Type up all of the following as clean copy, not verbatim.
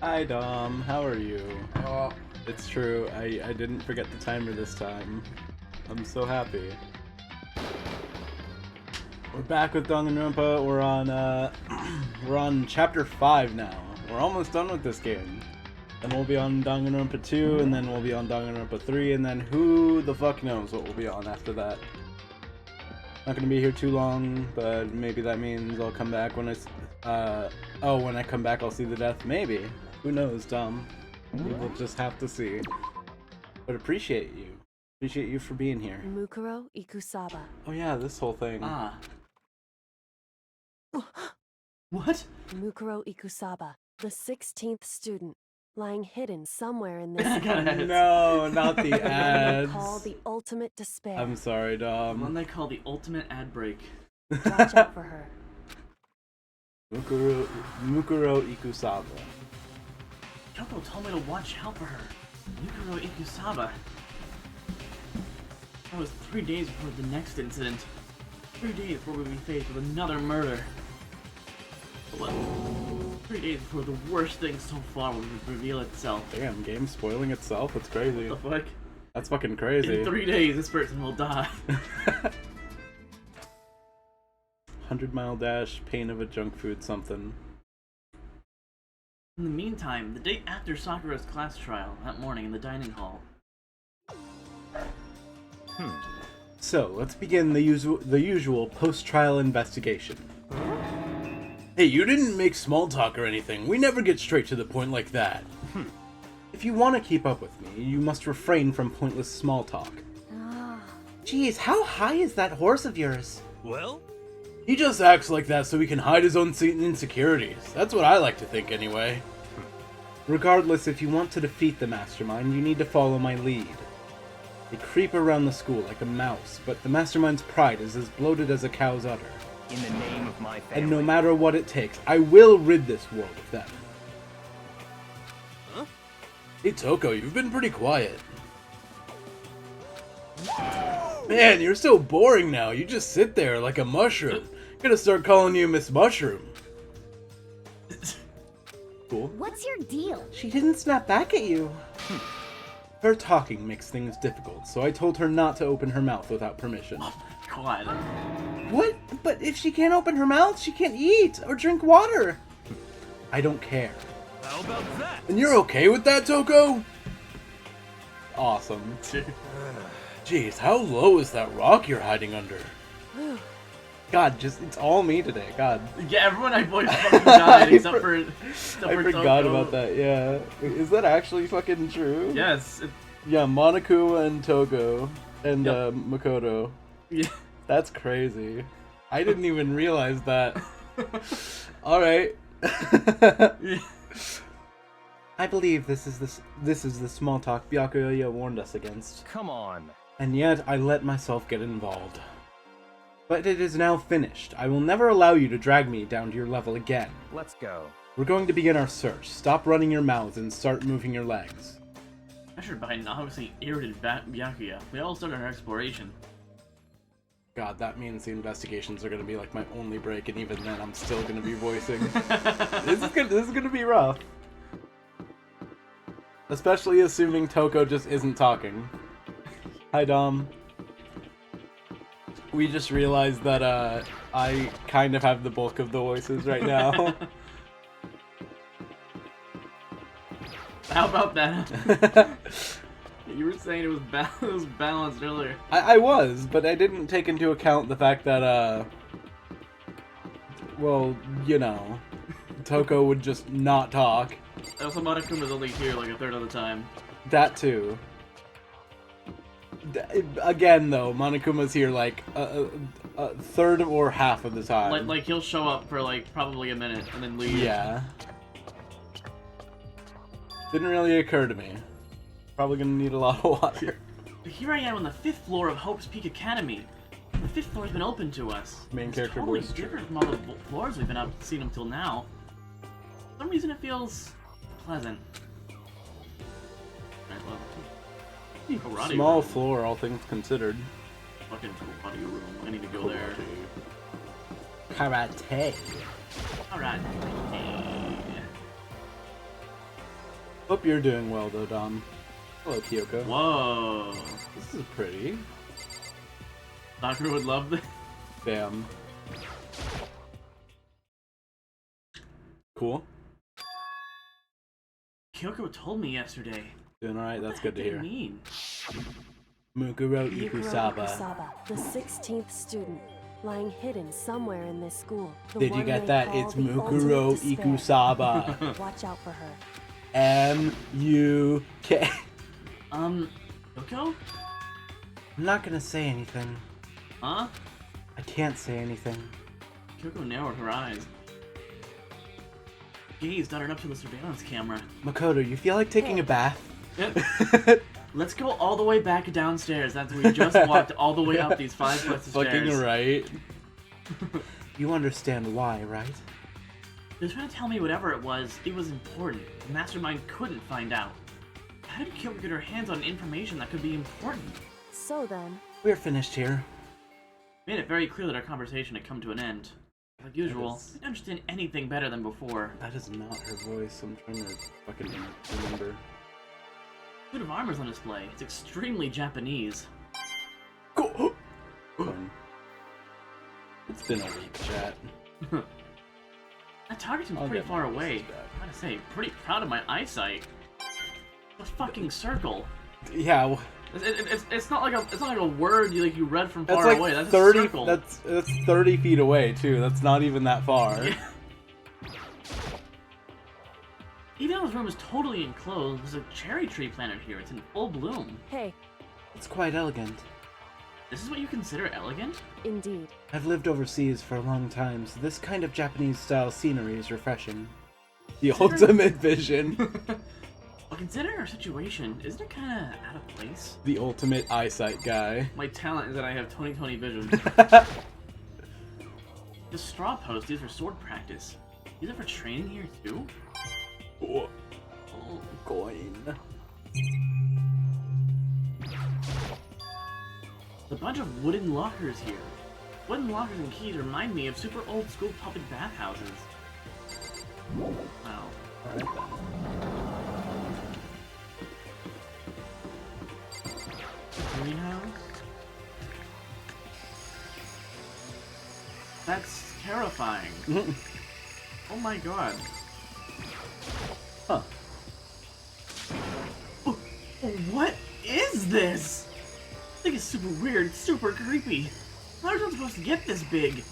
Hi Dom, how are you? Oh, It's true, I didn't forget the timer this time. I'm so happy. We're back with Danganronpa. We're on chapter 5 now. We're almost done with this game. Then we'll be on Danganronpa 2, and then we'll be on Danganronpa 3, and then who the fuck knows what we'll be on after that. Not gonna be here too long, but maybe that means I'll come back when when I come back I'll see the death. Maybe. Who knows, Dom? We will just have to see. But appreciate you. Appreciate you for being here. Mukuro Ikusaba. Oh yeah, this whole thing. ah. What? Mukuro Ikusaba, the 16th student, lying hidden somewhere in this No, not the one they ads. call the ultimate despair. I'm sorry, One Dom. they call the ultimate ad break. Watch out for her. Mukuro Ikusaba. Kyoko told me to watch out for her. Yukiro Ikusaba. That was 3 days before the next incident. 3 days before we'd be faced with another murder. What? 3 days before the worst thing so far would reveal itself. Damn, game spoiling itself. That's crazy. What the fuck? That's fucking crazy. In 3 days, this person will die. 100-mile dash, pain of a junk food something. In the meantime, the day after Sakura's class trial, that morning in the dining hall. So, let's begin the usual post-trial investigation. Hey, you didn't make small talk or anything. We never get straight to the point like that. If you want to keep up with me, you must refrain from pointless small talk. Jeez, how high is that horse of yours? Well? He just acts like that so he can hide his own insecurities. That's what I like to think anyway. Regardless, if you want to defeat the mastermind, you need to follow my lead. They creep around the school like a mouse, but the mastermind's pride is as bloated as a cow's udder. In the name of my family. And no matter what it takes, I will rid this war with them. Huh? Hey Toko, you've been pretty quiet. Man, you're so boring now. You just sit there like a mushroom. Gonna start calling you Miss Mushroom. Cool. What's your deal? She didn't snap back at you. Her talking makes things difficult, so I told her not to open her mouth without permission. God. What? But if she can't open her mouth, she can't eat or drink water. I don't care. How about that? And you're okay with that, Toko? Awesome. Jeez, how low is that rock you're hiding under? God, it's all me today. God. Yeah, everyone I voiced fucking died except for I forgot Toko. about that, yeah. Is that actually fucking true? Yes. Yeah, Monokuma and Togo and Yep. Makoto. Yeah. That's crazy. I didn't even realize that. Alright. Yeah. I believe this is the small talk Byakuya warned us against. Come on. And yet I let myself get involved. But it is now finished. I will never allow you to drag me down to your level again. Let's go. We're going to begin our search. Stop running your mouths and start moving your legs. Pressured by an obviously irritated Byakuya, we all started our exploration. God, that means the investigations are going to be like my only break, and even then I'm still going to be voicing. This is gonna be rough. Especially assuming Toko just isn't talking. Hi, Dom. We just realized that I kind of have the bulk of the voices right now. How about that? You were saying it was balanced earlier. I was, but I didn't take into account the fact that, well, you know, Toko would just not talk. Also, Monokuma's only here like a third of the time. That too. Again, though, Monokuma's here like a third or half of the time. Like he'll show up for like probably a minute and then leave. Yeah. Didn't really occur to me. Probably gonna need a lot of water. But here I am on the 5th floor of Hope's Peak Academy. The 5th floor's been open to us. Main It's character totally voice. different from all the floors we've been up seen until now. For some reason it feels pleasant. Alright, well, karate Small room. floor, all things considered. Fucking karate room. I need to go there. Karate. Alright. Hope you're doing well, though, Dom. Hello, Kyoko. Whoa. This is pretty. Sakura would love this. Damn. Cool. Kyoko told me yesterday. Doing alright, that's good to What did hear. it mean? Mukuro Yukiro Ikusaba. Ikusaba, the 16th student, lying hidden somewhere in this school. The Did you one get they that? call It's the Mukuro ultimate despair. Ikusaba. Watch out for her. M-U-K. Kyoko? I'm not gonna say anything. Huh? I can't say anything. Kyoko narrowed her eyes. Gazed on her up to the surveillance camera. Makoto, you feel like taking a bath? Yep. Let's go all the way back downstairs. That's we just walked all the way up these 5 flights of stairs. Fucking right. You understand why, right? They're trying to tell me whatever it was important. The mastermind couldn't find out. How did Kyoko get her hands on information that could be important? So then, We're finished here. Made it very clear that our conversation had come to an end. Like usual, is- I didn't understand anything better than before. That is not her voice. I'm trying to fucking remember. Suit of armor's on display. It's extremely Japanese. Go. It's been a week, chat. That target seems I'll pretty get far my away. voices back. I gotta say, pretty proud of my eyesight. A fucking circle. Yeah, It's not like a word you read from that's far like away. That's 30. a circle. That's 30 feet away too. That's not even that far. Yeah. Even though this room is totally enclosed, there's a cherry tree planted here. It's in full bloom. hey, It's quite elegant. This is what you consider elegant? indeed. I've lived overseas for a long time, so this kind of Japanese-style scenery is refreshing. The ultimate vision. Well, considering our situation, isn't it kind of out of place? The ultimate eyesight guy. My talent is that I have 20/20 vision. The straw post, these are sword practice. These are for training here too? Oh, coin. A bunch of wooden lockers here. Wooden lockers and keys remind me of super old school public bathhouses. Wow. Alright Greenhouse? That's terrifying. then. Oh my god. Huh. What is this? I think it's super weird, super creepy. How are you supposed to get this big?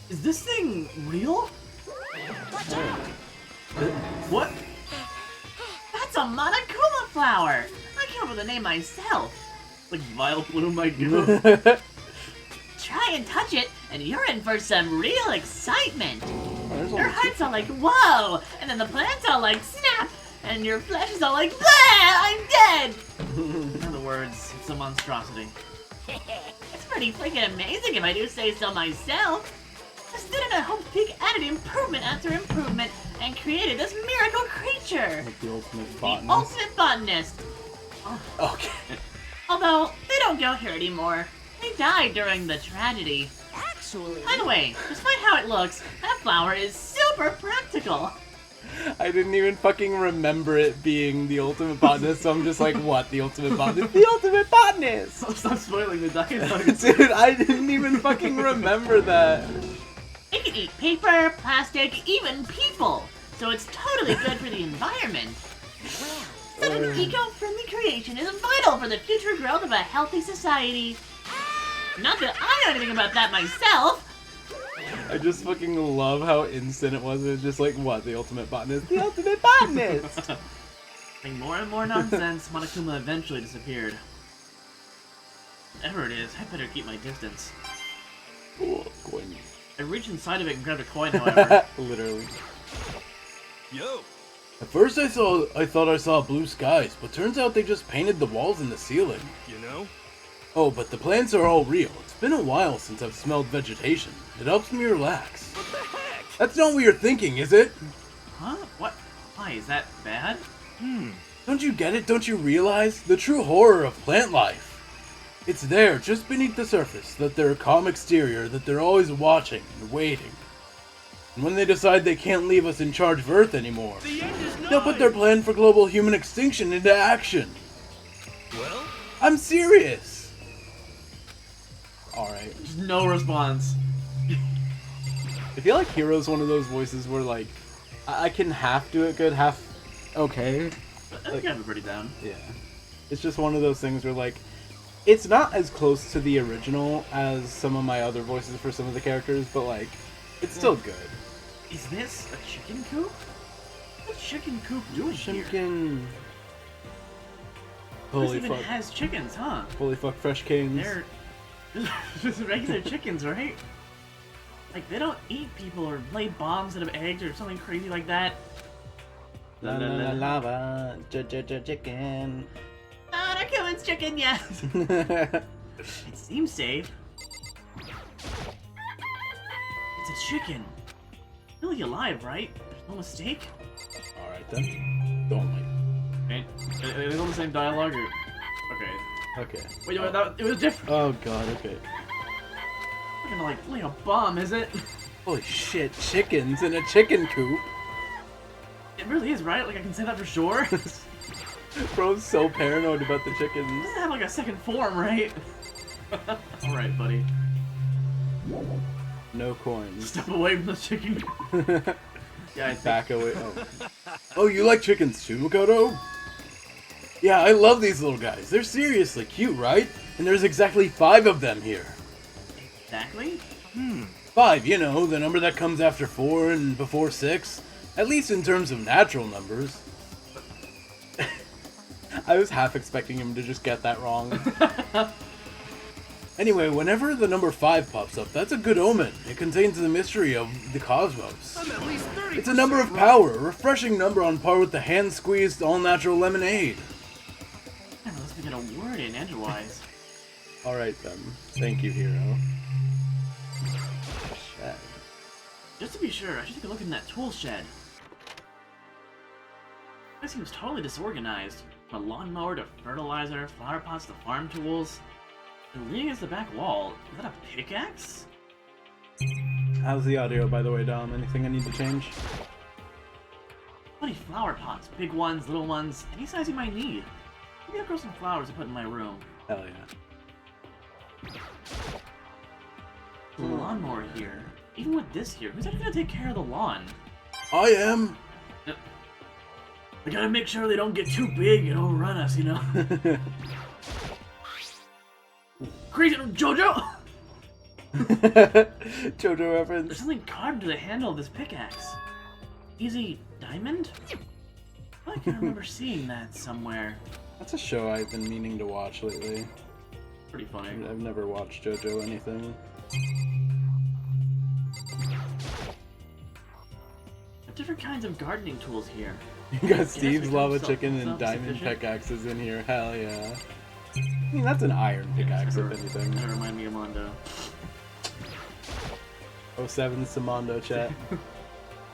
Is this thing real? What? That's a Monokuma flower! I came up with the name myself. Like Vile Bloom, my god. Try and touch it, and you're in for some real excitement. There's Your only heart's all like, whoa! And then the plant's all like, snap! And your flesh is all like, blah! I'm dead! In other words, it's a monstrosity. It's pretty freaking amazing if I do say so myself. The student at Hope's Peak added improvement after improvement and created this miracle creature. like the ultimate The botanist. ultimate botanist. Okay. Although, they don't go here anymore. They died during the tragedy. Actually, By the way, despite how it looks, that flower is super practical. I didn't even fucking remember it being the ultimate botanist, so I'm just like, what? The ultimate botanist? The ultimate botanist! Stop spoiling the dialogue. Dude, I didn't even fucking remember that. It can eat paper, plastic, even people. So it's totally good for the environment. Such an eco-friendly creation is vital for the future growth of a healthy society. Not that I know anything about that myself. I just fucking love how instant it was. It was just like, what? The ultimate botanist? The ultimate botanist! Having more and more nonsense, Monokuma eventually disappeared. Whatever it is, I better keep my distance. Oh, coin. I reached inside of it and grabbed a coin, however. Literally. Yo! At first I thought I saw blue skies, but turns out they just painted the walls and the ceiling. You know? Oh, but the plants are all real. It's been a while since I've smelled vegetation. It helps me relax. What the heck? That's not what you're thinking, is it? Huh? What? Why, is that bad? Don't you get it? Don't you realize? The true horror of plant life. It's there, just beneath the surface, that their calm exterior, that they're always watching and waiting. And when they decide they can't leave us in charge of Earth anymore, The end is they'll put their plan for global human extinction into action. Well, I'm serious. Alright. Just no response. I feel like Hero's one of those voices where, like, I can half do it good, half okay. I think I'd be pretty down. Yeah. It's just one of those things where, like, it's not as close to the original as some of my other voices for some of the characters, but, like, it's still good. Is this a chicken coop? What's chicken coop doing here? Chicken. This Holy even fuck. has chickens, huh? Holy fuck, fresh canes. They're just regular chickens, right? Like, they don't eat people or lay bombs out of eggs or something crazy like that. La la la lava, chicken. Ah, they're killing chicken, yes! It seems safe. It's a chicken. Really alive, right? There's no mistake? Alright then. Don't like. Okay. Are they all the same dialogue or... Okay. Okay. Wait, it was different. Oh god, okay. I'm gonna like lay a bomb, is it? Holy shit, chickens in a chicken coop. It really is, right? Like I can say that for sure. Bro's so paranoid about the It chickens. doesn't have like a second form, right? Alright, buddy. No coins. Step away from the chicken. Yeah, I think... Back away. Oh. Oh, you like chickens too, Makoto? Yeah, I love these little guys. They're seriously cute, right? And there's exactly 5 of them here. Exactly? 5, you know, the number that comes after 4 and before 6. At least in terms of natural numbers. I was half expecting him to just get that wrong. Anyway, whenever the number 5 pops up, that's a good omen. It contains the mystery of the cosmos. I'm at least 30%. It's a number of power, a refreshing number on par with the hand-squeezed, all-natural lemonade. Man, let's get a word in edgewise. Alright then. Thank you, hero. Shed. Just to be sure, I should take a look in that tool shed. This seems totally disorganized. From a lawnmower to fertilizer, flower pots to farm tools. And leaning against the back wall, is that a pickaxe? How's the audio, by the way, Dom? Anything I need to change? 20 flower pots, big ones, little ones, any size you might need. Maybe I'll grow some flowers to put in my room. Hell yeah. The lawnmower here. Even with this here, who's actually gonna take care of the lawn? I am! We gotta make sure they don't get too big and overrun us, you know? Crazy JoJo! JoJo There's reference. something carved into the handle of this pickaxe. Easy diamond? I can remember seeing that somewhere. That's a show I've been meaning to watch lately. Pretty funny. I've never watched JoJo anything. Different kinds of gardening tools here. You got Steve's become lava self- chicken and diamond self-sufficient. pickaxes in here. Hell yeah. I mean, that's an iron pickaxe, if anything. That remind me of Mondo. 07 Samondo chat.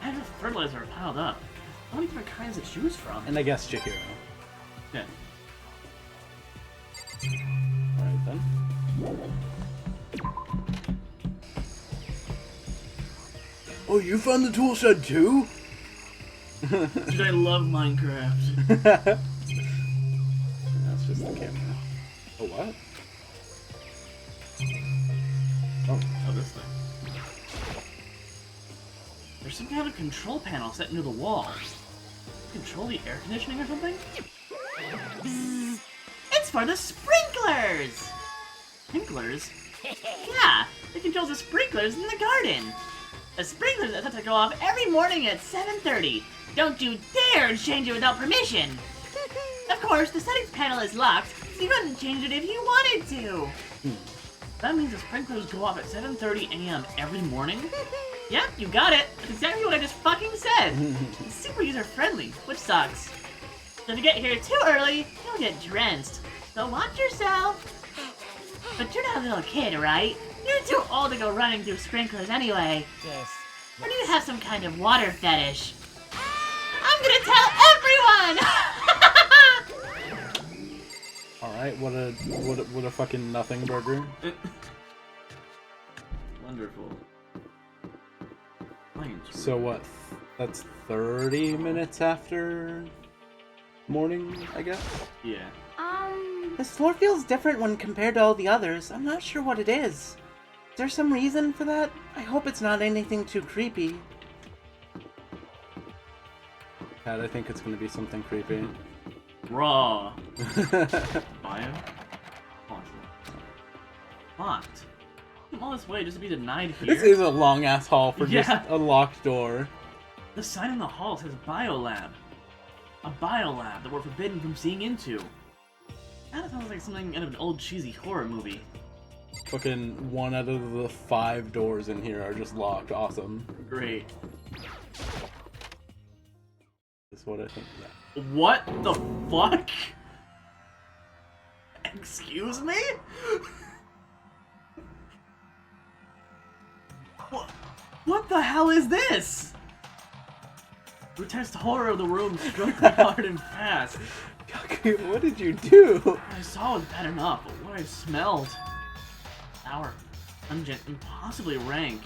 I have fertilizer piled up. How many different kinds to choose from? And I guess Chihiro. Yeah. Alright then. Oh, you found the tool shed too? Dude, I love Minecraft. That's just the camera. Oh, what? Oh. Oh, this thing. There's some kind of control panel set into the wall. Control the air conditioning or something? Bzzz. It's for the sprinklers! Sprinklers? Yeah, it controls the sprinklers in the garden. The sprinklers are set to go off every morning at 7:30. Don't you dare change it without permission! Of course, the settings panel is locked, so you couldn't change it if you wanted to. That means the sprinklers go off at 7:30 a.m. every morning? Yep, you got it. That's exactly what I just fucking said. It's super user-friendly, which sucks. So if you get here too early, you'll get drenched. So watch yourself. But you're not a little kid, right? You're too old to go running through sprinklers anyway. Yes. Or do you have some kind of water fetish? I'm gonna tell everyone! Alright, what a fucking nothing burger. Wonderful. Fine. strange. So what? That's 30 minutes after morning, I guess? Yeah. This floor feels different when compared to all the others. I'm not sure what it is. Is there some reason for that? I hope it's not anything too creepy. God, I think it's gonna be something creepy. Raw. Bio? Locked. Come all this way just to be denied here. This is a long ass hall for Yeah. just a locked door. The sign in the hall says Biolab. A biolab that we're forbidden from seeing into. That sounds like something out of an old cheesy horror movie. Fucking 1 out of the 5 doors in here are just locked. Awesome. Great. That's what I think. Yeah. What the fuck? Excuse me? What the hell is this? Grotesque horror of the room struck me hard and fast. What did you do? What I saw was bad enough, but what I smelled... sour, pungent, and possibly rank.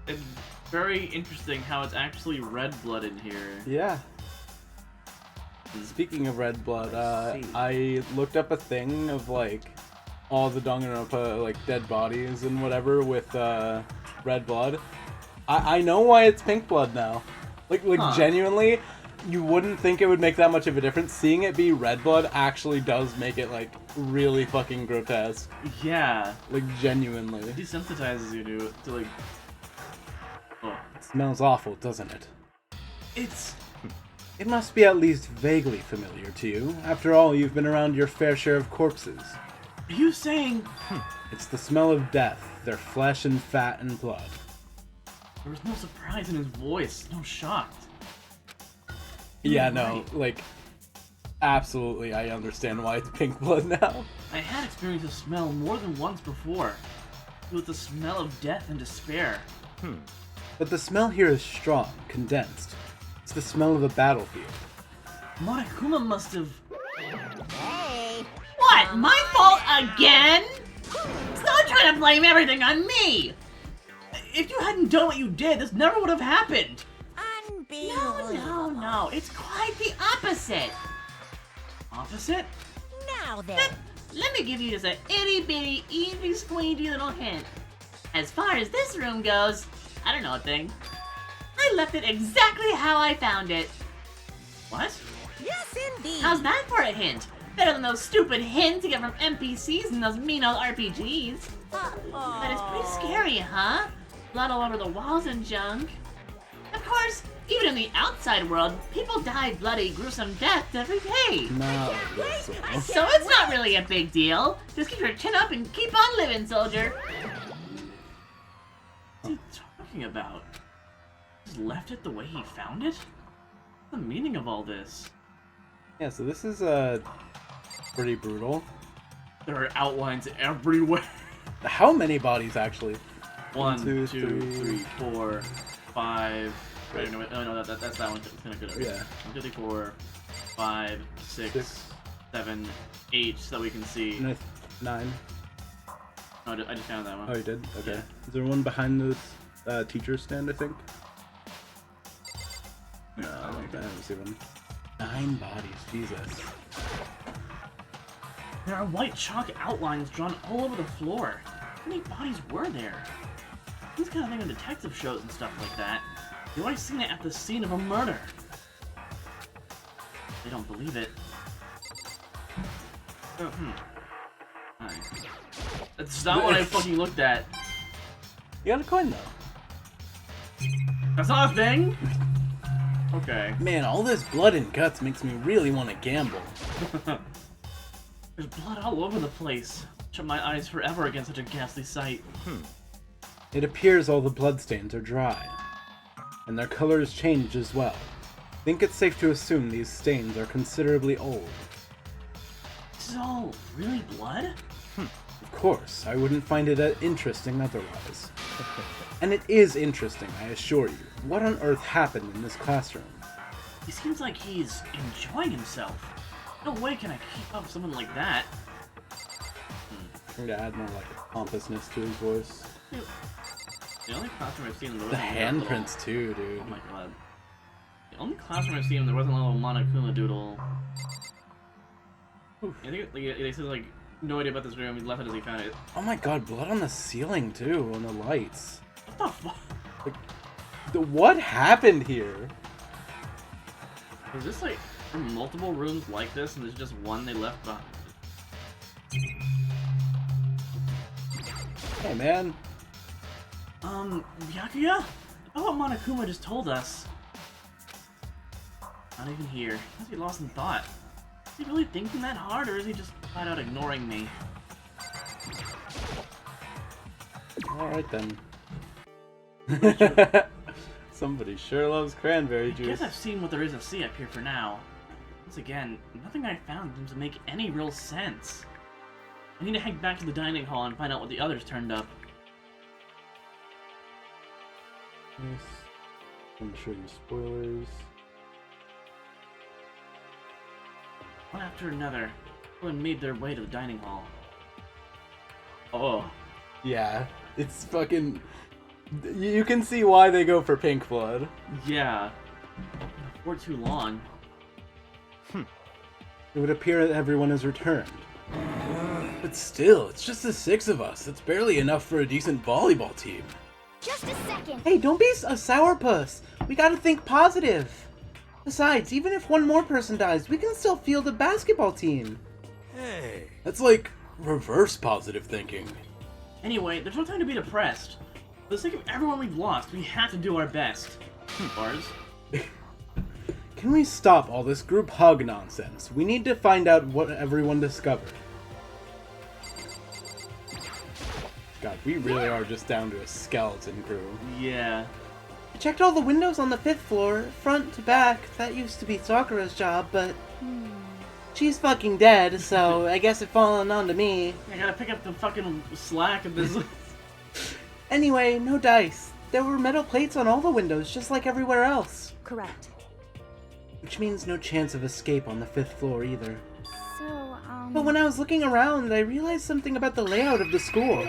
It's very interesting how it's actually red blood in here. Yeah. Speaking of red blood, I looked up a thing of like all the Danganronpa like dead bodies and whatever with red blood. I know why it's pink blood now. Like genuinely, you wouldn't think it would make that much of a difference. Seeing it be red blood actually does make it like really fucking grotesque. Yeah. Like genuinely. It desensitizes you to like... Oh. It smells awful, doesn't it? It's... It must be at least vaguely familiar to you. After all, you've been around your fair share of corpses. Are you saying... It's the smell of death, their flesh and fat and blood. There was no surprise in his voice, no shock. Yeah, You're no, right. like, absolutely, I understand why it's pink blood now. I had experienced the smell more than once before. It was the smell of death and despair. But the smell here is strong, condensed. It's the smell of a battlefield. Monokuma must have... Hey! What? My fault again? Stop trying to blame everything on me! If you hadn't done what you did, this never would have happened. Unbelievable. No. It's quite the opposite. Opposite? Now then. Let me give you just a itty bitty, easy squeegee little hint. As far as this room goes, I don't know a thing. I left it exactly how I found it. What? Yes, indeed. How's that for a hint? Better than those stupid hints you get from NPCs and those mean old RPGs. But it's pretty scary, huh? Blood all over the walls and junk. Of course, even in the outside world, people die bloody, gruesome deaths every day. No, So it's not really a big deal. Just keep your chin up and keep on living, soldier. What's he talking about? Just left it the way he found it? What's the meaning of all this? Yeah, so this is pretty brutal. There are outlines everywhere. How many bodies actually? 1, 2, 2, 3, 4, 5. Wait, no, that's that one. It's gonna go there. Yeah. 1, 2, 3, 4, 5, 6, 7, 8, so that we can see. 9. Oh, I just found that one. Oh, you did? Okay. Yeah. Is there one behind this teacher's stand, I think? No, I don't see one. 9 bodies, Jesus. There are white chalk outlines drawn all over the floor. How many bodies were there? This kind of thing in detective shows and stuff like that. You've always seen it at the scene of a murder. They don't believe it. Alright. That's not what I fucking looked at. You got a coin, though. That's not a thing? Okay. Man, all this blood and guts makes me really want to gamble. There's blood all over the place. Shut my eyes forever against such a ghastly sight. It appears all the bloodstains are dry, and their colors change as well. Think it's safe to assume these stains are considerably old. This is all really blood? Of course, I wouldn't find it interesting otherwise. And it is interesting, I assure you. What on earth happened in this classroom? He seems like he's enjoying himself. No way can I keep up with someone like that. Trying to add more like pompousness to his voice. The only classroom I've seen there The wasn't that little- handprints too, dude. Oh my god. The only classroom I've seen there wasn't a little Monokuma doodle. I think they said like no idea about this room. He left it as he found it. Oh my god, blood on the ceiling too, on the lights. What the fuck? What happened here? Is this like are multiple rooms like this and there's just one they left behind? Hey man. Byakuya? I thought Monokuma just told us. Not even here. Must be lost in thought. Is he really thinking that hard, or is he just flat out ignoring me? Alright then. Somebody sure loves cranberry I juice. guess I've seen what there is to see up here for now. Once again, nothing I found seems to make any real sense. I need to head back to the dining hall and find out what the others turned up. Yes. I'm gonna show you spoilers. One after another, everyone made their way to the dining hall. Oh. Yeah, it's fucking... You can see why they go for pink blood. Yeah. Before too long. It would appear that everyone has returned. But still, it's just the 6 of us. It's barely enough for a decent volleyball team. Just a second. Hey, don't be a sourpuss. We gotta think positive. Besides, even if one more person dies, we can still field a basketball team. Hey. That's like reverse positive thinking. Anyway, there's no time to be depressed. For the sake of everyone we've lost, we have to do our best. Bars. Can we stop all this group hug nonsense? We need to find out what everyone discovered. God, we really are just down to a skeleton crew. Yeah. I checked all the windows on the 5th floor, front to back. That used to be Sakura's job, but she's fucking dead, so I guess it fallen onto me. I gotta pick up the fucking slack of this. Anyway, no dice. There were metal plates on all the windows, just like everywhere else. Correct. Which means no chance of escape on the 5th floor either. So, But when I was looking around, I realized something about the layout of the school.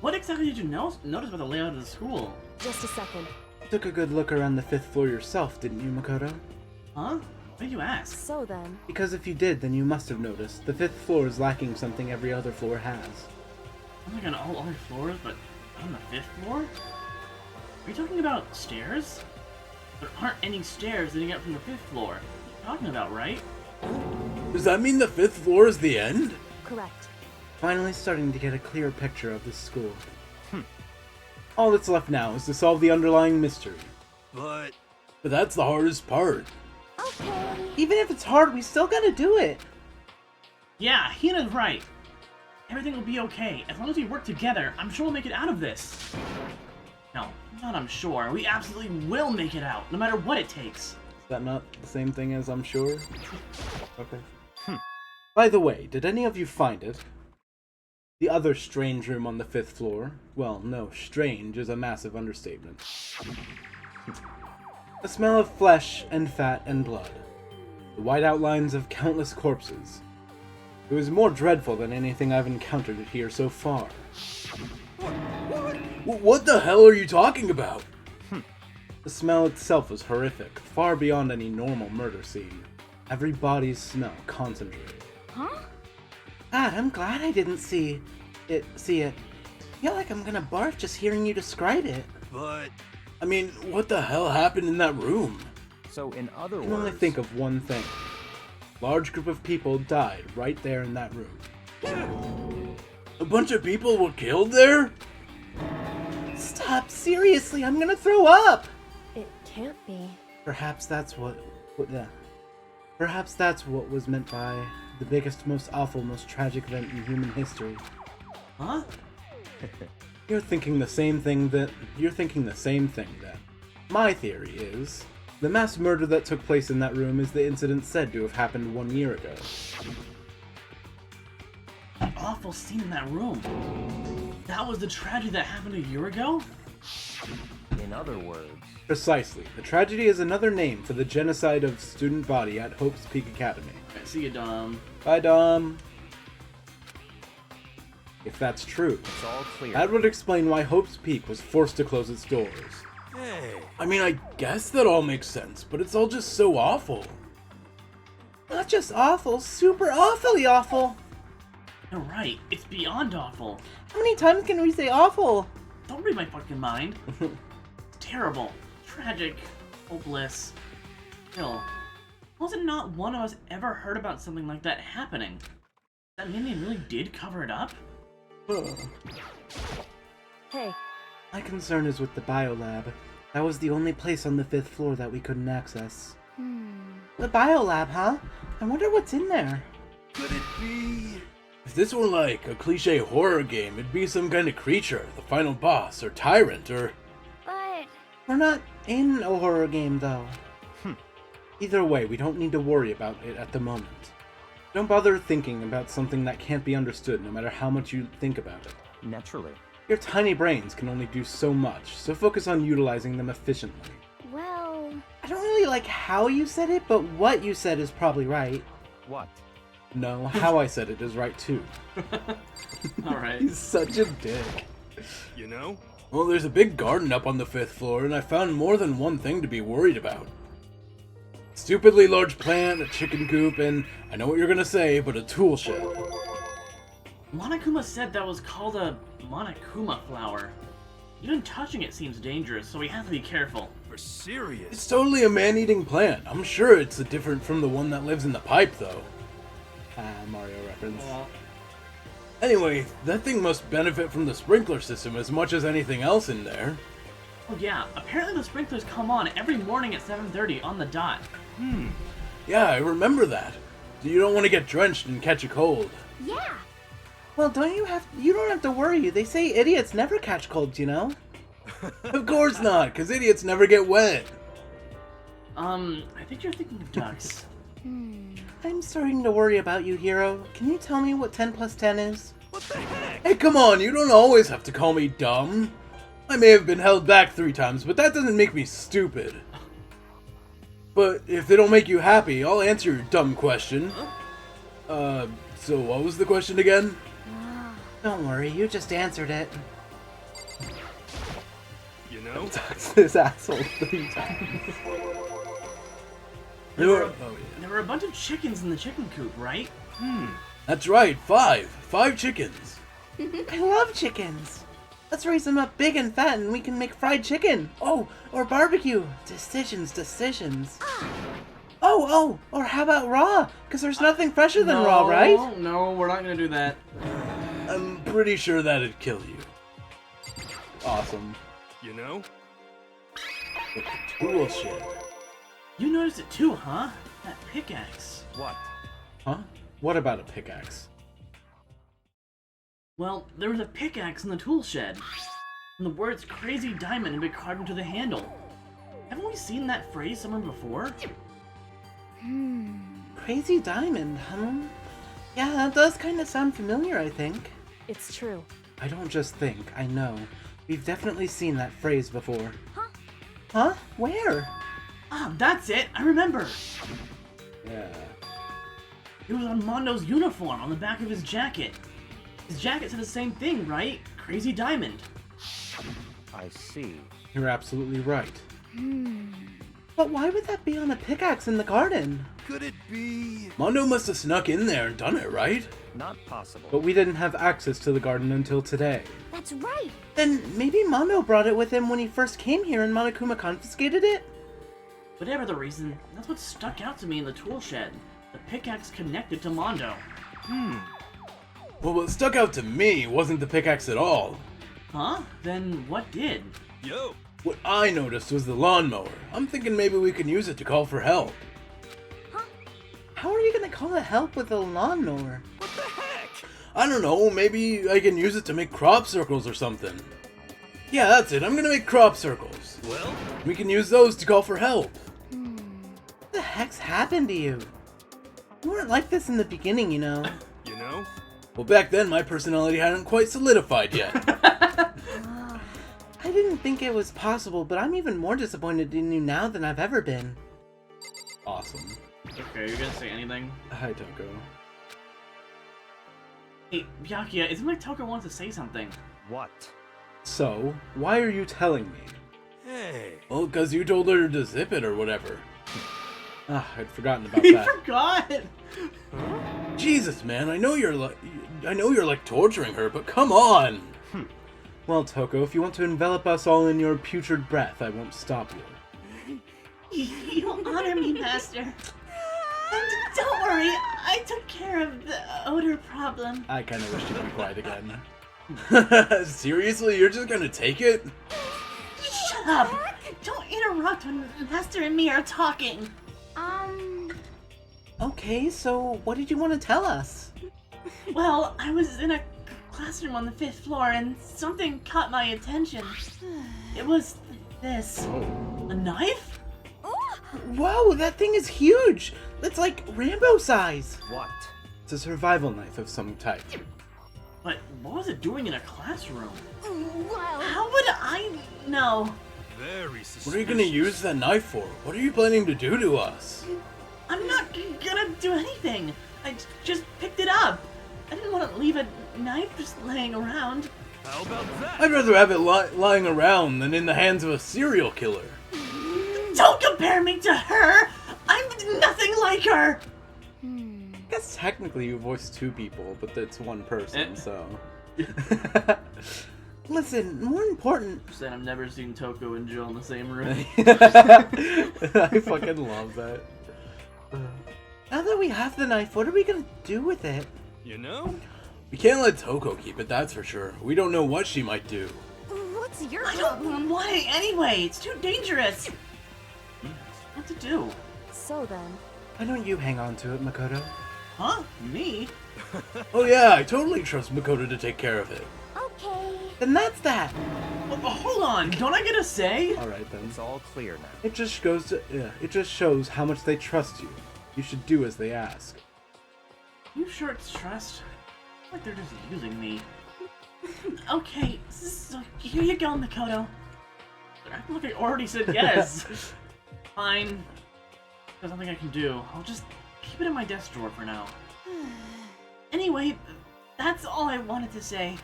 What exactly did you notice about the layout of the school? Just a second. You took a good look around the 5th floor yourself, didn't you, Makoto? Huh? Why do you ask? So then, Because if you did, then you must have noticed. The 5th floor is lacking something every other floor has. I'm like on all other floors, but on the 5th floor? Are you talking about stairs? There aren't any stairs leading up from the 5th floor. What are you talking about, right? Does that mean the 5th floor is the end? correct. Finally starting to get a clear picture of this school. All that's left now is to solve the underlying mystery. But But that's the hardest part. okay. Even if it's hard, we still gotta do it. Yeah, Hina's right. Everything will be okay. As long as we work together, I'm sure we'll make it out of this. No, not I'm sure. We absolutely will make it out, no matter what it takes. Is that not the same thing as I'm sure? Okay. By the way, did any of you find it? The other strange room on the 5th floor? Well, no, strange is a massive understatement. The smell of flesh and fat and blood. The white outlines of countless corpses. It was more dreadful than anything I've encountered here so far. What the hell are you talking about? The smell itself was horrific, far beyond any normal murder scene. Every body's smell concentrated. Huh? God, I'm glad I didn't see it. I feel like I'm gonna barf just hearing you describe it. but I mean, what the hell happened in that room? So in other I can only words, think of one thing. Large group of people died right there in that room. A bunch of people were killed there? Stop, seriously, I'm gonna throw up! It can't be. Perhaps that's Perhaps that's what was meant by the biggest, most awful, most tragic event in human history. Huh? You're thinking the same thing then. My theory is, the mass murder that took place in that room is the incident said to have happened 1 year ago. The awful scene in that room. That was the tragedy that happened a year ago? in other words, Precisely. The tragedy is another name for the genocide of student body at Hope's Peak Academy. I see you, Dom. Bye, Dom. If that's true, It's all clear. that would explain why Hope's Peak was forced to close its doors. Hey. I mean, I guess that all makes sense, but it's all just so awful. Not just awful, super awfully awful. You're right. It's beyond awful. How many times can we say awful? Don't read my fucking mind. It's terrible. Tragic. Hopeless. Still, wasn't not one of us ever heard about something like that happening? Does that mean they really did cover it up? Hey, My concern is with the biolab. That was the only place on the 5th floor that we couldn't access. The biolab, huh? I wonder what's in there. Could it be? If this were like a cliche horror game, it'd be some kind of creature, the final boss, or tyrant, or... But We're not in a horror game, though. Either way, we don't need to worry about it at the moment. Don't bother thinking about something that can't be understood, no matter how much you think about it. Naturally. Your tiny brains can only do so much, so focus on utilizing them efficiently. well, I don't really like how you said it, but what you said is probably right. What? No, how I said it is right too. Alright. He's such a dick. You know? Well, there's a big garden up on the 5th floor, and I found more than one thing to be worried about. Stupidly large plant, a chicken coop, and I know what you're gonna say, but a tool shed. Monokuma said that was called a Monokuma flower. Even touching it seems dangerous, so we have to be careful. For serious? It's totally a man-eating plant. I'm sure it's different from the one that lives in the pipe, though. Mario reference. Anyway, that thing must benefit from the sprinkler system as much as anything else in there. Oh yeah, apparently the sprinklers come on every morning at 7:30 on the dot. Yeah, I remember that. You don't want to get drenched and catch a cold. yeah. Well, you don't have to worry. They say idiots never catch colds, you know? Of course not, because idiots never get wet. I think you're thinking of ducks. I'm starting to worry about you, Hero. Can you tell me what 10 plus 10 is? What the heck? Hey, come on, you don't always have to call me dumb. I may have been held back 3 times, but that doesn't make me stupid. But if they don't make you happy, I'll answer your dumb question. So what was the question again? Don't worry, you just answered it. You know? Talks this asshole 3 times. There were a bunch of chickens in the chicken coop, right? That's right, 5. 5 chickens. I love chickens. Let's raise them up big and fat and we can make fried chicken. Oh, or barbecue. Decisions. Oh, or how about raw? Because there's nothing fresher than raw, right? No, we're not gonna do that. I'm pretty sure that'd kill you. Awesome. You know? But the tool shed. You noticed it too, huh? That pickaxe. What? Huh? What about a pickaxe? Well, there was a pickaxe in the tool shed. And the words Crazy Diamond had been carved into the handle. Haven't we seen that phrase somewhere before? Crazy diamond, huh? Yeah, that does kind of sound familiar, I think. it's true. I don't just think, I know. We've definitely seen that phrase before. Huh? Where? Ah, that's it! I remember! Yeah. It was on Mondo's uniform on the back of his jacket. His jacket said the same thing, right? Crazy Diamond. I see. You're absolutely right. But why would that be on a pickaxe in the garden? Could it be? Mondo must have snuck in there and done it, right? Not possible. But we didn't have access to the garden until today. That's right. Then maybe Mondo brought it with him when he first came here and Monokuma confiscated it? Whatever the reason, that's what stuck out to me in the tool shed. The pickaxe connected to Mondo. Well, what stuck out to me wasn't the pickaxe at all. Huh? Then what did? Yo! What I noticed was the lawnmower. I'm thinking maybe we can use it to call for help. How are you gonna call it help with a lawnmower? What the heck? I don't know, maybe I can use it to make crop circles or something. Yeah, that's it. I'm gonna make crop circles. Well, We can use those to call for help. What the heck's happened to you? You weren't like this in the beginning, you know. you know? Well, back then my personality hadn't quite solidified yet. I didn't think it was possible, but I'm even more disappointed in you now than I've ever been. Awesome. Okay, you're gonna say anything? Hi, Toko. Hey, Byakuya, it seems like Toko wants to say something. What? So, why are you telling me? Hey. Well, because you told her to zip it or whatever. Ah, I'd forgotten about He that. forgot! Jesus, man, I know you're like torturing her, but come on! Well, Toko, if you want to envelop us all in your putrid breath, I won't stop you. You honor me, Master. And don't worry, I took care of the odor problem. I kinda wish you'd be quiet again. Seriously, you're just gonna take it? Shut up! Don't interrupt when Master and me are talking. Okay, so what did you want to tell us? Well, I was in a classroom on the 5th floor and something caught my attention. It was this. A knife? Whoa, that thing is huge! It's like Rambo size! What? It's a survival knife of some type. But what was it doing in a classroom? Well, How would I know? Very suspicious. What are you gonna use that knife for? What are you planning to do to us? I'm not gonna do anything. I just picked it up. I didn't want to leave a knife just laying around. How about that? I'd rather have it lying around than in the hands of a serial killer. Don't compare me to her! I'm nothing like her! I guess technically you voice two people, but it's one person, so... Listen, more important, Said I've never seen Toko and Jill in the same room. I fucking love that. now that we have the knife, what are we gonna do with it? You know? We can't let Toko keep it, that's for sure. We don't know what she might do. what's your I problem? don't want it anyway. It's too dangerous. What to do? So then, Why don't you hang on to it, Makoto? Huh? Me? Oh yeah, I totally trust Makoto to take care of it. Okay. Then that's that! Hold on. Don't I get a say? Alright then. It's all clear now. It just shows how much they trust you. You should do as they ask. You sure it's trust? Like they're just using me. Okay, so here you go, Makoto. I feel like I already said yes. Fine. There's nothing I can do. I'll just keep it in my desk drawer for now. Anyway, that's all I wanted to say.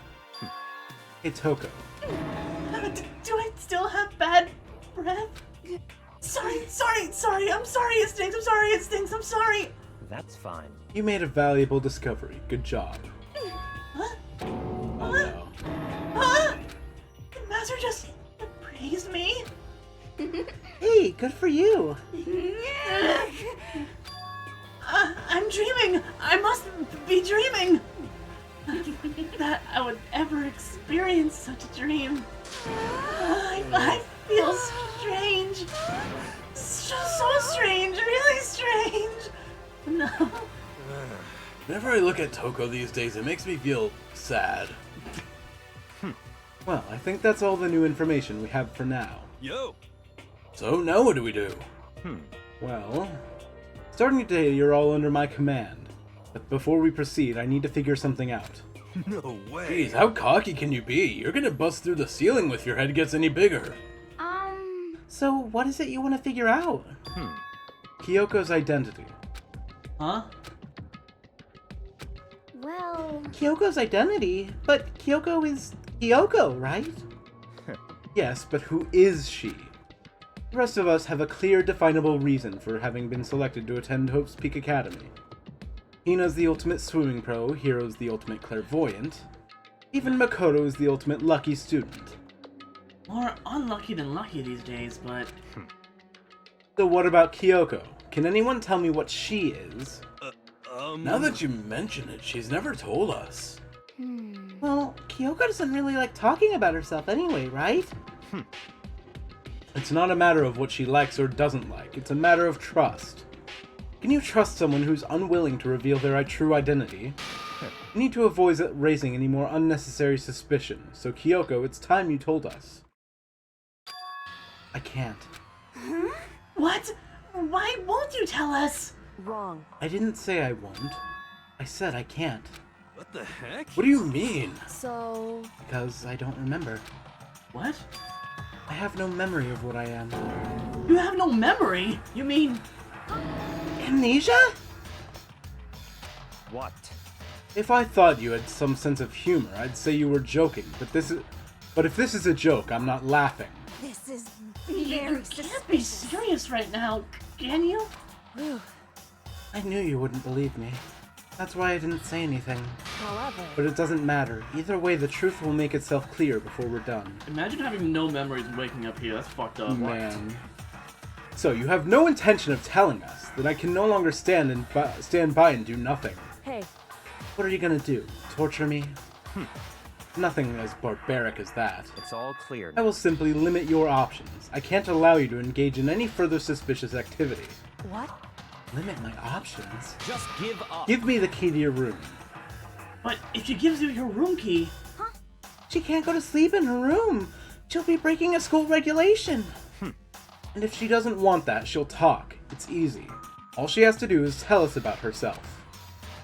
Hey Toko, Do I still have bad breath? Sorry, I'm sorry it stinks, I'm sorry! That's fine. you made a valuable discovery. Good job. Huh? Oh no. Huh? Did Master just praised me? Hey, good for you! I'm dreaming! I must be dreaming! That I would ever experience such a dream. I feel strange. So strange, really strange. No. Whenever I look at Toko these days, it makes me feel sad. Well, I think that's all the new information we have for now. Yo. So now what do we do? Well, starting today, you're all under my command. But before we proceed, I need to figure something out. No way. Jeez, how cocky can you be? You're gonna bust through the ceiling if your head gets any bigger. So, what is it you want to figure out? Kyoko's identity. Huh? Well, Kyoko's identity? But Kyoko is Kyoko, right? Yes, but who is she? The rest of us have a clear, definable reason for having been selected to attend Hope's Peak Academy. Hina's the ultimate swimming pro, Hiro's the ultimate clairvoyant. Even Makoto is the ultimate lucky student. More unlucky than lucky these days, but So what about Kyoko? Can anyone tell me what she is? Now that you mention it, she's never told us. Well, Kyoko doesn't really like talking about herself anyway, right? It's not a matter of what she likes or doesn't like, it's a matter of trust. Can you trust someone who's unwilling to reveal their true identity? You need to avoid raising any more unnecessary suspicion, so Kyoko, it's time you told us. I can't. what? Why won't you tell us? wrong. I didn't say I won't. I said I can't. What the heck? What do you mean? So, Because I don't remember. What? I have no memory of what I am. You have no memory? You mean Amnesia? What? If I thought you had some sense of humor, I'd say you were joking, but if this is a joke, I'm not laughing. This is You very can't be serious right now, can you? Whew. I knew you wouldn't believe me. That's why I didn't say anything. However, But it doesn't matter. Either way, the truth will make itself clear before we're done. Imagine having no memories and waking up here. That's fucked up. Man. So, you have no intention of telling us that I can no longer stand by and do nothing. hey, What are you gonna do? Torture me? Nothing as barbaric as that. It's all clear I now. will simply limit your options. I can't allow you to engage in any further suspicious activity. what? Limit my options? Just give up. Give me the key to your room. But if she gives you your room key, She can't go to sleep in her room. She'll be breaking a school regulation. And if she doesn't want that, she'll talk. It's easy. All she has to do is tell us about herself.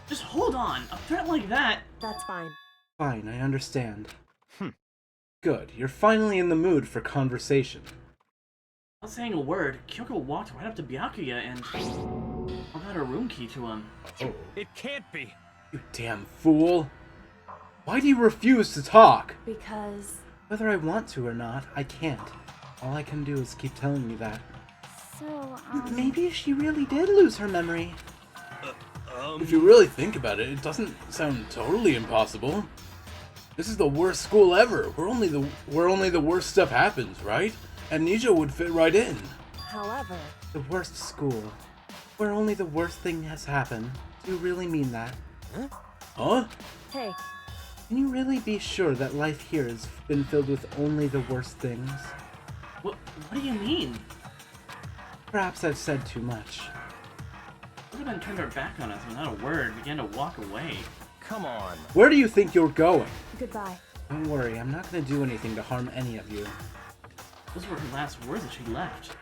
just hold on. A threat like that. That's fine. Fine, I understand. Good, you're finally in the mood for conversation. Without saying a word, Kyoko walked right up to Byakuya and got her room key to him. Oh, It can't be. you damn fool! Why do you refuse to talk? Because Whether I want to or not, I can't. All I can do is keep telling you that. so, Maybe she really did lose her memory. If you really think about it, it doesn't sound totally impossible. This is the worst school ever. Where only the worst stuff happens, right? Amnesia would fit right in. however, The worst school. Where only the worst thing has happened. Do you really mean that? Huh? hey, Can you really be sure that life here has been filled with only the worst things? What do you mean? Perhaps I've said too much. Kyoko then turned her back on us and without a word began to walk away. Come on. Where do you think you're going? goodbye. Don't worry, I'm not gonna do anything to harm any of you. Those were her last words as she left.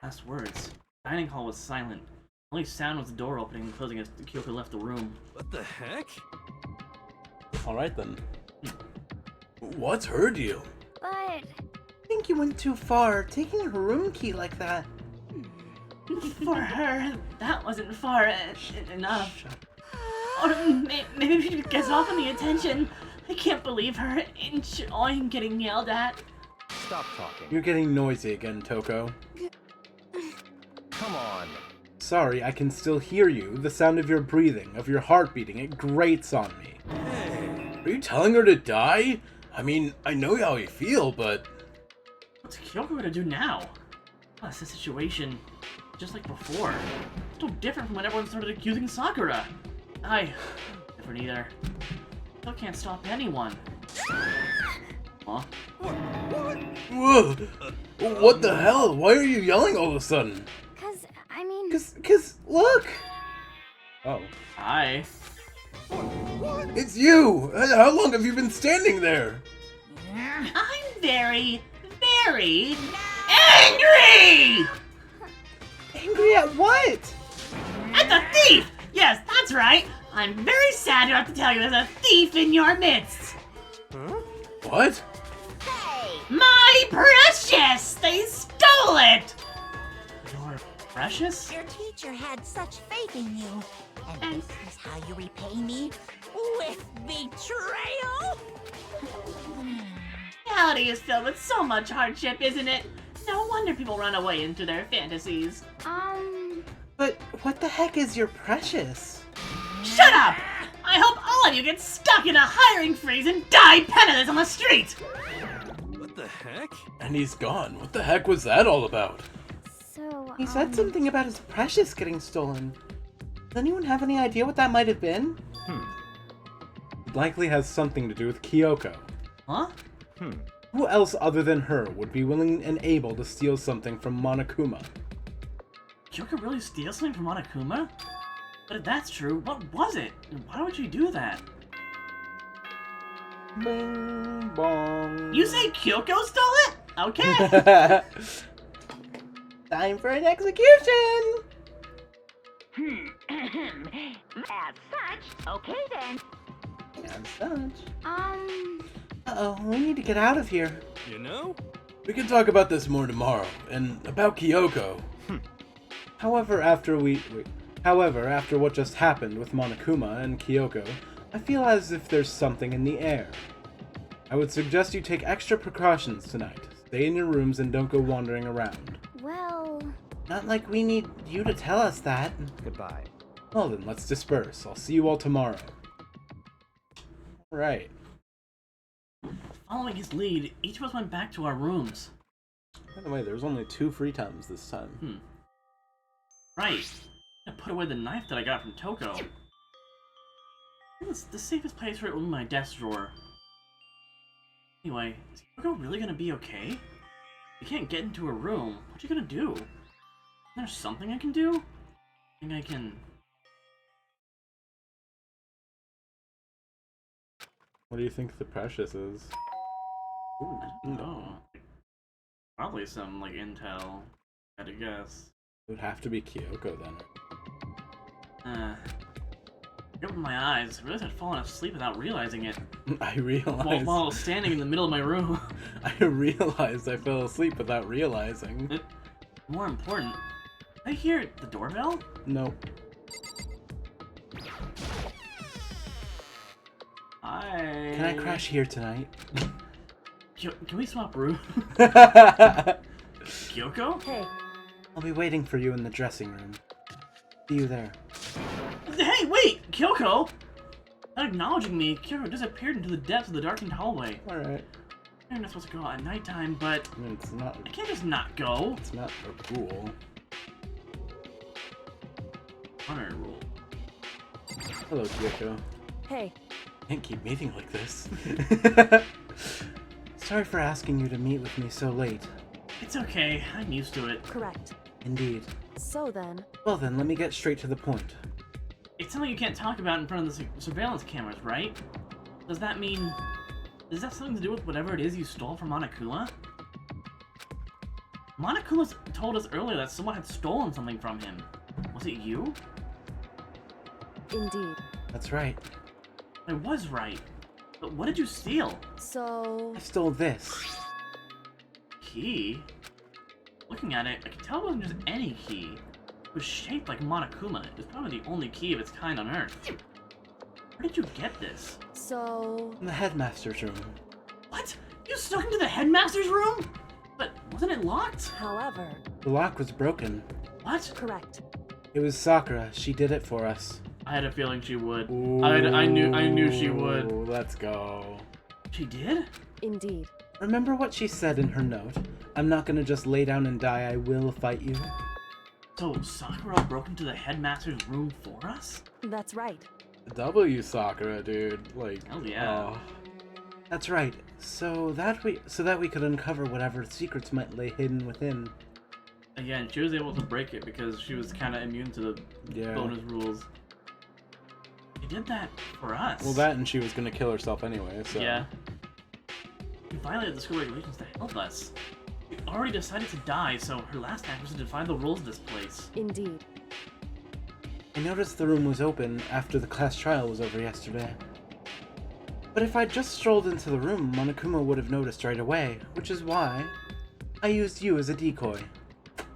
Last words. The dining hall was silent. The only sound was the door opening and closing as Kyoko left the room. What the heck? Alright then. What's her deal? but I think you went too far, taking her room key like that. For her, that wasn't far enough. Oh, maybe she gets off on the attention. I can't believe her enjoying getting yelled at. Stop talking. You're getting noisy again, Toko. Come on. Sorry, I can still hear you. The sound of your breathing, of your heart beating, it grates on me. Are you telling her to die? I mean, I know how you feel, but... What's Kyoko gonna do now? Oh, it's a situation just like before. So different from when everyone started accusing Sakura. Different either. Still can't stop anyone. Huh? Whoa! What the hell? Why are you yelling all of a sudden? I mean, Cause, look! Oh. Hi. It's you! How long have you been standing there? I'm very, very angry! Angry at what? At the thief! Yes, that's right. I'm very sad to have to tell you there's a thief in your midst. What? My precious! They stole it! Your precious? Your teacher had such faith in you. And this is how you repay me? With betrayal? Reality is filled with so much hardship, isn't it? No wonder people run away into their fantasies. But what the heck is your precious? Shut up! I hope all of you get stuck in a hiring freeze and die penniless on the street! What the heck? And he's gone. What the heck was that all about? so, He said something about his precious getting stolen. Does anyone have any idea what that might have been? It likely has something to do with Kyoko. Huh? Who else other than her would be willing and able to steal something from Monokuma? Kyoko really steal something from Monokuma? But if that's true, what was it? And why would she do that? Bing bong. You say Kyoko stole it? Okay. Time for an execution! As such, okay then. As such. um, We need to get out of here. You know? We can talk about this more tomorrow, and about Kyoko. However, However, after what just happened with Monokuma and Kyoko, I feel as if there's something in the air. I would suggest you take extra precautions tonight. Stay in your rooms and don't go wandering around. Well, Not like we need you to tell us that. Goodbye. Well then, let's disperse. I'll see you all tomorrow. Alright. Following his lead, each of us went back to our rooms. By the way, there's only 2 free times this time. Right. I put away the knife that I got from Toko. I think it's the safest place for it was in my desk drawer. Anyway, is Toko really gonna be okay? You can't get into her room. What you gonna do? Is there something I can do? I think I can... What do you think the Precious is? Ooh, No. Probably some, like, intel. Gotta guess. It would have to be Kyoko then. I opened my eyes. I realized I'd fallen asleep without realizing it. I realized. While I was standing in the middle of my room. I realized I fell asleep without realizing. More important, did I hear the doorbell? Nope. Hi. Can I crash here tonight? Can we swap rooms? Kyoko? Hey, I'll be waiting for you in the dressing room. See you there. Hey, wait! Kyoko! Not acknowledging me, Kyoko disappeared into the depths of the darkened hallway. Alright. I'm not supposed to go out at nighttime, but I mean, it's not I can't just not go. a pool. Honor rule. Hello, Kyoko. hey, Can't keep meeting like this. Sorry for asking you to meet with me so late. It's okay, I'm used to it. correct. Indeed. So then, Well then, let me get straight to the point. It's something you can't talk about in front of the surveillance cameras, right? Does that mean... Does that have something to do with whatever it is you stole from Monokuma? Monokuma told us earlier that someone had stolen something from him. Was it you? indeed. That's right. I was right. But what did you steal? So, I stole this. Key? Looking at it, I can tell it wasn't just any key. It was shaped like Monokuma. It's probably the only key of its kind on Earth. Where did you get this? so, In the headmaster's room. What? You snuck into the headmaster's room? But wasn't it locked? however, The lock was broken. What? correct. It was Sakura. She did it for us. I had a feeling she would. I knew she would. Ooh, let's go. She did? Indeed. Remember what she said in her note? I'm not gonna just lay down and die, I will fight you. So Sakura broke into the headmaster's room for us? That's right. W Sakura, dude. Like, Hell yeah. oh. That's right. So that we could uncover whatever secrets might lay hidden within. Again, she was able to break it because she was kind of immune to the Yeah. bonus rules. She did that for us. Well, that and she was gonna kill herself anyway, so. Yeah. She violated the school regulations to help us. We already decided to die, so her last act was to defy the rules of this place. Indeed. I noticed the room was open after the class trial was over yesterday. But if I'd just strolled into the room, Monokuma would have noticed right away, which is why I used you as a decoy.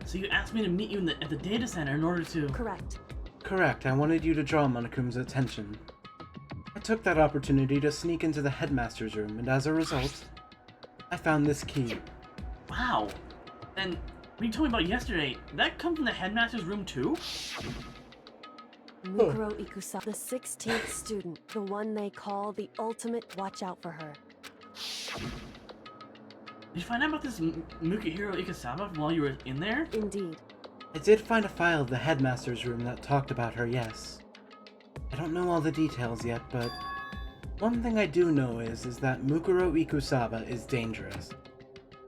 So you asked me to meet you at the data center in order to... Correct. Correct, I wanted you to draw Monokuma's attention. I took that opportunity to sneak into the headmaster's room, and as a result, I found this key. Wow. And what you told me about yesterday, did that come from the headmaster's room too? Mukuro Ikusa, the 16th student, the one they call the ultimate watch out for her. Did you find out about this Mukihiro Ikasawa while you were in there? Indeed. I did find a file of the headmaster's room that talked about her, yes. I don't know all the details yet, but one thing I do know is that Mukuro Ikusaba is dangerous.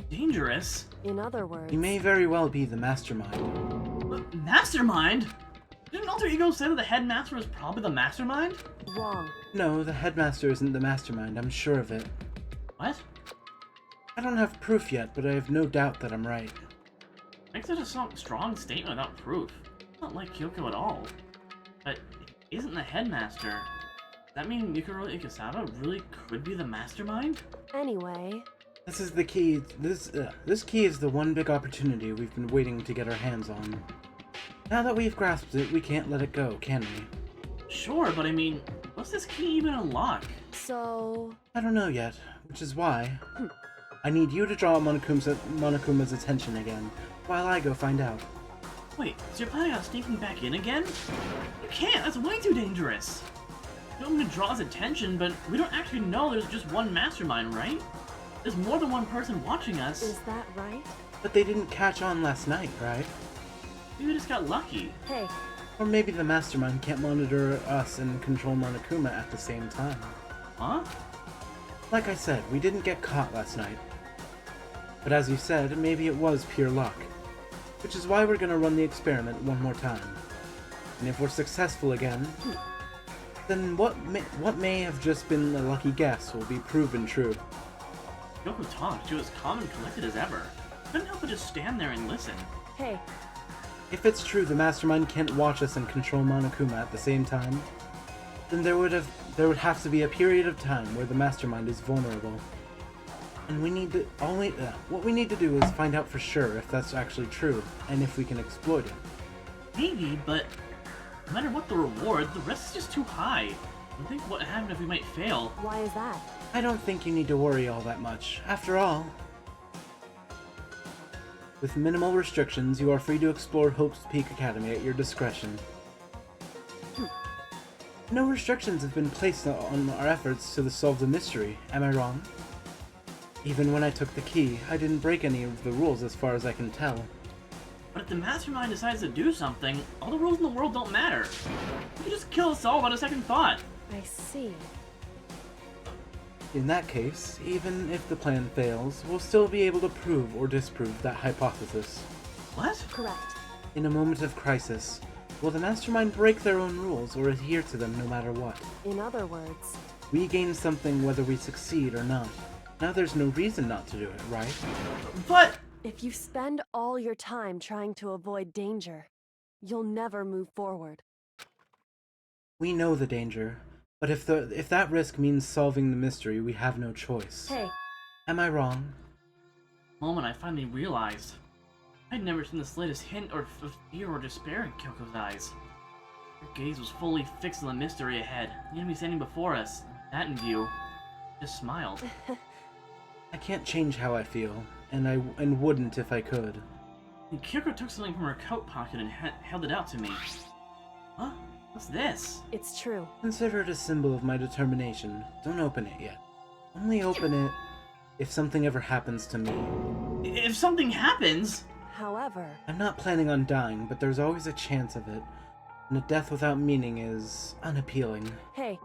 Dangerous? In other words, He may very well be the mastermind. What, mastermind? Didn't Alter Ego say that the headmaster was probably the mastermind? wrong. No, the headmaster isn't the mastermind, I'm sure of it. What? I don't have proof yet, but I have no doubt that I'm right. Makes such a strong statement without proof. It's not like Kyoko at all. But if he isn't the headmaster, does that mean Mukuro Ikasawa really could be the mastermind? Anyway, This is the key. This key is the one big opportunity we've been waiting to get our hands on. Now that we've grasped it, we can't let it go, can we? Sure, but I mean, what's this key even unlock? So, I don't know yet, which is why I need you to draw Monokuma's attention again, while I go find out. Wait, so you're planning on sneaking back in again? You can't, that's way too dangerous. You want me to draw his attention, but we don't actually know there's just one mastermind, right? There's more than one person watching us. is that right? But they didn't catch on last night, right? Maybe we just got lucky. Hey, Or maybe the mastermind can't monitor us and control Monokuma at the same time. Huh? Like I said, we didn't get caught last night. But as you said, maybe it was pure luck. Which is why we're gonna run the experiment one more time. And if we're successful again, then what may have just been a lucky guess will be proven true. Yoko talked. She was calm and collected as ever. Couldn't help but just stand there and listen. hey, If it's true the mastermind can't watch us and control Monokuma at the same time, then there would have to be a period of time where the mastermind is vulnerable. And what we need to do is find out for sure if that's actually true, and if we can exploit it. Maybe, but no matter what the reward, the risk is just too high. I think what happened if we might fail. why is that? I don't think you need to worry all that much. After all, with minimal restrictions, you are free to explore Hope's Peak Academy at your discretion. No restrictions have been placed on our efforts to solve the mystery, am I wrong? Even when I took the key, I didn't break any of the rules as far as I can tell. But if the mastermind decides to do something, all the rules in the world don't matter. You can just kill us all without a second thought. I see. In that case, even if the plan fails, we'll still be able to prove or disprove that hypothesis. What? Correct. In a moment of crisis, will the mastermind break their own rules or adhere to them no matter what? In other words, We gain something whether we succeed or not. Now there's no reason not to do it, right? But if you spend all your time trying to avoid danger, you'll never move forward. We know the danger, but if that risk means solving the mystery, we have no choice. Hey, Am I wrong? the moment I finally realized, I'd never seen the slightest hint of fear or despair in Kyoko's eyes. Her gaze was fully fixed on the mystery ahead, the enemy standing before us. That in view, just smiled. I can't change how I feel, and wouldn't if I could. And Kyoko took something from her coat pocket and held it out to me. Huh? What's this? it's true. Consider it a symbol of my determination. Don't open it yet. Only open it if something ever happens to me. If something happens... However, I'm not planning on dying, but there's always a chance of it. And a death without meaning is unappealing. hey,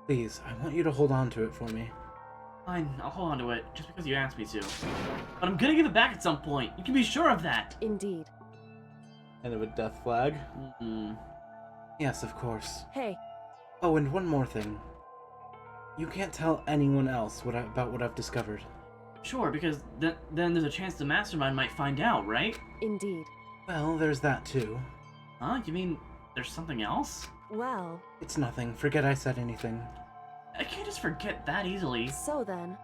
Please, I want you to hold on to it for me. Fine, I'll hold on to it, just because you asked me to. But I'm gonna give it back at some point. You can be sure of that. indeed. End of a death flag. Mm-mm. Yes, of course. Hey, Oh, and one more thing. You can't tell anyone else about what I've discovered. Sure, because then there's a chance the mastermind might find out, right? indeed. Well, there's that too. Huh? You mean there's something else? Well, It's nothing. Forget I said anything. I can't just forget that easily. so then,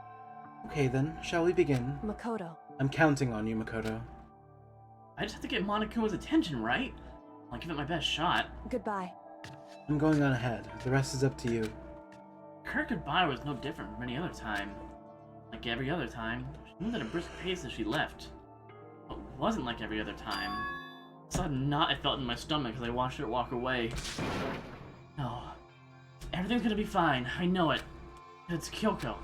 Okay then, shall we begin? Makoto. I'm counting on you, Makoto. I just have to get Monokuma's attention, right? I'll give it my best shot. Goodbye. I'm going on ahead. The rest is up to you. Her goodbye was no different from any other time. Like every other time, she moved at a brisk pace as she left. But it wasn't like every other time. A sudden knot I felt in my stomach as I watched her walk away. No. Everything's gonna be fine, I know it. It's Kyoko.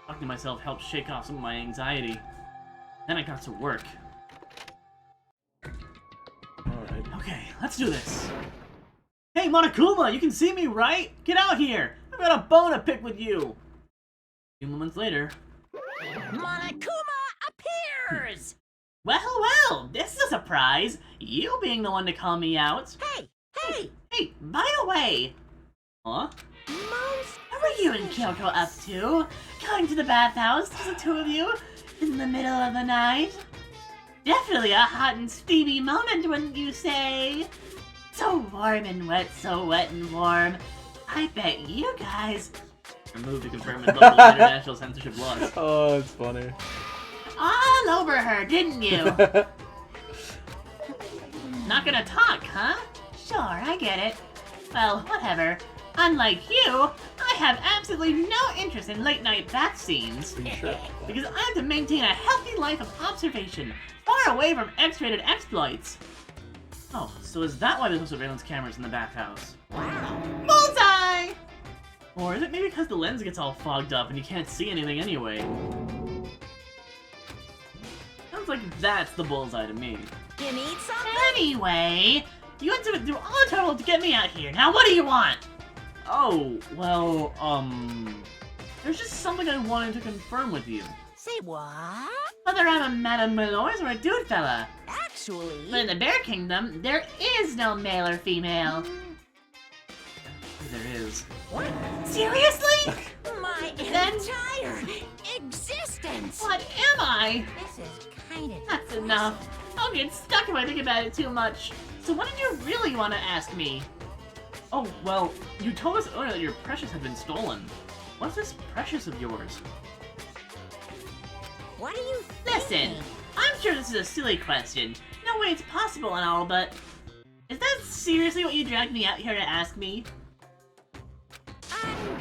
Talking to myself helped shake off some of my anxiety. Then I got to work. Alright. Okay, let's do this. Hey, Monokuma, you can see me, right? Get out here! I've got a bone to pick with you! A few moments later... Monokuma appears! Well, this is a surprise! You being the one to call me out! Hey! Hey, by the way... Huh? Most What were you and Kyoko up to? Going to the bathhouse, just the two of you? In the middle of the night? Definitely a hot and steamy moment, wouldn't you say? So warm and wet, so wet and warm. I bet you guys... Removed to confirm with local international censorship laws. Oh, it's funny. All over her, didn't you? Not gonna talk, huh? Sure, I get it. Well, whatever. Unlike you, I have absolutely no interest in late-night bath scenes. Are you sure? Because I have to maintain a healthy life of observation, far away from X-rated exploits. Oh, so is that why there's no surveillance cameras in the bathhouse? Wow. Bullseye! Or is it maybe because the lens gets all fogged up and you can't see anything anyway? Sounds like that's the bullseye to me. You need something? Anyway, you went through all the trouble to get me out here. Now what do you want? Oh, well, there's just something I wanted to confirm with you. Say what? Whether I'm a Madame Malloy's or a dude fella. Actually... But in the Bear Kingdom, there is no male or female. There is. What? Seriously? My Then- entire existence! What am I? This is kind of... That's enough. I'll get stuck if I think about it too much. So what did you really want to ask me? Oh, well, you told us earlier that your precious had been stolen. What's this precious of yours? What do you Listen, thinking? I'm sure this is a silly question. No way it's possible and all, but... Is that seriously what you dragged me out here to ask me?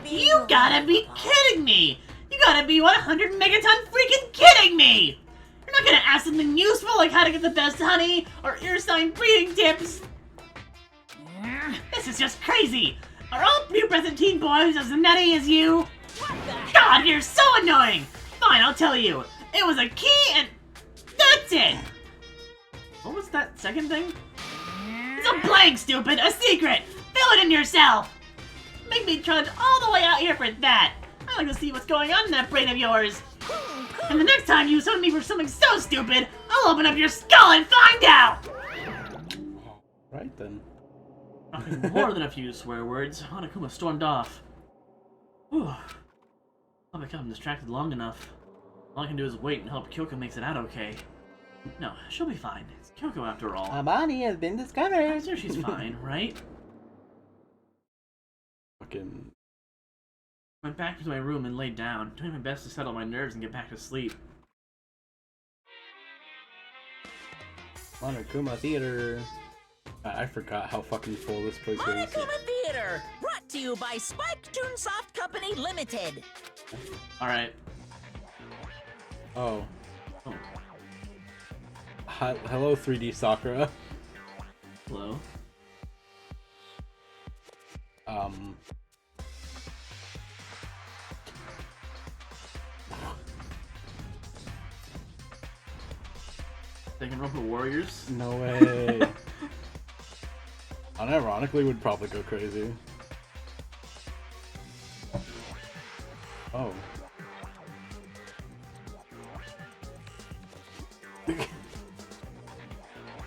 You gotta be kidding me! You gotta be 100 megaton freaking kidding me! You're not gonna ask something useful like how to get the best honey, or ear sign breeding tips! This is just crazy! Are all pubescent teen boys as nutty as you? What the God, you're so annoying! Fine, I'll tell you. It was a key and... That's it! What was that second thing? It's a blank, stupid! A secret! Fill it in yourself! Make me trudge all the way out here for that! I'd like to see what's going on in that brain of yours! And the next time you summon me for something so stupid, I'll open up your skull and find out! Right then. Nothing more than a few swear words. Hanakuma stormed off. Whew. I've become distracted long enough. All I can do is wait and hope Kyoko makes it out okay. No, she'll be fine. It's Kyoko after all. A body has been discovered. I'm sure she's fine, right? Fucking. Went back to my room and laid down, doing my best to settle my nerves and get back to sleep. Monokuma Theater. I forgot how fucking full this place is. Monokuma Theater, brought to you by Spike Toonsoft Company Limited. Alright. Oh. Oh. Hello, 3D Sakura. Hello? Danganronpa Warriors? No way. Unironically, would probably go crazy. Oh.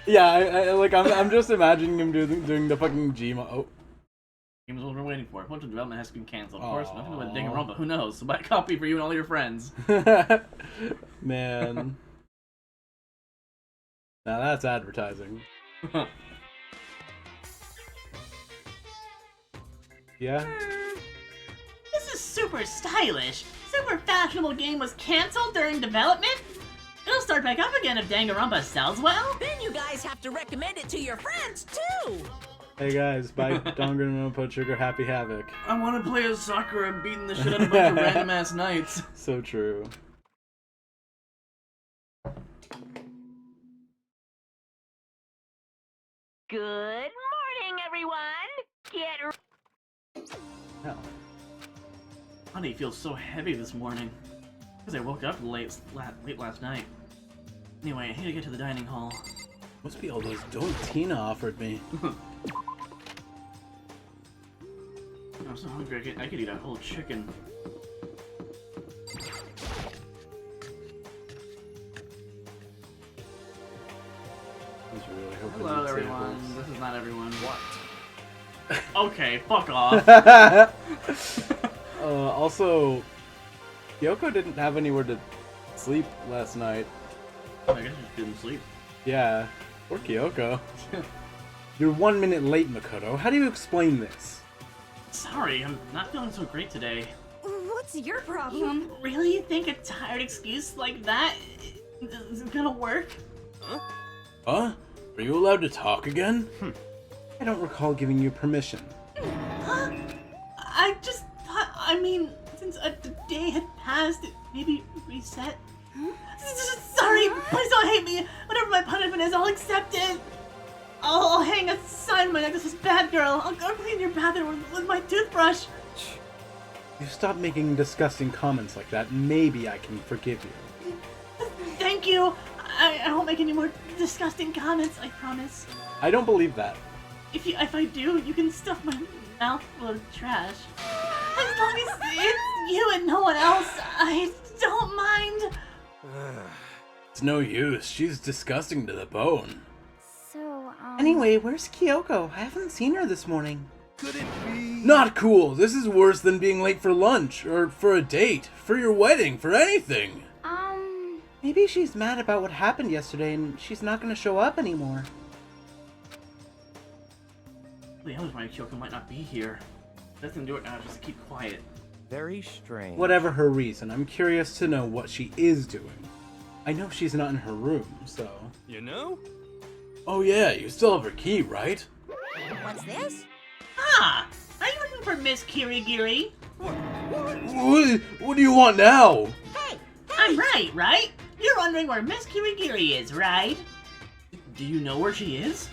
Yeah, I'm just imagining him doing the fucking Gma. Oh. Game is what we're waiting for. Bunch of development has been cancelled. Of course, nothing about Aw. Danganronpa. Who knows? So buy a copy for you and all your friends. Man. Now that's advertising. Yeah? This is super stylish. Super fashionable game was cancelled during development? It'll start back up again if Danganronpa sells well? Then you guys have to recommend it to your friends, too! Hey guys, buy Danganronpa Trigger Happy Havoc. I want to play as Sakura and beating the shit out of a bunch of random ass knights. So true. Good morning, everyone! Get Hell. Honey feels so heavy this morning. Because I woke up late last night. Anyway, I need to get to the dining hall. Must be all those dough Tina offered me. I'm so hungry, I could eat a whole chicken. I was really hoping Hello you'd say everyone, this. this is not everyone. What? Okay, fuck off. Also, Kyoko didn't have anywhere to sleep last night. I guess you just didn't sleep. Yeah, poor Kyoko. You're 1 minute late, Makoto. How do you explain this? Sorry, I'm not feeling so great today. What's your You problem? really think a tired excuse like that is gonna work? Huh? Are you allowed to talk again? I don't recall giving you permission. Huh? I just thought, I mean, since a day had passed, it maybe reset. Sorry, please don't hate me. Whatever my punishment is, I'll accept it. I'll hang a sign on my neck that says bad girl. I'll go clean your bathroom with my toothbrush. You stop making disgusting comments like that, maybe I can forgive you. Thank you. I won't make any more disgusting comments, I promise. I don't believe that. If I do, you can stuff my mouth full of trash. As long as it's you and no one else, I don't mind. It's no use. She's disgusting to the bone. So, Anyway, where's Kyoko? I haven't seen her this morning. Could it be? Not cool. This is worse than being late for lunch, or for a date, for your wedding, for anything. Maybe she's mad about what happened yesterday and she's not gonna show up anymore. The others why Kyoko might not be here. Doesn't do it now just to keep quiet. Very strange. Whatever her reason, I'm curious to know what she is doing. I know she's not in her room, so... You know? Oh yeah, you still have her key, right? What's this? Ah! Are you looking for Miss Kirigiri? What do you want now? Hey! I'm right? You're wondering where Miss Kirigiri is, right? Do you know where she is?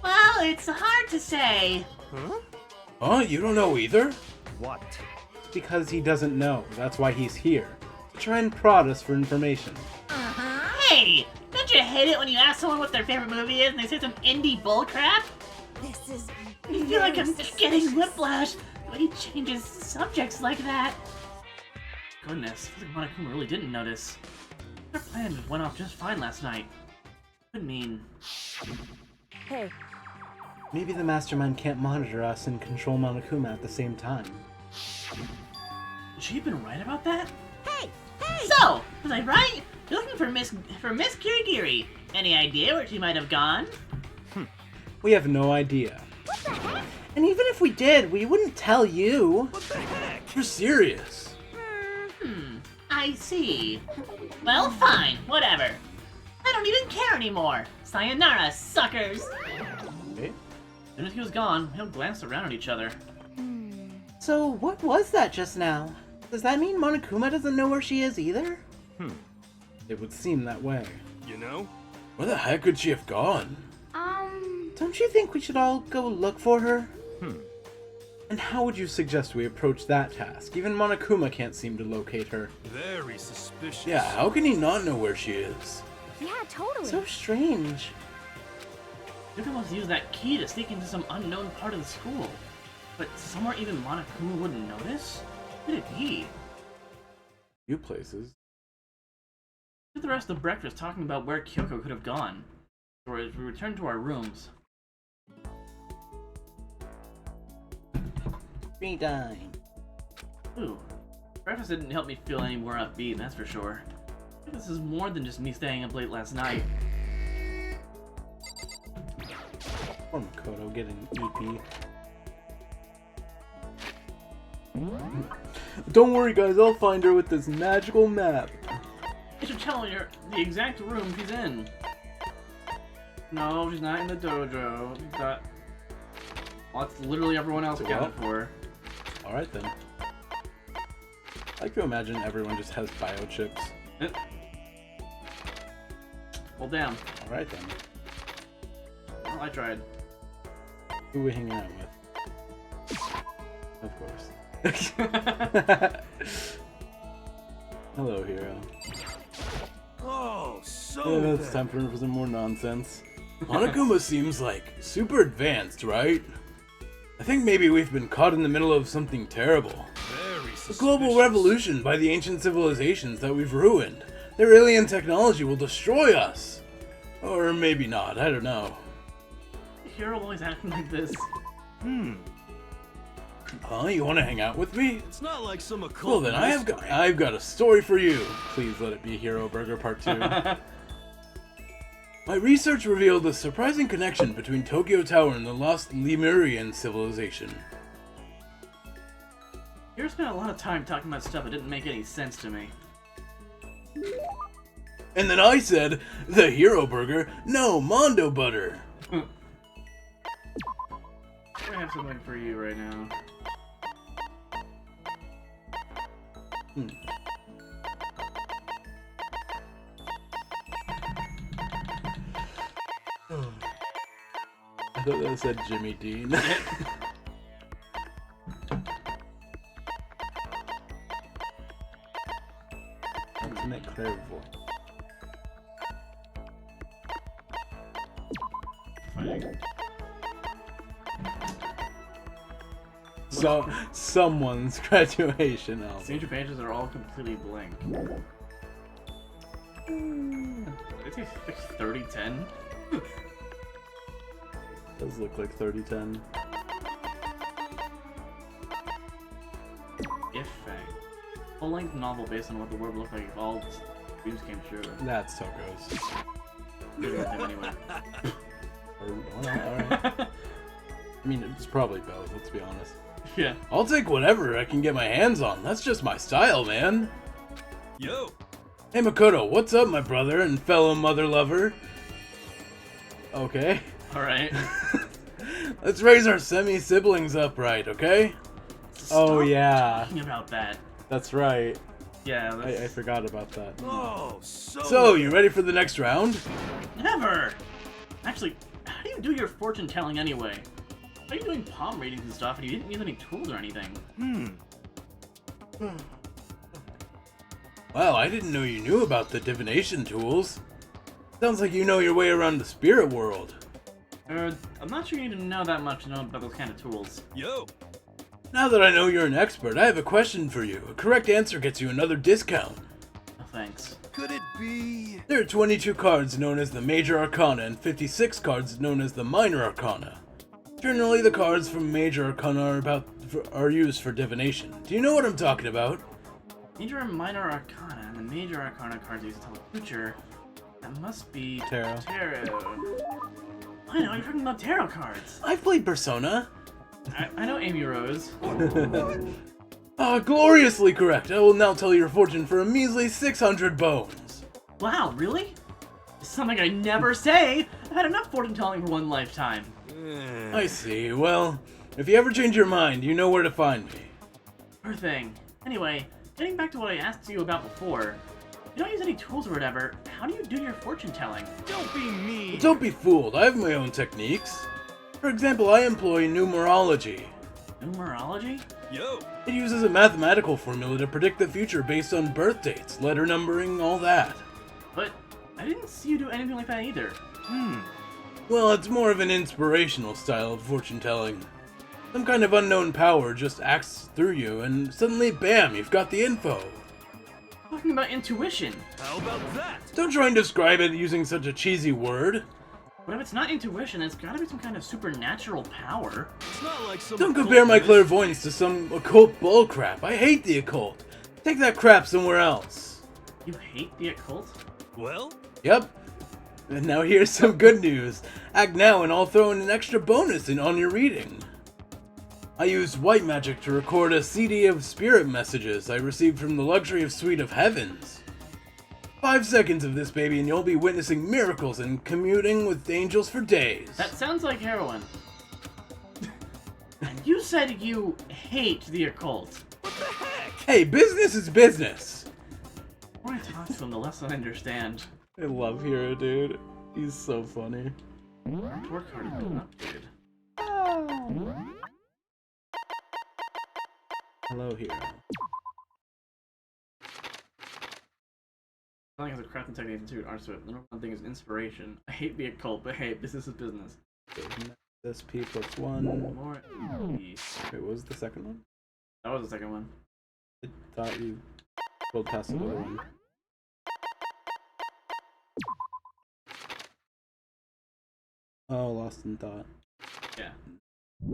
Well, it's hard to say. Huh? Huh? You don't know either? What? Because he doesn't know. That's why he's here. To try and prod us for information. Hey! Don't you hate it when you ask someone what their favorite movie is and they say some indie bullcrap? This is. I feel like I'm getting whiplash when he changes subjects like that. Goodness, feels like Monokuma really didn't notice. Their plan went off just fine last night. Could mean... Hey, Maybe the mastermind can't monitor us and control Monokuma at the same time. Would she have been right about that? Hey! Hey! So, was I right? You're looking for Miss Kirigiri. Any idea where she might have gone? We have no idea. What the heck? And even if we did, we wouldn't tell you. What the heck? You're serious. I see. Well, fine, whatever. I don't even care anymore. Sayonara, suckers. Okay. As soon as he was gone, we all glanced around at each other. So what was that just now? Does that mean Monokuma doesn't know where she is either? It would seem that way. You know? Where the heck could she have gone? Don't you think we should all go look for her? And how would you suggest we approach that task? Even Monokuma can't seem to locate her. Very suspicious. Yeah, how can he not know where she is? yeah, totally. So strange. Yuka must use that key to sneak into some unknown part of the school. But somewhere even Monokuma wouldn't notice? Who could it be? Few places. We spent the rest of breakfast talking about where Kyoko could have gone. Or as we returned to our rooms. Free time. Ooh, breakfast didn't help me feel any more upbeat, that's for sure. I think this is more than just me staying up late last night. Poor Makoto getting EP. Don't worry guys, I'll find her with this magical map. I should tell her the exact room she's in. No, she's not in the dojo. She's got... Well, that's literally everyone else accounted for. Alright then. I like to imagine everyone just has biochips. Well, damn. Alright then. Well, I tried. Who are we hanging out with? Of course. Hello, hero. Oh, so Yeah, it's time for some more nonsense. Monokuma seems like super advanced, right? I think maybe we've been caught in the middle of something terrible. Very A suspicious. global revolution by the ancient civilizations that we've ruined. Their alien technology will destroy us. Or maybe not, I don't know. Hero always acting like this. Huh? You want to hang out with me? It's not like some occult. Well then, I've got a story for you. Please let it be Hero Burger Part 2. My research revealed a surprising connection between Tokyo Tower and the lost Lemurian civilization. Hero spent a lot of time talking about stuff that didn't make any sense to me. And then I said, the hero burger, no, Mondo butter. I have something for you right now. I thought that said Jimmy Dean. Ultimate clairvoyant. So, someone's graduation album. Signature pages are all completely blank. It takes like 3010. Does look like 3010. If a full-length novel based on what the world looked like if all dreams came true. That's Toko's. Anyway. Alright. I mean, it's probably both, let's be honest. Yeah. I'll take whatever I can get my hands on. That's just my style, man. Yo! Hey Makoto, what's up, my brother and fellow mother lover? Okay. Alright. Let's raise our semi-siblings upright, okay? Oh, Stop yeah. talking about that. That's right. Yeah, I that's... forgot about that. Oh, So, you ready for the next round? Never! Actually, how do you do your fortune telling anyway? Why are you doing palm readings and stuff and you didn't use any tools or anything? Well, I didn't know you knew about the divination tools. Sounds like you know your way around the spirit world. I'm not sure you need to know that much to know about those kind of tools. Yo! Now that I know you're an expert, I have a question for you. A correct answer gets you another discount. Oh, thanks. Could it be... There are 22 cards known as the Major Arcana and 56 cards known as the Minor Arcana. Generally, the cards from Major Arcana are used for divination. Do you know what I'm talking about? Major and Minor Arcana, and the Major Arcana cards used to tell the future. That must be... Tarot. I know, you're talking about tarot cards. I've played Persona. I know Amy Rose. Gloriously correct. I will now tell your fortune for a measly 600 bones. Wow, really? It's something I never say. I've had enough fortune telling for one lifetime. I see. Well, if you ever change your mind, you know where to find me. Sure thing. Anyway, getting back to what I asked you about before. You don't use any tools or whatever. How do you do your fortune telling? Don't be mean! Don't be fooled. I have my own techniques. For example, I employ numerology. Numerology? Yo! It uses a mathematical formula to predict the future based on birth dates, letter numbering, all that. But I didn't see you do anything like that either. Well, it's more of an inspirational style of fortune telling. Some kind of unknown power just acts through you, and suddenly, bam, you've got the info. Talking about intuition. How about that? Don't try and describe it using such a cheesy word. But if it's not intuition, it's gotta be some kind of supernatural power. It's not like some... Don't compare my clairvoyance to some occult bullcrap. I hate the occult. Take that crap somewhere else. You hate the occult? Well? Yep. And now here's some good news. Act now and I'll throw in an extra bonus on your reading. I used white magic to record a CD of spirit messages I received from the luxurious suite of heavens. 5 seconds of this, baby, and you'll be witnessing miracles and commuting with angels for days. That sounds like heroin. And you said you hate the occult. What the heck? Hey, business is business. The more I talk to him, the less I understand. I love Hero, dude. He's so funny. Our report card has been updated. Hello, Hero. I think as a crafting technique institute art strip. The number one thing is inspiration. I hate the occult, but hey, business is business. This P plus 1. More Wait, what was the second one? That was the second one. I thought you pulled past the other one. Oh, lost in thought. Yeah.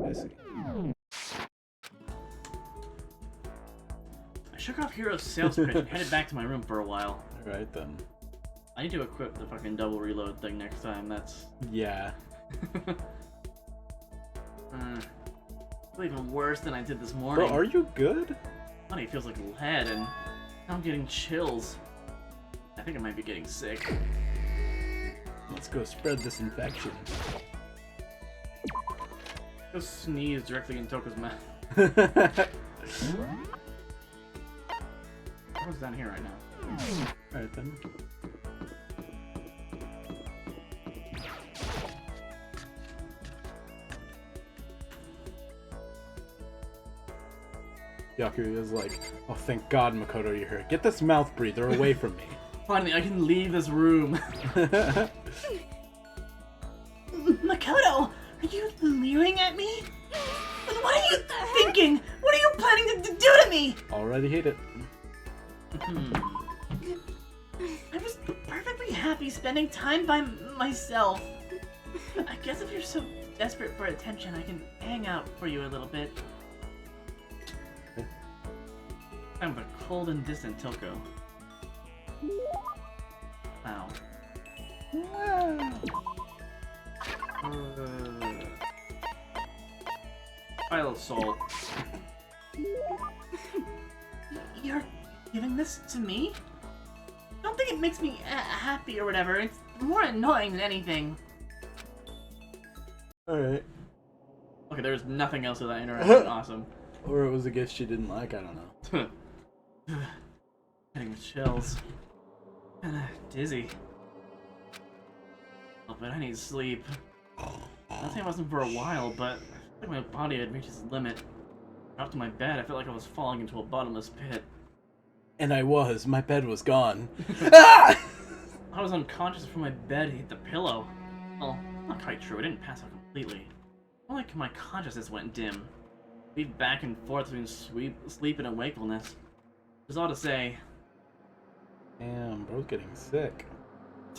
I see. I shook off Hero's sales pitch and headed back to my room for a while. Alright then. I need to equip the fucking double reload thing next time. That's Yeah. even worse than I did this morning. Bro, are you good? Body feels like lead, and now I'm getting chills. I think I might be getting sick. Let's go spread this infection. Go sneeze directly in Toko's mouth. What's down here right now? Alright then. Yaku is like, oh thank God Makoto you're here. Get this mouth breather away from me. Finally, I can leave this room. Makoto, are you leering at me? What are you thinking? What are you planning to do to me? Already hate it. I was perfectly happy spending time by myself. I guess if you're so desperate for attention, I can hang out for you a little bit. I'm a cold and distant Toko. Wow. Pile of salt. You're giving this to me? I don't think it makes me happy or whatever. It's more annoying than anything. Alright. Okay, there's nothing else with that interaction. Awesome. Or it was a gift she didn't like, I don't know. Getting chills. Kinda dizzy. Oh, but I need sleep. Not saying it wasn't for a while, but I feel like my body had reached its limit. Dropped to my bed, I felt like I was falling into a bottomless pit. And I was. My bed was gone. Ah! I was unconscious before my bed hit the pillow. Well, not quite true, I didn't pass out completely. More like my consciousness went dim. Weaved back and forth between sleep and wakefulness. It's all to say. Damn, bro's getting sick.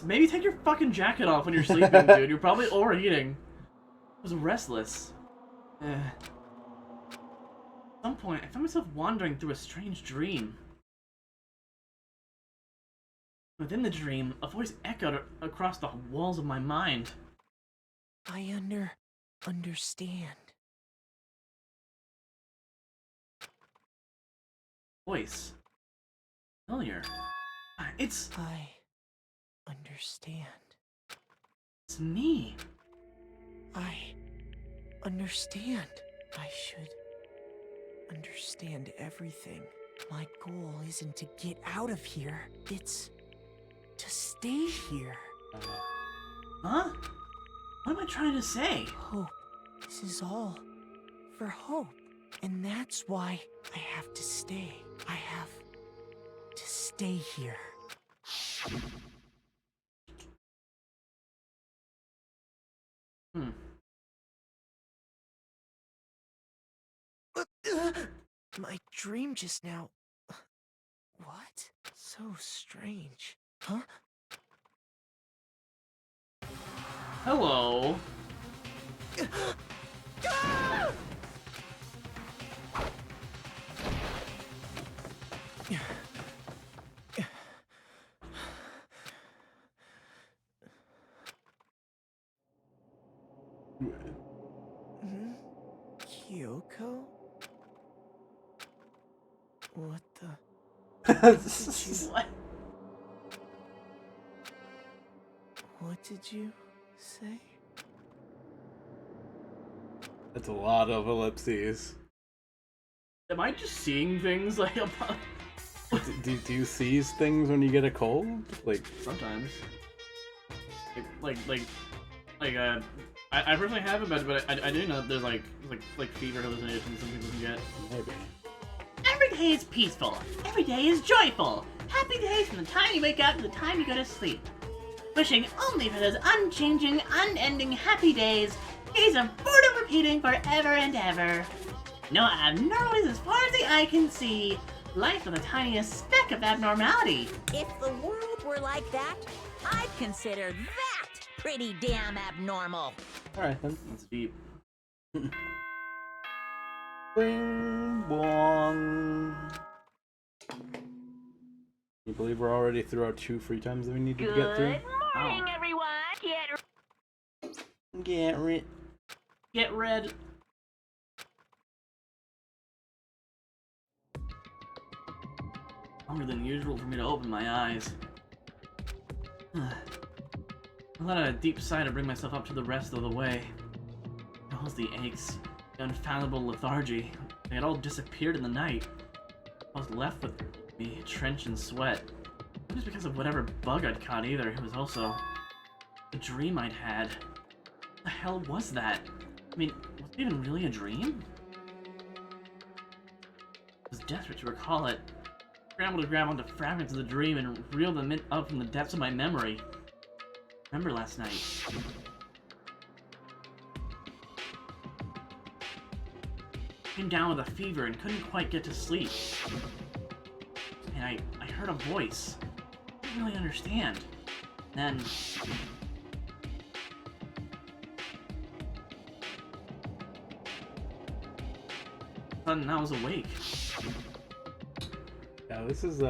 Maybe take your fucking jacket off when you're sleeping, dude. You're probably overheating. I was restless. At some point, I found myself wandering through a strange dream. Within the dream, a voice echoed across the walls of my mind. I understand. Voice. Familiar. It's I understand. me. I understand. I should understand everything. My goal isn't to get out of here. It's to stay here. Huh? What am I trying to say? Hope. This is all for hope. And that's why I have to stay. I have to stay here. My dream just now. What? So strange. Huh? Hello. Kyoko? What the? What? What did you say? That's a lot of ellipses. Am I just seeing things like do you seize things when you get a cold? Like sometimes? I personally haven't, but I do know that there's like fever hallucinations some people can get. maybe. Every day is peaceful. Every day is joyful. Happy days from the time you wake up to the time you go to sleep. Wishing only for those unchanging, unending happy days. Days of boredom repeating forever and ever. No abnormalities as far as the eye can see. Life with the tiniest speck of abnormality. If the world were like that, I'd consider that pretty damn abnormal. Alright then. That's deep. Bing bong. Can you believe we're already through our 2 free times that we needed to get through? Good morning, everyone. Get rid. Get red. Longer than usual for me to open my eyes. I let out a deep sigh to bring myself up to the rest of the way. It was the aches, the unfathomable lethargy. They had all disappeared in the night. I was left with me drenched in sweat. It was because of whatever bug I'd caught either. It was also the dream I'd had. What the hell was that? I mean, was it even really a dream? I was desperate to recall it. I scrambled to grab onto fragments of the dream and reel them up from the depths of my memory. Remember last night? Came down with a fever and couldn't quite get to sleep. And I heard a voice. I didn't really understand. Then... sudden I was awake. Yeah, this is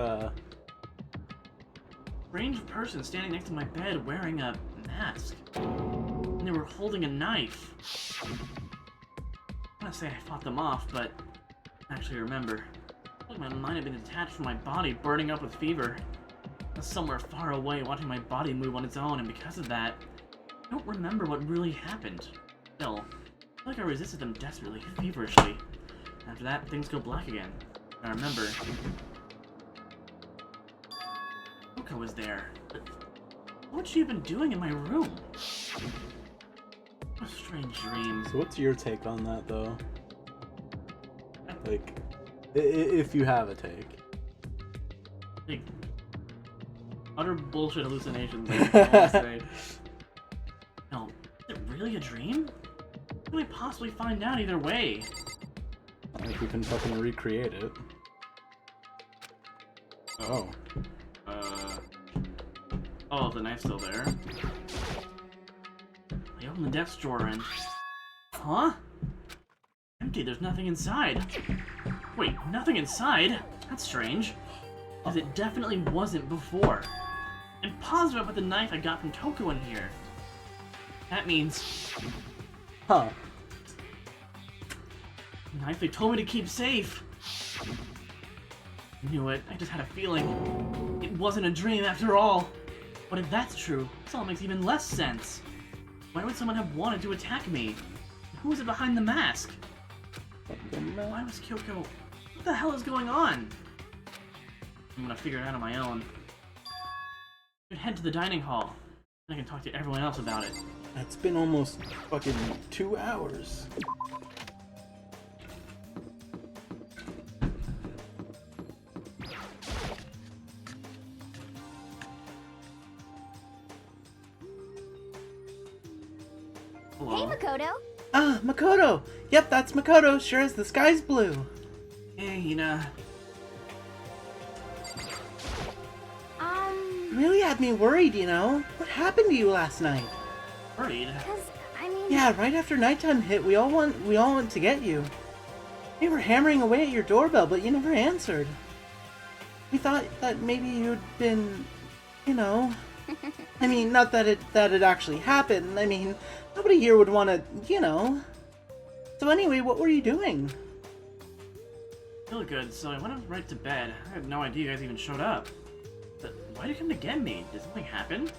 Strange person standing next to my bed wearing a mask. And they were holding a knife. I want to say I fought them off, but I actually remember. I felt like my mind had been detached from my body, burning up with fever. I was somewhere far away, watching my body move on its own, and because of that, I don't remember what really happened. Still, I feel like I resisted them desperately, feverishly. After that, things go black again. I remember... Coco was there, but what would she have been doing in my room? What a strange dream. So what's your take on that, though? Like, if you have a take. Like, utter bullshit hallucinations, I want to say. No, is it really a dream? How can I possibly find out either way? Not like you can fucking recreate it. Oh. Oh, the knife's still there. I opened the desk drawer and... Huh? Empty, there's nothing inside. Wait, nothing inside? That's strange. Because it definitely wasn't before. I'm positive I put the knife I got from Coco in here. That means... Huh. The knife they told me to keep safe. I knew it. I just had a feeling. It wasn't a dream after all. But if that's true, this all makes even less sense. Why would someone have wanted to attack me? Who was it behind the mask? Why was Kyoko... What the hell is going on? I'm gonna figure it out on my own. I head to the dining hall. I can talk to everyone else about it. It's been almost fucking 2 hours. Hey, Makoto. Ah, Makoto! Yep, that's Makoto, sure as the sky's blue. Hey, Hina. Really had me worried, you know? What happened to you last night? Worried? Cause, I mean... Yeah, right after nighttime hit, we all went to get you. We were hammering away at your doorbell, but you never answered. We thought that maybe you'd been, you know... I mean, not that it actually happened. I mean, nobody here would want to, you know... So anyway, what were you doing? Feel good, so I went right to bed. I had no idea you guys even showed up. But why'd you come to get me? Did something happen?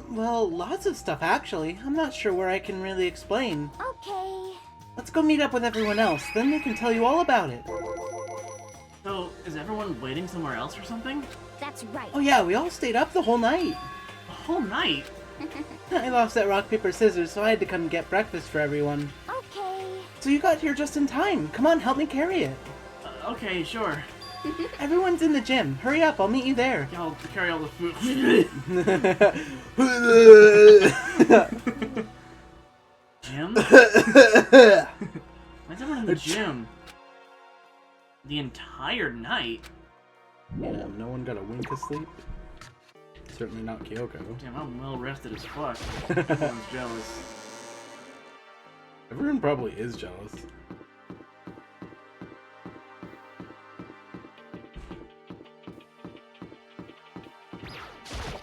Well, lots of stuff actually. I'm not sure where I can really explain. Okay. Let's go meet up with everyone else, then they can tell you all about it. So, is everyone waiting somewhere else or something? That's right. Oh yeah, we all stayed up the whole night. The whole night? I lost that rock, paper, scissors, so I had to come get breakfast for everyone. Okay. So you got here just in time. Come on, help me carry it. Okay, sure. Everyone's in the gym. Hurry up, I'll meet you there. I'll carry all the food. Gym? Why's everyone in the gym? The entire night? Yeah, no one got a wink of sleep. Certainly not Kyoko. Damn, I'm well rested as fuck. Everyone's jealous. Everyone probably is jealous.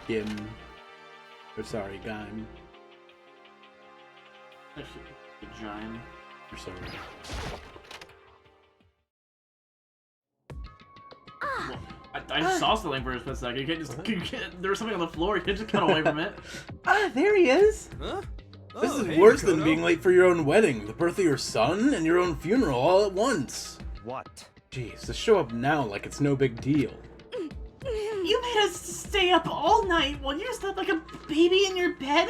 Gim. Or sorry, Gaim. Actually, the giant. Or sorry. Well, I I saw something for a split second. You can't just there was something on the floor. You can't just cut away from it. Ah, there he is. Huh? This Oh, is hey, worse than Makoto. being late for your own wedding, the birth of your son, and your own funeral all at once. What? Jeez, to show up now like it's no big deal. You made us stay up all night while you slept like a baby in your bed.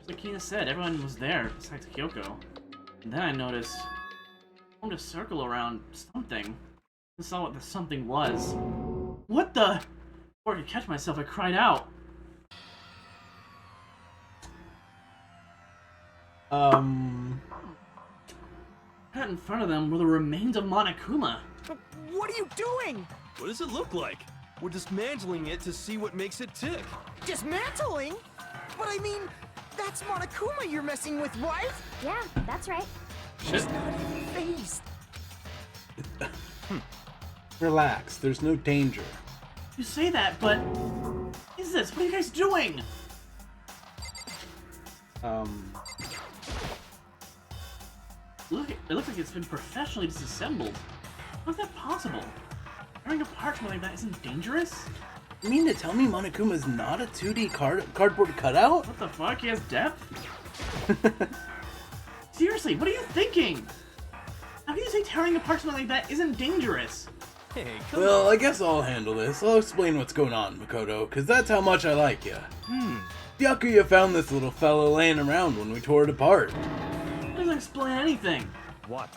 Like Kina said, everyone was there besides Kyoko. And then I noticed I formed a circle around something. I saw what the something was. What the? Before I could catch myself, I cried out. Right in front of them were the remains of Monokuma. What are you doing? What does it look like? We're dismantling it to see what makes it tick. Dismantling? But I mean, that's Monokuma you're messing with, right? Yeah, that's right. She's not even phased. Relax, there's no danger. You say that, but what is this? What are you guys doing? Look, it looks like it's been professionally disassembled. How's that possible? Tearing apart something like that isn't dangerous? You mean to tell me Monokuma's not a 2D cardboard cutout? What the fuck? He has depth? Seriously, what are you thinking? How can you say tearing apart something like that isn't dangerous? Hey, come Well, I guess I'll handle this. I'll explain what's going on, Makoto, because that's how much I like you. Byakuya found this little fella laying around when we tore it apart. It doesn't explain anything. What?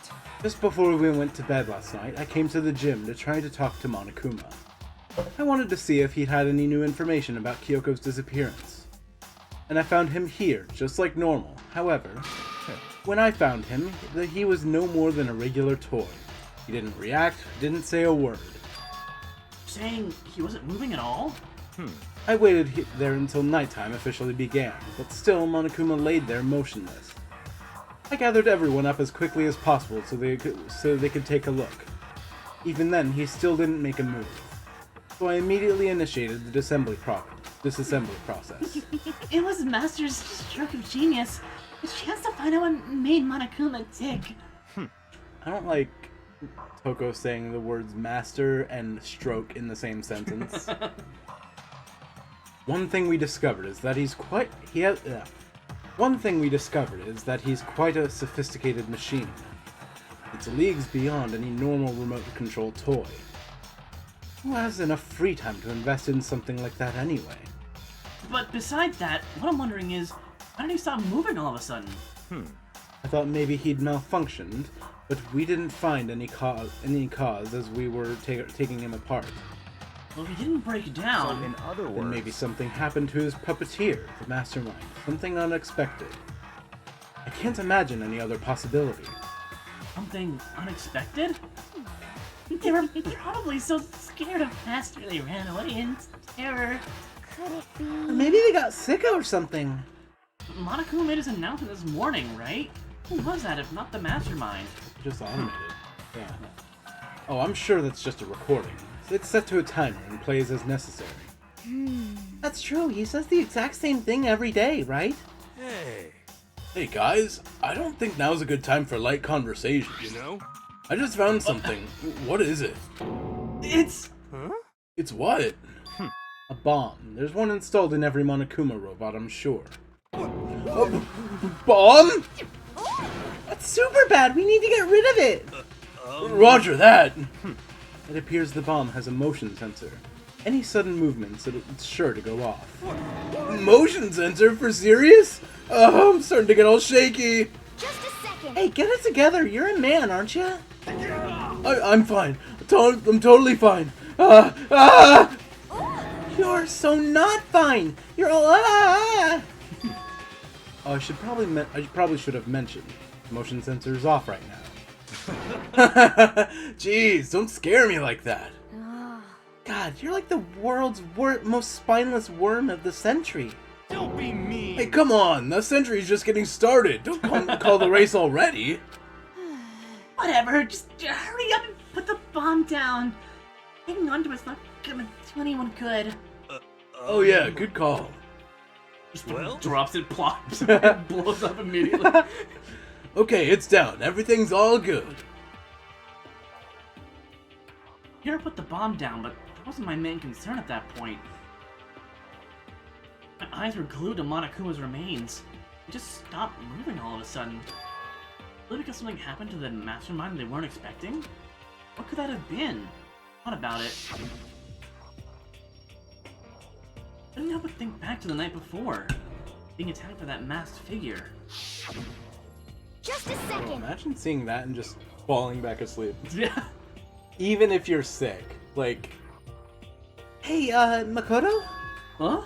Just before we went to bed last night, I came to the gym to try to talk to Monokuma. I wanted to see if he'd had any new information about Kyoko's disappearance. And I found him here, just like normal. However, when I found him, he was no more than a regular toy. He didn't react, didn't say a word. Saying he wasn't moving at all? I waited there until nighttime officially began, but still Monokuma laid there motionless. I gathered everyone up as quickly as possible so they could take a look. Even then, he still didn't make a move. So I immediately initiated the disassembly process. It was Master's stroke of genius. A chance to find out what made Monokuma tick. I don't like Toko saying the words master and stroke in the same sentence. One thing we discovered is that he's quite a sophisticated machine. It's leagues beyond any normal remote control toy. Who has enough free time to invest in something like that anyway? But besides that, what I'm wondering is, why did he stop moving all of a sudden? I thought maybe he'd malfunctioned, but we didn't find any cause as we were taking him apart. Well, if he didn't break So, down. in other words, Then maybe something happened to his puppeteer, the mastermind. Something unexpected. I can't imagine any other possibility. Something unexpected? They were probably so scared of Master they ran away in terror. Could it be? Maybe they got sick or something. Monokuma made his announcement this morning, right? Who was that if not the mastermind? Just automated. Yeah. Oh, I'm sure that's just a recording. It's set to a timer and plays as necessary. That's true. He says the exact same thing every day, right? Hey, Hey guys, I don't think now's a good time for light conversation. you know? I just found something. What is it? It's... Huh? It's what? A bomb. There's one installed in every Monokuma robot, I'm sure. A bomb? That's super bad. We need to get rid of it. Roger that! It appears the bomb has a motion sensor. Any sudden movements, it's sure to go off. Motion sensor? For serious? Oh, I'm starting to get all shaky. Just a second. Hey, get it together. You're a man, aren't you? I'm fine. I'm totally fine. Ah! You're so not fine. You're all Oh, I probably should have mentioned. Motion sensor is off right now. Jeez, don't scare me like that. God, you're like the world's most spineless worm of the century. Don't be mean. Hey, come on! The century's just getting started. Don't call the race already. Whatever, just hurry up and put the bomb down. Hanging on to it's not gonna do anyone good. Oh yeah, good call. Just Well? drops it, plops, and blows up immediately. Okay, it's down. Everything's all good. Here, put the bomb down, but wasn't my main concern at that point. My eyes were glued to Monokuma's remains. It just stopped moving all of a sudden. Really because something happened to the mastermind they weren't expecting? What could that have been? Thought about it. I couldn't help but think back to the night before. Being attacked by that masked figure. Just a second. Imagine seeing that and just falling back asleep. Yeah. Even if you're sick. Like, Hey, Makoto? Huh?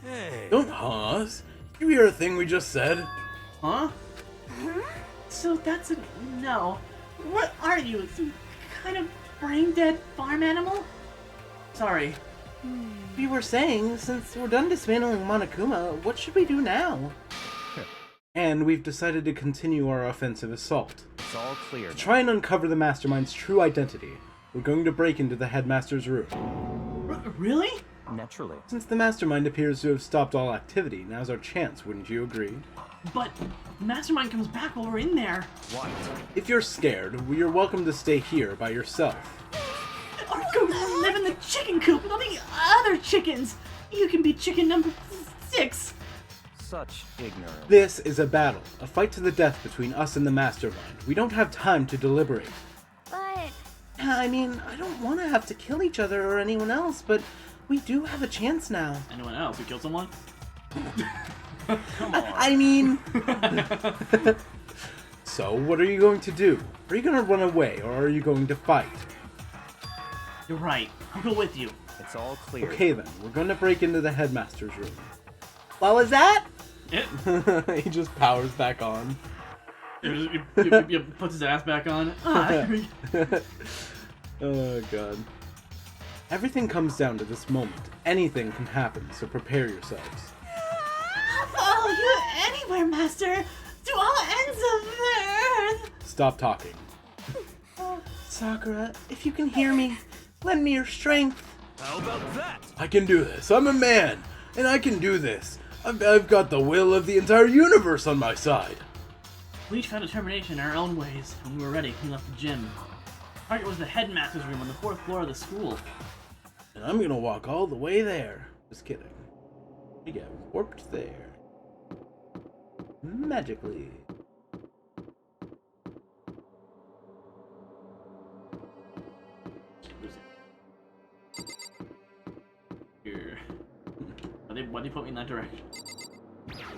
Hey. don't us. You hear a thing we just said? Huh? So that's a no. What are you? Some kind of brain-dead farm animal? Sorry. We were saying, since we're done dismantling Monokuma, what should we do now? And we've decided to continue our offensive assault. It's all clear. To try and uncover the mastermind's true identity, we're going to break into the headmaster's room. Really? Naturally. Since the mastermind appears to have stopped all activity, now's our chance, wouldn't you agree? But the mastermind comes back while we're in there. What? If you're scared, you're welcome to stay here by yourself. Or go live in the chicken coop with all the other chickens. You can be chicken number 6. Such ignorance. This is a battle, a fight to the death between us and the mastermind. We don't have time to deliberate. But I mean, I don't want to have to kill each other or anyone else, but we do have a chance now. Anyone else who killed someone? Come on. I mean, So, what are you going to do? Are you going to run away, or are you going to fight? You're right. I'll go with you. It's all clear. Okay then, we're going to break into the headmaster's room. what was that? He just powers back on. He puts his ass back on. Ah, Oh god. Everything comes down to this moment. Anything can happen, so prepare yourselves. I'll follow you anywhere, Master. To all ends of the earth. Stop talking. Sakura, if you can hear me, lend me your strength. How about that? I can do this. I'm a man, and I can do this. I've got the will of the entire universe on my side. We each found determination in our own ways. When we were ready, we left the gym. Target was the headmaster's room on the 4th floor of the school. And I'm gonna walk all the way there. Just kidding. We get warped there. Magically. Here. Why'd they put me in that direction?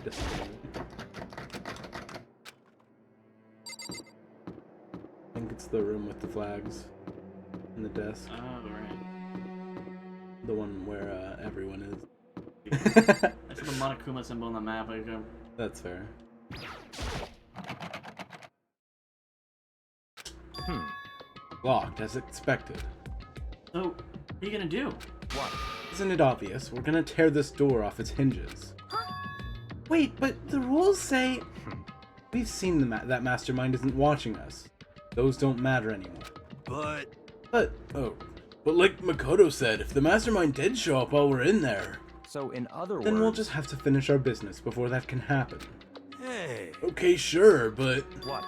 Just I think it's the room with the flags and the desk. Oh, right. The one where everyone is. I saw the Monokuma symbol on the map. I go, That's fair. Locked, as expected. so, what are you gonna do? What? Isn't it obvious? We're gonna tear this door off its hinges. Wait, but the rules say... We've seen that mastermind isn't watching us. Those don't matter anymore. But But like Makoto said, if the mastermind did show up while we're in there, So in other words, then we'll just have to finish our business before that can happen. hey, Okay, sure, but what?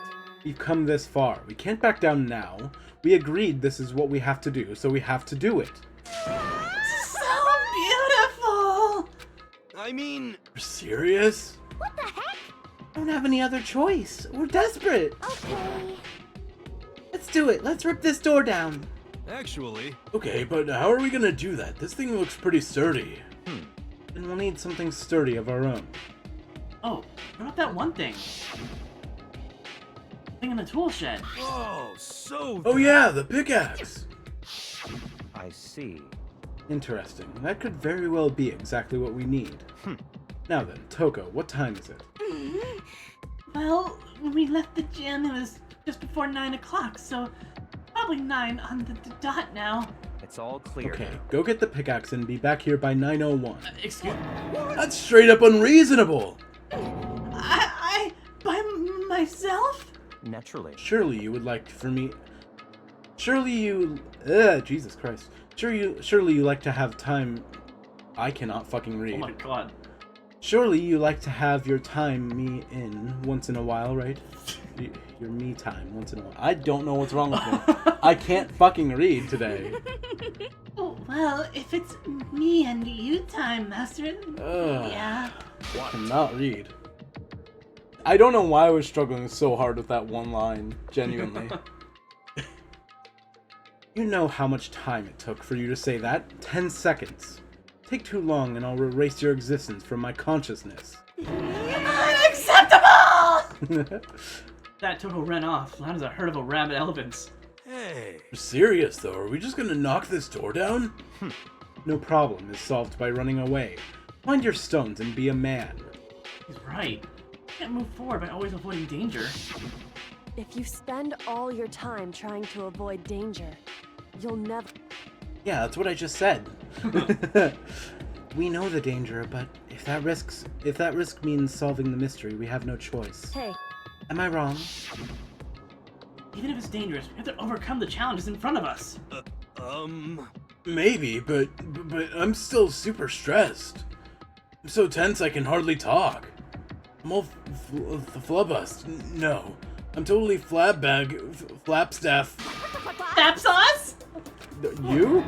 we've come this far. We can't back down now. We agreed this is what we have to do, so we have to do it. So beautiful! I mean, You're serious? what the heck? don't have any other choice. We're desperate. Okay. Let's do it. Let's rip this door down. actually, Okay, but how are we gonna do that? This thing looks pretty sturdy. Then we'll need something sturdy of our own. Oh, what about that one thing? Thing in the tool shed. oh, so Oh yeah, the pickaxe! I see. Interesting. That could very well be exactly what we need. Now then, Toko, what time is it? Well, when we left the gym, it was just before 9 o'clock, so probably 9 on the dot now. It's all clear. Okay, go get the pickaxe and be back here by 9:01. Excuse me? That's straight up unreasonable! I by myself? Naturally. Surely you would like for me... Surely you... Jesus Christ. Surely you like to have time... I cannot fucking read. Oh my god. Surely you like to have your time me in once in a while, right? Your me time once in a while. I don't know what's wrong with me. I can't fucking read today. Oh, Well, if it's me and you time, Master, yeah. I cannot read. I don't know why I was struggling so hard with that one line, genuinely. You know how much time it took for you to say that? 10 seconds. Take too long and I'll erase your existence from my consciousness. Unacceptable! That total ran off, loud as a herd of a rabid elephants. Hey. You're serious though? Are we just gonna knock this door down? No problem is solved by running away. Find your stones and be a man. He's right. You can't move forward by always avoiding danger. If you spend all your time trying to avoid danger, you'll never... Yeah, that's what I just said. We know the danger, but if that risk means solving the mystery, we have no choice. Hey, Am I wrong? Even if it's dangerous, we have to overcome the challenges in front of us. Maybe, but I'm still super stressed. I'm so tense I can hardly talk. I'm all flubbust. No, I'm totally flapstaff. Fap sauce? You?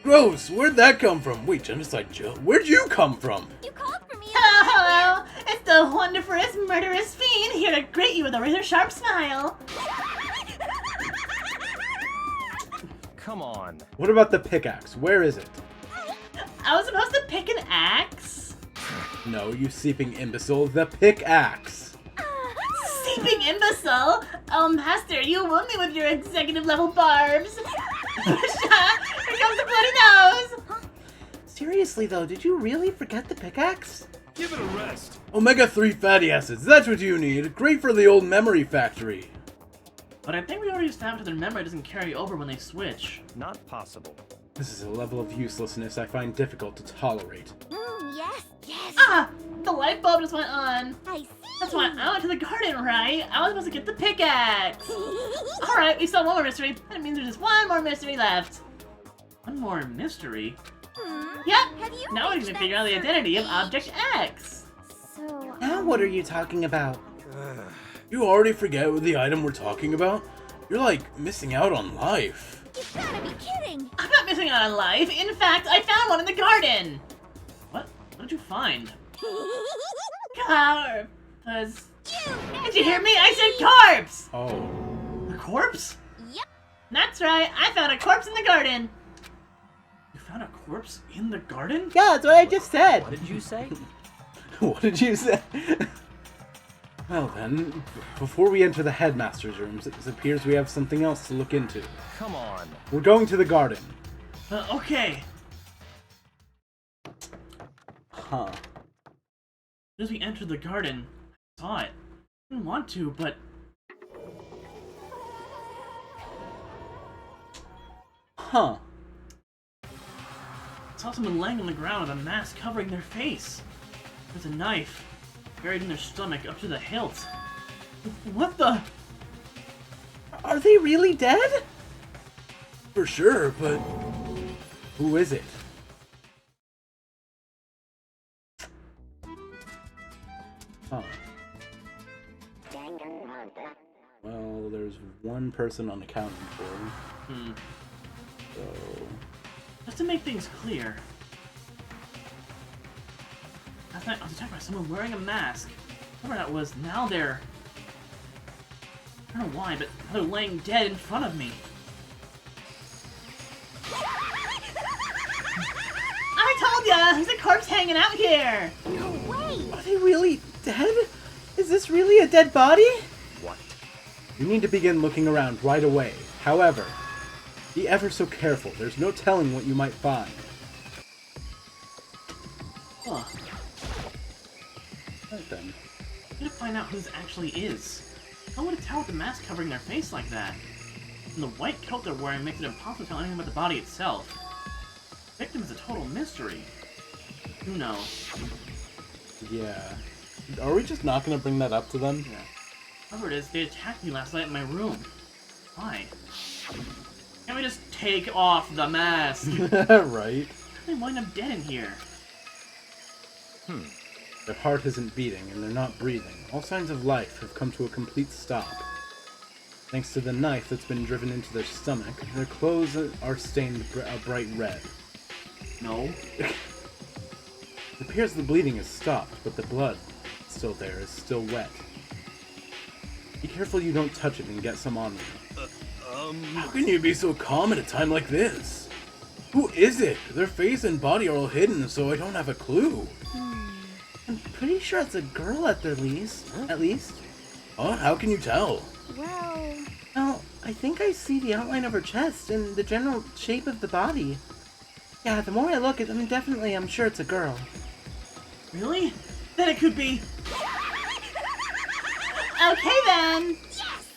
Gross, where'd that come from? Wait, Genocide Joe, where'd you come from? You called for me. Hello, hello! It's the wonderfulest murderous fiend here to greet you with a razor sharp smile. Come on. What about the pickaxe? Where is it? I was supposed to pick an axe? No, you seeping imbecile, the pickaxe! Seeping imbecile? Oh, Master, you wound me with your executive level barbs. Here comes the bloody nose! Seriously though, did you really forget the pickaxe? Give it a rest. Omega-3 fatty acids, that's what you need. Great for the old memory factory. But I think we already established that their memory doesn't carry over when they switch. Not possible. This is a level of uselessness I find difficult to tolerate. Yes, yes. Ah! The light bulb just went on. I see. That's why I went to the garden, right? I was supposed to get the pickaxe. Alright, we solved one more mystery. That means there's just one more mystery left. One more mystery? Yep! Have you Now we reached can that figure out the certain identity of age? Object X. So, Now what are you talking about? You already forget what the item we're talking about? You're like missing out on life. you've gotta be kidding. I'm not missing out on life. In fact, I found one in the garden. What? What did you find? Corpse. Did you hear me? I said corpse! Oh. A corpse? Yep. That's right. I found a corpse in the garden. You found a corpse in the garden? Yeah, that's what I just said. What did you say? What did you say? Well then, before we enter the headmaster's rooms, it appears we have something else to look into. Come on. We're going to the garden. Okay. Huh. As we entered the garden, I saw it. I didn't want to, but... Huh. I saw someone laying on the ground with a mask covering their face. There's a knife buried in their stomach up to the hilt. What the? Are they really dead? For sure, but who is it? Huh. Well, there's one person on accounting for. So Just to make things clear, last night I was attacked by someone wearing a mask. Whoever that was, now they're... I don't know why, but they're laying dead in front of me. I told ya! There's a corpse hanging out here! No way. Are they really dead? Is this really a dead body? What? you need to begin looking around right away. However, be ever so careful. There's no telling what you might find. Huh. Right then. I gotta find out who this actually is. How would it tell with the mask covering their face like that? And the white coat they're wearing makes it impossible to tell anything about the body itself. The victim is a total mystery. Who knows? Yeah. Are we just not gonna bring that up to them? Yeah. Whoever it is, they attacked me last night in my room. Why? Can't we just take off the mask? Right? They wind up dead in here. Their heart isn't beating and they're not breathing. All signs of life have come to a complete stop. Thanks to the knife that's been driven into their stomach, their clothes are stained a bright red. No. It appears the bleeding has stopped, but the blood still there is still wet. Be careful you don't touch it and get some on you. How can you be so calm at a time like this? Who is it? Their face and body are all hidden, so I don't have a clue. I'm pretty sure it's a girl at least. Huh? How can you tell? Well, I think I see the outline of her chest and the general shape of the body. Yeah, the more I look at them, I'm sure it's a girl. Really? Then it could be... Okay then! Yes!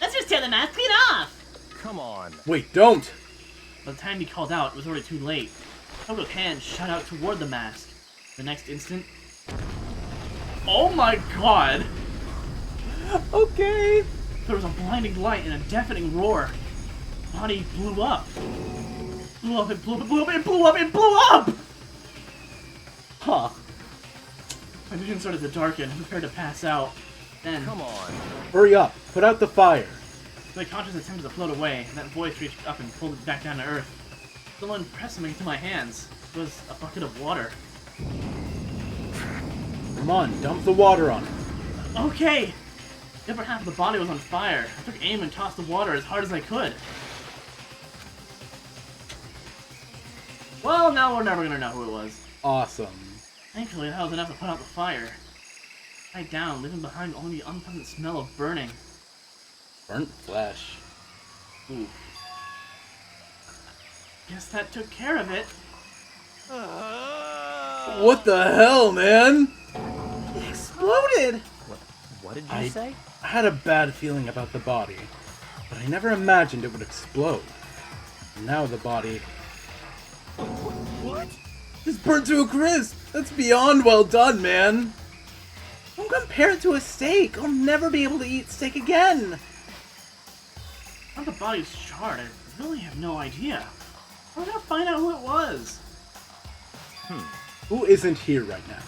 Let's just tear the mask clean off! Come on. Wait, don't! By the time he called out, it was already too late. Coco's hand shot out toward the mask. The next instant... Oh my god! Okay. There was a blinding light and a deafening roar. The body blew up. Blew up, it blew up, it blew up, it blew up, it blew up! Huh. My vision started to darken, prepared to pass out. Then, Come on. Hurry up! Put out the fire! my conscience attempted to float away, and that voice reached up and pulled it back down to earth. Someone pressed something into my hands. It was a bucket of water. Come on, dump the water on it. Okay! The upper half of the body was on fire. I took aim and tossed the water as hard as I could. Well, now we're never gonna know who it was. Awesome. Thankfully, that was enough to put out the fire. I died down, leaving behind only the unpleasant smell of burning. Burnt flesh. Ooh. Guess that took care of it. What the hell, man? It exploded! What did you say? I had a bad feeling about the body, but I never imagined it would explode. And now the body... What? is burnt to a crisp! That's beyond well done, man! Don't compare it to a steak. I'll never be able to eat steak again. Now the body's charred, I really have no idea. How did I find out who it was? Who isn't here right now?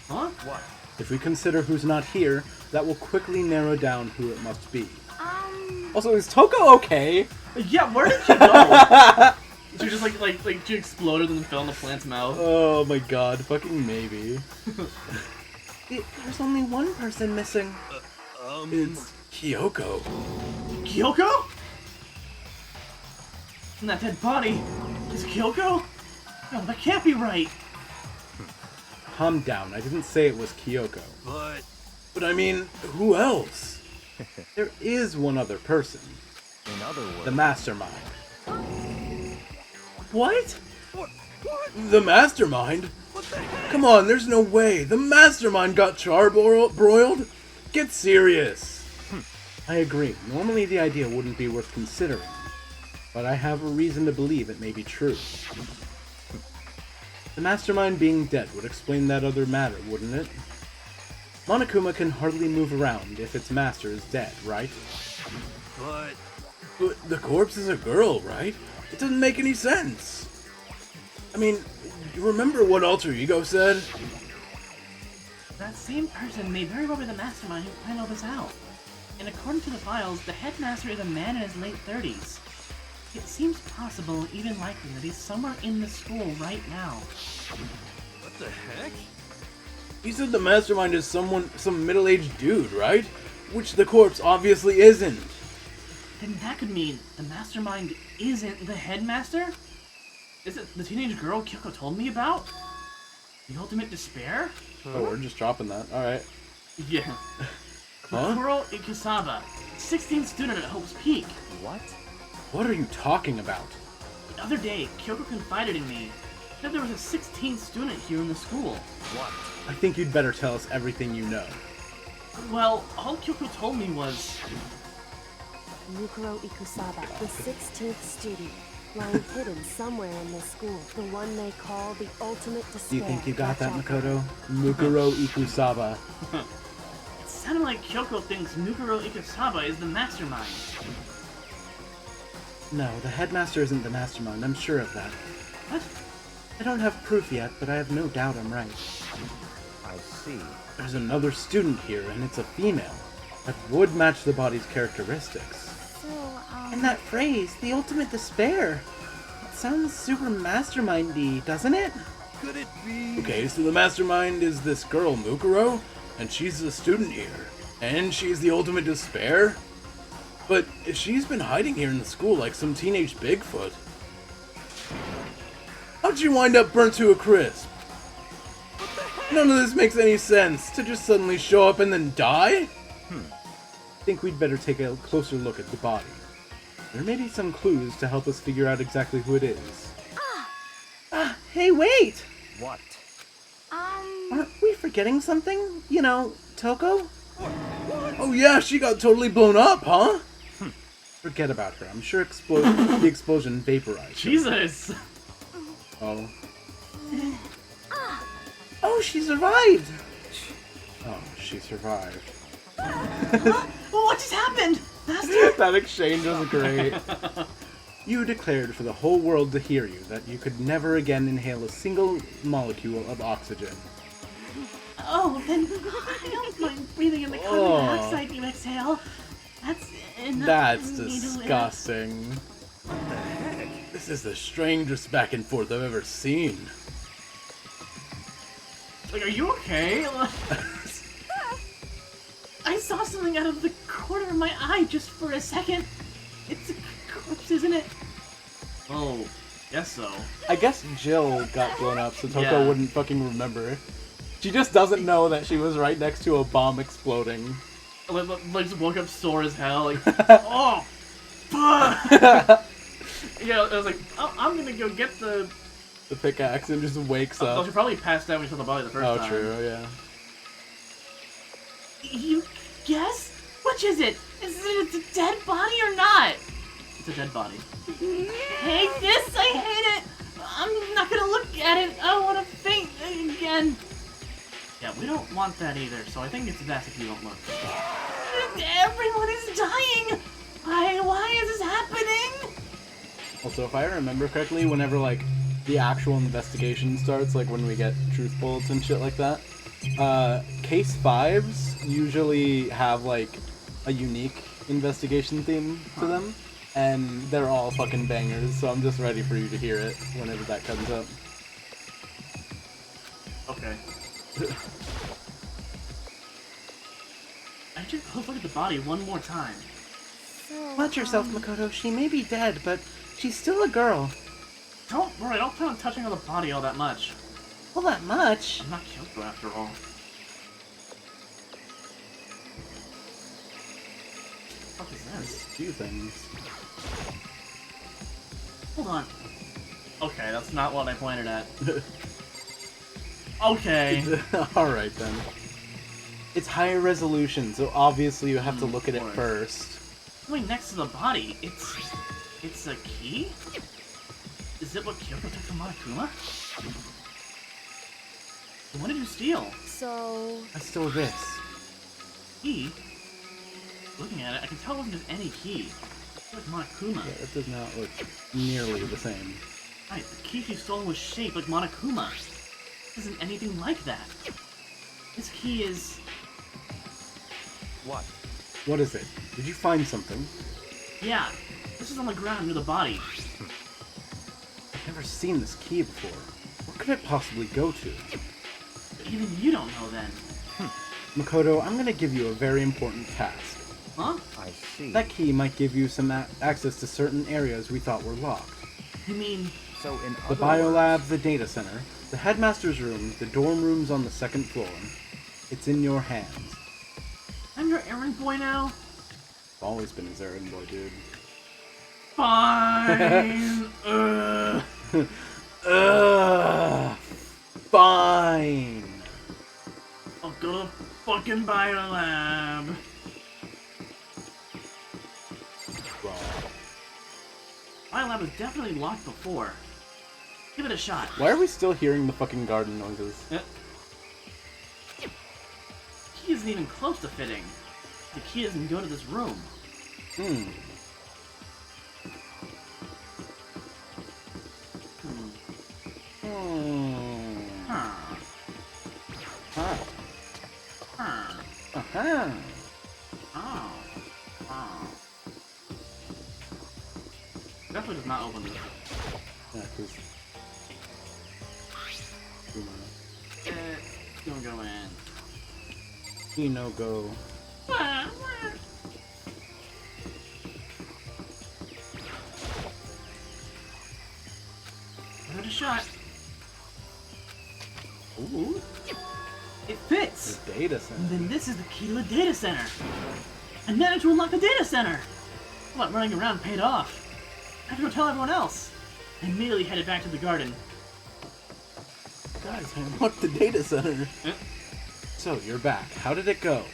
Huh? What? If we consider who's not here, that will quickly narrow down who it must be. Also, is Toko okay? Yeah, where did she go? She just like she exploded and then fell in the plant's mouth. Oh my god, fucking maybe. There's only one person missing. It's Kyoko. Kyoko? And that dead body is Kyoko? No, that can't be right. Calm down, I didn't say it was Kyoko. But I mean, who else? There is one other person. In other words... The Mastermind. What? The Mastermind? What the heck? Come on, there's no way. The Mastermind got charbroiled? Get serious. I agree. Normally the idea wouldn't be worth considering. But I have a reason to believe it may be true. The Mastermind being dead would explain that other matter, wouldn't it? Monokuma can hardly move around if its master is dead, right? But the corpse is a girl, right? It doesn't make any sense. I mean, you remember what Alter Ego said? That same person may very well be the mastermind who planned all this out. And according to the files, the headmaster is a man in his late 30s. It seems possible, even likely, that he's somewhere in the school right now. What the heck? He said the Mastermind is some middle-aged dude, right? Which the corpse obviously isn't. Then that could mean the mastermind isn't the headmaster? Is it the teenage girl Kyoko told me about? The ultimate despair? Oh, we're just dropping that. Alright. Yeah. Huh? Mikuro Ikusaba, 16th student at Hope's Peak. What? What are you talking about? The other day, Kyoko confided in me. Said there was a 16th student here in the school. What? I think you'd better tell us everything you know. Well, all Kyoko told me was... Mikuro Ikusaba, the 16th student, lying hidden somewhere in this school. The one they call the ultimate Do despair. you think you got that, Watch out. Makoto? Mukuro Ikusaba. It sounded like Kyoko thinks Mikuro Ikusaba is the mastermind. No, the headmaster isn't the Mastermind, I'm sure of that. What? I don't have proof yet, but I have no doubt I'm right. I see. There's another student here, and it's a female. That would match the body's characteristics. And that phrase, the ultimate despair. It sounds super mastermindy, doesn't it? Could it be? Okay, so the mastermind is this girl, Mukuro, and she's a student here. And she's the ultimate despair? But if she's been hiding here in the school like some teenage Bigfoot, how'd she wind up burnt to a crisp? None of this makes any sense. To just suddenly show up and then die? I think we'd better take a closer look at the body. There may be some clues to help us figure out exactly who it is. Hey, wait! What? Aren't we forgetting something? You know, Toko? Oh yeah, she got totally blown up, huh? Forget about her. I'm sure the explosion vaporized her. Jesus! Oh. Oh, she survived! Oh, she survived. What just happened? Master? That exchange was great. You declared for the whole world to hear you that you could never again inhale a single molecule of oxygen. Oh, then I don't mind breathing in the carbon dioxide you exhale. That's enough. That's for me to live. disgusting. This is the strangest back and forth I've ever seen. Like, are you okay? I saw something out of the corner of my eye just for a second. It's a corpse, isn't it? Oh, guess so. I guess Jill got blown up so Toko Yeah. wouldn't fucking remember. She just doesn't know that she was right next to a bomb exploding. Like just woke up sore as hell. Like, oh, fuck. Yeah, I was like, oh, I'm gonna go get the. The pickaxe and just wakes Oh, up. she probably passed out when she saw the body the first time. Oh, true, yeah. You guess? Which is it? Is it a dead body or not? It's a dead body. Hate this! I hate it! I'm not gonna look at it! I wanna faint again! Yeah, we don't want that either, so I think it's best if you don't look. Everyone is dying! Why is this happening? Also, if I remember correctly, whenever, like, the actual investigation starts, like when we get truth bullets and shit like that, case 5s usually have, like, a unique investigation theme to them, and they're all fucking bangers, so I'm just ready for you to hear it whenever that comes up. Okay. I should look at the body one more time. So, Watch yourself, Makoto. She may be dead, but she's still a girl. Don't worry, I don't plan on touching on the body all that much. Well, that much. I'm not Kyoko after all. What the fuck is this? Few things. Hold on. Okay, that's not what I pointed at. Okay. Alright then. It's higher resolution, so obviously you have to look at it course. first. Going next to the body, it's a key? Is it what Kyoko took from Monokuma? What did you steal? so I stole this. Key? Looking at it, I can tell it wasn't just any key. It's like Monokuma. Yeah, it does not look nearly the same. Right, the key she stole was shaped like Monokuma. This isn't anything like that. This key is... What? What is it? Did you find something? Yeah, this is on the ground near the body. I've never seen this key before. What could it possibly go to? But even you don't know then. Makoto, I'm gonna give you a very important task. Huh? I see. That key might give you some access to certain areas we thought were locked. You mean... So in The other biolab, the data center, the headmaster's room, the dorm rooms on the 2nd floor. It's in your hands. I'm your errand boy now? I've always been his errand boy, dude. Fine! Fine! I'll go to the fucking biolab. Raw. Biolab was definitely locked before. Give it a shot. Why are we still hearing the fucking garden noises? The key isn't even close to fitting. The key doesn't go to this room. Hmm. Huh. Huh. Huh. Uh-huh. Oh. Oh. definitely does not open this. Yeah, because... Don't go in. No go. Give it a shot. Ooh. It fits! The data center. And then this is the key to the data center. I managed to unlock the data center! What running around paid off. I have to go tell everyone else. I immediately headed back to the garden. Guys, I unlocked the data center. So, you're back. How did it go?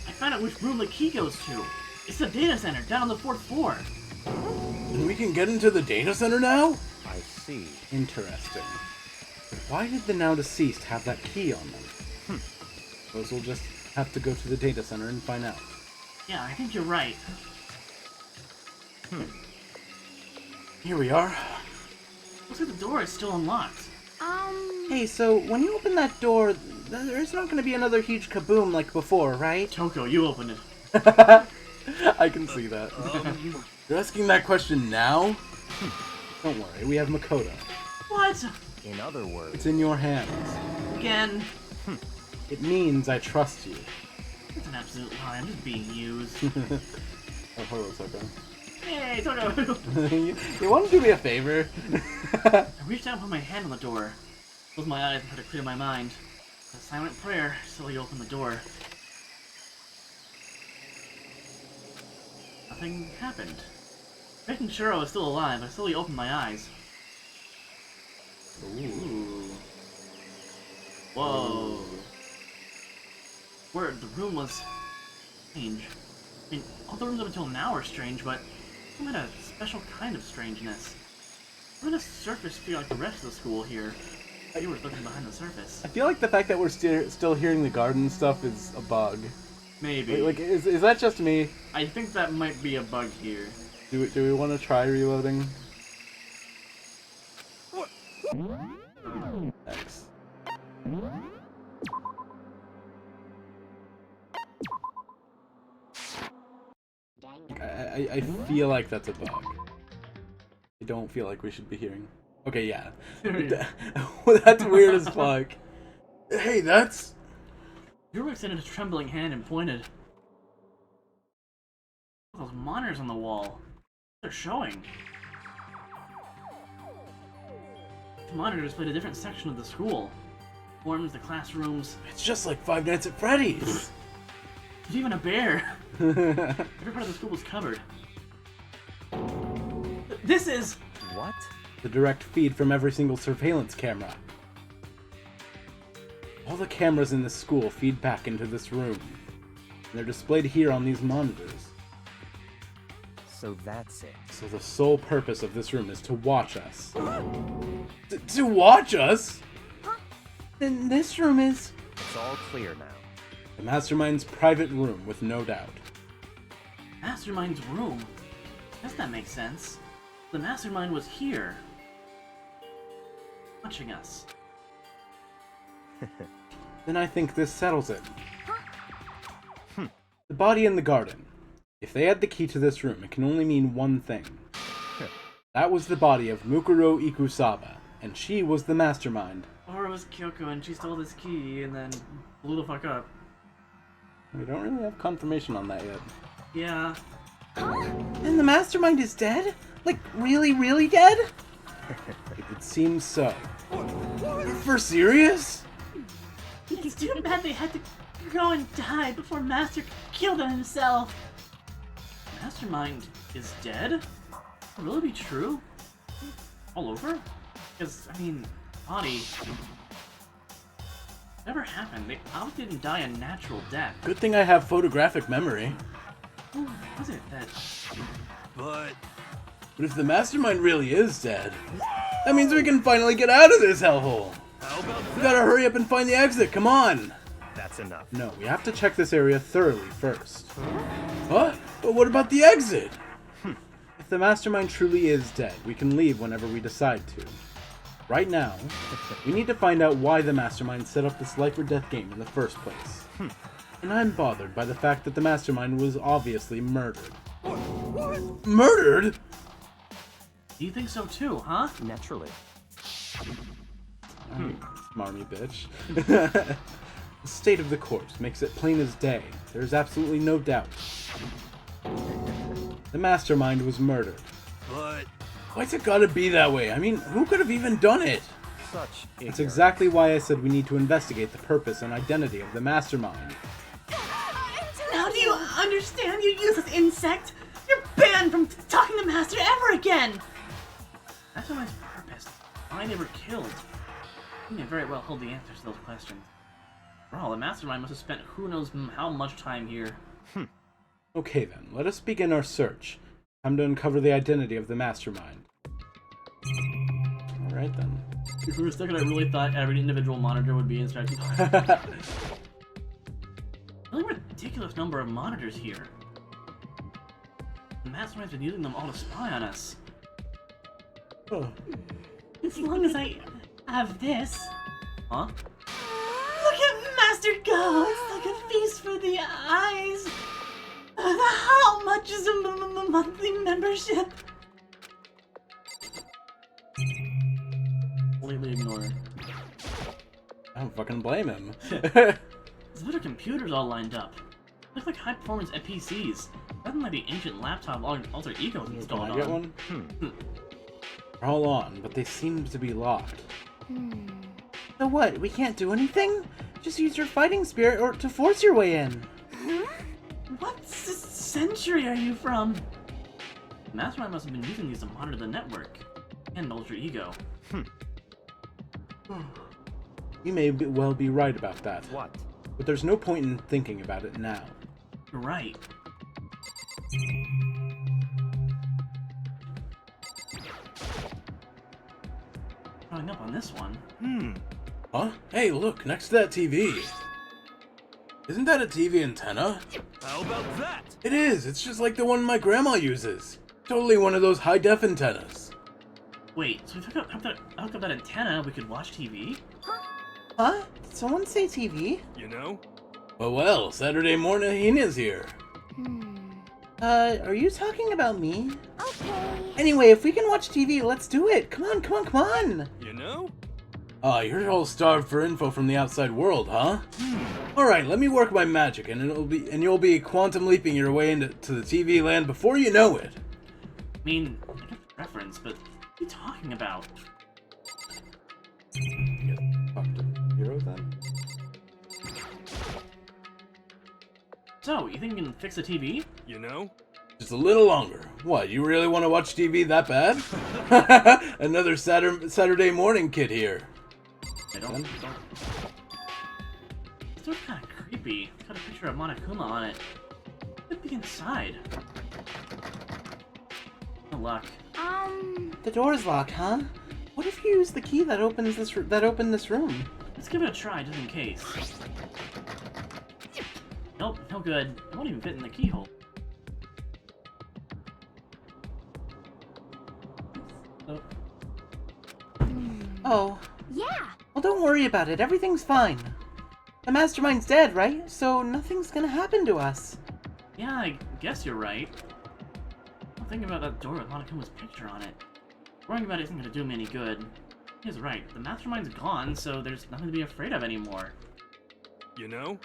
I found out which room the key goes to. It's the data center down on the 4th floor. And we can get into the data center now? I see. Interesting. But why did the now deceased have that key on them? Suppose we'll just have to go to the data center and find out. Yeah, I think you're right. Here we are. Looks like the door is still unlocked. Hey, so when you open that door, there's not going to be another huge kaboom like before, right? Toko, you opened it. I can see that. You're asking that question now? Don't worry, we have Makoto. What? In other words, It's in your hands. Again? It means I trust you. It's an absolute lie. I'm just being used. Oh, hello, Soko. Hey, Toko! You want to do me a favor? I reached out and put my hand on the door. Closed my eyes and tried to clear my mind. A silent prayer slowly opened the door. Nothing happened. Making sure I was still alive, I slowly opened my eyes. Ooh. Whoa. Word, the room was strange. I mean, all the rooms up until now are strange, but it had a special kind of strangeness. It had a surface feel like the rest of the school here. You were looking behind the surface. I feel like the fact that we're still hearing the garden stuff is a bug. Maybe. Like, is that just me? I think that might be a bug here. Do we want to try reloading? X. I feel like that's a bug. I don't feel like we should be hearing. Okay, yeah. That's weird as fuck. Hey, that's... Drew extended a trembling hand and pointed. Those monitors on the wall. They're showing. The monitor displayed a different section of the school. Forms, the classrooms. It's just like Five Nights at Freddy's. There's even a bear. Every part of the school was covered. This is... what? The direct feed from every single surveillance camera. All the cameras in this school feed back into this room. And they're displayed here on these monitors. So that's it. So the sole purpose of this room is to watch us. To watch us? Then this room is... It's all clear now. The Mastermind's private room, with no doubt. Mastermind's room. Does that make sense? The Mastermind was here. Watching us. Then I think this settles it. The body in the garden. If they had the key to this room, it can only mean one thing. That was the body of Mukuro Ikusaba, and she was the Mastermind. Or it was Kyoko and she stole this key and then blew the fuck up. We don't really have confirmation on that yet. Yeah. And the Mastermind is dead? Like, really, really dead? It seems so. For serious? It's too bad they had to go and die before Master killed him himself. Mastermind is dead? Will it really be true? All over? Because, I mean, body... Never happened. They probably didn't die a natural death. Good thing I have photographic memory. Who was it that... But But if the Mastermind really is dead, that means we can finally get out of this hellhole. how about We gotta hurry up and find the exit, come on! That's enough. No, we have to check this area thoroughly first. What? But what about the exit? If the Mastermind truly is dead, we can leave whenever we decide to. Right now, we need to find out why the Mastermind set up this life or death game in the first place. And I'm bothered by the fact that the Mastermind was obviously murdered. Murdered? You think so too, huh? Naturally. Smarmy bitch. The state of the corpse makes it plain as day. There is absolutely no doubt. The mastermind was murdered. But Why's it gotta be that way? I mean, who could have even done it? Such That's ignorance. exactly why I said we need to investigate the purpose and identity of the mastermind. Now do you understand, you useless insect? You're banned from talking to Master ever again! Mastermind's purpose, why they were killed. You may very well hold the answers to those questions. For all, the Mastermind must have spent who knows how much time here. Okay then, let us begin our search. Time to uncover the identity of the mastermind. Alright then. For a second I really thought every individual monitor would be inspected. Really ridiculous number of monitors here. The Mastermind's been using them all to spy on us. Oh. As long as I have this. Huh? Look at Master go! It's like a feast for the eyes! How much is a monthly membership? Completely ignore it. I don't fucking blame him. These better computers all lined up. Look like high-performance PCs. Nothing like the ancient laptop alter egos Can installed I get on. one? They're all on, but they seem to be locked. So what? We can't do anything? Just use your fighting spirit or to force your way in. What century are you from? Mastermind must have been using these to monitor the network. And alter ego. You may well be right about that. What? But there's no point in thinking about it now. You're right. Growing up on this one. Huh? Hey, look, next to that TV. Isn't that a TV antenna? how about that? It is! It's just like the one my grandma uses. Totally one of those high-def antennas. Wait, so if I hook up that antenna, we could watch TV? Huh? Did someone say TV? You know? Well, Saturday morning is here. Are you talking about me? Okay. Anyway, if we can watch TV, let's do it. Come on, come on, come on. You know? You're all starved for info from the outside world, huh? Alright, let me work my magic and you'll be quantum leaping your way into the TV land before you know it. I mean, I get the reference, but what are you talking about? Hero then? So, you think you can fix the TV? You know? Just a little longer. What, you really want to watch TV that bad? Another Saturday morning kid here. I don't. It's sort of kind of creepy. It's got a picture of Monokuma on it. Could be inside. No luck. The door's locked, huh? What if you use the key that opened this room? Let's give it a try, just in case. Nope, no good. It won't even fit in the keyhole. Oh. Oh. Yeah. Well, don't worry about it. Everything's fine. The mastermind's dead, right? So nothing's gonna happen to us. Yeah, I guess you're right. I'm thinking about that door with Monokuma's picture on it. Worrying about it isn't gonna do me any good. He's right. The mastermind's gone, so there's nothing to be afraid of anymore. You know?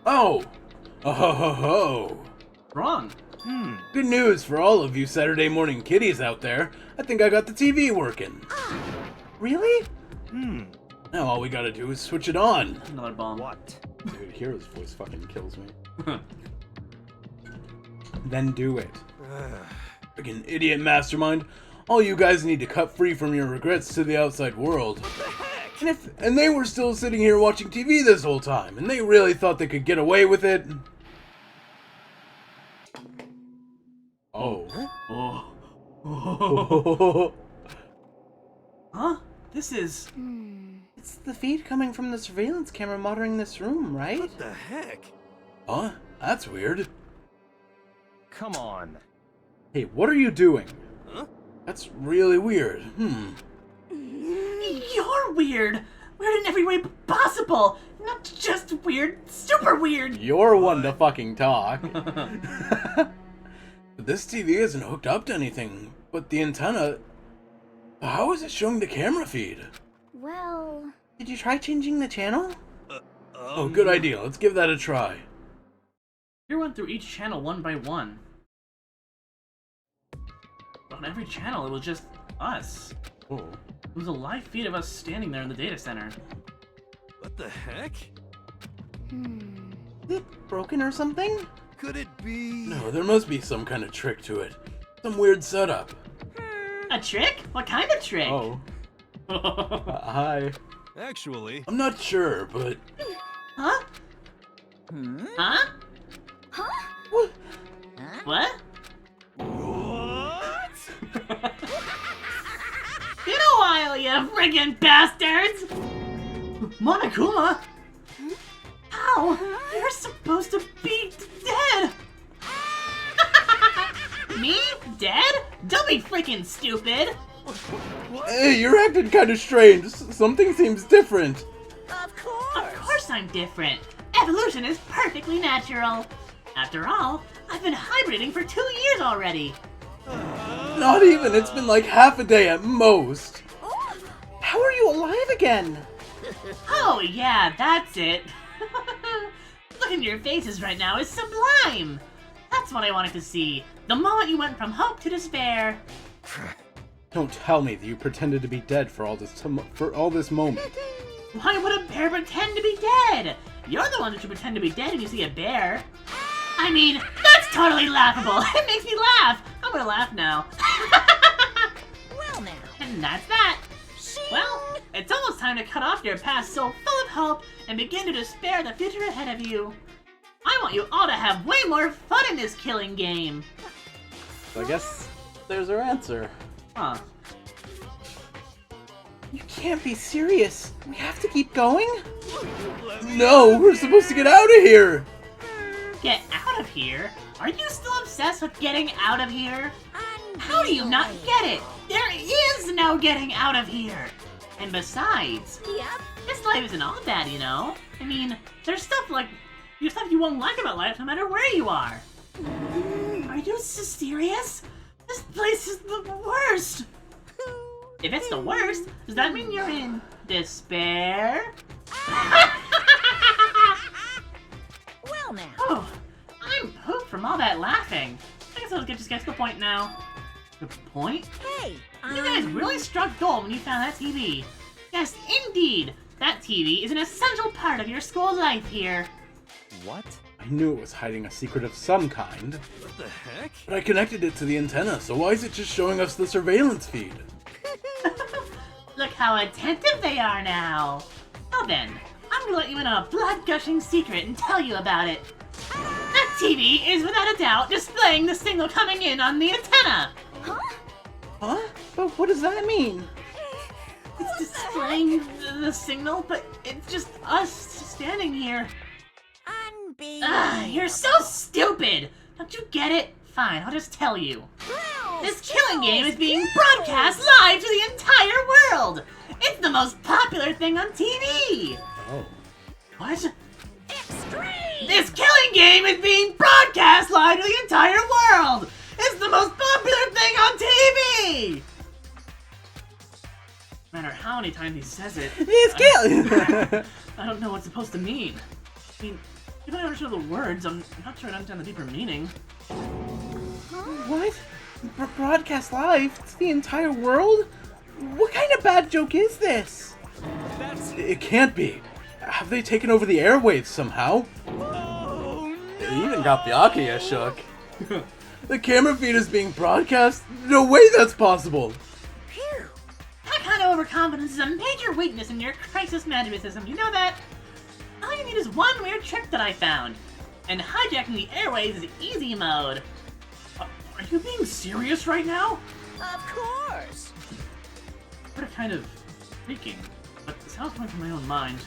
Oh! Oh ho ho ho! Wrong. Good news for all of you Saturday morning kiddies out there. I think I got the TV working. Really? Now all we gotta do is switch it on. Another bomb. What? Dude, Hero's voice fucking kills me. Then do it. Freaking idiot mastermind. All you guys need to cut free from your regrets to the outside world. And they were still sitting here watching TV this whole time, and they really thought they could get away with it. Oh. Oh. Huh? This is... It's the feed coming from the surveillance camera monitoring this room, right? What the heck? Huh? That's weird. Come on. Hey, what are you doing? Huh? That's really weird. You're weird! Weird in every way possible! Not just weird, super weird! You're one to fucking talk. This TV isn't hooked up to anything, but the antenna... How is it showing the camera feed? Well... Did you try changing the channel? Oh, good idea. Let's give that a try. We went through each channel one by one. But on every channel, it was just us. Oh. It was a live feed of us standing there in the data center. What the heck? Is it broken or something? Could it be? No, there must be some kind of trick to it. Some weird setup. A trick? What kind of trick? Oh. Hi. Actually, I'm not sure, but... Huh? Huh? Huh? What? What? what? In a while, you friggin' bastards! Monokuma? How? You're supposed to be dead! Me? Dead? Don't be freaking stupid! Hey, you're acting kind of strange. Something seems different. Of course. Of course I'm different. Evolution is perfectly natural. After all, I've been hibernating for 2 years already. Not even. It's been like half a day at most. How are you alive again? Oh yeah, that's it. Look at your faces right now is sublime. That's what I wanted to see. The moment you went from hope to despair. Don't tell me that you pretended to be dead for all this moment. Why would a bear pretend to be dead? You're the one that should pretend to be dead when you see a bear. I mean, that's totally laughable. It makes me laugh. I'm gonna laugh now. Well now. And that's that. Well, it's almost time to cut off your past so full of hope and begin to despair the future ahead of you. I want you all to have way more fun in this killing game. I guess there's our answer. Huh. You can't be serious. We have to keep going? No, we're supposed to get out of here. Get out of here? Are you still obsessed with getting out of here? How do you not get it? There is no getting out of here. And besides, Yep. this life isn't all bad, you know? I mean, there's stuff you won't like about life no matter where you are. Are you serious? This place is the worst. If it's the worst, does that mean you're in despair? Well now. Oh, I'm pooped from all that laughing. I guess I'll just get to the point now. The point? Hey. You guys really struck gold when you found that TV. Yes, indeed. That TV is an essential part of your school life here. What? I knew it was hiding a secret of some kind, What the heck? but I connected it to the antenna, so why is it just showing us the surveillance feed? Look how attentive they are now. Well then, I'm gonna let you in on a blood-gushing secret and tell you about it. That TV is without a doubt displaying the signal coming in on the antenna. Huh? But what does that mean? It's displaying the signal, but it's just us standing here. You're so stupid! Don't you get it? Fine, I'll just tell you. This killing game is being broadcast live to the entire world! It's the most popular thing on TV! Oh. What? Extreme! This killing game is being broadcast live to the entire world! It's the most popular thing on TV! No matter how many times he says it, It's killing! I don't know what it's supposed to mean. I mean, if I understand the words, I'm not sure I understand the deeper meaning. What? Broadcast live to the entire world? What kind of bad joke is this? It can't be. Have they taken over the airwaves somehow? Oh, They even got Byakuya shook. The camera feed is being broadcast? No way that's possible! That kind of overconfidence is a major weakness in your crisis management system. You know that? All you need is one weird trick that I found. And hijacking the airways is easy mode. Are you being serious right now? Of course. What a kind of creaking. But the sound's coming from my own mind.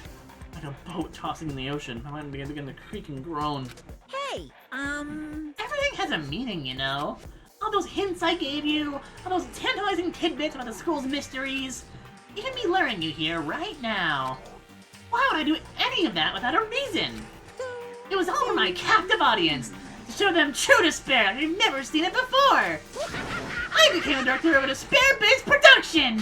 Like a boat tossing in the ocean. My mind began to creak and groan. Hey, Everything has a meaning, you know? All those hints I gave you, all those tantalizing tidbits about the school's mysteries. Even me luring you here right now. Why would I do any of that without a reason? It was all for my captive audience. to show them true despair like they've never seen it before. I became a director of a despair-based production.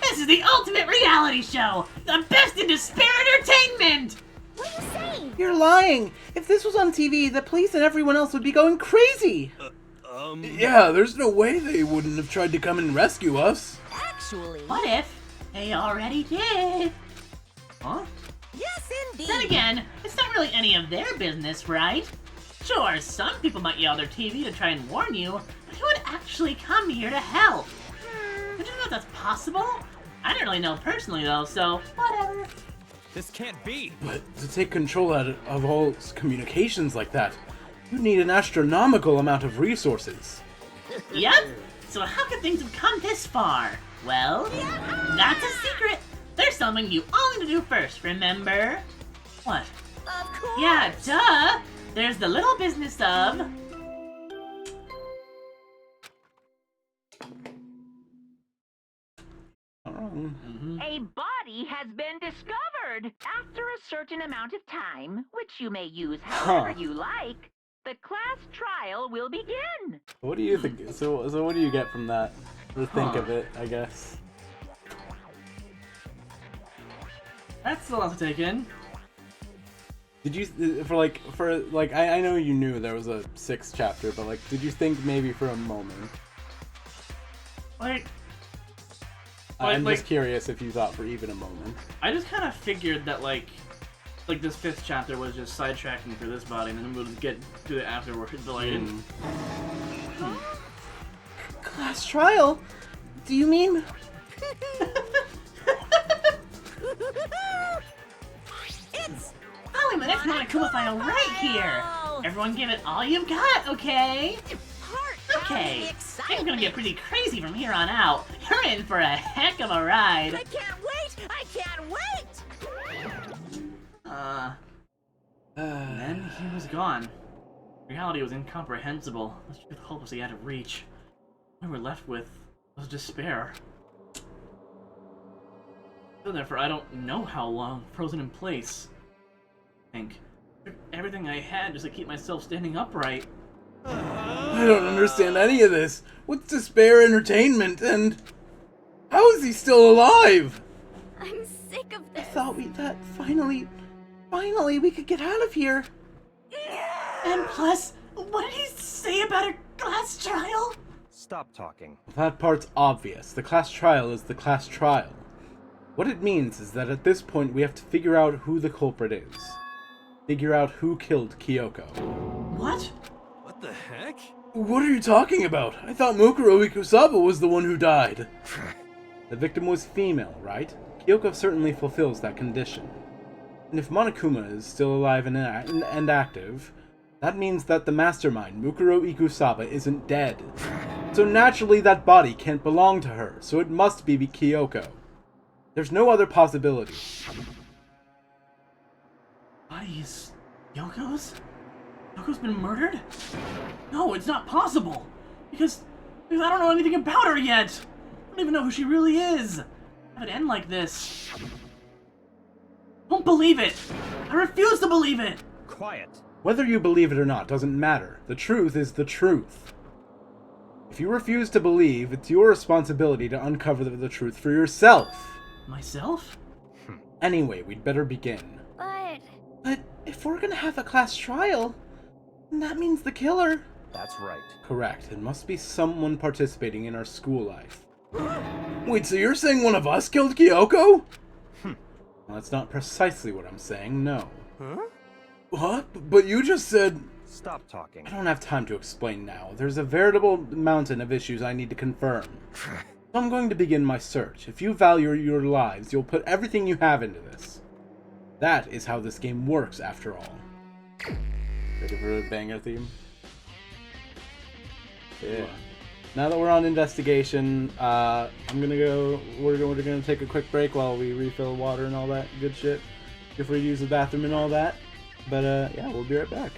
This is the ultimate reality show, the best in despair entertainment. What are you saying? You're lying! If this was on TV, the police and everyone else would be going crazy! Yeah, there's no way they wouldn't have tried to come and rescue us. Actually, What if they already did? Huh? yes indeed. Then again, it's not really any of their business, right? Sure, some people might yell their TV to try and warn you, but who would actually come here to help? Did you know that's possible? I don't really know personally though, so whatever. This can't be. But to take control of all communications like that, you need an astronomical amount of resources. Yep. So how could things have come this far? Well, that's a secret. There's something you all need to do first, remember? What? Of course. Yeah, duh! There's the little business of... A body has been discovered. After a certain amount of time, which you may use however you like, the class trial will begin. What do you think? So what do you get from that? Or think of it, I guess. That's a lot to take in. Did you, I know you knew there was a 6th chapter, but like, did you think maybe for a moment? Like, I'm just curious if you thought for even a moment. I just kind of figured that like this 5th chapter was just sidetracking for this body, and then we'll get to it afterwards. But like, Class trial? Do you mean? It's Following the next Monokuma file right here. Everyone give it all you've got, okay? Okay, things are gonna get pretty crazy from here on out. You're in for a heck of a ride. I can't wait! I can't wait! and then he was gone. Reality was incomprehensible. The truth hopelessly out of reach. What we were left with was despair. So therefore, I don't know how long, frozen in place. I think everything I had just to keep myself standing upright. I don't understand any of this. What's despair entertainment, and how is he still alive? I'm sick of I this. thought finally we could get out of here. And plus, what did he say about a class trial? Stop talking. That part's obvious. The class trial is the class trial. What it means is that at this point we have to figure out who the culprit is. Figure out who killed Kyoko. What? What the heck? What are you talking about? I thought Mukuro Ikusaba was the one who died. The victim was female, right? Kyoko certainly fulfills that condition. And if Monokuma is still alive and active, that means that the mastermind, Mukuro Ikusaba, isn't dead. So naturally that body can't belong to her, so it must be Kyoko. There's no other possibility. Body is Yoko's? Yoko's been murdered? No, it's not possible! Because I don't know anything about her yet! I don't even know who she really is! Have it end like this. Don't believe it! I refuse to believe it! Quiet. Whether you believe it or not doesn't matter. The truth is the truth. If you refuse to believe, it's your responsibility to uncover the truth for yourself. Myself? Anyway, we'd better begin. But if we're gonna have a class trial, then that means the killer. That's right. Correct. It must be someone participating in our school life. Wait, so you're saying one of us killed Kyoko? Well, that's not precisely what I'm saying, no. Huh? What? But you just said... Stop talking. I don't have time to explain now. There's a veritable mountain of issues I need to confirm. So I'm going to begin my search. If you value your lives, you'll put everything you have into this. That is how this game works, after all. Ready for a banger theme? Yeah. Now that we're on investigation, we're gonna take a quick break while we refill water and all that good shit. If we use the bathroom and all that. But yeah, we'll be right back.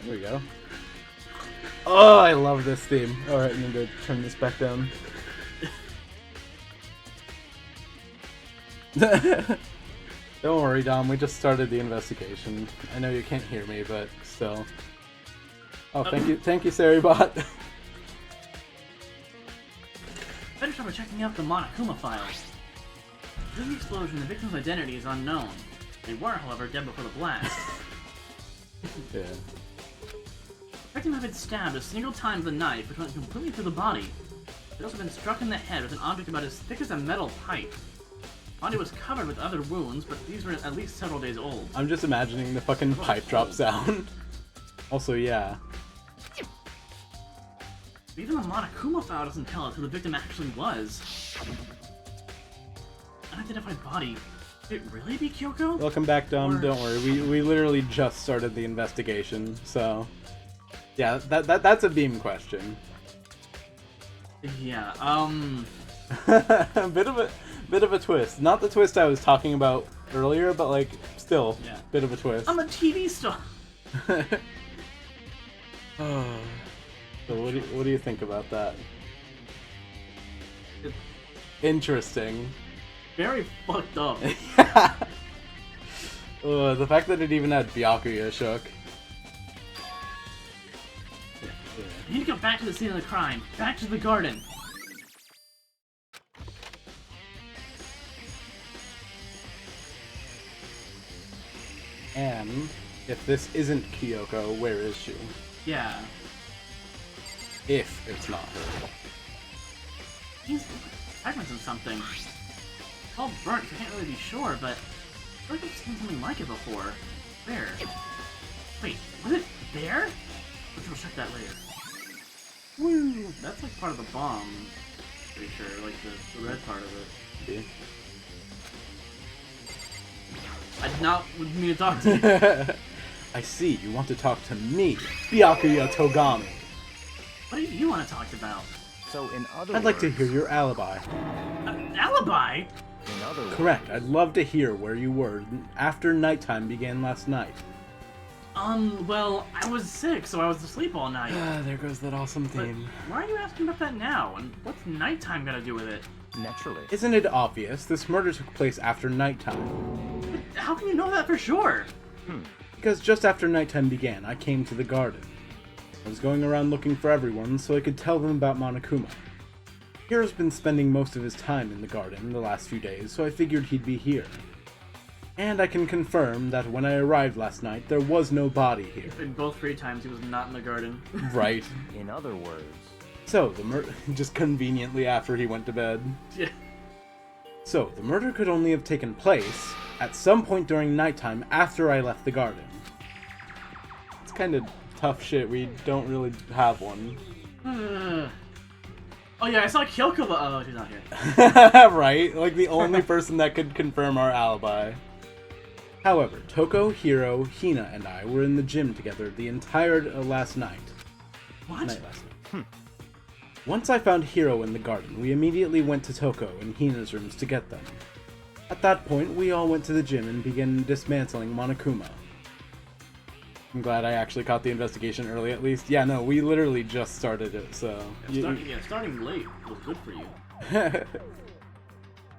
There we go. Oh, I love this theme. Alright, I need to turn this back down. Don't worry, Dom, we just started the investigation. I know you can't hear me, but still. Oh, thank you, Saribot. Better start by checking out the Monokuma files. During the explosion, the victim's identity is unknown. They were, however, dead before the blast. Yeah. The victim had been stabbed a single time with a knife, which went completely through the body. They'd also been struck in the head with an object about as thick as a metal pipe. The body was covered with other wounds, but these were at least several days old. I'm just imagining the fucking pipe drop sound. Also, yeah. But even the Monokuma file doesn't tell us who the victim actually was. Unidentified body. Could it really be Kyoko? Welcome back, Dom. Or... Don't worry, we literally just started the investigation, so yeah, that's a beam question. Yeah. Bit of a twist. Not the twist I was talking about earlier, but like still, yeah. Bit of a twist. I'm a TV star. Oh. So what do you think about that? Interesting. Very fucked up. The fact that it even had Byakuya shook. I need to go back to the scene of the crime. Back to the garden. And if this isn't Kyoko, where is she? Yeah. If it's not her. He's fragments of something. It's all burnt, so I can't really be sure, but I feel like I've seen something like it before. Where? Wait, was it there? We'll check that later. Woo! That's like part of the bomb. Pretty sure, like the red part of it. Yeah. I did not want me to talk to you. I see, you want to talk to me, Byakuya Togami. What do you want to talk about? So in other I'd like to hear your alibi. Alibi? In other words, Correct, I'd love to hear where you were after nighttime began last night. Well, I was sick, so I was asleep all night. There goes that awesome But theme. why are you asking about that now? And what's nighttime got to do with it? naturally. Isn't it obvious? This murder took place after nighttime. But how can you know that for sure? Because just after nighttime began, I came to the garden. I was going around looking for everyone so I could tell them about Monokuma. Hiro's been spending most of his time in the garden the last few days, so I figured he'd be here. And I can confirm that when I arrived last night, there was no body here. In both free times, he was not in the garden. Right. In other words, So, just conveniently after he went to bed. Yeah. So, the murder could only have taken place at some point during nighttime after I left the garden. It's kind of tough shit, we don't really have one. Oh yeah, I saw Kyoko, but oh, she's not here. Right? Like the only person that could confirm our alibi. However, Toko, Hiro, Hina, and I were in the gym together the entire last night. What? Once I found Hiro in the garden, we immediately went to Toko and Hina's rooms to get them. At that point, we all went to the gym and began dismantling Monokuma. I'm glad I actually caught the investigation early at least. Yeah, no, we literally just started it, so... Starting late was good for you.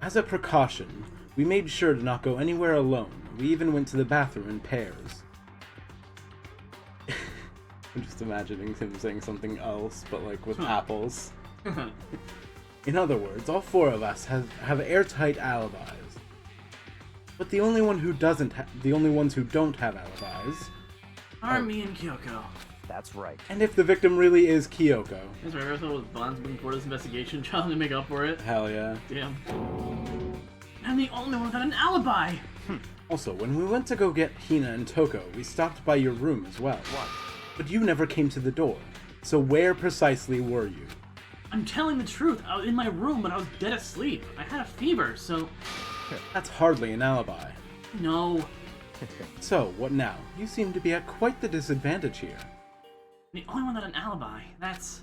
As a precaution, we made sure to not go anywhere alone. We even went to the bathroom in pairs. I'm just imagining him saying something else, but like with apples. In other words, all four of us have airtight alibis. But the only ones who don't have alibis are me and Kyoko. That's right. And if the victim really is Kyoko. That's right, I thought it was Bond's moving forward this investigation, trying to make up for it. Hell yeah. Damn. I'm the only one without an alibi! Also, when we went to go get Hina and Toko, we stopped by your room as well. What? But you never came to the door. So where precisely were you? I'm telling the truth. I was in my room, but I was dead asleep. I had a fever, so... That's hardly an alibi. No. So, what now? You seem to be at quite the disadvantage here. The only one without an alibi. That's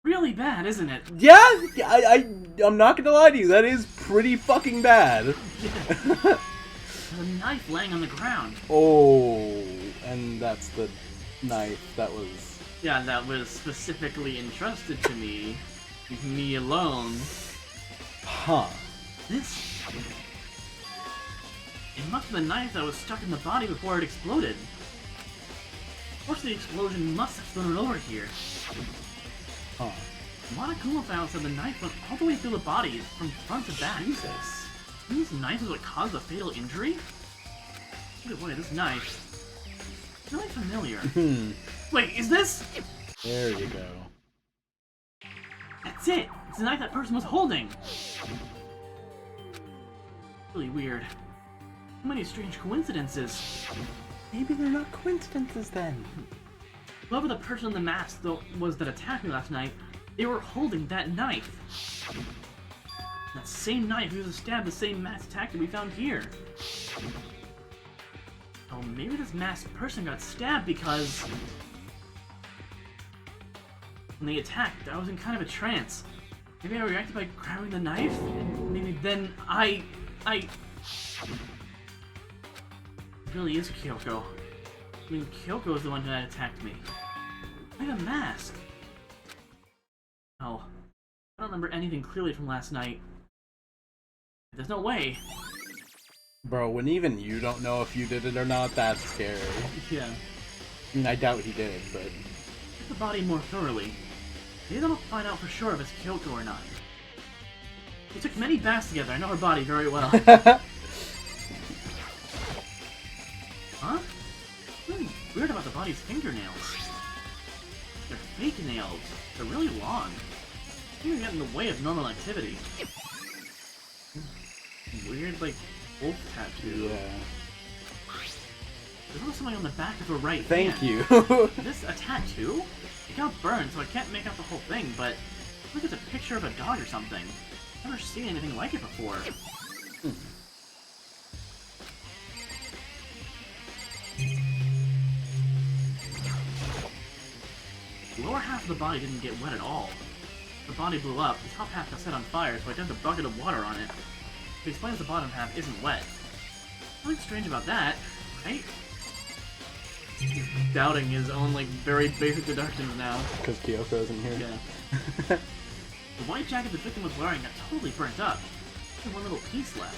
really bad, isn't it? Yeah, I'm not gonna lie to you. That is pretty fucking bad. There's a knife laying on the ground. Oh, and that's the knife that was... Yeah, that was specifically entrusted to me. Me alone. Huh. This... It must have been the knife that was stuck in the body before it exploded. Of course the explosion must have thrown it over here. Huh. Monokuma found said the knife went all the way through the body from front to back. Jesus. This knife is what caused the fatal injury? Either way, this knife... It's really familiar. Wait, is this... There you go. That's it! It's the knife that person was holding! Really weird. So many strange coincidences. Maybe they're not coincidences then. Whoever the person in the mask was that attacked me last night, they were holding that knife. That same knife used to stab the same masked attacker we found here. Oh, maybe this masked person got stabbed because... When they attacked, I was in kind of a trance. Maybe I reacted by grabbing the knife, and maybe then It really is Kyoko. I mean, Kyoko is the one that attacked me. I had a mask. Oh, I don't remember anything clearly from last night. There's no way. Bro, when even you don't know if you did it or not, that's scary. Yeah. I mean, I doubt he did, but... Check the body more thoroughly. Maybe that'll find out for sure if it's Kyoko or not. We took many baths together, I know her body very well. Huh? Something weird about the body's fingernails. They're fake nails. They're really long. They even get in the way of normal activity. Weird, like, wolf tattoo. Yeah. There's also something on the back of her right Thank hand. you. Is this a tattoo? It got burned, so I can't make out the whole thing, but I think it's a picture of a dog or something. I've never seen anything like it before. The lower half of the body didn't get wet at all. The body blew up, the top half got set on fire, so I dumped a bucket of water on it. It explains the bottom half isn't wet. Nothing strange about that, right? He's doubting his own, like, very basic deductions now. Because Kyoko isn't here. Yeah. The white jacket the victim was wearing got totally burnt up. Only one little piece left.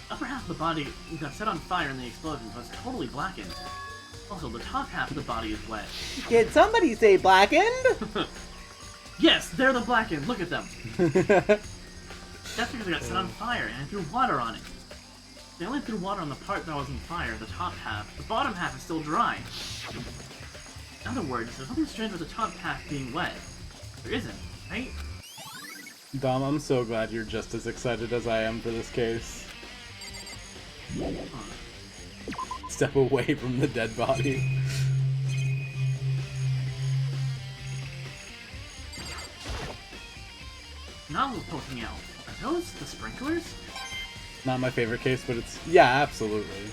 Upper half of the body got set on fire in the explosion, but it's totally blackened. Also, the top half of the body is wet. Did somebody say blackened? Yes, they're the blackened. Look at them. That's because they got set on fire and I threw water on it. They only threw water on the part that was on fire, the top half. The bottom half is still dry. In other words, there's something strange with the top half being wet. There isn't, right? Dom, I'm so glad you're just as excited as I am for this case. Step away from the dead body. Nozzles poking out. Are those the sprinklers? Not my favorite case, but it's... Yeah, absolutely.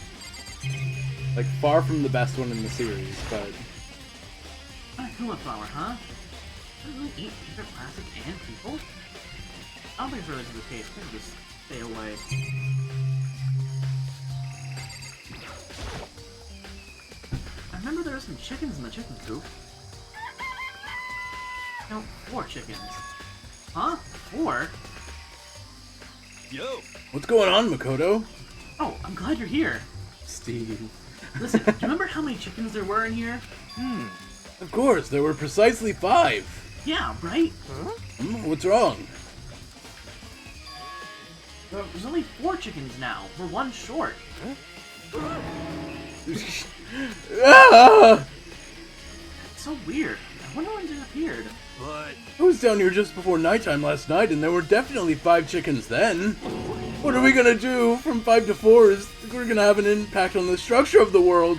Like, far from the best one in the series, but... Monokuma flower, huh? Does it really eat paper, plastic, and people? I don't think it's really the case. Maybe just stay away. I remember there were some chickens in the chicken coop. No, 4 chickens. Huh? 4? Yo! What's going on, Makoto? Oh, I'm glad you're here. Steve. Listen, do you remember how many chickens there were in here? Of course, there were precisely 5. Yeah, right? What's wrong? There's only 4 chickens now. We're 1 short. Ah! It's so weird. I wonder when it appeared. But I was down here just before nighttime last night, and there were definitely 5 chickens then. What are we gonna do from 5 to 4 is we're gonna have an impact on the structure of the world.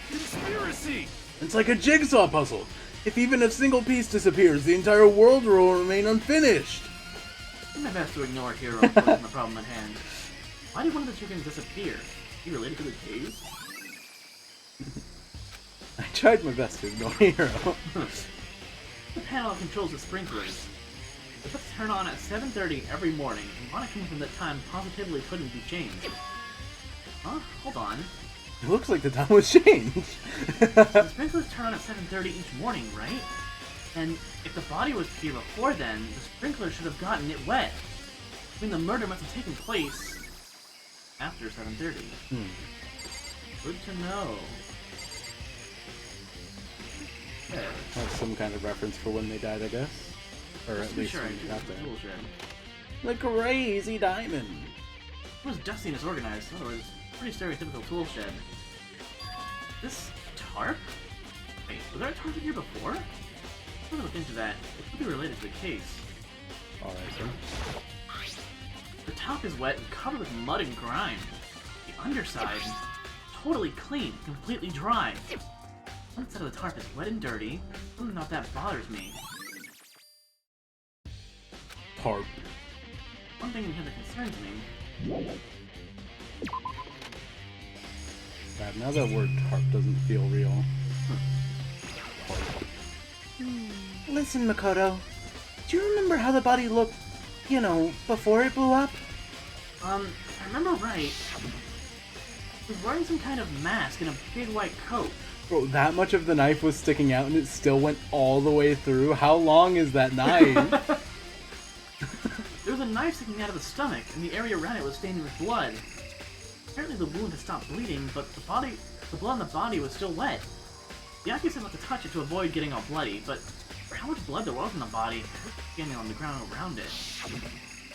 conspiracy! It's like a jigsaw puzzle. If even a single piece disappears, the entire world will remain unfinished. I'm my best to ignore Hero and focus on the problem at hand. Why did one of the chickens disappear? Are you related to the cave? I tried my best to ignore Hero. The panel that controls the sprinklers. It's supposed to turn on at 7:30 every morning, and Monokuma from that time positively couldn't be changed. Huh? Hold on. It looks like the time was changed. The sprinklers turn on at 7:30 each morning, right? And if the body was here before then, the sprinkler should have gotten it wet. I mean, the murder must have taken place after 7:30. Good to know. Okay. That's some kind of reference for when they died, I guess. Or Just at to be least sure, when I they do got the there. tool shed. The crazy diamond. It was dusty and disorganized. In other words, pretty stereotypical tool shed. This tarp? Wait, was there a tarp in here before? I'm gonna look into that. It could be related to the case. Alright, sir. The top is wet and covered with mud and grime. The underside, totally clean, completely dry. One side of the tarp is wet and dirty. Whether or not that bothers me. Tarp. One thing in here that concerns me. God, now that word tarp doesn't feel real. Tarp. Listen, Makoto. Do you remember how the body looked, you know, before it blew up? If I remember right, he was wearing some kind of mask and a big white coat. Bro, that much of the knife was sticking out and it still went all the way through? How long is that knife? There was a knife sticking out of the stomach, and the area around it was stained with blood. Apparently the wound had stopped bleeding, but the blood on the body was still wet. The Yaki said not to touch it to avoid getting all bloody, but for how much blood there was in the body, it was standing on the ground around it.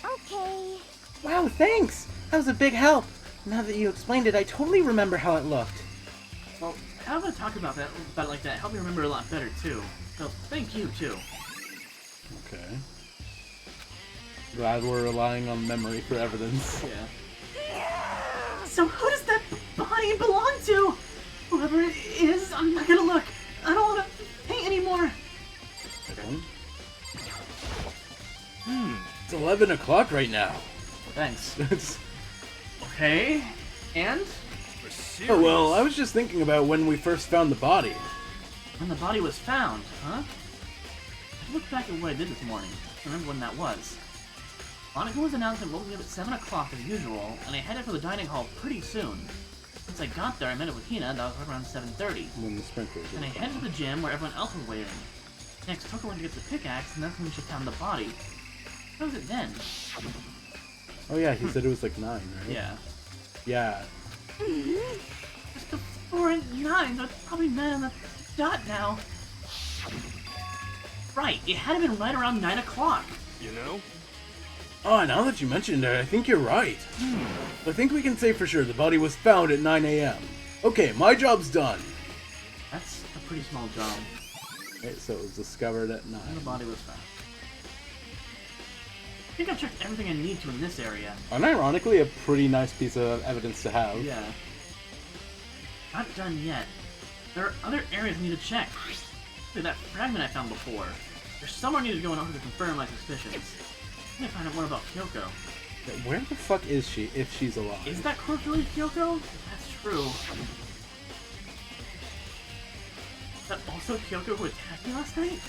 Okay. Wow, thanks! That was a big help. Now that you explained it, I totally remember how it looked. Well, having to talk about it like that helped me remember a lot better too. So thank you too. Okay. Glad we're relying on memory for evidence. Yeah. So who does that body belong to? Whoever it is, I'm not gonna look. I don't want to paint anymore. Okay. It's 11 o'clock right now. Thanks. It's... Okay. And? Oh, well, I was just thinking about when we first found the body. When the body was found, huh? I looked back at what I did this morning. I remember when that was. Monica was announced and woke me up at 7 o'clock as usual, and I headed for the dining hall pretty soon. Once I got there, I met up with Hina, and that was right around 7:30. When the sprinklers Then I headed to the gym where everyone else was waiting. Next, Toko went to get the pickaxe, and that's when she found the body. How was it then? Oh yeah, he said it was like 9, right? Yeah. Yeah. Just before 9, but probably 9 on the dot now. Right, it had to been right around 9 o'clock. You know? Oh, now that you mentioned it, I think you're right. I think we can say for sure the body was found at 9 a.m. Okay, my job's done. That's a pretty small job. Okay, so it was discovered at 9. And the body was found. I think I've checked everything I need to in this area. Unironically, a pretty nice piece of evidence to have. Yeah. Not done yet. There are other areas I need to check. Look at that fragment I found before. There's somewhere I need to go in order to confirm my suspicions. I need to find out more about Kyoko. Where the fuck is she, if she's alive? Is that quirk really Kyoko? That's true. Is that also Kyoko who attacked me last night?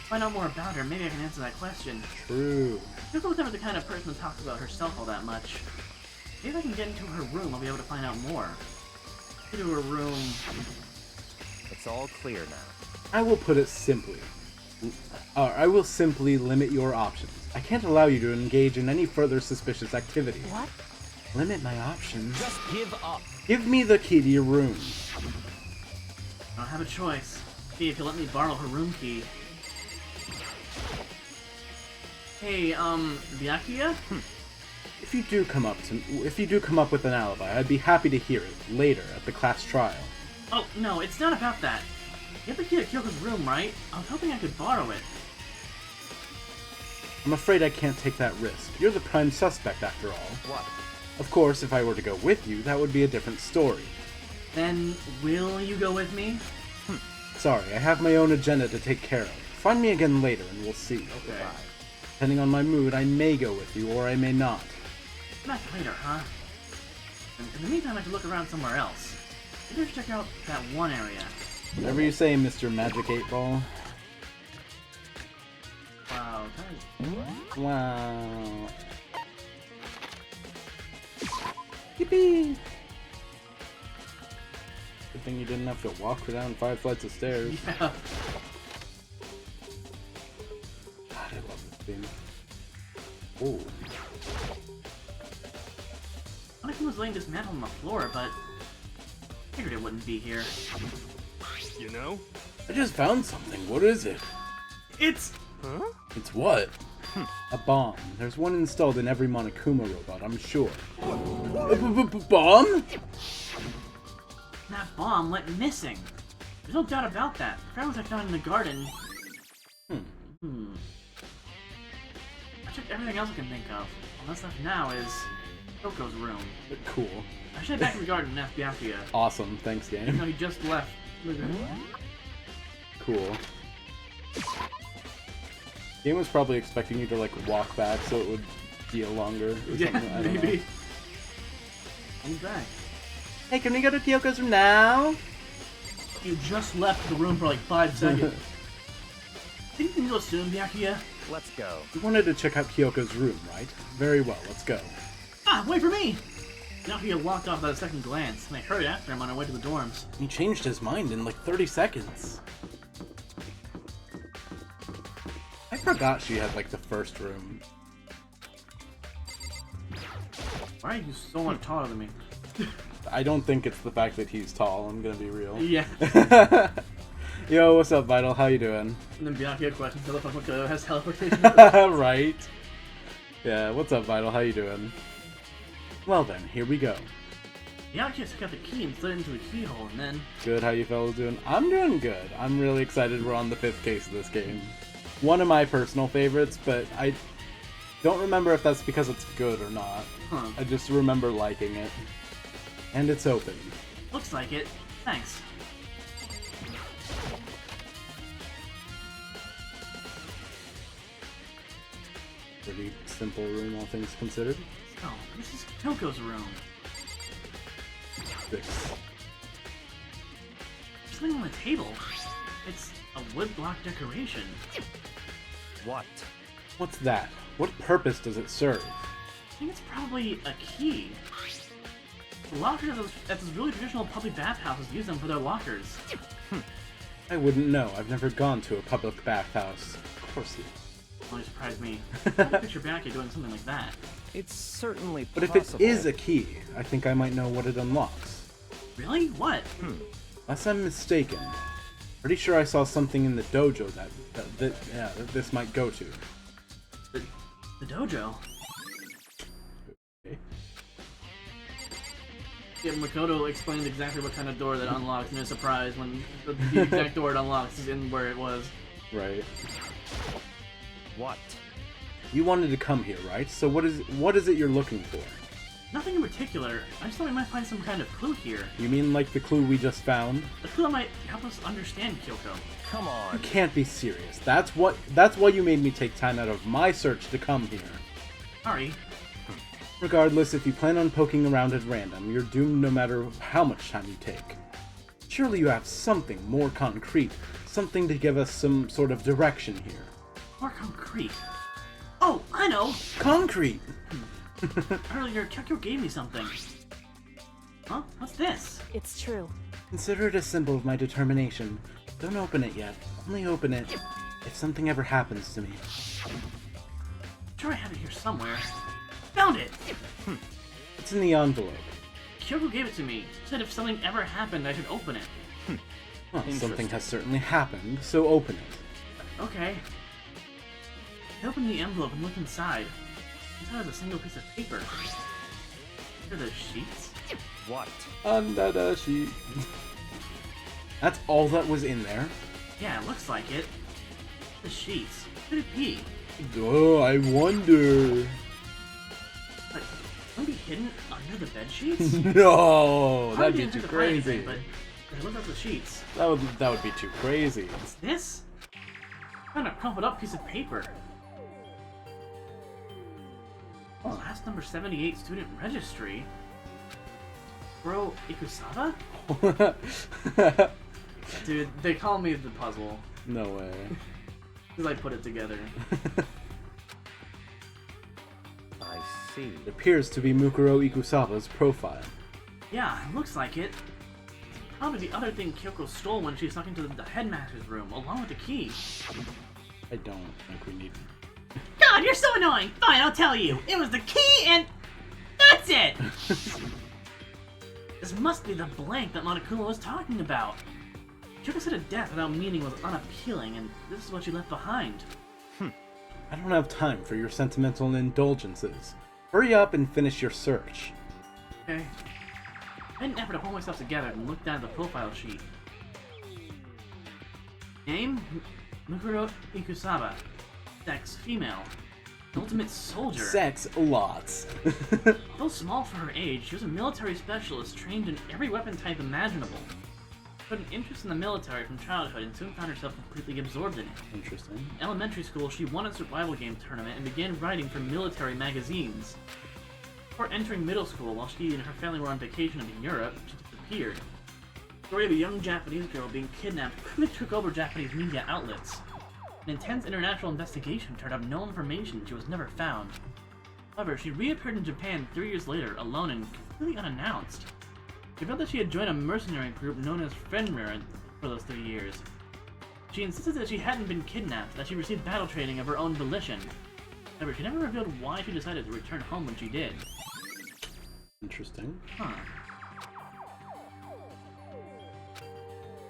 Find out more about her, maybe I can answer that question. True. Kyoko was never the kind of person who talks about herself all that much. Maybe if I can get into her room, I'll be able to find out more. Into her room. It's all clear now. I will put it simply. I will simply limit your options. I can't allow you to engage in any further suspicious activity. What? Limit my options? Just give up. Give me the key to your room. I don't have a choice. See if you'll let me borrow her room key. Hey, Byakuya? If you do come up with an alibi, I'd be happy to hear it later at the class trial. Oh, no, it's not about that. You have the key to Kyoko's room, right? I was hoping I could borrow it. I'm afraid I can't take that risk. You're the prime suspect, after all. What? Of course, if I were to go with you, that would be a different story. Then, will you go with me? Sorry, I have my own agenda to take care of. Find me again later and we'll see. Okay. Depending on my mood, I may go with you or I may not. Back later, huh? In the meantime, I should look around somewhere else. Maybe I should check out that one area. Whatever you say, Mr. Magic 8-Ball. Wow, that is... Wow. Yippee! Good thing you didn't have to walk down 5 flights of stairs. Yeah. God, I love this game. Oh. Anakin was laying dismantled on the floor, but I figured it wouldn't be here. You know? I just found something. What is it? It's... Huh? It's what? A bomb. There's one installed in every Monokuma robot, I'm sure. Bomb? That bomb went missing. There's no doubt about that. The fragments I found in the garden... I checked everything else I can think of. All that's left now is Coco's room. Cool. I should head back to the garden and ask Byakuya. Awesome. Thanks, Even game. though he just left. Cool. Game was probably expecting you to like walk back so it would feel longer or something. Yeah, I don't maybe. know. I'm back. Hey, can we go to Kyoko's room now? You just left the room for like 5 seconds. Think you can go soon, Byakuya? Let's go. You wanted to check out Kyoko's room, right? Very well, let's go. Ah, wait for me! Byakuya walked off without a second glance, and I hurried after him on our way to the dorms. He changed his mind in like 30 seconds. I forgot she had like the first room. Why are you so much taller than me? I don't think it's the fact that he's tall, I'm gonna be real. Yeah. Yo, what's up, Vital? How you doing? And then Byakuya questions if Makoto has teleportation. Right. Yeah, what's up, Vital? How you doing? Well then, here we go. Byakuya took out the key and slid into a keyhole, and then... Good, how you fellas doing? I'm doing good. I'm really excited we're on the 5th case of this game. One of my personal favorites, but I don't remember if that's because it's good or not. Huh. I just remember liking it. And it's open. Looks like it. Thanks. Pretty simple room, all things considered. Oh, this is Toko's room. 6. There's something on the table. It's a wood block decoration. What? What's that? What purpose does it serve? I think it's probably a key. The lockers at this really traditional public bathhouses use them for their lockers. I wouldn't know. I've never gone to a public bathhouse. Of course you. Only surprised me. I can't picture Byakuya doing something like that. It's certainly But if possible. it is a key, I think I might know what it unlocks. Really? What? Unless I'm mistaken. Pretty sure I saw something in the dojo that this might go to. The dojo? Okay. Yeah, Makoto explained exactly what kind of door that unlocks, and was surprised when the exact door it unlocks is in where it was. Right. What? You wanted to come here, right? So what is it you're looking for? Nothing in particular. I just thought we might find some kind of clue here. You mean like the clue we just found? A clue that might help us understand Kyoko. Come You on. can't be serious. That's why you made me take time out of my search to come here. Sorry. Regardless, if you plan on poking around at random, you're doomed no matter how much time you take. Surely you have something more concrete, something to give us some sort of direction here. More concrete. Oh, I know! Concrete! Earlier, Kyoko gave me something. Huh? What's this? It's true. Consider it a symbol of my determination. Don't open it yet. Only open it if something ever happens to me. I'm sure I have it here somewhere. Found it! It's in the envelope. Kyoko gave it to me. Said if something ever happened, I should open it. Well, something has certainly happened, so open it. Okay. I opened the envelope and looked inside. Inside was a single piece of paper. Are the sheets? What? Under the sheet. That's all that was in there? Yeah, it looks like it. The sheets. Could it be? Oh, I wonder. Like, would it be hidden under the bed sheets? No, that'd be Probably too didn't find anything, crazy. But I looked up the sheets. That would be too crazy. What's this? Kind of crumpled up piece of paper. Oh, last number 78 student registry. Bro, Ikusaba? Dude, they call me the puzzle. No way. Because I put it together. I see. It appears to be Mukuro Ikusaba's profile. Yeah, it looks like it. Probably the other thing Kyoko stole when she snuck into the headmaster's room, along with the key. I don't think we need... God, you're so annoying! Fine, I'll tell you. It was the key and... that's it! This must be the blank that Monokuma was talking about. Kyoko said a death without meaning was unappealing, and this is what she left behind. I don't have time for your sentimental indulgences. Hurry up and finish your search. Okay. I made an effort to hold myself together and look down at the profile sheet. Name? Mukuro Ikusaba. Sex, female. Ultimate soldier. Sex, lots. Although small for her age, she was a military specialist trained in every weapon type imaginable. She had an interest in the military from childhood and soon found herself completely absorbed in it. Interesting. In elementary school, she won a survival game tournament and began writing for military magazines. Before entering middle school, while she and her family were on vacation in Europe, she disappeared. The story of a young Japanese girl being kidnapped quickly took over Japanese media outlets. An intense international investigation turned up no information. She was never found. However, she reappeared in Japan 3 years later, alone and completely unannounced. She felt that she had joined a mercenary group known as Fenrir for those 3 years. She insisted that she hadn't been kidnapped, that she received battle training of her own volition. However, she never revealed why she decided to return home when she did. Interesting. Huh.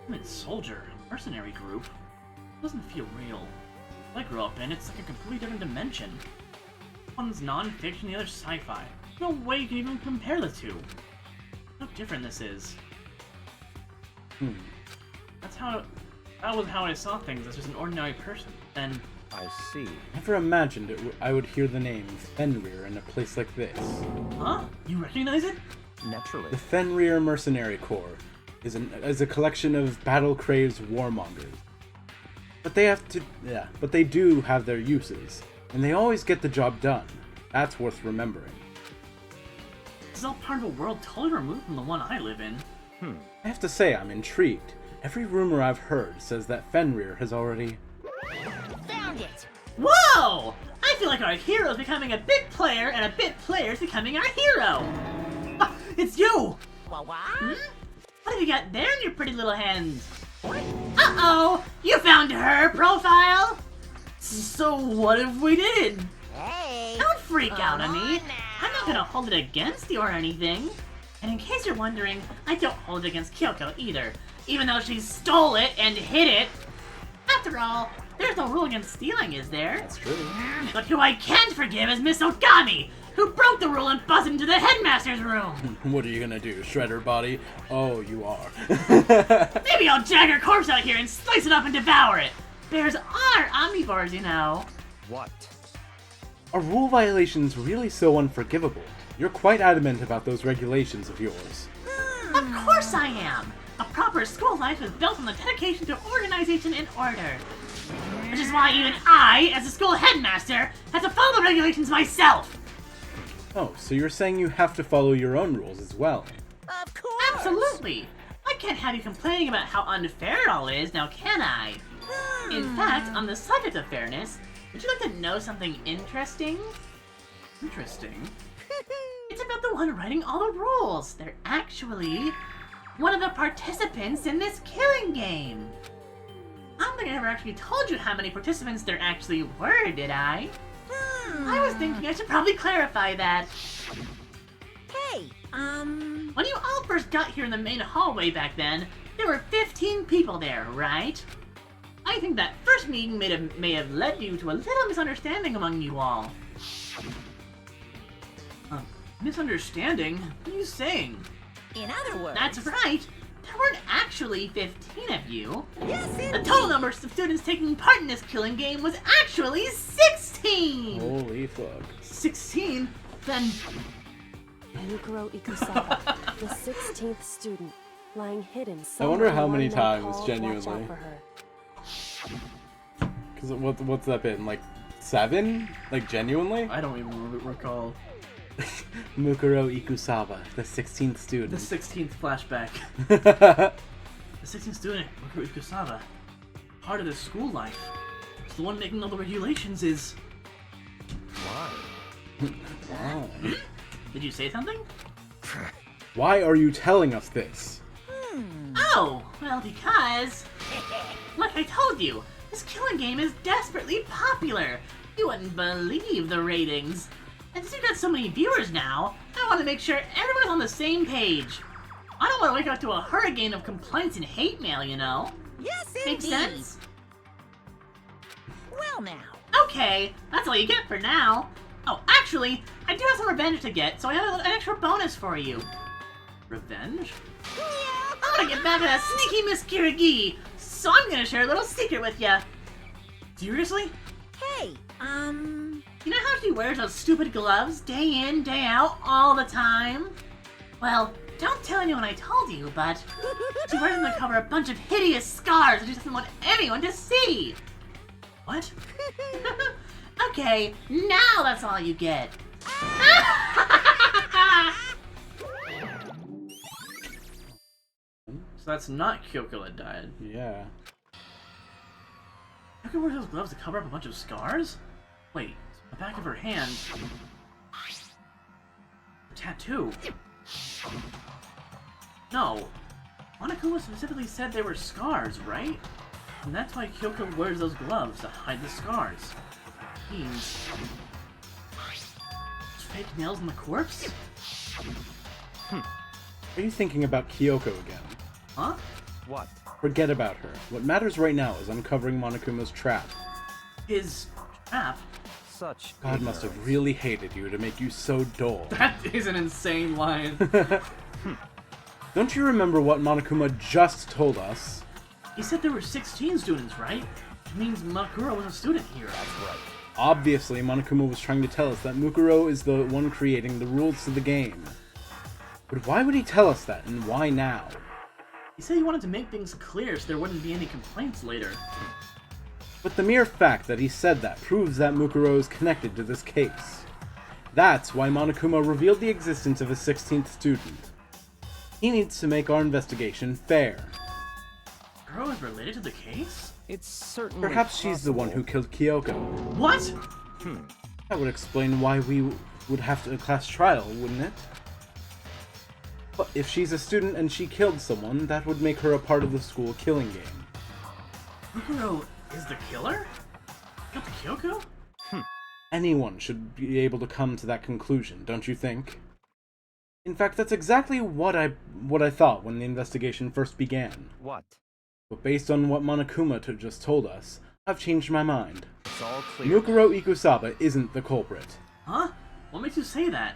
Ultimate soldier, mercenary group. Doesn't feel real. I grew up in, it's like a completely different dimension. One's non-fiction, the other's sci-fi. No way you can even compare the two. How different this is. That was how I saw things as just an ordinary person. Then I see. Never imagined I would hear the name Fenrir in a place like this. huh? You recognize it? Naturally. The Fenrir Mercenary Corps is a collection of battle-crazed warmongers. But they do have their uses, and they always get the job done. That's worth remembering. This is all part of a world totally removed from the one I live in. I have to say, I'm intrigued. Every rumor I've heard says that Fenrir has already... Found it! Whoa! I feel like our hero's becoming a bit player and a bit player's becoming our hero! Ah, it's you! What? What have you got there in your pretty little hands? Uh-oh! You found her profile? So what if we did? Hey! Don't freak out on me. now. I'm not gonna hold it against you or anything. And in case you're wondering, I don't hold it against Kyoko either, even though she stole it and hid it. After all, there's no rule against stealing, is there? That's true. But who I can't forgive is Miss Ogami, who broke the rule and busted into the headmaster's room. What are you gonna do, shred her body? Oh, you are. Maybe I'll drag her corpse out here and slice it up and devour it. Bears are omnivores, you know. What? Are rule violations really so unforgivable? You're quite adamant about those regulations of yours. Of course I am. A proper school life is built on the dedication to organization and order. Which is why even I, as a school headmaster, have to follow the regulations myself. Oh, so you're saying you have to follow your own rules as well? Of course! Absolutely. I can't have you complaining about how unfair it all is, now can I? In fact, on the subject of fairness, would you like to know something interesting? Interesting. It's about the one writing all the rules. They're actually one of the participants in this killing game. I don't think I ever actually told you how many participants there actually were, did I? I was thinking I should probably clarify that. Hey, When you all first got here in the main hallway back then, there were 15 people there, right? I think that first meeting may have led you to a little misunderstanding among you all. Misunderstanding? What are you saying? in other words... That's right! There weren't actually 15 of you. Yes, The total number of students taking part in this killing game was actually 16! Holy fuck. 16? Then... Yukiro Ikusaba, the 16th student, lying hidden somewhere. wonder how in many one times, they call genuinely. Watch Out for Her. Because what's that been? Like 7? Like genuinely? I don't even recall. Mukuro Ikusaba, the 16th The student. 16th flashback. The 16th student, Mukuro Ikusaba. Part of the school life. It's the one making all the regulations is... Why? Wow. Did you say something? Why are you telling us this? Oh, well, because... Like I told you, this killing game is desperately popular. You wouldn't believe the ratings. And since you've got so many viewers now, I want to make sure everyone's on the same page. I don't want to wake up to a hurricane of complaints and hate mail, you know? Yes, Makes indeed. sense? Well now. Okay, that's all you get for now. Oh, actually, I do have some revenge to get, so I have an extra bonus for you. Revenge? I want to get back at that sneaky Miss Kirigi, so I'm gonna share a little secret with ya. Seriously? Hey, You know how she wears those stupid gloves day in, day out, all the time? Well, don't tell anyone I told you, but she wears them to cover a bunch of hideous scars that she doesn't want anyone to see. What? Okay, now that's all you get. So that's not Kyoko that died. Yeah. Kyoko wears those gloves to cover up a bunch of scars? Wait, the back of her hand... A tattoo. No. Monokuma specifically said they were scars, right? And that's why Kyoko wears those gloves, to hide the scars. Means... fake nails on the corpse? Are you thinking about Kyoko again? Huh? What? Forget about her. What matters right now is uncovering Monokuma's trap. His trap? Such God must have really hated you to make you so dull. That is an insane line. Don't you remember what Monokuma just told us? He said there were 16 students, right? It means Makuro was a student here. That's right. Obviously, Monokuma was trying to tell us that Mukuro is the one creating the rules to the game. But why would he tell us that, and why now? He said he wanted to make things clear so there wouldn't be any complaints later. But the mere fact that he said that proves that Mukuro is connected to this case. That's why Monokuma revealed the existence of a 16th student. He needs to make our investigation fair. Makuro is related to the case? It's certainly Perhaps she's the one who killed Kyoko. What? That would explain why we would have a class trial, wouldn't it? But if she's a student and she killed someone, that would make her a part of the school killing game. Makuro is the killer? Killed Kyoko? Anyone should be able to come to that conclusion, don't you think? In fact, that's exactly what I thought when the investigation first began. What? But based on what Monokuma just told us, I've changed my mind. It's all clear. Mukuro Ikusaba isn't the culprit. Huh? What makes you say that?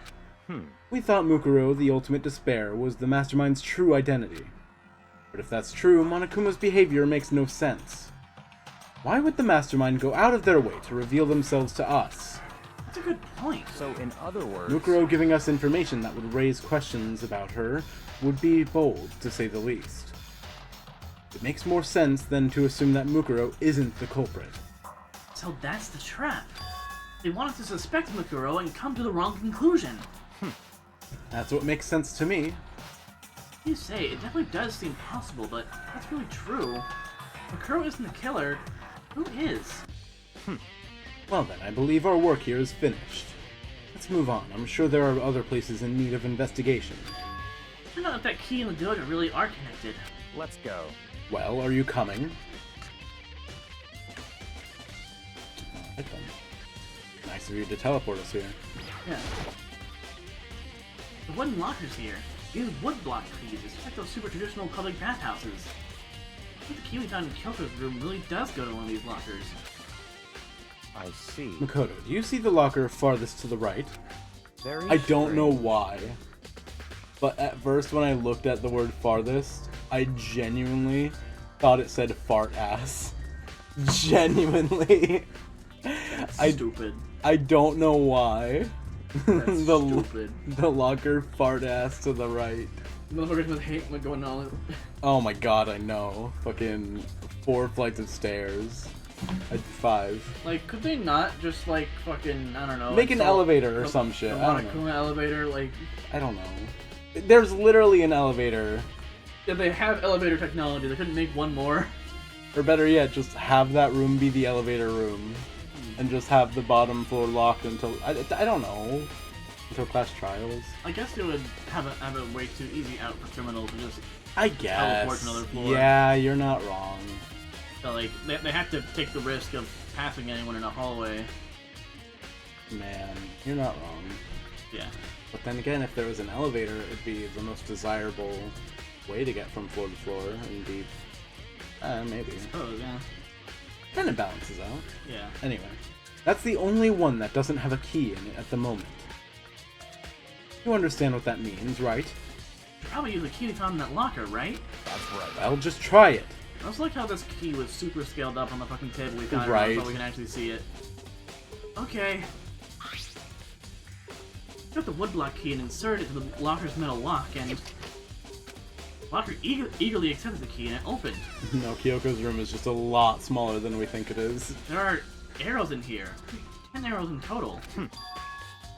We thought Mukuro, the ultimate despair, was the mastermind's true identity. But if that's true, Monokuma's behavior makes no sense. Why would the mastermind go out of their way to reveal themselves to us? That's a good point. So, in other words... Mukuro giving us information that would raise questions about her would be bold, to say the least. It makes more sense than to assume that Mukuro isn't the culprit. So that's the trap. They want us to suspect Makuro and come to the wrong conclusion. That's what makes sense to me. You say, it definitely does seem possible, but that's really true. Makuro isn't the killer. Who is? Well then, I believe our work here is finished. Let's move on. I'm sure there are other places in need of investigation. I don't know if that key and the dojo really are connected. Let's go. Well, are you coming? Alright then. Nice of you to teleport us here. Yeah. The wooden lockers here. These wood block keys, it's like those super traditional public bathhouses. I think the key we found in Kyoko's room really does go to one of these lockers. I see. Makoto, do you see the locker farthest to the right? Very I don't know strange. why. But at first when I looked at the word farthest, I genuinely thought it said fart ass. Genuinely. Stupid. I don't know why. That's the, stupid. The locker fart ass to the right. Motherfuckers with hate went going all Oh my god, I know. Fucking 4 flights of stairs. 5. Like, could they not just, like, fucking, I don't know... Make an elevator or some shit. The I don't know. Monokuma elevator, like... I don't know. There's literally an elevator. Yeah, they have elevator technology. They couldn't make one more. Or better yet, just have that room be the elevator room. And just have the bottom floor locked until... I don't know. Until class trials? I guess it would have a way too easy out for criminals to just I teleport guess. to another floor. Yeah, you're not wrong. So, like, they have to take the risk of passing anyone in a hallway. Man, you're not wrong. Yeah. But then again, if there was an elevator, it'd be the most desirable way to get from floor to floor, and be... maybe. I suppose, yeah. Kind of balances out. Yeah. Anyway, that's the only one that doesn't have a key in it at the moment. You understand what that means, right? You probably use the key found in that locker, right? That's right. Well, just try it. I just like how this key was super scaled up on the fucking table we found Right. so we can actually see it. Okay. Put the woodblock key and insert it to the locker's metal lock, and locker eagerly accepted the key and it opened. No, Kyoko's room is just a lot smaller than we think it is. There are arrows in here. 10 arrows in total.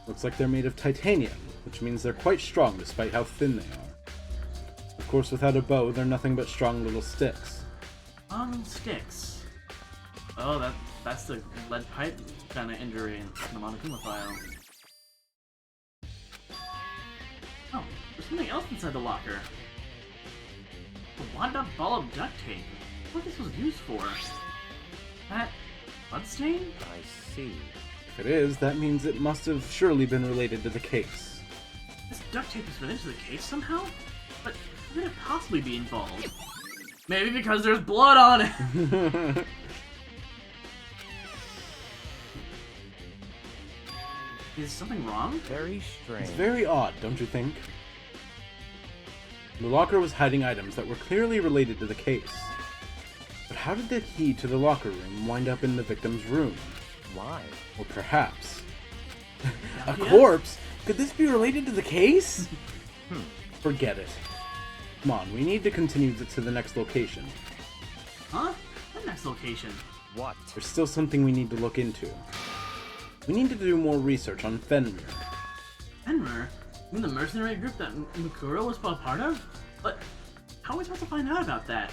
Looks like they're made of titanium, which means they're quite strong despite how thin they are. Of course, without a bow, they're nothing but strong little sticks. Sticks. Oh, that's the lead pipe kind of injury in the Monokuma file. Oh, there's something else inside the locker. A wadded up ball of duct tape. What this was used for? That bloodstain? I see. If it is, that means it must have surely been related to the case. This duct tape is related to the case somehow? But how could it possibly be involved? Maybe because there's blood on it! Is something wrong? Very strange. It's very odd, don't you think? The locker was hiding items that were clearly related to the case. But how did the key to the locker room wind up in the victim's room? Why? Or perhaps... a Yeah. corpse? Could this be related to the case? Forget it. Come on, we need to continue to the next location. Huh? What next location? What? There's still something we need to look into. We need to do more research on Fenrir. Fenrir? You mean the mercenary group that Mukuro was a part of? But how are we supposed to find out about that?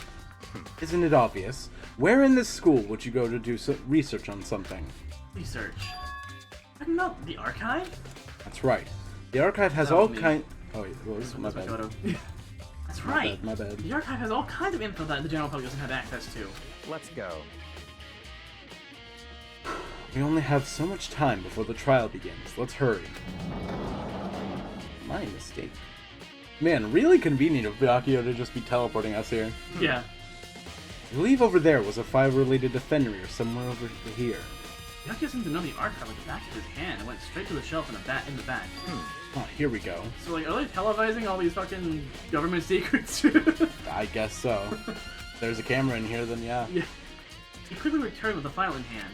Isn't it obvious? Where in this school would you go to do research on something? Research. I don't know. The archive? That's right. The archive has That was all me. kind. Oh, it was my That's bad. photo. That's My right. bad, my bad. The archive has all kinds of info that the general public doesn't have access to. Let's go. We only have so much time before the trial begins. Let's hurry. My mistake. Man, really convenient of Byakuya to just be teleporting us here. Yeah. I believe over there was a file related to Fenrir somewhere over here. Byakuya seemed to know the archive like the back of his hand and went straight to the shelf in the back. Oh, here we go. So like, are they televising all these fucking government secrets? I guess so. If there's a camera in here, then yeah. Yeah. He quickly returned with the file in hand.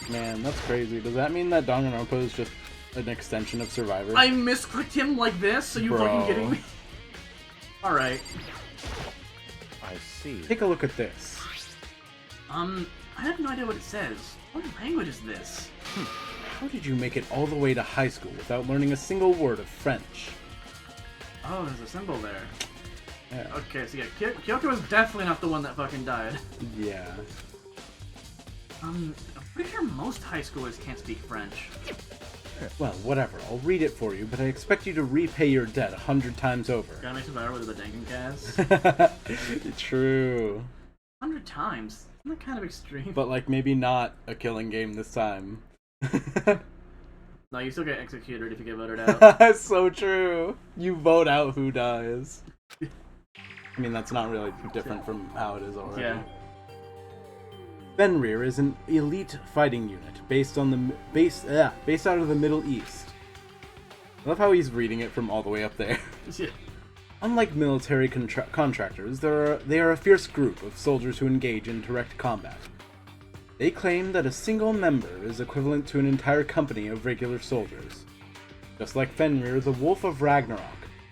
Man, that's crazy. Does that mean that Danganronpa is just an extension of Survivor? I misclicked him like this? Are you Bro. fucking kidding me? Alright. I see. Take a look at this. I have no idea what it says. What language is this? How did you make it all the way to high school without learning a single word of French? Oh, there's a symbol there. Yeah. Okay, so yeah, Kyoko is definitely not the one that fucking died. Yeah. I'm pretty sure most high schoolers can't speak French. Well, whatever. I'll read it for you, but I expect you to repay your debt 100 times over. Gotta make Survivor with the Dengencast. True. 100 times? Isn't that kind of extreme? But, like, maybe not a killing game this time. No, you still get executed if you get voted out. That's so true. You vote out who dies. I mean, that's not really different from how it is already. Yeah. Fenrir is an elite fighting unit based on the based out of the Middle East. I love how he's reading it from all the way up there. Yeah. Unlike military contractors, they are a fierce group of soldiers who engage in direct combat. They claim that a single member is equivalent to an entire company of regular soldiers. Just like Fenrir, the Wolf of Ragnarok,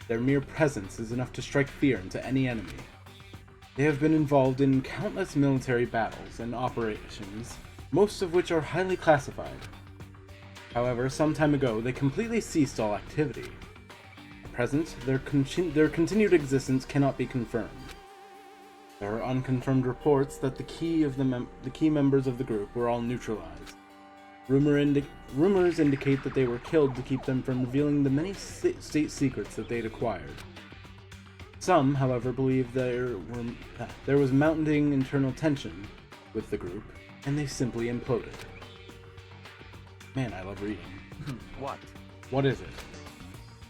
their mere presence is enough to strike fear into any enemy. They have been involved in countless military battles and operations, most of which are highly classified. However, some time ago, they completely ceased all activity. At present, their continued existence cannot be confirmed. There are unconfirmed reports that the key members of the group were all neutralized. Rumors indicate that they were killed to keep them from revealing the many state secrets that they'd acquired. Some, however, believe there was mounting internal tension with the group, and they simply imploded. Man, I love reading. What? What is it?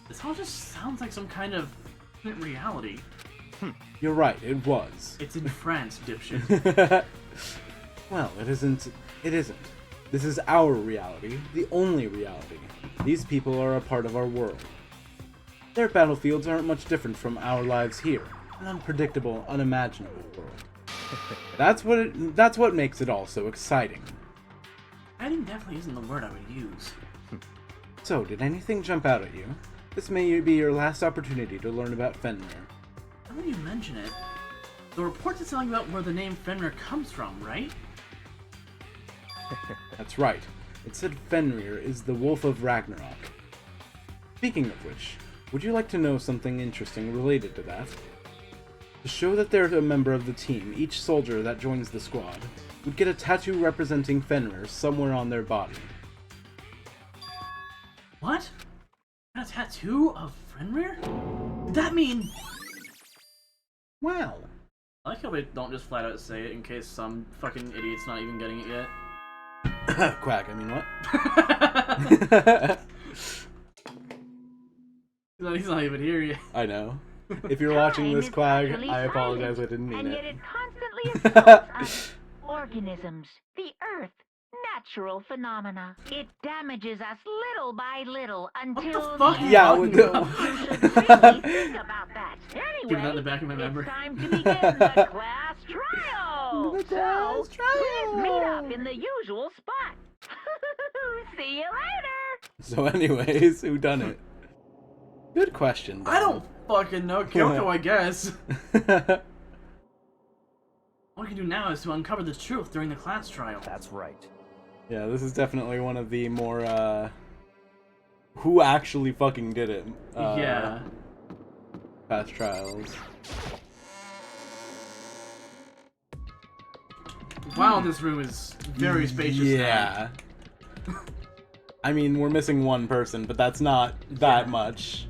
This all just sounds like some kind of reality. You're right, it was. It's in France, dipshit. Well, it isn't. It isn't. This is our reality, the only reality. These people are a part of our world. Their battlefields aren't much different from our lives here. An unpredictable, unimaginable world. That's what makes it all so exciting. Exciting definitely isn't the word I would use. So, did anything jump out at you? This may be your last opportunity to learn about Fenrir. Now that you mention it, the reports are telling about where the name Fenrir comes from, right? That's right. It said Fenrir is the Wolf of Ragnarok. Speaking of which, would you like to know something interesting related to that? To show that they're a member of the team, each soldier that joins the squad would get a tattoo representing Fenrir somewhere on their body. What? A tattoo of Fenrir? Did that mean... Wow. I like how they don't just flat out say it in case some fucking idiot's not even getting it yet. Quack, I mean what? He's not even here yet. I know. If you're watching this, Time is Quag, utterly I apologize, I silent, didn't mean and it. yet it constantly assaults us. Organisms, the earth, natural phenomena. It damages us little by little until fuck? the Yeah, end. with the- You should really think about that. Keep that in the back of my Anyway, memory. it's time to begin the class trial. The class trial. Please meet up in the usual spot. See you later. So anyways, who done it? Good question, I don't fucking know. Kyoko, I guess. What we can do now is to uncover the truth during the class trial. That's right. Yeah, this is definitely one of the more, who actually fucking did it, Yeah. past trials. Wow, this room is very spacious now. Yeah. I mean, we're missing one person, but that's not that much.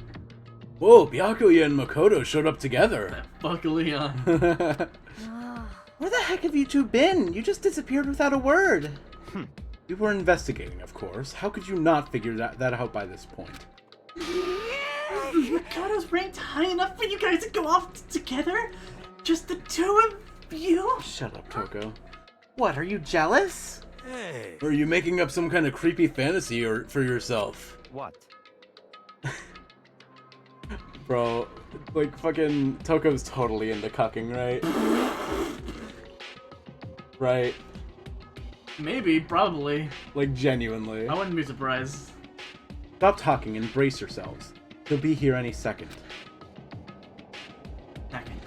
Whoa, Byakuya and Makoto showed up together. Fuck Leon. Where the heck have you two been? You just disappeared without a word. We were investigating, of course. How could you not figure that out by this point? Makoto's ranked high enough for you guys to go off together? Just the two of you? Shut up, Toko. What, are you jealous? Hey. Are you making up some kind of creepy fantasy for yourself? What? Bro, like, fucking Toko's totally into cucking, right? Right? Maybe, probably. Like, genuinely. I wouldn't be surprised. Stop talking and brace yourselves. He'll be here any second. Second.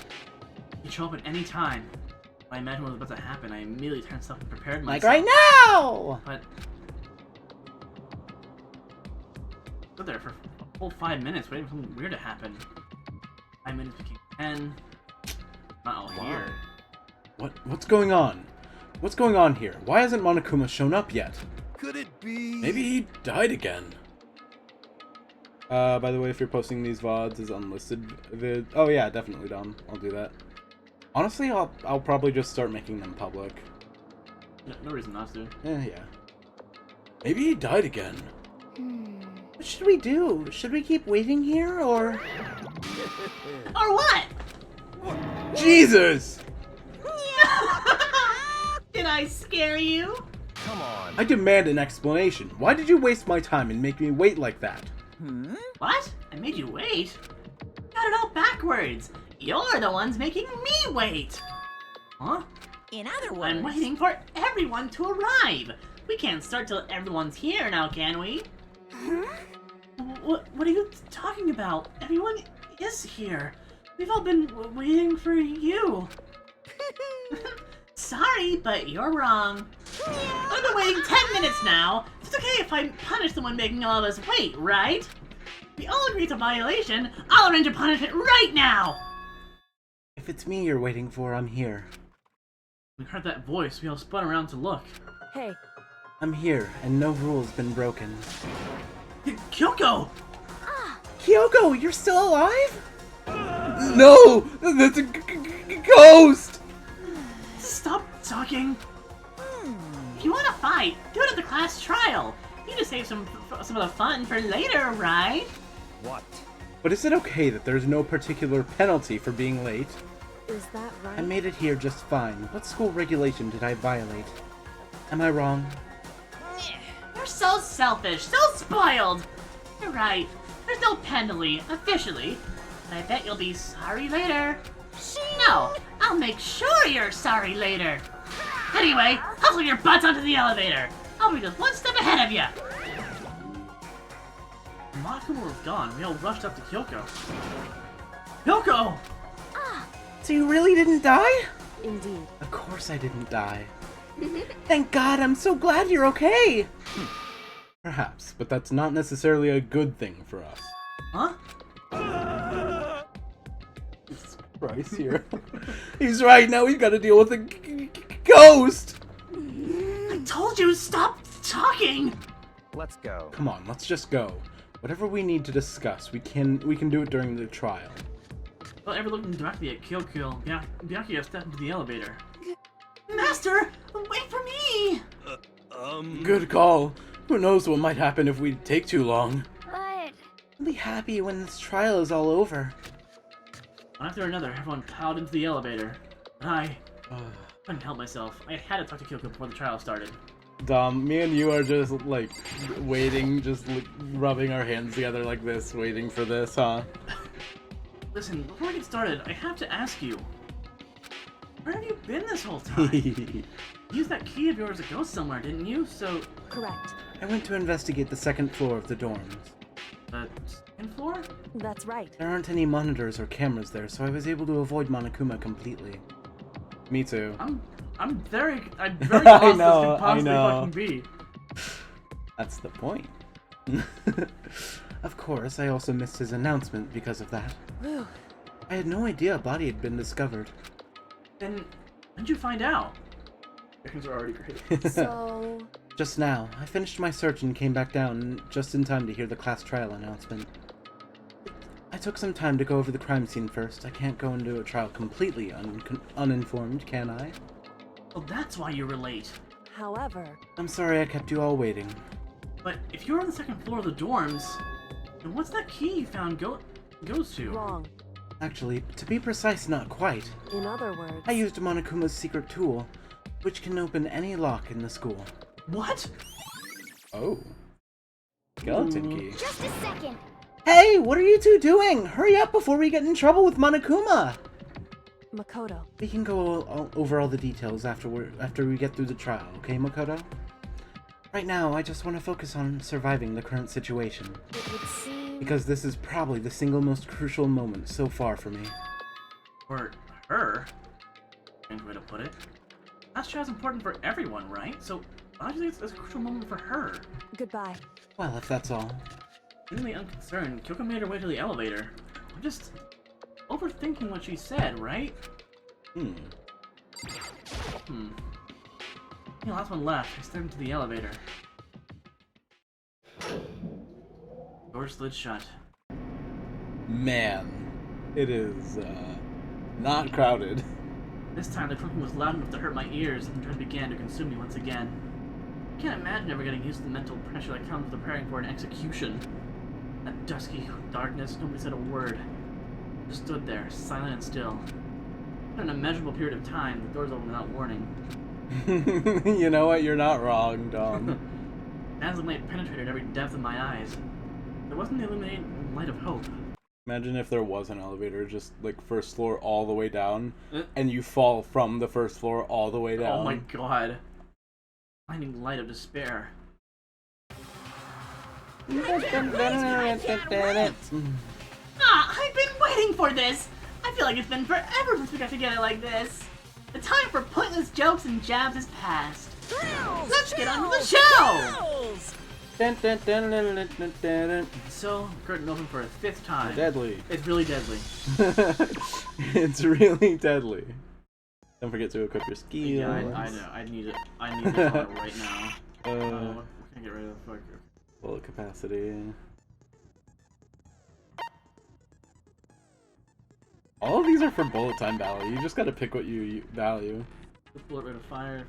He'd show up at any time. When I imagined what was about to happen, I immediately turned stuff and prepared Like myself. right now! But... stood there for a whole 5 minutes waiting for something weird to happen. 5 minutes became 10. Not all here. What's going on? What's going on here? Why hasn't Monokuma shown up yet? Could it be? Maybe he died again. By the way, if you're posting these VODs as unlisted vid... Oh yeah, definitely, Dom. I'll do that. Honestly, I'll probably just start making them public. No reason not to. Yeah. Maybe he died again. What should we do? Should we keep waiting here, or... Or what? Jesus! Did I scare you? Come on. I demand an explanation. Why did you waste my time and make me wait like that? What? I made you wait? Got it all backwards. You're the ones making me wait. Huh? In other words, I'm waiting for everyone to arrive. We can't start till everyone's here now, can we? What are you talking about? Everyone is here. We've all been waiting for you. Sorry, but you're wrong. I've been waiting 10 minutes now. It's okay if I punish the one making all of us wait, right? If we all agree it's a violation, I'll arrange a punishment right now! If it's me you're waiting for, I'm here. We heard that voice. We all spun around to look. Hey, I'm here, and no rule's been broken. Kyoko! Kyoko, you're still alive? No! That's a ghost! Stop talking. If you want to fight, do it at the class trial. You just save some of the fun for later, right? What? But is it okay that there's no particular penalty for being late? Is that right? I made it here just fine. What school regulation did I violate? Am I wrong? You're so selfish, so spoiled. You're right. There's no penalty, officially. But I bet you'll be sorry later. No, I'll make sure you're sorry later. Anyway, hustle your butts onto the elevator. I'll be just one step ahead of you. Monokuma was gone. We all rushed up to Kyoko. Kyoko! So you really didn't die? Indeed. Of course I didn't die. Thank God, I'm so glad you're okay! Perhaps, but that's not necessarily a good thing for us. Huh? Jesus Christ here. He's right, now we've got to deal with a ghost! I told you, stop talking! Let's go. Come on, let's just go. Whatever we need to discuss, we can do it during the trial. Without ever looking directly at Kyoko, Byakuya stepped into the elevator. Master! Wait for me! Good call. Who knows what might happen if we take too long. But I'll be happy when this trial is all over. One after another, everyone piled into the elevator. And I couldn't help myself. I had to talk to Kyoko before the trial started. Dom, me and you are just like waiting, just like, rubbing our hands together like this, waiting for this, huh? Listen, before I get started, I have to ask you. Where have you been this whole time? You used that key of yours to go somewhere, didn't you? So, Correct. I went to investigate the second floor of the dorms. the second floor? That's right. There aren't any monitors or cameras there, so I was able to avoid Monokuma completely. Me too. I'm very lost this could I possibly know. fucking be. That's the point. Of course, I also missed his announcement because of that. Whew. I had no idea a body had been discovered. Then, when'd you find out? Things are already great. So, Just now, I finished my search and came back down just in time to hear the class trial announcement. I took some time to go over the crime scene first. I can't go into a trial completely uninformed, can I? Well, that's why you were late. however, I'm sorry I kept you all waiting. But if you're on the second floor of the dorms, then what's that key you found goes to? wrong. Actually, to be precise, not quite. In other words, I used Monokuma's secret tool, which can open any lock in the school. What? Oh. Skeleton key. just a second. Hey, what are you two doing? Hurry up before we get in trouble with Monokuma! Makoto, We can go over all the details after we get through the trial, okay, Makoto? Right now, I just want to focus on surviving the current situation, it would seem... because this is probably the single most crucial moment so far for me. For her? Strange way to put it. Last trial's important for everyone, right? So why do you think it's a crucial moment for her? Goodbye. Well, if that's all. Seemingly unconcerned, Kyoko made her way to the elevator. I'm just overthinking what she said, right? The last one left. I stepped into the elevator. Door slid shut. Man, it is not crowded. This time the clicking was loud enough to hurt my ears, and the dread began to consume me once again. I can't imagine ever getting used to the mental pressure that comes with preparing for an execution. That dusky darkness, nobody said a word. Just stood there, silent and still. For an immeasurable period of time, the doors opened without warning. You know what? You're not wrong, Dom. Dazzling light penetrated every depth of my eyes. There wasn't the illuminating light of hope. Imagine if there was an elevator, just like first floor all the way down, and you fall from the first floor all the way down. Oh my god. Blinding light of despair. I've been waiting for this! I feel like it's been forever since we got together like this. The time for pointless jokes and jabs is past. Let's get on with the show! So, curtain open for a fifth time. Deadly. It's really deadly. It's really deadly. Don't forget to equip your skill. Yeah, I know. I need it on right now. Can I get rid of the fuck? Bullet capacity. All of these are for bullet time value. You just gotta pick what you value. Bullet rate of fire.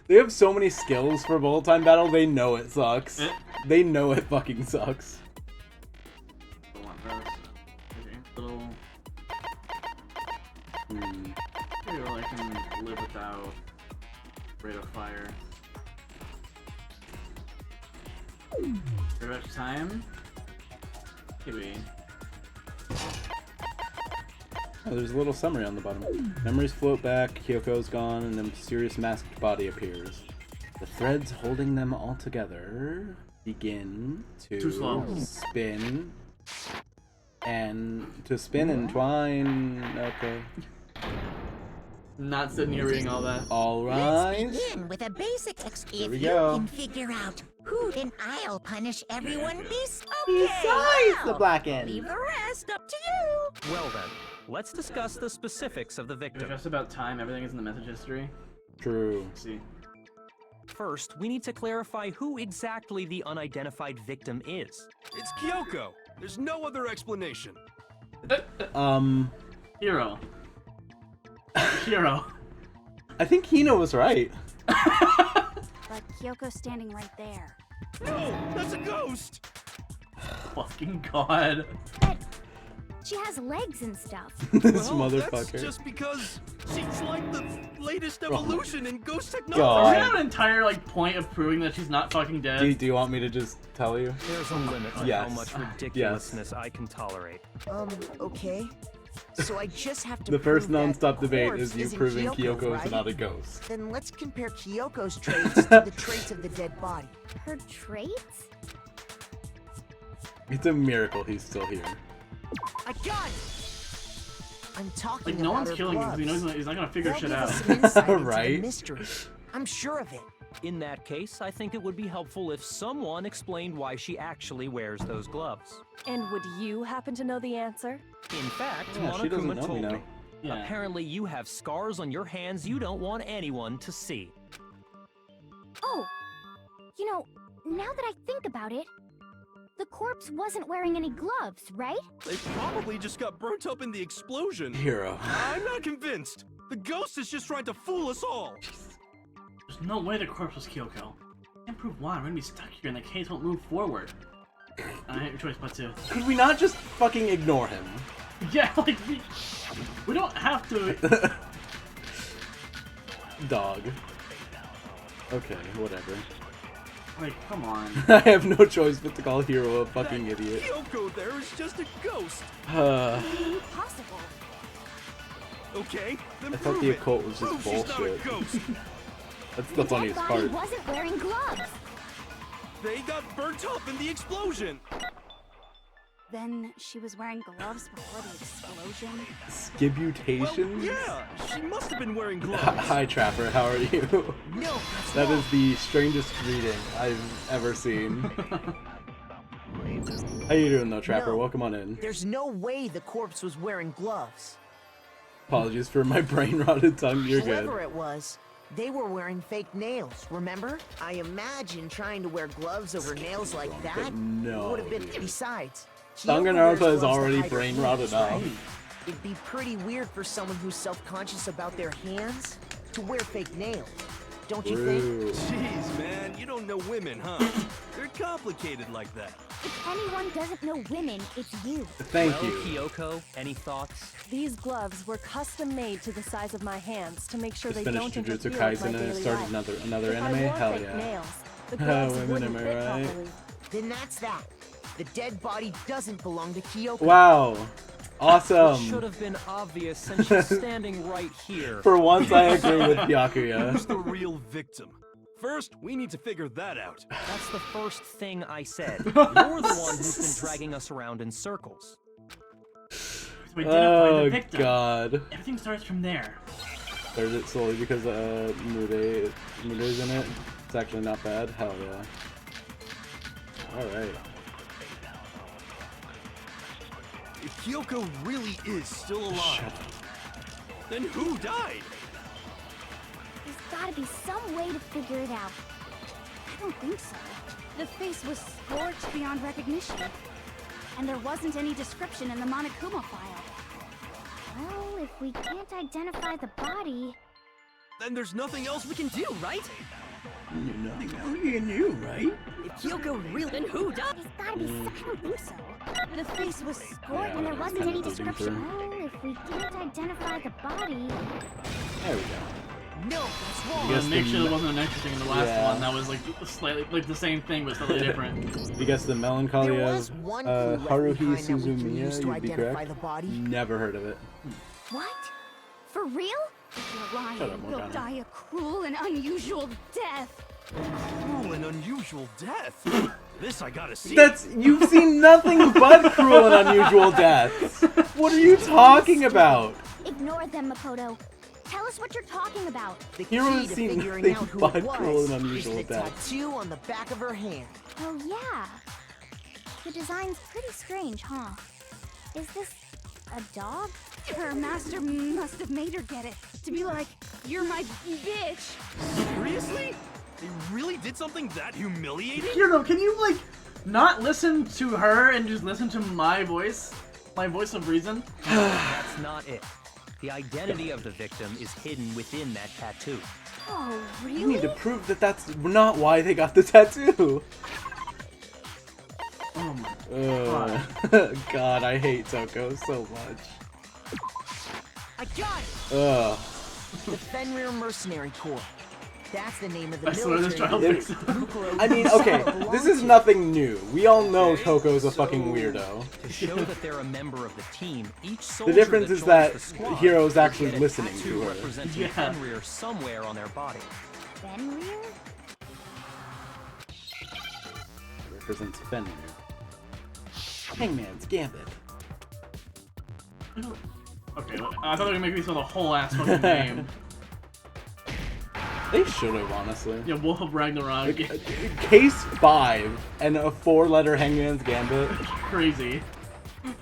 They have so many skills for bullet time battle, they know it sucks. They know it fucking sucks. I want those. Okay, little. Maybe I can live without rate of fire. Very much time. Maybe. Oh, there's a little summary on the bottom. Memories float back, Kyoko's gone, and a mysterious masked body appears. The threads holding them all together begin to spin and twine. Okay. Not sitting here reading all that. All right. Let's begin with a basic Here we If you go. can figure out who, then I'll punish everyone Besides well, the black end. leave the rest up to you. Well then, let's discuss the specifics of the victim. Just about time, everything is in the message history. True. Let's see. First, we need to clarify who exactly the unidentified victim is. It's Kyoko. There's no other explanation. Hero. Hero. I think Hino was right. But Kyoko's standing right there. No, that's a ghost. Fucking god. But she has legs and stuff. This Well, motherfucker. That's just because she's like the latest evolution in ghost technology. God. Does she have an entire like point of proving that she's not fucking dead? Do you want me to just tell you? There's a limit to Yes. how much ridiculousness I can tolerate. Okay. So I just have to The first prove that non-stop debate corpse is you isn't proving Kyoko, Kyoko right? is not a ghost. Then let's compare Kyoko's traits to the traits of the dead body. Her traits? It's a miracle he's still here. I got it! I'm talking Like no about one's her killing him because he gloves. knows he's not gonna figure They'll shit give out. us some insight into the Right? mystery. I'm sure of it. In that case, I think it would be helpful if someone explained why she actually wears those gloves. And would you happen to know the answer? In fact, Yeah, she doesn't Monokuma know me told now. me. Yeah. Apparently you have scars on your hands you don't want anyone to see. Oh, you know, now that I think about it, the corpse wasn't wearing any gloves, right? They probably just got burnt up in the explosion. Hero. I'm not convinced. The ghost is just trying to fool us all. There's no way the corpse was Kyoko. Can't prove why. We're gonna be stuck here and the case won't move forward. I hate your choice, but two. Could we not just fucking ignore him? Yeah, like we don't have to. Dog. Okay, whatever. Like, come on. I have no choice but to call Hero a fucking That idiot. Kyoko there is just a ghost. Impossible. Okay, then I thought prove the it. occult was just Prove she's not a bullshit. ghost. That's the The dead funniest body part. wasn't wearing gloves. They got burnt up in the explosion. Then she was wearing gloves before the explosion. Well, Skibutations? yeah, she must have been wearing gloves. Hi, Trapper. How are you? No, that's That wrong. is the strangest reading I've ever seen. How you doing, though, Trapper? No. Welcome on in. There's no way the corpse was wearing gloves. Apologies for my brain-rotted tongue. You're Whoever good. it was, they were wearing fake nails, remember? I imagine trying to wear gloves over nails like that no. would have been... Besides, Danganronpa Kyoko wears is gloves to already hide her brain-rotted hands, out. right? It'd be pretty weird for someone who's self-conscious about their hands to wear fake nails. Don't you think? True. Jeez, man, you don't know women, huh? They're complicated like that. If anyone doesn't know women, it's you. Thank Well, you. Kyoko, any thoughts? These gloves were custom made to the size of my hands to make sure Just they finished don't Jujutsu interfere with my Kaisen and daily started life. another If I anime? wore Hell fake yeah. nails, the gloves Women, wouldn't am I fit right? properly. Then that's that. The dead body doesn't belong to Kyoko. Wow. Should Awesome. have been obvious since she's standing right here. For once, I agree with Byakuya. Who's the real victim? First, we need to figure that out. That's the first thing I said. You're the one who's been dragging us around in circles. We identify Oh, the victim. God. Everything starts from there. There's it solely because Mude's in it. It's actually not bad. Hell yeah. Alright. If Kyoko really is still alive, then who died? There's gotta be some way to figure it out. don't think so. The face was scorched beyond recognition. And there wasn't any description in the Monokuma file. Well, if we can't identify the body... Then there's nothing else we can do, right? Nothing else you can do, right? If Kyoko really, then who does? There's gotta be some... I don't think so. The face was scorched and there wasn't any description. Well, if we can't identify the body... There we go. No, that's I wrong. guess make sure there wasn't an extra thing in the last one that was like slightly like the same thing but slightly different. You guess the melancholy There of was one Haruhi clue left behind that we can Suzumiya, use to you'd be identify correct. the body. Never heard of it. What? For real? If you're Shut up, lying, Morgana. you'll die a cruel and unusual death. Cruel and unusual death. This I gotta see. You've seen nothing but cruel and unusual deaths. What are you talking about? Ignore them, Makoto. Tell us what you're talking about. The Hero key has to seen figuring nothing out who but it was cruel and is unusual the deaths. tattoo on the back of her hand. Oh, yeah. The design's pretty strange, huh? Is this a dog? Her master must have made her get it. To be like, you're my bitch. Seriously? They really did something that humiliating? Hero, can you like not listen to her and just listen to my voice? My voice of reason? That's not it. The identity of the victim is hidden within that tattoo. Oh, really? You need to prove that that's not why they got the tattoo. Oh my God. God, I hate Toko so much. I got it! Ugh. The Fenrir Mercenary Corps. That's the name of the I swear this child military. thinks I mean, okay, this is nothing new. We all know Toko's a fucking weirdo. To show that they're a member of the team, each The soldier difference is joins that the squad Hero's will actually get a listening tattoo to her. representing Yeah. Fenrir somewhere on their body. Fenrir? Represents Fenrir. Hangman's Gambit. Okay, well, I thought they were gonna make me spell the whole ass fucking name. They should have, honestly. Yeah, Wolf of Ragnarok. Case 5 and a 4-letter Hangman's Gambit. Crazy. Now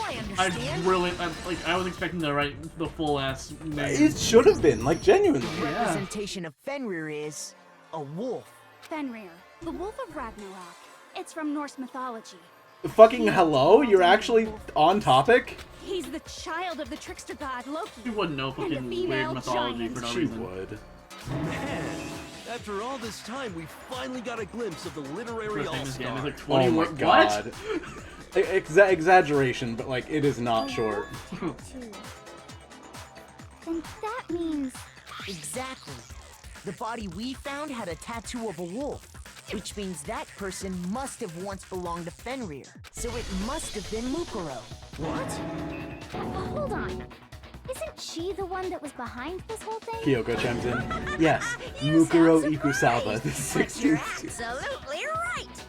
I I understand. really, I was expecting to write the full ass name. It should have been, like, genuinely. Representation of Fenrir is a wolf. Fenrir, the Wolf of Ragnarok. It's from Norse mythology. Fucking hello? You're actually on topic? He's the child of the trickster god Loki. You wouldn't know And the fucking female weird mythology giant. for no She reason. would. Man, after all this time, we finally got a glimpse of the literary First name is all-star. like 20 Oh my what? god. Exaggeration, but like, it is not short. Tattoo. Then that means... Exactly. The body we found had a tattoo of a wolf, which means that person must have once belonged to Fenrir. So it must have been Mukuro. What? Hold on. Isn't she the one that was behind this whole thing? Kyoko chimes in. Yes, You Mukuro sound Ikusaba, the surprised, but you're 16th. absolutely right.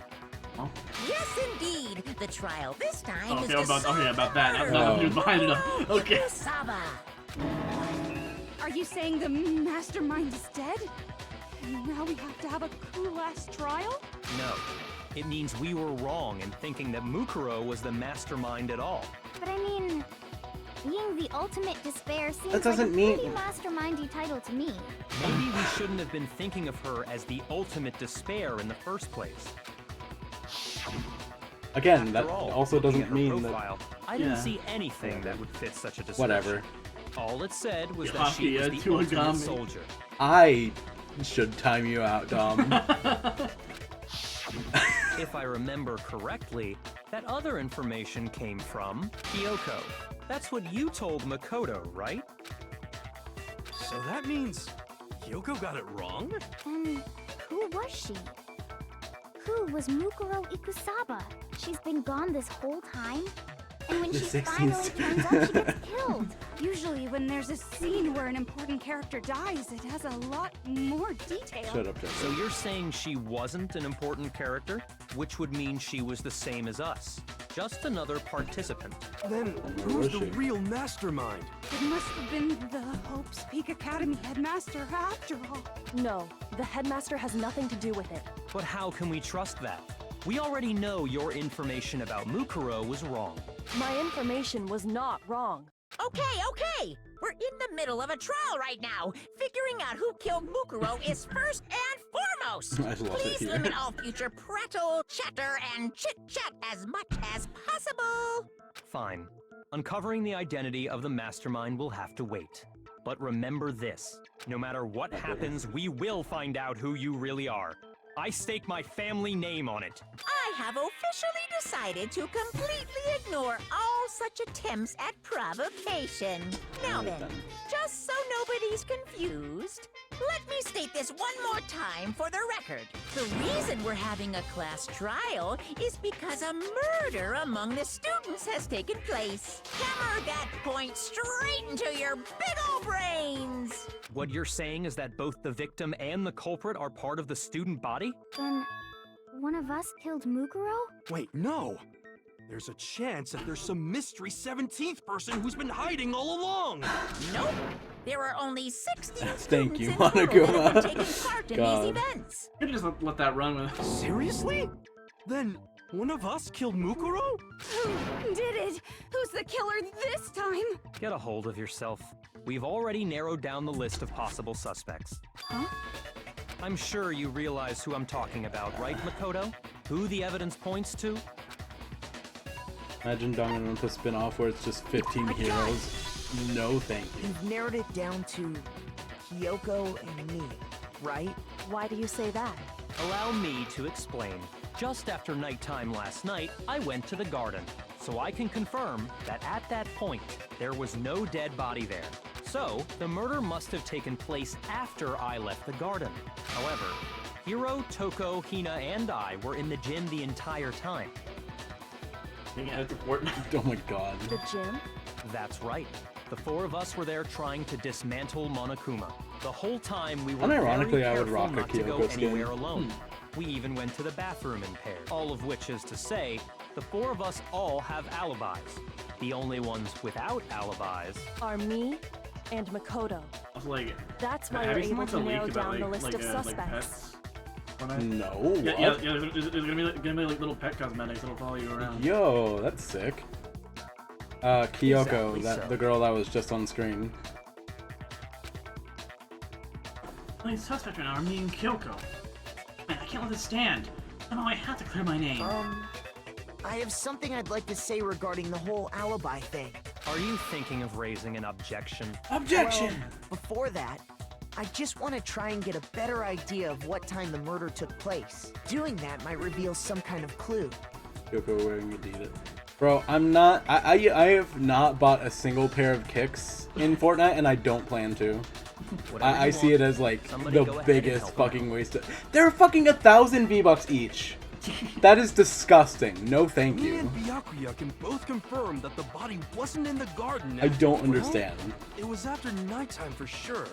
Huh? Yes, indeed. The trial this time is Okay, to about that. solve Not Oh. who's behind it. Okay. Saba. Are you saying the mastermind is dead? And now we have to have a cool-ass trial? No. It means we were wrong in thinking that Mukuro was the mastermind at all. But I mean, being the ultimate despair seems That doesn't like a mean- pretty mastermindy title to me. Maybe we shouldn't have been thinking of her as the ultimate despair in the first place. Again, that After all, also looking doesn't at her mean profile, that... I didn't Yeah. see anything that would fit such a description. Whatever. All it said was that she was the to a ultimate gummy. soldier. I should time you out, Dom. If I remember correctly, that other information came from Kyoko. That's what you told Makoto, right? So that means Kyoko got it wrong? And who was she? Who was Mukuro Ikusaba? She's been gone this whole time? And when The she 16th. finally turns up, she gets killed. Usually when there's a scene where an important character dies, it has a lot more detail. Shut up, Jessica. So you're saying she wasn't an important character? Which would mean she was the same as us. Just another participant. Then was who's the she? real mastermind? It must have been the Hope's Peak Academy headmaster after all. No, the headmaster has nothing to do with it. But how can we trust that? We already know your information about Mukuro was wrong. My information was not wrong. Okay. We're in the middle of a trial right now. Figuring out who killed Mukuro is first and house. I love it Please here. limit all future prattle, chatter, and chit-chat as much as possible. Fine. Uncovering the identity of the mastermind will have to wait. But remember this. No matter what happens, we will find out who you really are. I stake my family name on it. I have officially decided to completely ignore all such attempts at provocation. Now then, just so nobody's confused, let me state this one more time for the record. The reason we're having a class trial is because a murder among the students has taken place. Hammer that point straight into your big ol' brains! What you're saying is that both the victim and the culprit are part of the student body? Then, one of us killed Mukuro? Wait, no! There's a chance that there's some mystery 17th person who's been hiding all along! Nope! There are only 16 Thank you, students in total that have taken Monokuma. part in God. these events. You could just let that run with. Seriously? Then one of us killed Mukuro? Who did it? Who's the killer this time? Get a hold of yourself. We've already narrowed down the list of possible suspects. Huh? I'm sure you realize who I'm talking about, right, Makoto? Who the evidence points to? Imagine Danganronpa spin-off where it's just 15 heroes. No thank you. You've narrowed it down to Kyoko and me, right? Why do you say that? Allow me to explain. Just after nighttime last night, I went to the garden, so I can confirm that at that point, there was no dead body there. So, the murder must have taken place after I left the garden. However, Hiro, Toko, Hina, and I were in the gym the entire time. Oh my god. The gym? That's right. The four of us were there trying to dismantle Monokuma. The whole time we were Unironically, very I would careful rock a not to go Kyoko skin. anywhere alone. We even went to the bathroom in pairs. All of which is to say, the four of us all have alibis. The only ones without alibis Are me and Makoto. I was like, That's why have we're you seen, able like, to the narrow leak about, down the like, list of like suspects. pets? No, Yeah, what? there's gonna be like little pet cosmetics that'll follow you around. Yo, that's sick. Kyoko, Exactly so. the girl that was just on screen. My suspect right now are me and Kyoko. Man, I can't let this stand. Somehow I have to clear my name. I have something I'd like to say regarding the whole alibi thing. Are you thinking of raising an objection? Objection! Well, before that, I just want to try and get a better idea of what time the murder took place. Doing that might reveal some kind of clue. Kyoko wearing Adidas. Bro, I'm not. I have not bought a single pair of kicks in Fortnite, and I don't plan to. I see it as like the biggest fucking waste of. They're fucking 1,000 V-Bucks each. That is disgusting. No, thank Me you. and Byakuya can both confirm that the body wasn't in the garden. I don't well, understand. It was after nighttime for sure.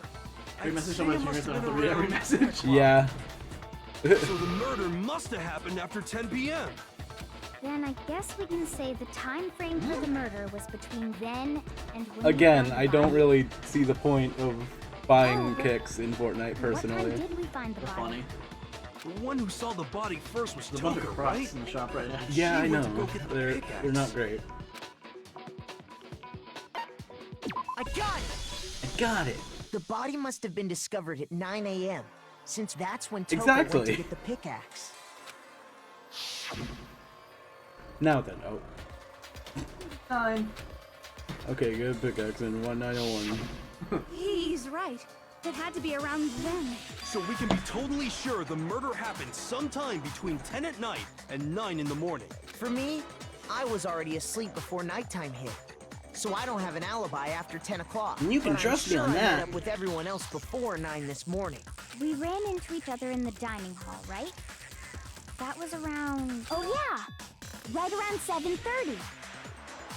Every I'd message say on my it must fingers, I have don't been have to read every around message. 10 o'clock. Yeah. So the murder must have happened after 10 p.m. Then I guess we can say the time frame for the murder was between then and when we Again, found the I don't body. really see the point of buying Oh, but kicks in Fortnite What time personally. did we find the They're body? funny. The one who saw the body first was There's a bunch of Toko, Crocs right? in the shop right now. Yeah, I She went to know. go get the They're pickaxe. not great. I got it! I got it. The body must have been discovered at 9 a.m., since that's when Toko Exactly. went to get the pickaxe. Now then, oh. 9. Okay, good pickaxe in 1901. He's right. It had to be around then. So we can be totally sure the murder happened sometime between 10 at night and 9 in the morning. For me, I was already asleep before nighttime hit, so I don't have an alibi after 10 o'clock. You can But trust I'm me sure on I met that. up with everyone else before 9 this morning. We ran into each other in the dining hall, right? That was around... Oh yeah! Right around 7:30.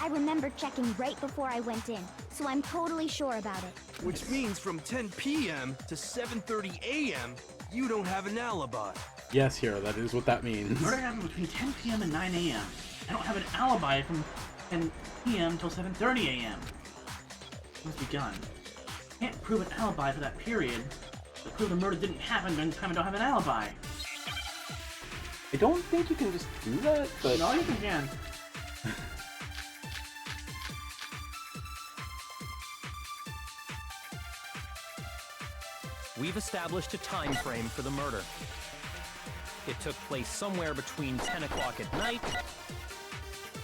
I remember checking right before I went in, so I'm totally sure about it. Which means from 10 p.m. to 7:30 a.m., you don't have an alibi. Yes, Hero, that is what that means. Murder happened between 10 p.m. and 9 a.m. I don't have an alibi from 10 p.m. till 7:30 a.m. Must be done. Can't prove an alibi for that period. To prove the murder didn't happen during the time I don't have an alibi. I don't think you can just do that, but... No, you can. We've established a time frame for the murder. It took place somewhere between 10 o'clock at night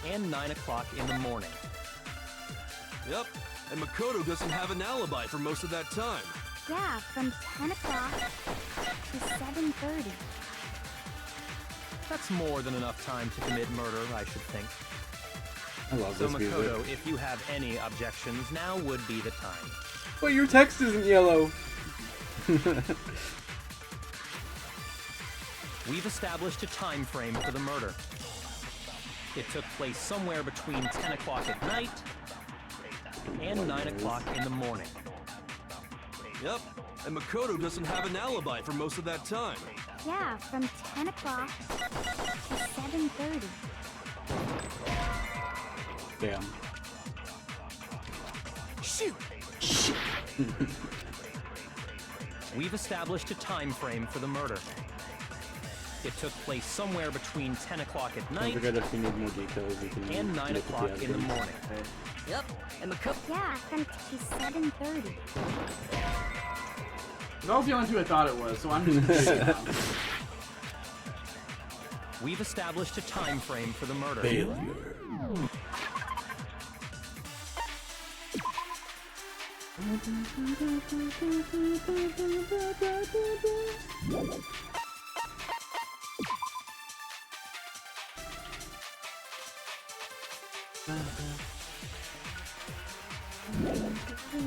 and 9 o'clock in the morning. Yep, and Makoto doesn't have an alibi for most of that time. Yeah, from 10 o'clock to 7:30. That's more than enough time to commit murder, I should think. I love So this Makoto, music. if you have any objections, now would be the time. But your text isn't yellow. We've established a time frame for the murder. It took place somewhere between 10 o'clock at night and 9 o'clock in the morning. Yep, and Makoto doesn't have an alibi for most of that time. Yeah, from 10 o'clock to 7:30. Damn. Shoot! We've established a time frame for the murder. It took place somewhere between 10 o'clock at Don't night forget if you need more details, you can and 9 look at o'clock in the evidence. morning. Yep, and Makoto. Yeah, from to 7:30. That was the only two I thought it was, so I'm just confused now. We've established a time frame for the murder.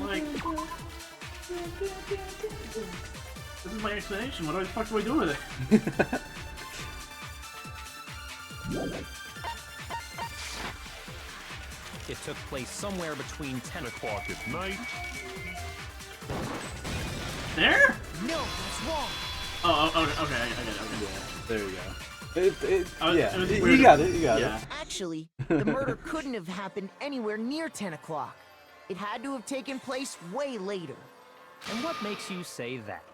Like, this is my explanation. What the fuck do I do with it? It took place somewhere between 10 o'clock at night. There? No, that's wrong. Okay, I get it. Okay. Yeah, there you go. Yeah, it was you weird. got it, you got Yeah. it. Actually, the murder couldn't have happened anywhere near 10 o'clock. It had to have taken place way later. And what makes you say that?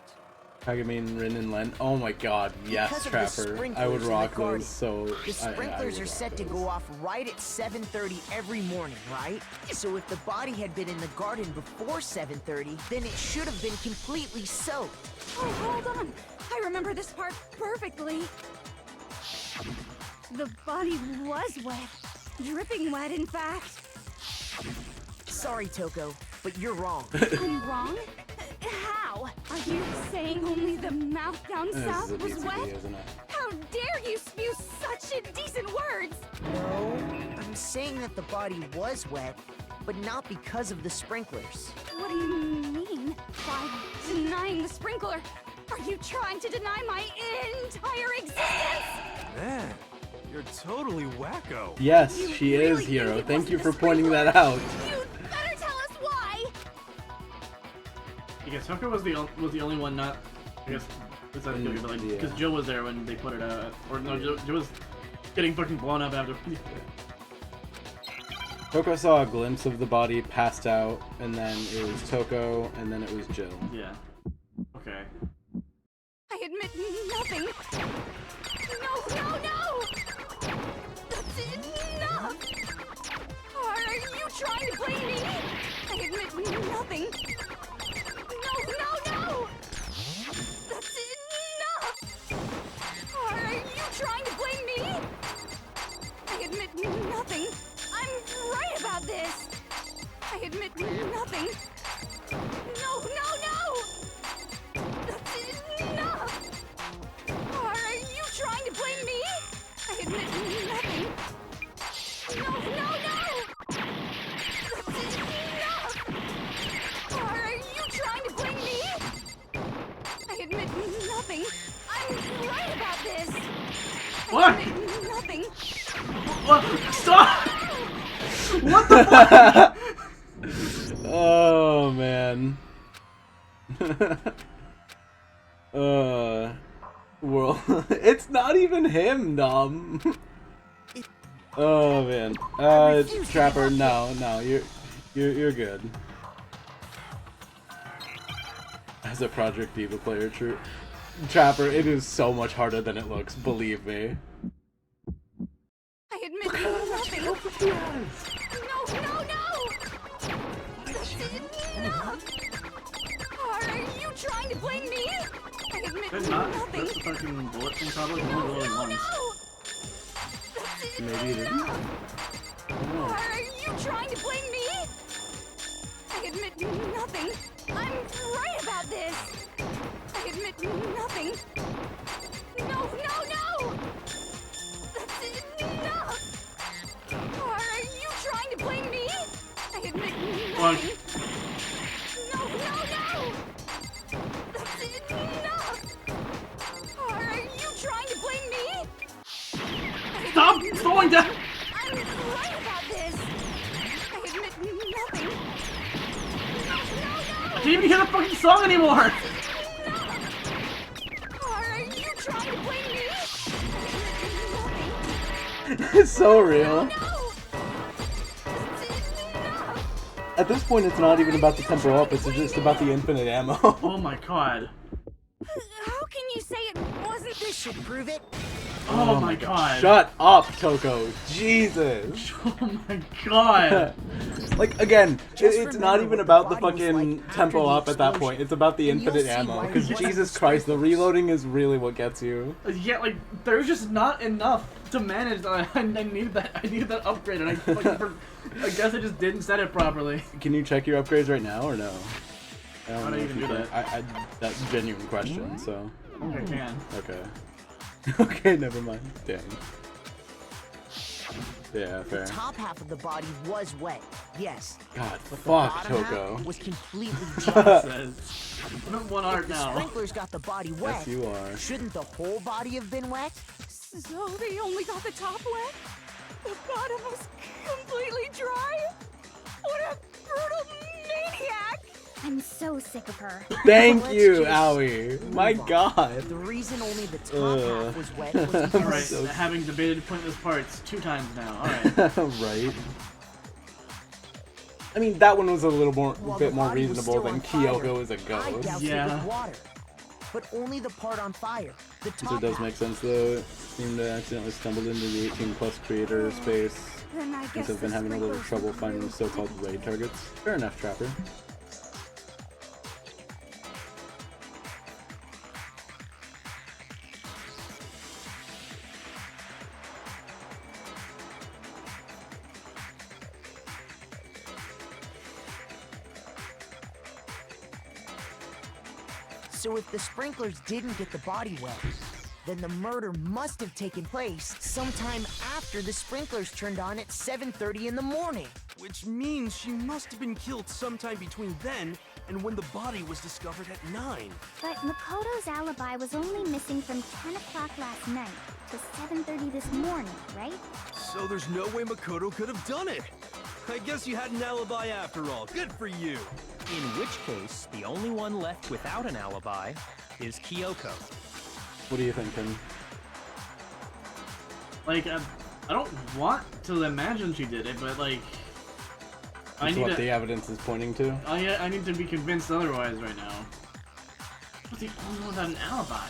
Kagami, Rin, and Len. Oh my god, yes, Because of the Trapper. I would sprinklers in the rock garden. those so... The sprinklers I are would set rock to those. go off right at 7:30 every morning, right? So if the body had been in the garden before 7:30, then it should have been completely soaked. Oh, hold on. I remember this part perfectly. The body was wet. Dripping wet, in fact. Sorry, Toko, but you're wrong. I'm wrong? How? Are you saying only the mouth down This is south a was BCD, wet? Uh, isn't it? How dare you spew such indecent words? No, I'm saying that the body was wet, but not because of the sprinklers. What do you mean by denying the sprinkler? Are you trying to deny my entire existence? Man, you're totally wacko. Yes, You she really is, Hero. think it Thank you wasn't for the pointing sprinkler? that out. You'd better tell us why! I guess Tucker was the only one not. I guess it's not good, but like Yeah. because Jill was there when they put it out, or no, Jill was getting fucking blown up after. Toko saw a glimpse of the body passed out, and then it was Toko, and then it was Jill. Yeah. Okay. I admit nothing. No! That's enough! Are you trying to blame me? I admit nothing. No! That's enough! Are you trying to blame me? I admit nothing. I'm right about this. I admit nothing. No! That's enough! Are you trying to blame me? I admit nothing. No! That's enough! Are you trying to blame me? I admit nothing. I'm right about this. What? I admit nothing. What? Stop! What the fuck? Oh, man. Well, it's not even him, Dom. Oh, man. Trapper, no, you're good. As a Project Diva player, Trapper, it is so much harder than it looks, believe me. I admit nothing. No! That's enough! Are you trying to blame me? I admit Did to not nothing. press the fucking bullet thing probably only glowing once. Maybe it isn't. Are you trying to blame me? I admit nothing. I'm right about this. I admit nothing. No, no, no! That's enough! Are you trying to blame me? I admit nothing. No, no, no! That's enough! Are you trying to blame me? Stop slowing down! I'm right about this. I admit nothing. I can't even hear the fucking song anymore! Are you trying to blame me? It's so real. At this point, it's not even about the temporal up, it's just about the infinite ammo. Oh my god. How can you say it wasn't? This should prove it. Oh my god. Shut up, Coco. Jesus. Oh my god. Like, again, it's not remember even what the about the body was fucking like tempo after the up at that explosion, point. It's about the and you'll infinite see ammo. why Because it wasn't Jesus the Christ, the sprinklers. reloading is really what gets you. Yeah, like, there's just not enough to manage. I needed that upgrade, and I fucking I guess I just didn't set it properly. Can you check your upgrades right now or no? I How don't do know I if even you do can. that? That's a genuine question, so. I think I can. Okay. Okay, never mind. Dang. Yeah, fair. The top half of the body was wet, yes. God, But the fuck, bottom Coco. half was completely dry. I'm at one heart If the now. sprinklers got the body wet, Yes, you are. shouldn't the whole body have been wet? So they only got the top wet? The bottom was completely dry? What a brutal maniac! I'm so sick of her. Thank Let's you, just Owie. My move on. god. The reason only the top half was wet was because Alright, so- having debated pointless parts 2 times now. Alright. Right. I mean, that one was a little more, while bit the more body was reasonable still than on fire, Kyoko is a I ghost. doused it with water. But only the part on fire. The So top it does half. make sense though. It seemed to accidentally stumbled into the 18 plus creator space. Then I Since guess I've been the having a little sprinklers trouble were finding the real. so-called raid targets. Fair enough, Trapper. So if the sprinklers didn't get the body wet, then the murder must have taken place sometime after the sprinklers turned on at 7:30 in the morning. Which means she must have been killed sometime between then and when the body was discovered at 9. But Makoto's alibi was only missing from 10 o'clock last night to 7:30 this morning, right? So there's no way Makoto could have done it. I guess you had an alibi after all. Good for you. In which case, the only one left without an alibi is Kyoko. What do you think, Tim? Like, I don't want to imagine she did it, but like, I That's need what to. the evidence is pointing to. I need to be convinced otherwise right now. But the only one without an alibi.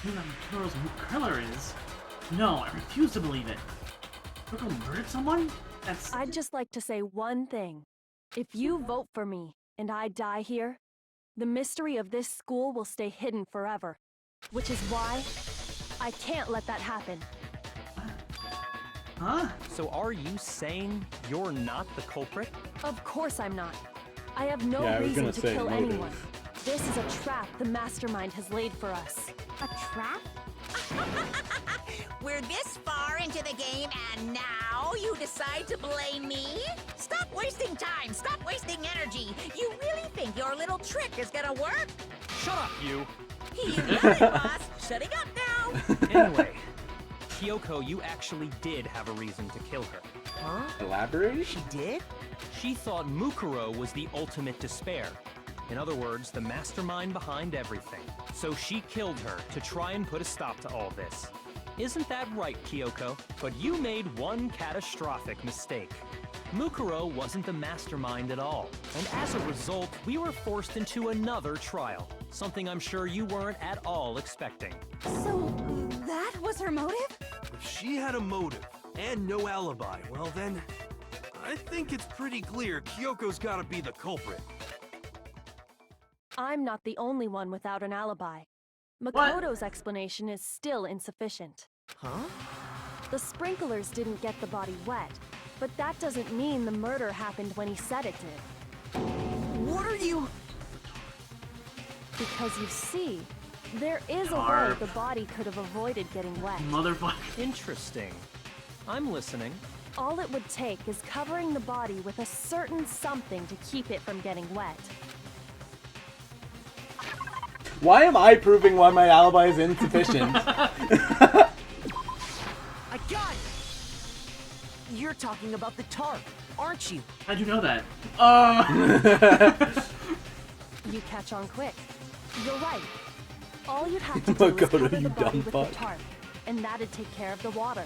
You know how Makoto's killer is. No, I refuse to believe it. Coco murdered someone? That's. I'd just like to say one thing. If you vote for me and I die here, the mystery of this school will stay hidden forever. Which is why I can't let that happen. Huh? So are you saying you're not the culprit? Of course I'm not. I have no Yeah, I was reason gonna to say kill motive. anyone. This is a trap the mastermind has laid for us. A trap? We're this far into the game and now you decide to blame me? Stop wasting time! Stop wasting energy! You really think your little trick is gonna work? Shut up, you! You got it, boss! Shutting up now! Anyway, Kyoko, you actually did have a reason to kill her. Huh? Elaborate? She did? She thought Mukuro was the ultimate despair. In other words, the mastermind behind everything. So she killed her to try and put a stop to all this. Isn't that right, Kyoko? But you made one catastrophic mistake. Mukuro wasn't the mastermind at all. And as a result, we were forced into another trial. Something I'm sure you weren't at all expecting. So that was her motive? If she had a motive and no alibi, well then, I think it's pretty clear Kyoko's gotta be the culprit. I'm not the only one without an alibi. Makoto's explanation is still insufficient. Huh? The sprinklers didn't get the body wet, but that doesn't mean the murder happened when he said it did. What are you... Because you see, there is a way Tarp. the body could have avoided getting wet. Motherfucker. Interesting. I'm listening. All it would take is covering the body with a certain something to keep it from getting wet. Why am I proving why my alibi is insufficient? I got it! You're talking about the tarp, aren't you? How'd you know that? You catch on quick. You're right. All you'd have to do is Makoto, cover you the body dumb with fuck. the tarp, and that'd take care of the water.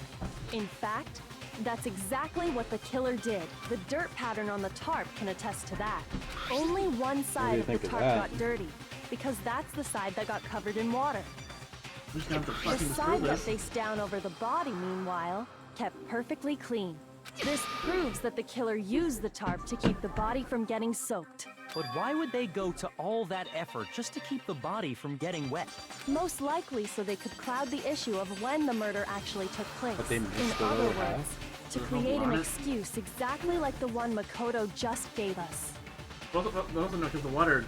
In fact, that's exactly what the killer did. The dirt pattern on the tarp can attest to that. Only one side of the think of tarp that? got dirty, because that's the side that got covered in water. We're just gonna have to The fucking side prove that this. faced down over the body, meanwhile, kept perfectly clean. This proves that the killer used the tarp to keep the body from getting soaked. But why would they go to all that effort just to keep the body from getting wet? Most likely so they could cloud the issue of when the murder actually took place. But they missed In the other little half. words, to There's no create blood an on it? excuse exactly like the one Makoto just gave us. Also know because the water.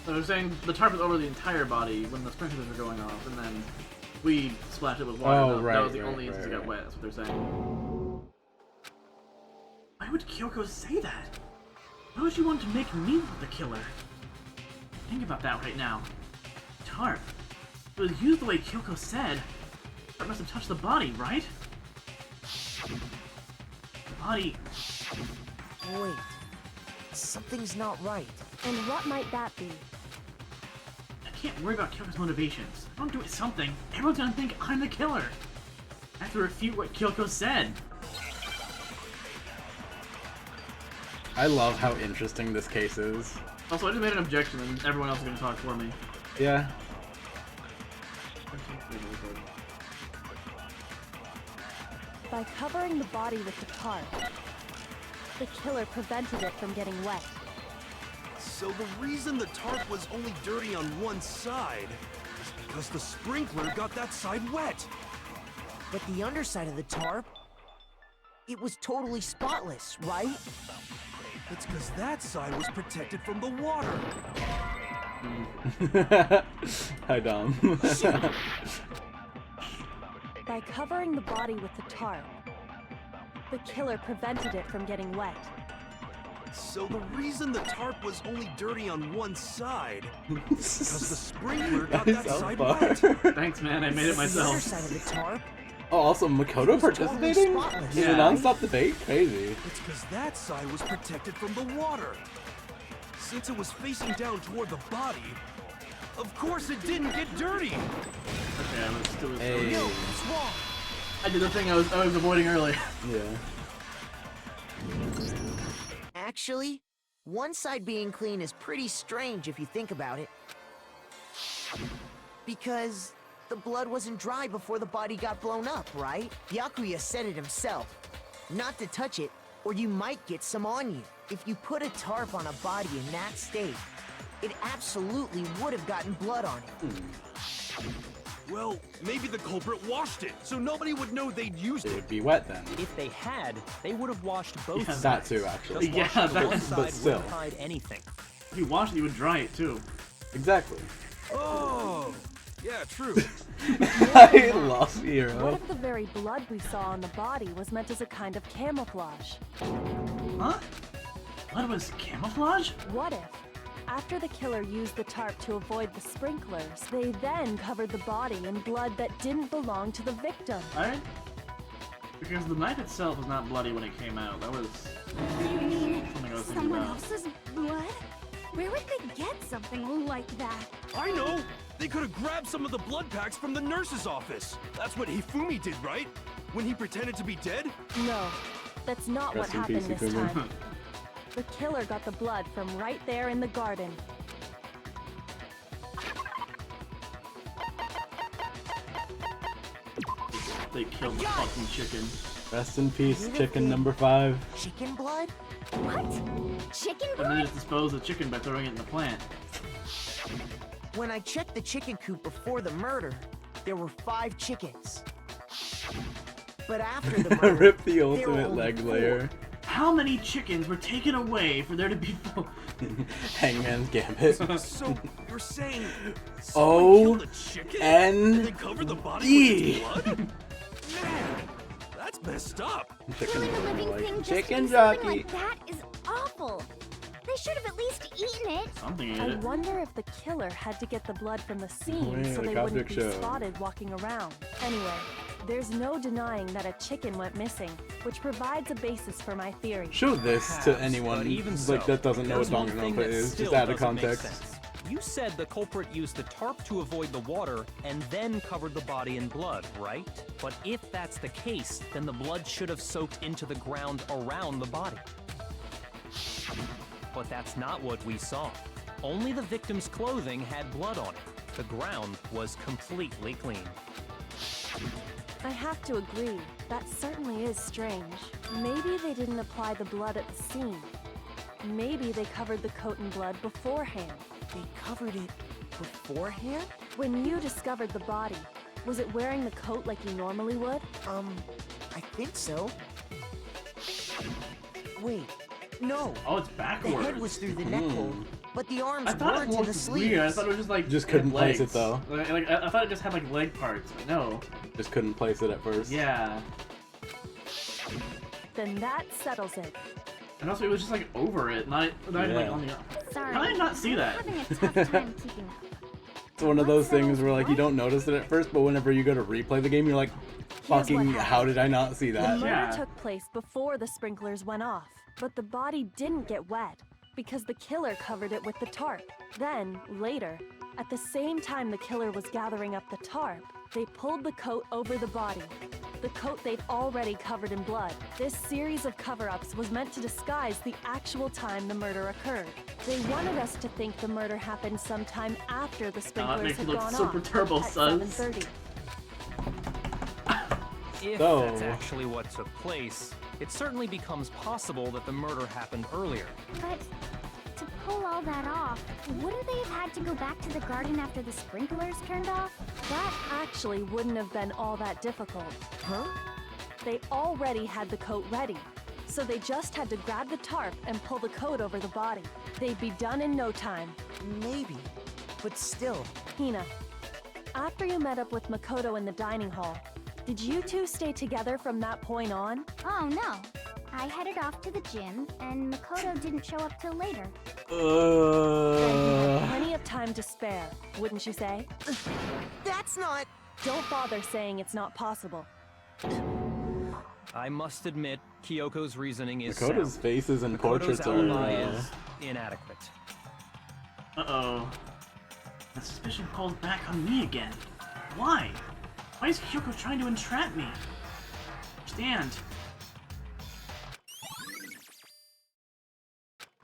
I was saying the tarp is over the entire body when the sprinklers are going off, and then we splashed it with water. Oh, that right, was the right, only instance right, it got right. wet. That's what they're saying. Why would Kyoko say that? Why would she want to make me the killer? Think about that right now. Tarp. It was used the way Kyoko said. Tarp must have touched the body, right? The body. Wait. Something's not right. And what might that be? I can't worry about Kyoko's motivations. If I don't do something, everyone's gonna think I'm the killer. I have to refute what Kyoko said. I love how interesting this case is. Also, I just made an objection and everyone else is gonna talk for me. Yeah. By covering the body with the tarp, the killer prevented it from getting wet. So the reason the tarp was only dirty on one side is because the sprinkler got that side wet. But the underside of the tarp, it was totally spotless, right? It's because that side was protected from the water. Hi, Dom. By covering the body with the tarp, the killer prevented it from getting wet. So the reason the tarp was only dirty on one side is because the sprinkler got that side wet. Thanks, man. I made it The myself. underside of the tarp, Oh, also Makoto participating? spotless. In a Yeah. non-stop debate? Crazy. It's because that side was protected from the water. Since it was facing down toward the body, of course it didn't get dirty. Okay, I was still. Hey. no, it's wrong. I did the thing I was avoiding earlier. Yeah. Actually, one side being clean is pretty strange if you think about it. Because the blood wasn't dry before the body got blown up, right? Byakuya said it himself. Not to touch it, or you might get some on you. If you put a tarp on a body in that state, it absolutely would have gotten blood on it. Well, maybe the culprit washed it, so nobody would know they'd used It it. would be wet then. If they had, they would have washed both Yeah, sides. That too, actually. Just Yeah, washing the one that- side but still. wouldn't hide anything. If you wash it, you would dry it too. Exactly. Oh, yeah, true. I lost What Hero. if the very blood we saw on the body was meant as a kind of camouflage? Huh? What was camouflage? What if, after the killer used the tarp to avoid the sprinklers, they then covered the body in blood that didn't belong to the victim? Alright. Because the knife itself was not bloody when it came out. That was You mean something I was thinking someone about. else's blood? Where would they get something like that? I know! They could have grabbed some of the blood packs from the nurse's office. That's what Hifumi did, right? When he pretended to be dead? No, that's not what Rest in happened peace, this Hifumi. time. The killer got the blood from right there in the garden. They killed the fucking chicken. Rest in peace, chicken number 5. Chicken blood? What? Chicken And then blood? just dispose the chicken by throwing it in the plant. When I checked the chicken coop before the murder, there were 5 chickens. But after the murder, Rip the there were ultimate only leg 4. layer. How many chickens were taken away for there to be Hangman's Gambit. So you're saying O killed a chicken N and they covered the body D. with its blood? Man, that's messed up. Killing a living thing just to Chicken do something jockey. like that is awful. They should have at least eaten it. something I wonder if the killer had to get the blood from the scene Wait, so they like wouldn't object be show. spotted walking around. Anyway, there's no denying that a chicken went missing, which provides a basis for my theory. Show this to Perhaps, anyone but even like so, that doesn't know what there's one thing Danganronpa that is, still just out of doesn't make context. sense. You said the culprit used the tarp to avoid the water and then covered the body in blood, right? But if that's the case, then the blood should have soaked into the ground around the body. But that's not what we saw. Only the victim's clothing had blood on it. The ground was completely clean. I have to agree, that certainly is strange. Maybe they didn't apply the blood at the scene. Maybe they covered the coat in blood beforehand. They covered it beforehand? When you discovered the body, was it wearing the coat like you normally would? I think so. Wait, no. Oh, it's The backwards. head was through the neck hole, but the arms I thought weren't it in the looked sleeves. weird. I thought it was just like Just couldn't place it, legs. though. Like I thought it just had like leg parts. But no. Just couldn't place it at first. Yeah. Then that settles it. And also, it was just like over it, not even like Yeah. on the. Sorry. How did I not see I'm that? having a tough time keeping up. It's one of those What things settles where like you what? don't notice it at first, but whenever you go to replay the game, you're like, what fucking, happened. how did I not see The that? murder Yeah. took place before the sprinklers went off, but the body didn't get wet because the killer covered it with the tarp. Then, later, at the same time the killer was gathering up the tarp, they pulled the coat over the body. The coat they'd already covered in blood. This series of cover-ups was meant to disguise the actual time the murder occurred. They wanted us to think the murder happened sometime after the sprinklers makes had me look gone super off turbo at sus. 7:30. If So- that's actually what took place, it certainly becomes possible that the murder happened earlier. But to pull all that off, wouldn't they have had to go back to the garden after the sprinklers turned off? That actually wouldn't have been all that difficult. Huh? They already had the coat ready, so they just had to grab the tarp and pull the coat over the body. They'd be done in no time. Maybe, but still. Hina, after you met up with Makoto in the dining hall, did you two stay together from that point on? Oh no. I headed off to the gym, and Makoto didn't show up till later. Then you had Uh, plenty of time to spare, wouldn't you say? That's not... Don't bother saying it's not possible. I must admit, Kyoko's reasoning is Makoto's sound. faces and Makoto's portraits are. alibi is inadequate. Uh-oh. The suspicion calls back on me again. Why? Why is Kyoko trying to entrap me? Understand.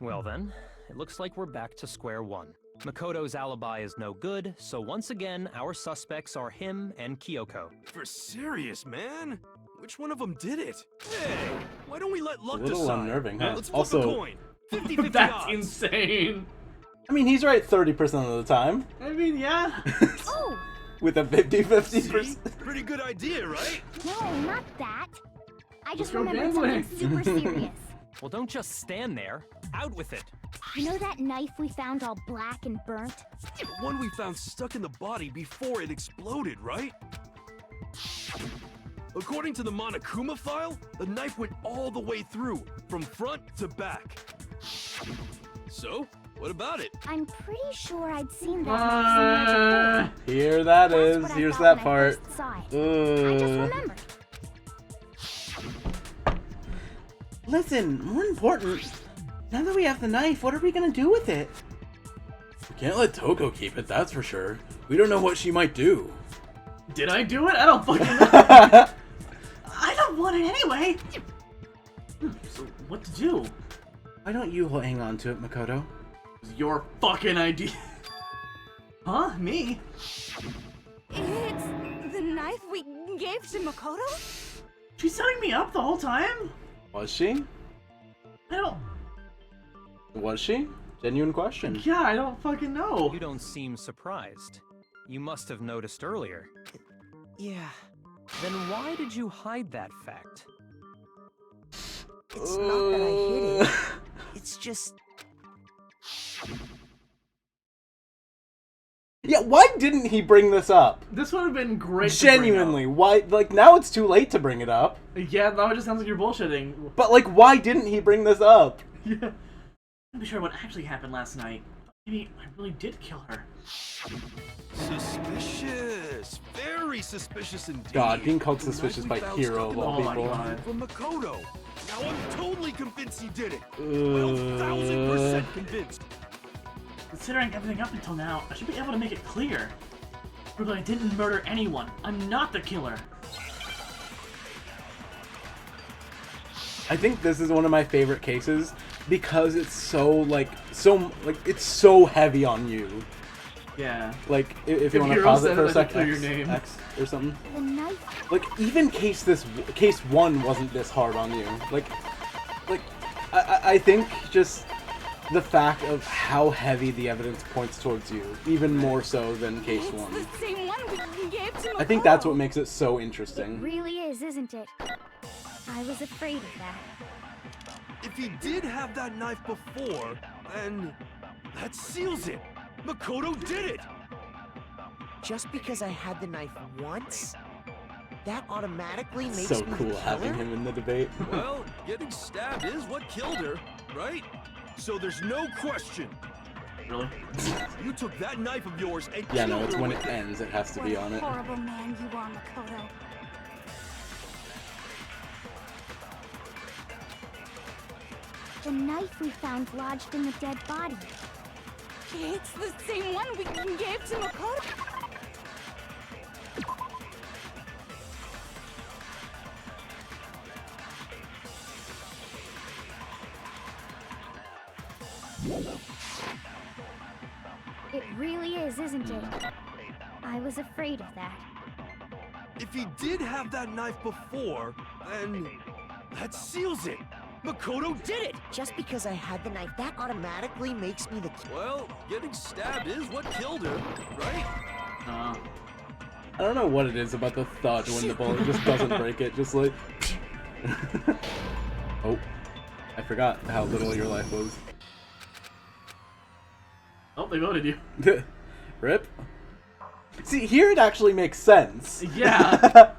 Well then, it looks like we're back to square one. Makoto's alibi is no good, so once again, our suspects are him and Kyoko. For serious, man? Which one of them did it? Hey, why don't we let luck A little decide? unnerving, huh? Let's flip Also- a coin. 50-50 That's odds. insane. I mean, he's right 30% of the time. I mean, yeah. Oh! With a 50-50%. See? Pretty good idea, right? No, not that. I just go remembered gambling. something super serious. Well, don't just stand there. Out with it. You know that knife we found all black and burnt? The one we found stuck in the body before it exploded, right? According to the Monokuma file, the knife went all the way through, from front to back. So, what about it? I'm pretty sure I'd seen that knife somewhere before. Here that That's is. what I Here's thought that when I part. first saw it. I just Uh, remembered. Listen, more important, now that we have the knife, what are we gonna do with it? we can't let Toko keep it, that's for sure. We don't know what she might do. Did I do it? I don't fucking know. I don't want it anyway. So what to do? Why don't you hang on to it, Makoto? It's your fucking idea. Huh? Me? It's the knife we gave to Makoto? She's setting me up the whole time? Was she? I don't... Was she? Genuine question. Yeah, I don't fucking know. You don't seem surprised. You must have noticed earlier. Yeah. Then why did you hide that fact? It's not that I hid it. It's just... Yeah, why didn't he bring this up? This would have been great. Genuinely, why? Like, now it's too late to bring it up. Yeah, now it just sounds like you're bullshitting. But, like, why didn't he bring this up? Yeah. I'm not be sure what actually happened last night. Maybe I really did kill her. Suspicious. Very suspicious indeed. God, being called suspicious by Hero of all people. From Makoto. Now I'm totally convinced he did it. 1000% convinced. Considering everything up until now, I should be able to make it clear. Prove that I didn't murder anyone. I'm not the killer. I think this is one of my favorite cases because it's so it's so heavy on you. Yeah. Like, if you want to pause it for a sec, clear your name. X or something. The knife. Like, even case 1 wasn't this hard on you. Like, I think just the fact of how heavy the evidence points towards you, even more so than case 1. It's the same one we gave to I think that's what makes it so interesting. It really is, isn't it? I was afraid of that. If he did have that knife before, then that seals it. Makoto did it. Just because I had the knife once, that automatically makes So me cool the having killer? him in the debate. Well, getting stabbed is what killed her, right? So there's no question. Really? You took that knife of yours and Yeah, killed no, it's her when with it ends, it has to be on it. Horrible man you are, Makoto. The knife we found lodged in the dead body. It's the same one we gave to Makoto. It really is, isn't it? I was afraid of that. If he did have that knife before, then that seals it. Makoto did it! Just because I had the knife, that automatically makes me the killer. Well, getting stabbed is what killed her, right? I don't know what it is about the thud when the bullet just doesn't break it, just like... Oh, I forgot how little your life was. Oh, they voted you. Rip? See, here it actually makes sense. Yeah.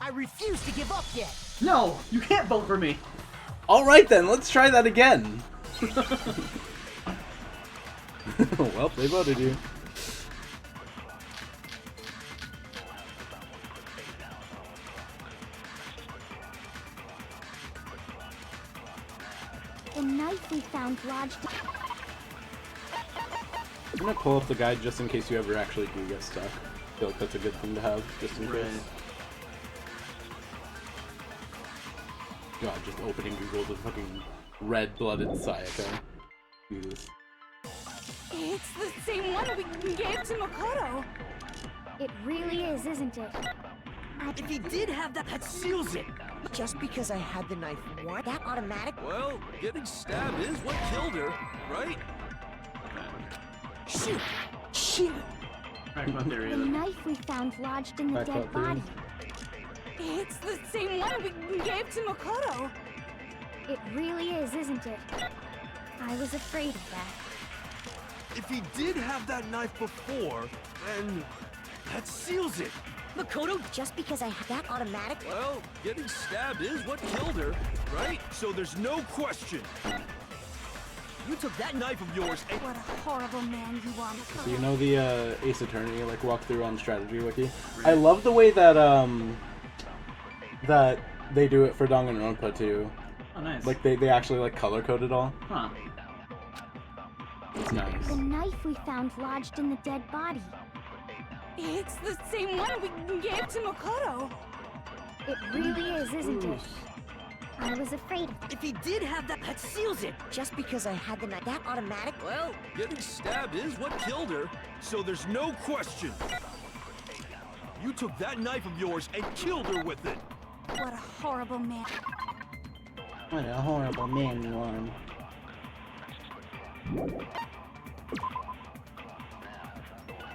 I refuse to give up yet. No, you can't vote for me. Alright then, let's try that again. Well, they voted you. The knife we found lodged. I'm gonna pull up the guide just in case you ever actually do get stuck. I feel like that's a good thing to have, just in case. God, just opening Google the fucking red-blooded Sayaka. Jesus. It's the same one we gave to Makoto. It really is, isn't it? If he did have that seals it. Just because I had the knife once, that automatic. Well, getting stabbed is what killed her, right? Shoot! Shoot! The knife we found lodged in the dead body. It's the same one we gave to Makoto. It really is, isn't it? I was afraid of that. If he did have that knife before, then that seals it. Makoto, just because I had that automatic. Well, getting stabbed is what killed her, right? So there's no question. You took that knife of yours and... What a horrible man you are, Makoto. So you know the Ace Attorney like walkthrough on Strategy Wiki? I love the way that that they do it for Danganronpa too. Oh, nice. Like they actually like color code it all. Huh. It's nice. The knife we found lodged in the dead body. It's the same one we gave to Makoto. It really is, isn't it? I was afraid of that. If he did have that seals it. Just because I had the knife, that automatic. Well, getting stabbed is what killed her, so there's no question. You took that knife of yours and killed her with it. What a horrible man. What a horrible man you are.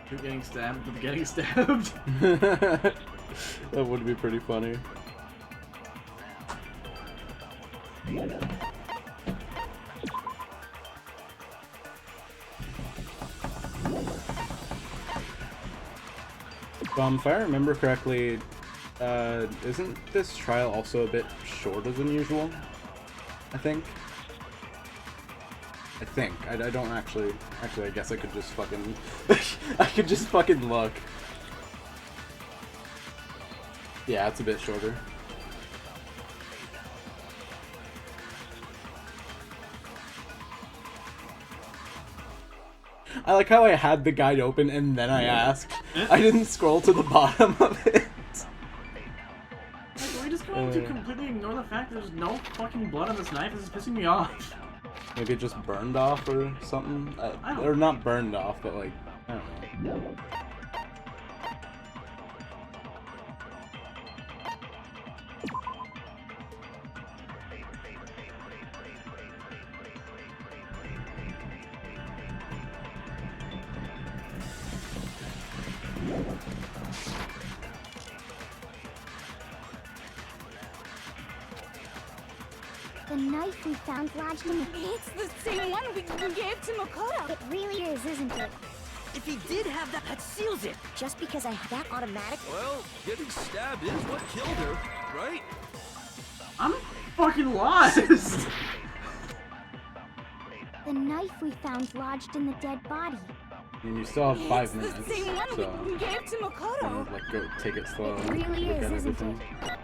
You're getting stabbed with getting stabbed. That would be pretty funny. If I remember correctly, isn't this trial also a bit shorter than usual? I think. I don't actually. Actually, I guess I could just fucking. I could just fucking look. Yeah, it's a bit shorter. I like how I had the guide open and then I asked. I didn't scroll to the bottom of it. Like, are we just going to completely ignore the fact that there's no fucking blood on this knife? This is pissing me off. Maybe it just burned off or something? Or not burned off, but like, I don't know. The knife we found lodged in the... It's the same one we gave to Makoto. It really is, isn't it? If he did have that, that seals it. Just because I had that automatic... Well, getting stabbed is what killed her, right? I'm fucking lost. The knife we found lodged in the dead body. I mean, you still have 5 minutes, It's the same one so we gave to Makoto. like go take it slow. It really look is, at isn't everything. it?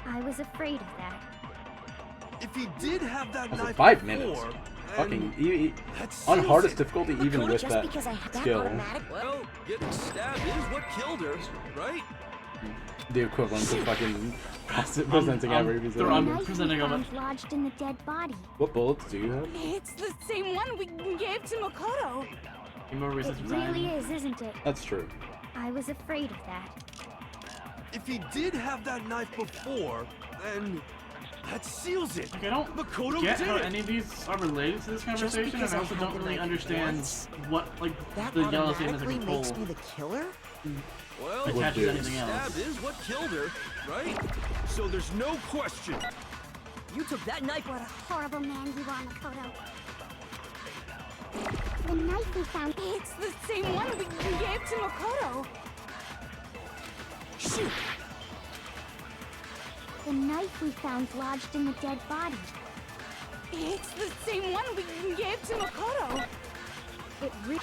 I was afraid of that. If he did have that Also, knife 5 before, minutes. then Fucking that on seals hardest it. difficulty, even with just that because I had that skill, automatic... Well, getting stabbed is what killed her, right? the equivalent of fucking presenting every piece of The I'm knife presenting we of found lodged in the dead body. What bullets do you have? It's the same one we gave to Makoto. Remember It resist really is, isn't it? That's true. I was afraid of that. If he did have that knife before, then that seals it. Like, I don't Makoto get did how it. any of these are related to this conversation, and because I I also had don't the really knife understand once, what, like, That the yellow thing as a automatically control makes me the killer? Well, attaches do. anything else. stabbed is what killed her, right? So there's no question. You took that knife... What a horrible man you are, Makoto. The knife we found... It's the same one we gave to Makoto. Shoot! The knife we found lodged in the dead body. It's the same one we gave to Makoto. It really...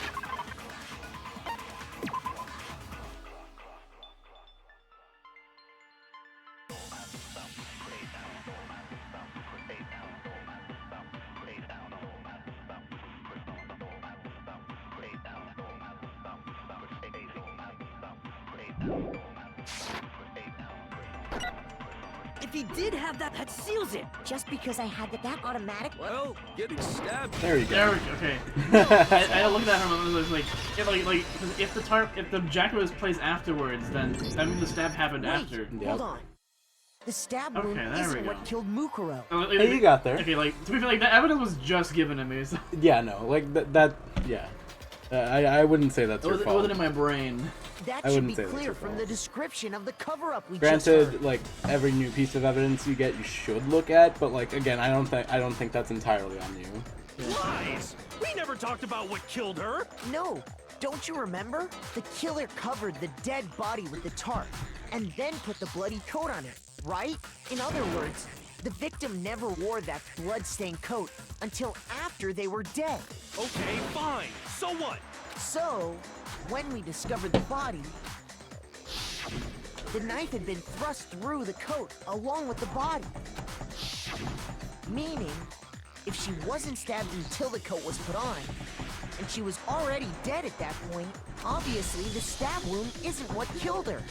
If he did have that, that seals it. Just because I had that automatic... Well, getting stabbed. There you There go. we go. Okay. I looked at him and was like, if the jackal plays afterwards, then that means the stab happened after. Yep. Hold on. The stab wound Okay, there we isn't go. what killed Mukuro. Hey, you got there. Okay, like to be fair, like the evidence was just given to me, so Yeah, no, like that yeah. I wouldn't say that's it your fault. wasn't in my brain. That I should wouldn't be say that's clear your from fault. the description of the cover-up we just Granted, heard. like every new piece of evidence you get, you should look at, but like again, I don't think that's entirely on you. Lies! We never talked about what killed her. No, don't you remember? The killer covered the dead body with the tarp, and then put the bloody coat on it, right? In other words, the victim never wore that blood-stained coat until after they were dead. Okay, fine. So what? So, when we discovered the body, the knife had been thrust through the coat along with the body. Meaning, if she wasn't stabbed until the coat was put on, and she was already dead at that point, obviously the stab wound isn't what killed her.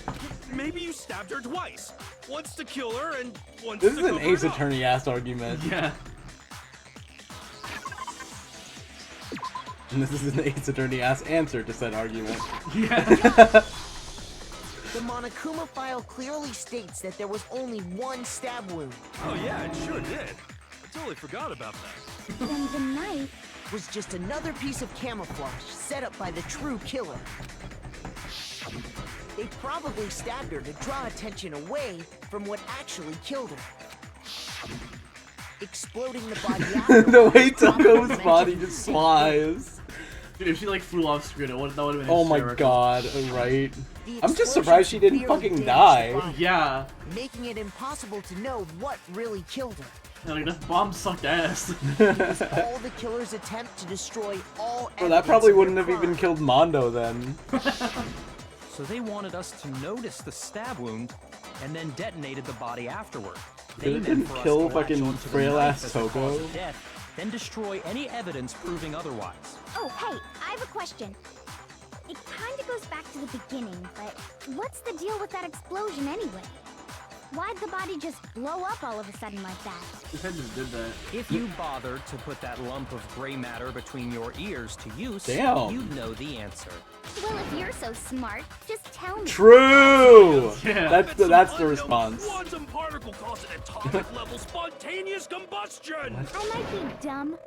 Maybe you stabbed her twice. Once to kill her and once This to is an cover it Ace up. Attorney ass argument. Yeah. And this is an Ace Attorney ass answer to said argument. Yeah. The Monokuma file clearly states that there was only one stab wound. Oh yeah, it sure did. totally forgot about that. Then the knife Was just another piece of camouflage set up by the true killer. They probably stabbed her to draw attention away from what actually killed her. Exploding the body after The way Toko's body just flies. Dude, if she like flew off screen, that would have been Oh my hysterical. god, right? The I'm just explosion surprised she didn't severely fucking damaged die. the body, Yeah. making it impossible to know what really killed her. Yeah, like, that bomb sucked ass. It was all the killer's attempt to destroy all Well, that evidence probably of wouldn't their have even crime. killed Mondo then. So they wanted us to notice the stab wound and then detonated the body afterward. But They it meant didn't for us kill to latch fucking onto the frail knife ass as the cause Toko. of death, then destroy any evidence proving otherwise. Oh, hey, I have a question. It kinda goes back to the beginning, but what's the deal with that explosion anyway? Why'd the body just blow up all of a sudden like that? His head just did that. If you bothered to put that lump of gray matter between your ears to use, Damn. you'd know the answer. Well, if you're so smart, just tell me. True! Yeah. That's the response. Quantum particle caused an atomic level spontaneous combustion. I might be dumb,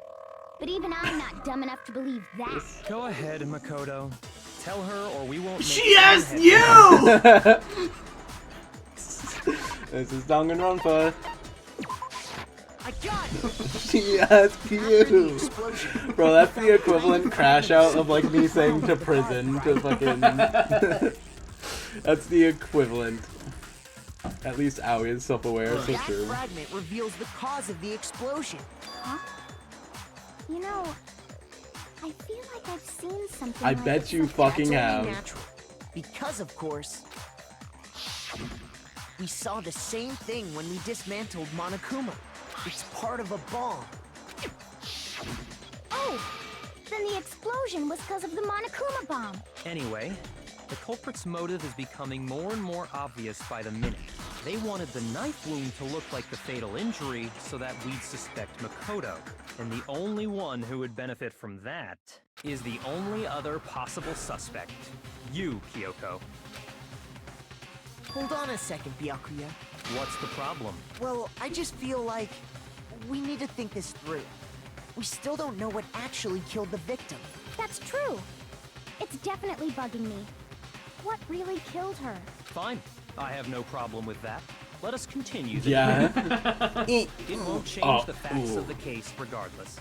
but even I'm not dumb enough to believe that. Go ahead, Makoto. Tell her or we won't make She any asked headway. you! This is Danganronpa. I got it! She asked After the you. explosion, Bro, that's the equivalent crash out of like me saying to prison to fucking. That's the equivalent. At least Aoi is self-aware, so that true. fragment reveals the cause of the explosion. Huh? You know, I feel like I've seen something I like bet this you before. fucking That's only have. natural. Because, of course, we saw the same thing when we dismantled Monokuma. It's part of a bomb. Oh, then the explosion was because of the Monokuma bomb. Anyway, the culprit's motive is becoming more and more obvious by the minute. They wanted the knife wound to look like the fatal injury so that we'd suspect Makoto. And the only one who would benefit from that is the only other possible suspect. You, Kyoko. Hold on a second, Byakuya. What's the problem? Well, I just feel like we need to think this through. We still don't know what actually killed the victim. That's true. It's definitely bugging me. What really killed her? Fine. I have no problem with that. Let us continue the Yeah. debate. It won't change Oh, the facts ooh. of the case regardless.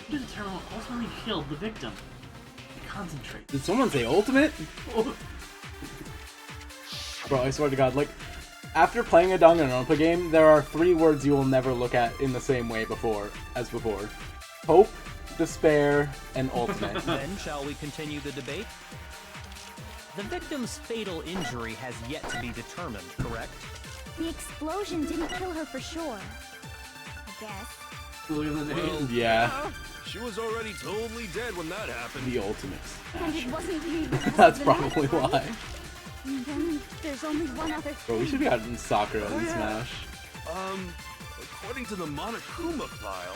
To determine what ultimately killed the victim. Concentrate. Did someone say ultimate? Bro, I swear to God, like, after playing a Danganronpa game, there are 3 words you will never look at in the same way as before. Hope, despair, and ultimate. Then shall we continue the debate? The victim's fatal injury has yet to be determined, correct? The explosion didn't kill her for sure. I guess. Look at the name. Yeah, She was already totally dead when that happened. the ultimate. And it wasn't me. because of That's the probably knife, right? why. And then there's only one other Bro, we thing. should have gotten Sakura in Smash. According to the Monokuma file,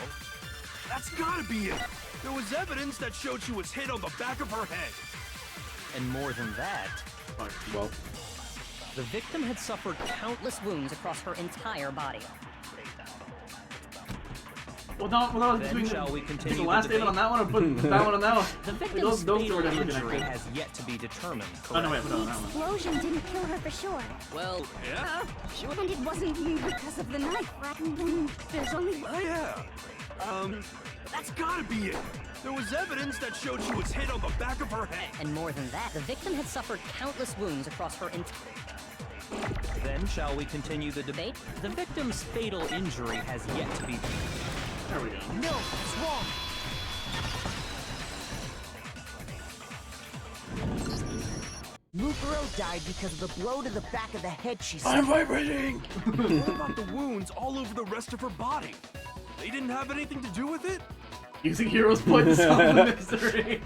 that's gotta be it. There was evidence that showed she was hit on the back of her head. And more than that, Well, the victim had suffered countless wounds across her entire body. Well, that was Then between shall we continue the the last statement on that one or put that one on that one? The Like, victim's those two fatal are definitely injury connected. has yet to be determined, correct? Oh, no, wait, put that The on that one. explosion didn't kill her for sure. Well, Yeah? And it wasn't me because of the knife, right? And then there's only... Oh, yeah. That's gotta be it. There was evidence that showed she was hit on the back of her head. And more than that, the victim had suffered countless wounds across her then shall we continue the debate? The victim's fatal injury has yet to be... There we go. No, it's wrong. Mukuro died because of the blow to the back of the head she I'm suffered. vibrating! What about the wounds all over the rest of her body? They didn't have anything to do with it? Using heroes point to solve the mystery.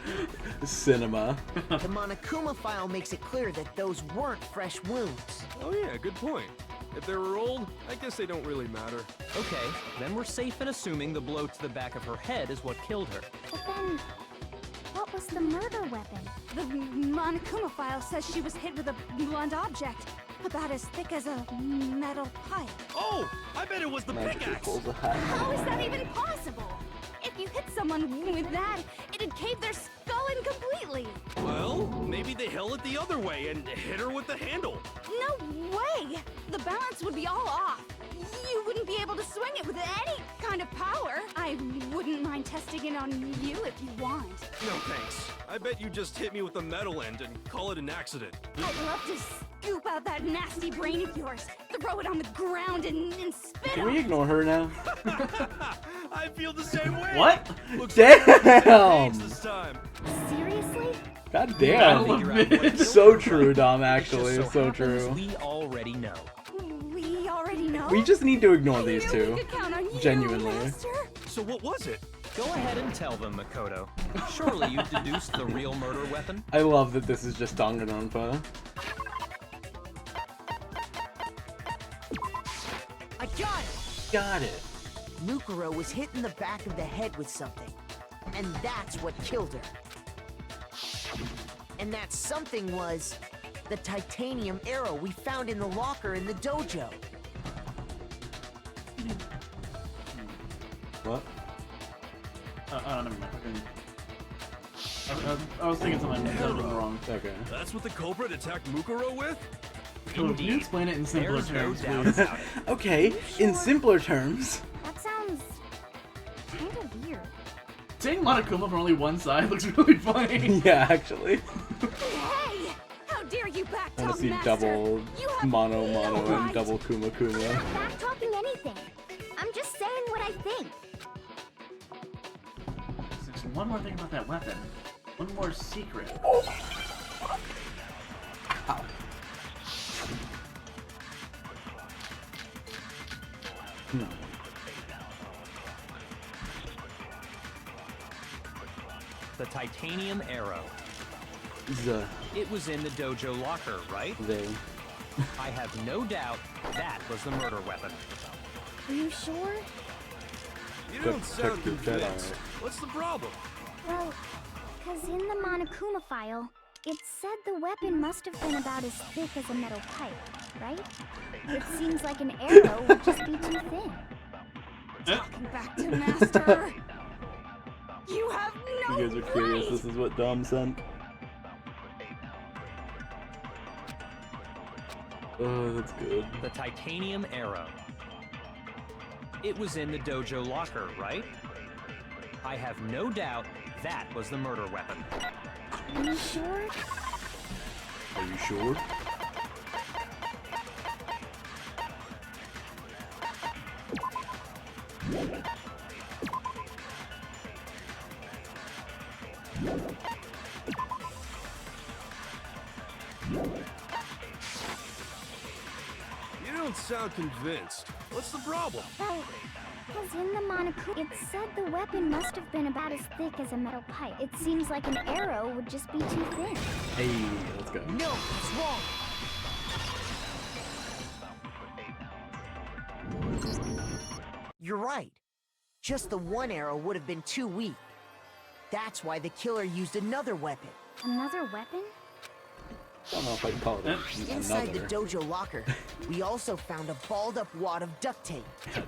Cinema. The Monokuma file makes it clear that those weren't fresh wounds. Oh yeah, good point. If they were old, I guess they don't really matter. Okay, then we're safe in assuming the blow to the back of her head is what killed her. But then, what was the murder weapon? The Monokuma file says she was hit with a blunt object. about as thick as a metal pipe. Oh, I bet it was the Magically pickaxe. pulls a hat. How is that even possible? If you hit someone with that, it'd cave their skull in completely. Well, maybe they held it the other way and hit her with the handle. No way! The balance would be all off. You wouldn't be able to swing it with any kind of power. I wouldn't mind testing it on you if you want. No thanks. I bet you just hit me with the metal end and call it an accident. I'd love to scoop out that nasty brain of yours, throw it on the ground, and spit Can on we it. ignore her now? I feel the same way. What? Looks like we're on the same Damn! page this time. Seriously? God Battle damn. of Midge. So true, Dom, It just actually. so It's so happens true. We already know. We already know? We just need to ignore I these knew we two. could count on you, Genuinely. Master. So what was it? Go ahead and tell them, Makoto. Surely you've deduced the real murder weapon? I love that this is just Danganronpa. I got it! Got it. Mukuro was hit in the back of the head with something. And that's what killed her. And that something was the titanium arrow we found in the locker in the dojo. What? Never mind. I was thinking something wrong. Okay. That's what the culprit attacked Mukuro with? Can you explain it in simpler There's no terms, doubt please? about it. Okay, in simpler terms. That sounds kind of weird. Saying Monokuma from only one side looks really funny. Yeah, actually. Hey! How dare you I backtalk, want to see Master? double You have mono no mono and right. double kuma kuma. Back talking anything. I'm just saying what I think. There's one more thing about that weapon. One more secret. No. The titanium arrow. The It was in the dojo locker, right? they. I have no doubt that was the murder weapon. Are you sure? You don't sound Detective Jedi. convinced. What's the problem? Well, because in the Monokuma file, it said the weapon must have been about as thick as a metal pipe, right? It seems like an arrow would just be too thin. Talking back to Master. You have no You guys are curious. right. This is what Dom sent. Oh, that's good. The titanium arrow. It was in the dojo locker, right? I have no doubt that was the murder weapon. Are you sure? Are you sure? You don't sound convinced. What's the problem? Well, because in the Monokuma, it said the weapon must have been about as thick as a metal pipe. It seems like an arrow would just be too thin. Hey, let's go. No, it's wrong. You're right. Just the one arrow would have been too weak. That's why the killer used another weapon. Another weapon? I don't know if I'd call it Inside another. the dojo locker, we also found a balled up wad of duct tape.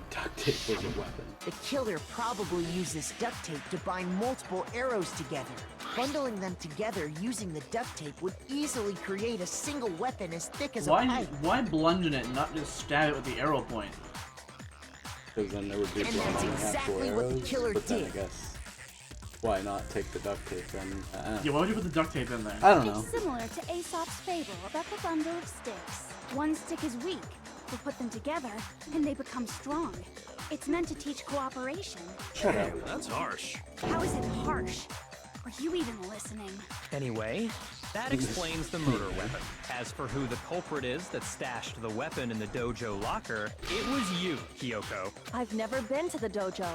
Duct tape was a weapon. The killer probably used this duct tape to bind multiple arrows together. Bundling them together using the duct tape would easily create a single weapon as thick as a pipe. Why bludgeon it and not just stab it with the arrow point? Because then there would be And blood that's on the exactly actual what the arrows. killer But then I did. guess, why not take the duct tape and... Yeah, why would you put the duct tape in there? I don't know. It's similar to Aesop's fable about the bundle of sticks. One stick is weak. We put them together, and they become strong. It's meant to teach cooperation. Shut up. That's harsh. How is it harsh? Are you even listening? Anyway, that explains the murder weapon. As for who the culprit is that stashed the weapon in the dojo locker, it was you, Kyoko. I've never been to the dojo.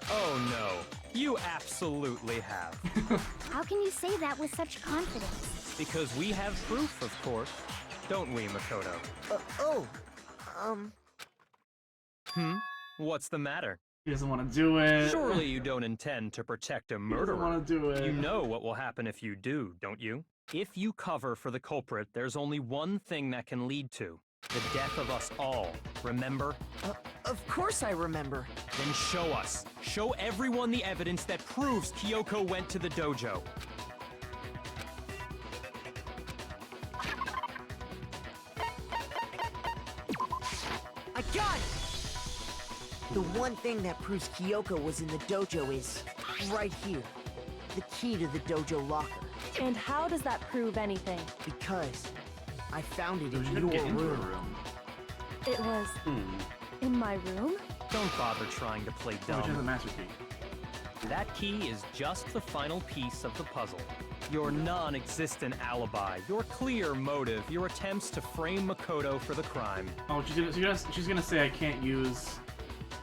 Oh no, you absolutely have. How can you say that with such confidence? Because we have proof, of course. Don't we, Makoto? What's the matter? He doesn't want to do it. Surely you don't intend to protect a murderer. want to do it. You know what will happen if you do, don't you? If you cover for the culprit, there's only one thing that can lead to. The death of us all, remember? Of course I remember. Then show us. Show everyone the evidence that proves Kyoko went to the dojo. I got it! The one thing that proves Kyoko was in the dojo is right here. The key to the dojo locker. And how does that prove anything? Because I found it So she in couldn't your get into her room. room. It was in my room? Don't bother trying to play Oh, she has a dumb. master key. That key is just the final piece of the puzzle. Your non-existent alibi, your clear motive, your attempts to frame Makoto for the crime. Oh, she's gonna say I can't use.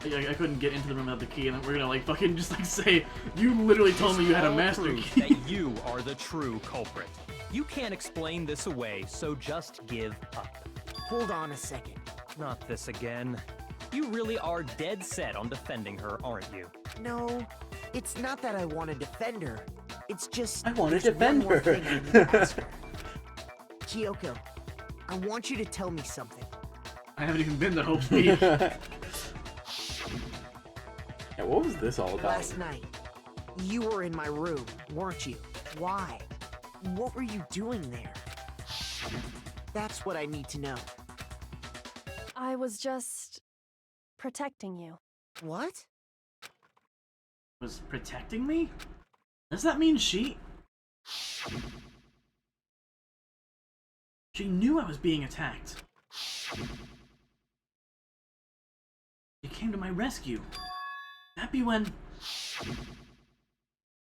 I couldn't get into the room without the key, and then we're gonna like fucking just like say you literally told me you had a All master proof key. that you are the true culprit. You can't explain this away, so just give up. Hold on a second. Not this again. You really are dead set on defending her, aren't you? No, it's not that I want to defend her. It's just I want to there's defend one more her. thing I need to ask her. Kyoko, I want you to tell me something. I haven't even been to Hope Speech. Yeah, what was this all about? Last night, you were in my room, weren't you? Why? What were you doing there? That's what I need to know. I was just protecting you. What? Was protecting me? Does that mean she knew I was being attacked? She came to my rescue. That'd be when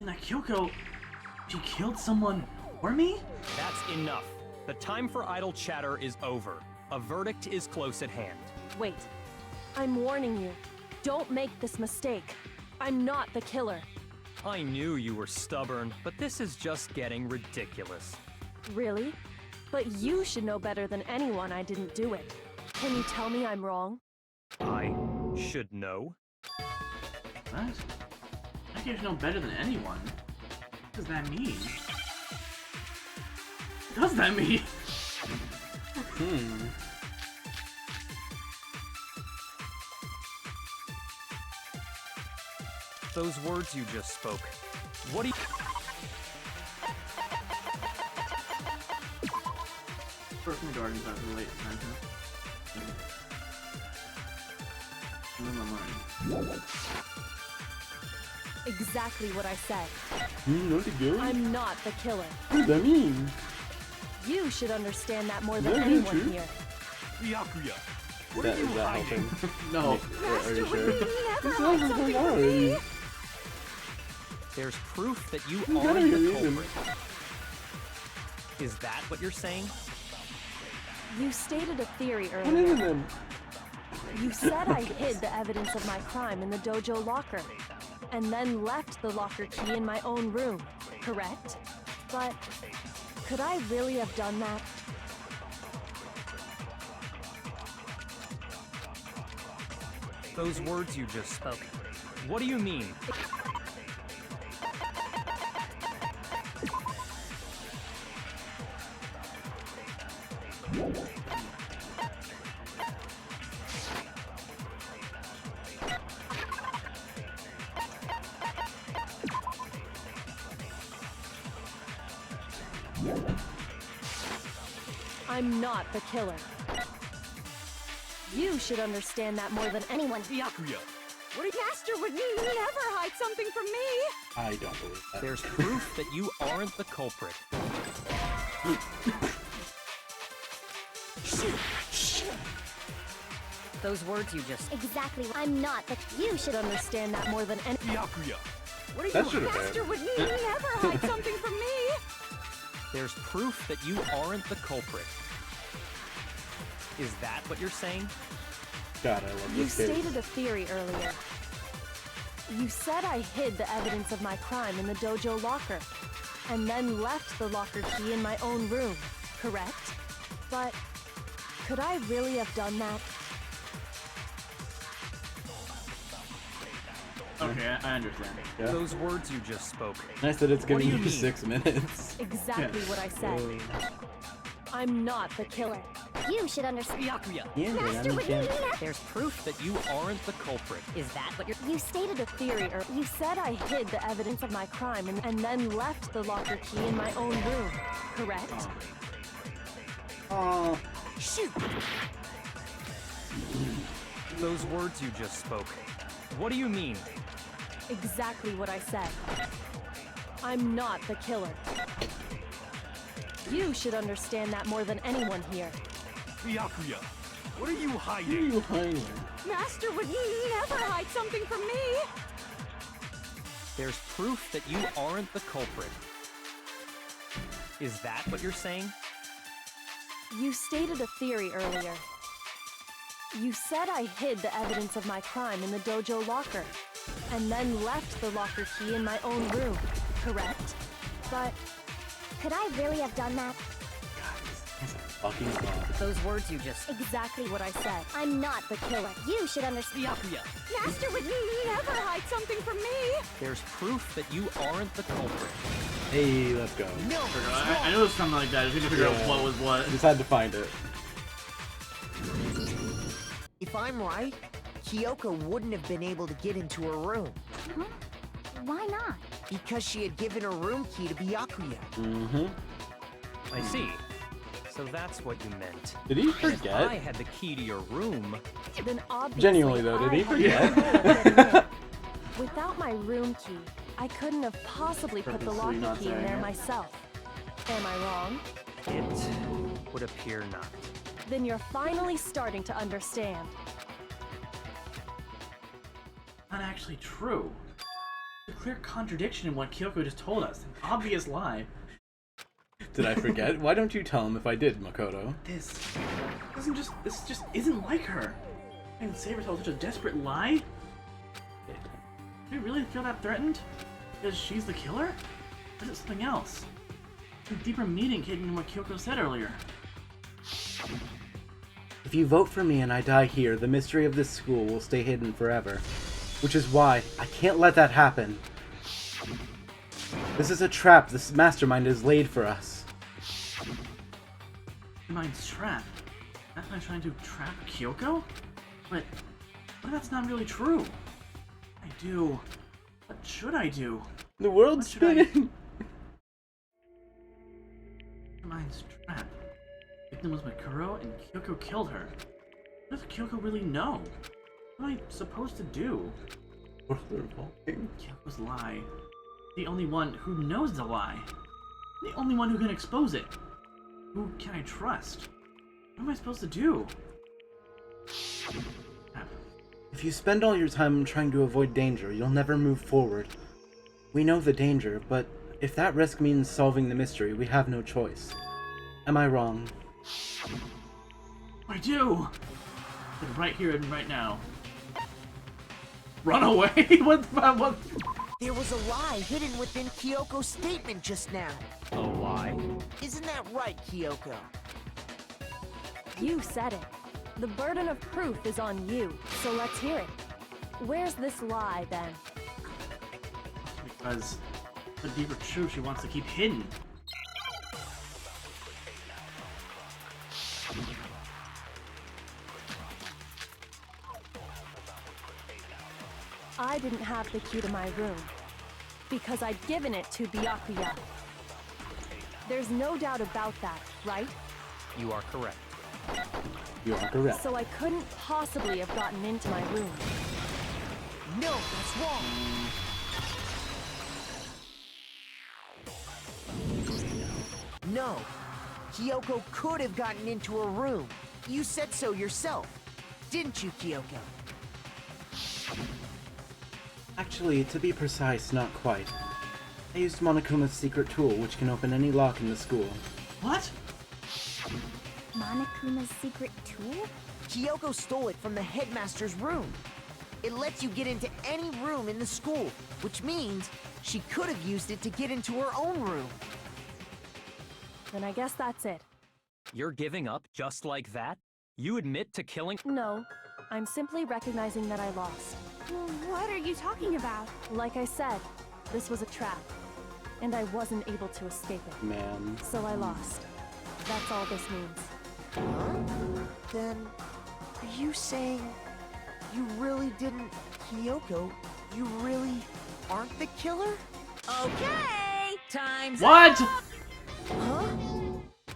that Kyoko, she killed someone for me? That's enough. The time for idle chatter is over. A verdict is close at hand. Wait. I'm warning you. Don't make this mistake. I'm not the killer. I knew you were stubborn, but this is just getting ridiculous. Really? But you should know better than anyone I didn't do it. Can you tell me I'm wrong? I should know. What? I can't know better than anyone. What does that mean? What does that mean? Those words you just spoke. What do you... First in the gardens out the late night, huh? And then I'm learning. Exactly what I said. You know the girl? I'm not the killer. What does that mean? You should understand that more than Yeah, anyone true. here. Byakuya, what Is are you that hiding? helping? No. Are you sure? Never This hide is something going from me. on. There's proof that you gotta aren't be a the reason. culprit. Is that what you're saying? You stated a theory What is earlier. them? You said I hid the evidence of my crime in the dojo locker, and then left the locker key in my own room, correct? But could I really have done that? Those words you just spoke. What do you mean? I'm not the killer. You should understand that more than anyone. Byakuya, What a master would never hide something from me! I don't believe that. there's proof that you aren't the culprit. Those words you just... Exactly. I'm not the. You should understand that more than any. Byakuya, What are That you, should have master been. would never hide something from me! there's proof that you aren't the culprit. Is that what you're saying? God, I love You this kid. stated a theory earlier. You said I hid the evidence of my crime in the dojo locker, and then left the locker key in my own room, correct? But could I really have done that? Okay, I understand. Yeah. Those words you just spoke. Nice that it's What do giving you you mean? 6 minutes. Exactly what I said. I'm not the killer. You should understand. Byakuya, Yeah, Master, would you never... there's proof that you aren't the culprit. Is that what you're... You stated a theory, or you said I hid the evidence of my crime and then left the locker key in my own room, correct? Shoot! Those words you just spoke, what do you mean? Exactly what I said. I'm not the killer. You should understand that more than anyone here. Byakuya, what are you What are hiding? you hiding? Master would never hide something from me. There's proof that you aren't the culprit. Is that what you're saying? You stated a theory earlier. You said I hid the evidence of my crime in the dojo locker, and then left the locker key in my own room, correct? But Could I really have done that? He's a fucking god. Those words you just... exactly what I said. I'm not the killer. You should understand. Byakuya, Master would never hide something from me. There's proof that you aren't the culprit. Hey, let's go. No, I knew it was something like that. I was gonna figure out what was what. Just had to find it. if I'm right, Kyoko wouldn't have been able to get into her room. Huh? Why not? Because she had given her room key to Byakuya. Mm-hmm. I see. So that's what you meant. Did he If I forget? had the key to your room, Then obviously Genuinely though, did I he had no forget? way of getting in. Without my room key, I couldn't have possibly put the Purposely locker not key in saying there it. myself. Am I wrong? it would appear not. Then you're finally starting to understand. Not actually true. A clear contradiction in what Kyoko just told us. An obvious lie. Did I forget? Why don't you tell him if I did, Makoto? This just isn't like her. And Saber told such a desperate lie? Do you really feel that threatened? Because she's the killer? Or is it something else? A deeper meaning hidden in what Kyoko said earlier. If you vote for me and I die here, the mystery of this school will stay hidden forever. Which is why I can't let that happen. This is a trap this mastermind has laid for us. Mind's trap. That's not trying to trap Kyoko? But what if that's not really true? I do. What should I do? The world's What should I- spinning! Mind's trap. Victim was Makuro and Kyoko killed her. What does Kyoko really know? What am I supposed to do? World revolving. Kyoko's lie. The only one who knows the lie. The only one who can expose it. Who can I trust? What am I supposed to do? Crap. If you spend all your time trying to avoid danger, you'll never move forward. We know the danger, but if that risk means solving the mystery, we have no choice. Am I wrong? I do! But right here and right now. Run away? What? There was a lie hidden within Kyoko's statement just now. A lie? Isn't that right, Kyoko? You said it. The burden of proof is on you, so let's hear it. Where's this lie, then? Because the deeper truth she wants to keep hidden. I didn't have the key to my room, because I'd given it to Byakuya. There's no doubt about that, right? You are correct. You are correct. So I couldn't possibly have gotten into my room. No, that's wrong. No, Kyoko could have gotten into her room. You said so yourself, didn't you, Kyoko? Actually, to be precise, not quite. I used Monokuma's secret tool, which can open any lock in the school. What? Monokuma's secret tool? Kyoko stole it from the headmaster's room. It lets you get into any room in the school, which means she could have used it to get into her own room. Then I guess that's it. You're giving up just like that? You admit to killing... No, I'm simply recognizing that I lost. What are you talking about? Like I said, this was a trap, and I wasn't able to escape it. Man. So I lost. That's all this means. Huh? Then, are you saying you really didn't, Kyoko? You really aren't the killer? Okay, time's What? up. Huh?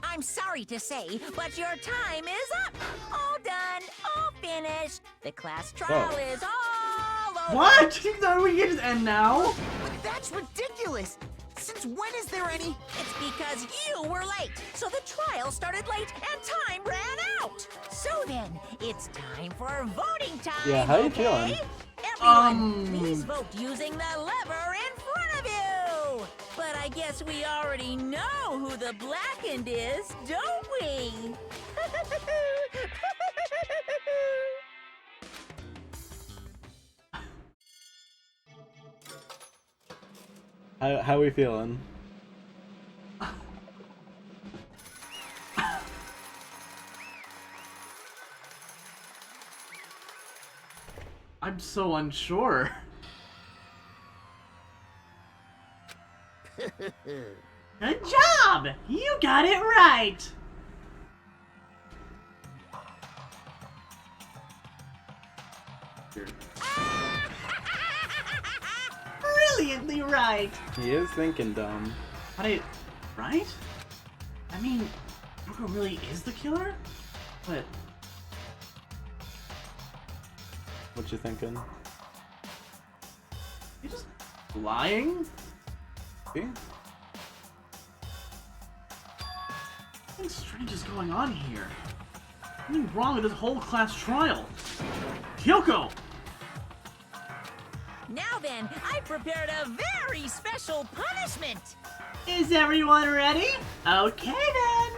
I'm sorry to say, but your time is up. All done, all finished. The class trial is all over. What? No, we can just end now? But that's ridiculous! Since when is there any... It's because you were late, so the trial started late and time ran out. So then, it's time for voting time. Yeah, how you okay? feeling? Everyone, please vote using the lever in front of you. But I guess we already know who the blackened is, don't we? How we feeling? I'm so unsure. Good job! You got it right! Brilliantly right! He is thinking dumb. But right? I mean, Yoko really is the killer? But What you thinking? you just lying? See? Something strange is going on here. Something wrong with this whole class trial. Kyoko! Now then, I prepared a very special punishment. Is everyone ready? Okay then!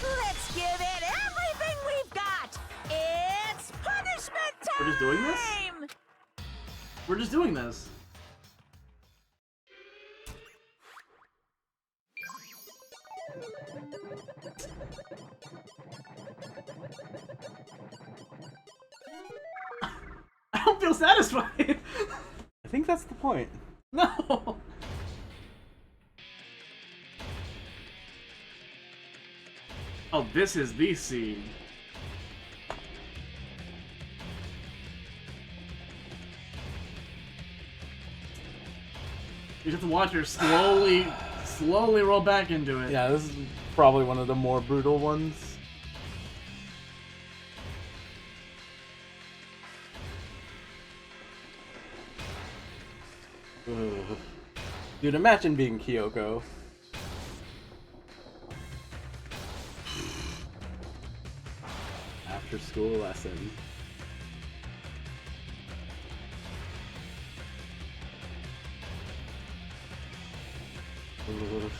Let's give it everything we've got. It's punishment time! We're just doing this? We're just doing this. I don't feel satisfied. I think that's the point. No. Oh, this is the scene. You have to watch her slowly roll back into it. Yeah, this is probably one of the more brutal ones. Ugh. Dude, imagine being Kyoko. After school lesson. Ugh.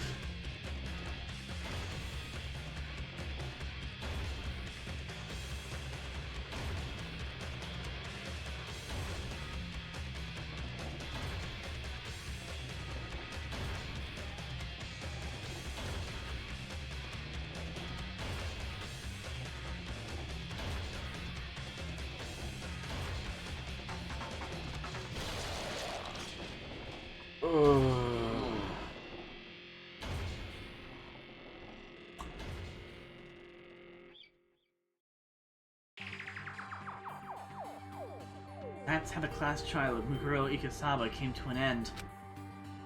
That's how the class trial of Muguro Ikasaba came to an end.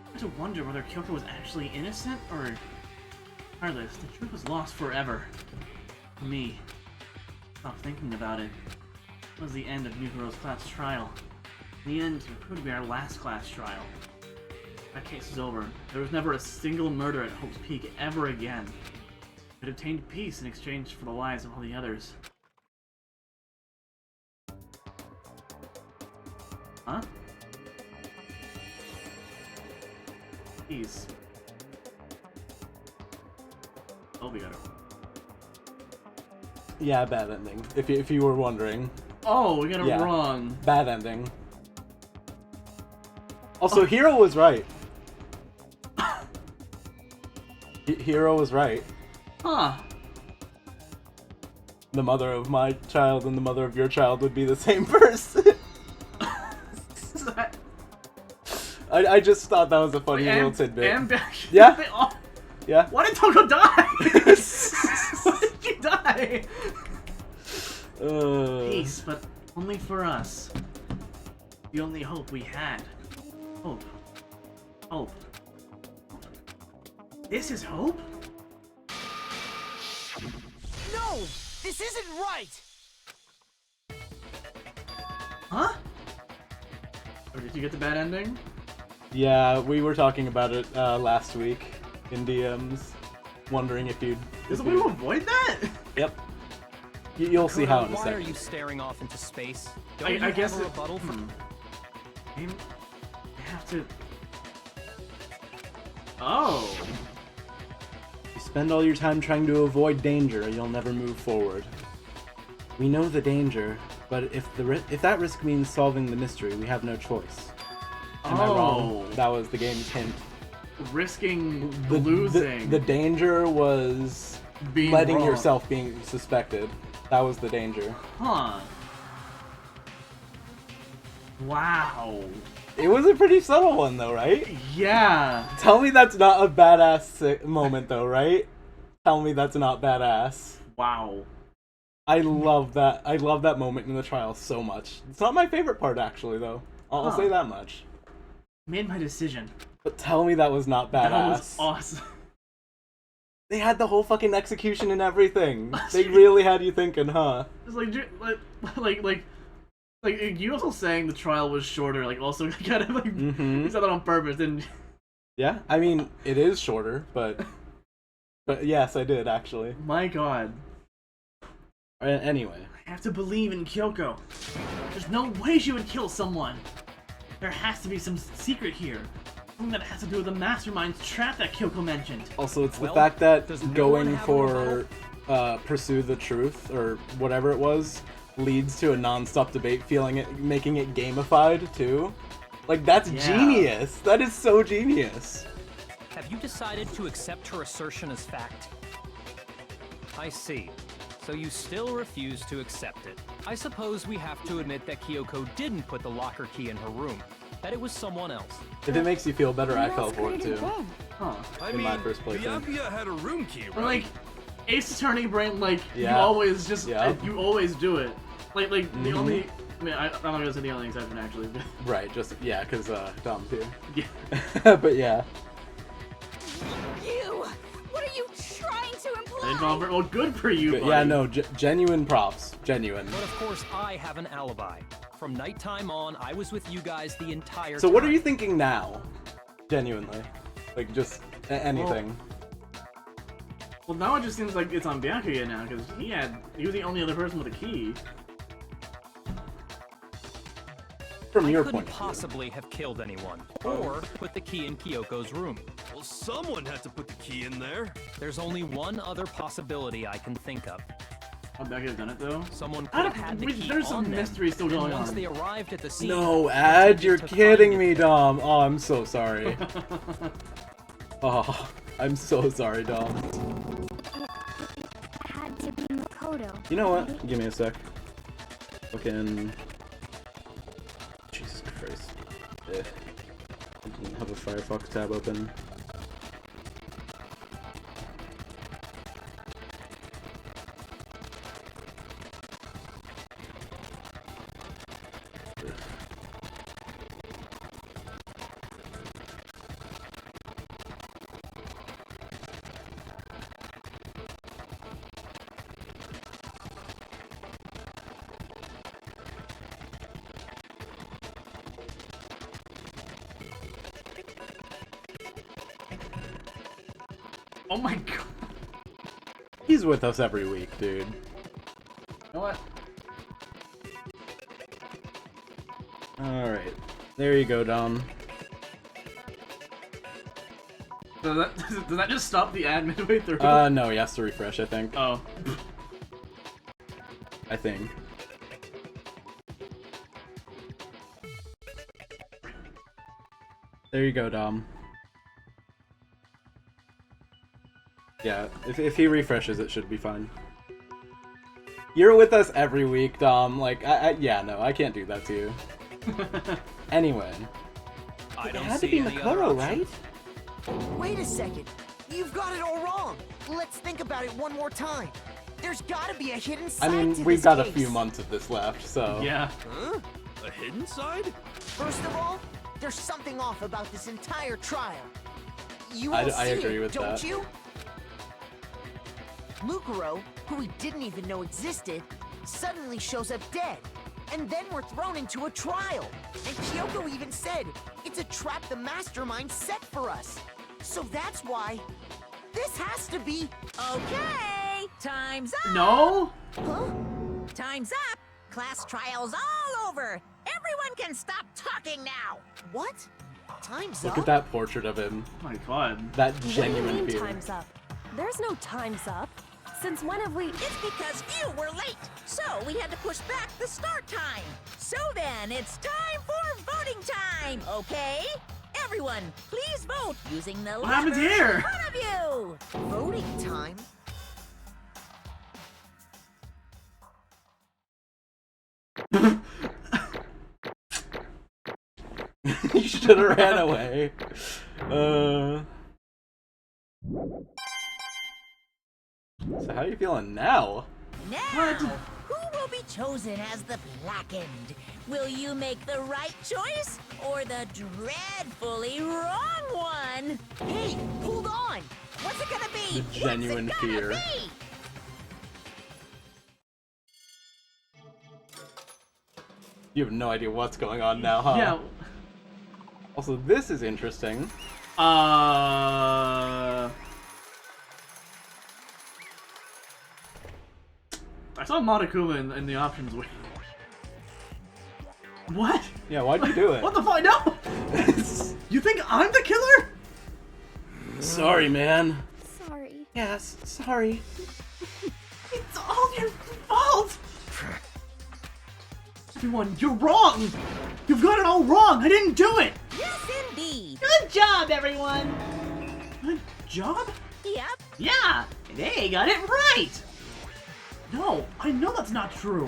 I had to wonder whether Kyoko was actually innocent, or... Regardless, the truth was lost forever. For me. Stop thinking about it. It was the end of Muguro's class trial. In the end, it proved to be our last class trial. That case is over. There was never a single murder at Hope's Peak ever again. It obtained peace in exchange for the lives of all the others. Huh? Peace. Oh, we got it. Yeah, bad ending. If you were wondering. Oh, we got it wrong. Bad ending. Also, Hiro was right. Hiro was right. Huh. The mother of my child and the mother of your child would be the same person. I just thought that was a funny little tidbit. Yeah? Yeah? Why did Toko die? Why did you die? Peace, but only for us. The only hope we had. Hope. Hope. This is hope? No! This isn't right! Huh? Or did you get the bad ending? Yeah, we were talking about it last week in DMs, wondering if you'd... Is there a way to avoid that? Yep. You'll see how in a Why second. are you staring off into space? Don't I you guess have a it- rebuttal for... I have to... Oh! You spend all your time trying to avoid danger, you'll never move forward. We know the danger, but if that risk means solving the mystery, we have no choice. Am I wrong? That was the game's hint. Risking losing. The danger was Being letting wrong. yourself being suspected. That was the danger. Huh. Wow. It was a pretty subtle one, though, right? Yeah. Tell me that's not a badass moment, though, right? Tell me that's not badass. Wow. I love that. I love that moment in the trial so much. It's not my favorite part, actually, though. I'll say that much. Made my decision. But tell me that was not badass. That was awesome. They had the whole fucking execution and everything. They really had you thinking, huh? It's like you also saying the trial was shorter, like also kind of like you said that on purpose, didn't you? Yeah, I mean, it is shorter, but yes, I did actually. My god. Anyway. I have to believe in Kyoko. There's no way she would kill someone. There has to be some secret here. Something that has to do with the mastermind's trap that Kyoko mentioned. Also, it's the Well, fact that does no one going have a for pursue the truth or whatever it was leads to a non-stop debate, making it gamified too. Like that's genius. That is so genius. Have you decided to accept her assertion as fact? I see. So you still refuse to accept it. I suppose we have to admit that Kyoko didn't put the locker key in her room. That it was someone else. If it makes you feel better, I fell for it too. Huh. In my first playthrough. Byakuya had a room key, right? Or like Ace Attorney brain, like you Yeah. always just Yeah. you always do it. Like the only. I mean, I'm not gonna say the only exception actually. But Right, just yeah, because Dom's here. Yeah. But yeah. You! What are you trying to imply? involved. Well, good for you, buddy. Yeah, no, genuine props. Genuine. But of course, I have an alibi. From nighttime on, I was with you guys the entire So time. what are you thinking now? Genuinely. Like, just anything. Well, now it just seems like it's on Byakuya now, because he was the only other person with a key. From your I couldn't point of view. possibly have killed anyone, or put the key in Kyoko's room. Well, someone had to put the key in there. There's only one other possibility I can think of. How Byakuya have done it, though? Someone I could have don't- had the wait, key there's on some them, mystery still and going once on. they arrived at the scene... No, they Ad, attempted you're to kidding find me, Dom. Oh, I'm so sorry. Oh, I'm so sorry, Dom. Had to be Makoto. You know what? Give me a sec. Fucking... Jesus Christ. I didn't have a Firefox tab open. Oh my god. He's with us every week, dude. You know what? Alright. There you go, Dom. Does that just stop the ad midway through? No, he has to refresh, I think. Oh. I think. There you go, Dom. Yeah, if he refreshes, it should be fine. You're with us every week, Dom. Like, yeah, no, I can't do that to you. Anyway. I It don't had to see be any other Makoto, option. right? Wait a second. You've got it all wrong. Let's think about it one more time. There's gotta be a hidden I side mean, to we've this got a case. few months of this left, so. Yeah. Huh? A hidden side? First of all, there's something off about this entire trial. You I all see agree it, with don't that. you? Lucaro, who we didn't even know existed, suddenly shows up dead. And then we're thrown into a trial. And Kyoko even said, it's a trap the mastermind set for us. So that's why this has to be... Okay, time's up. No? Huh? Time's up. Class trial's all over. Everyone can stop talking now. What? Time's Look up? at that portrait of him. Oh my god. That What do you genuine mean fear. time's up? There's no time's up. Since when have we... It's because you were late, so we had to push back the start time. So then, it's time for voting time, okay? Everyone, please vote using the What happens levers here? in front of you. Voting time? You should have ran away. So how are you feeling now? Now, who will be chosen as the blackened? Will you make the right choice or the dreadfully wrong one? Hey, hold on! What's it gonna be? The genuine What's it gonna fear. be? You have no idea what's going on now, huh? Yeah. Also, this is interesting. I saw Monokuma in the options window. What? Yeah, why'd you do it? What the fuck? No! You think I'm the killer? Sorry, man. Sorry. Yes, sorry. It's all your fault! Everyone, you're wrong! You've got it all wrong! I didn't do it! Yes, indeed. Good job, everyone! Good job? Yep. Yeah, they got it right! No, I know that's not true.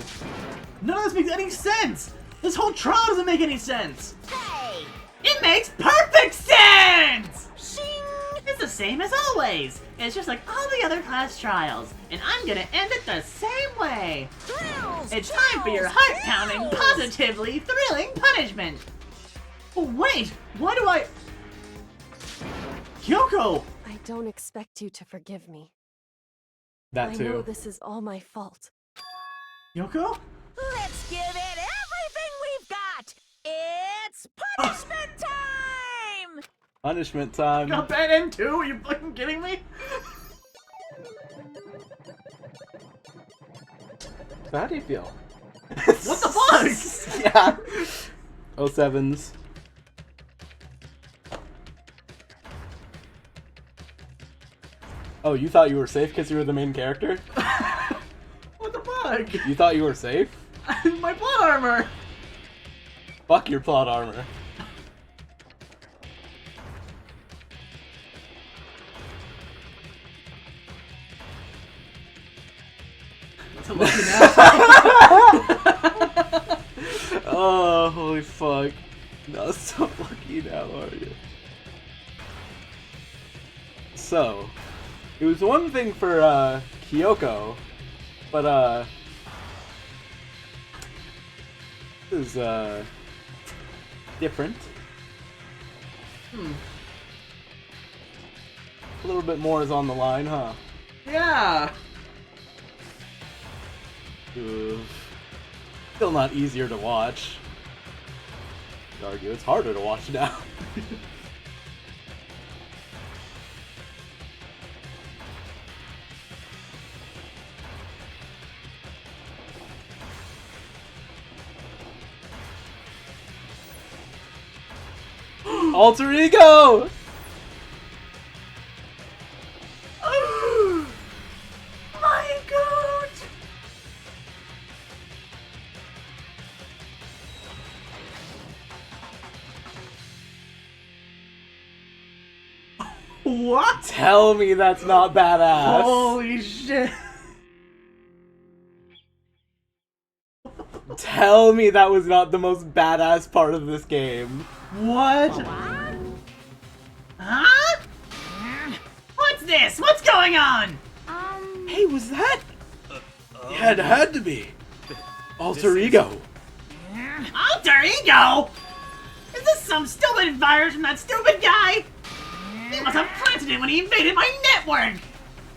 None of this makes any sense! This whole trial doesn't make any sense! Hey! It makes perfect sense! Shing! It's the same as always. It's just like all the other class trials, and I'm gonna end it the same way. Thrills! It's time for your thrills, heart-pounding, thrills! positively thrilling punishment. Oh, wait! Why do I... Kyoko! I don't expect you to forgive me. That I too. know this is all my fault. Kyoko? Let's give it everything we've got! It's punishment time! Punishment time. Got that in too? Are you fucking kidding me? So how do you feel? What the fuck? Yeah. 07s. Oh, you thought you were safe because you were the main character? What the fuck? You thought you were safe? My plot armor! Fuck your plot armor. It's a lucky now. Oh, holy fuck. Not so lucky now, are you? So, it was one thing for, Kyoko, but, this is, different. A little bit more is on the line, huh? Yeah! Ugh. Still not easier to watch. I'd argue it's harder to watch now. Alter ego! My God! What? Tell me that's not badass. Holy shit! Tell me that was not the most badass part of this game. What? Huh? What's this? What's going on? Hey, was that? Had to be. Alter ego. Alter ego? Is this some stupid virus from that stupid guy? He must have planted it when he invaded my network!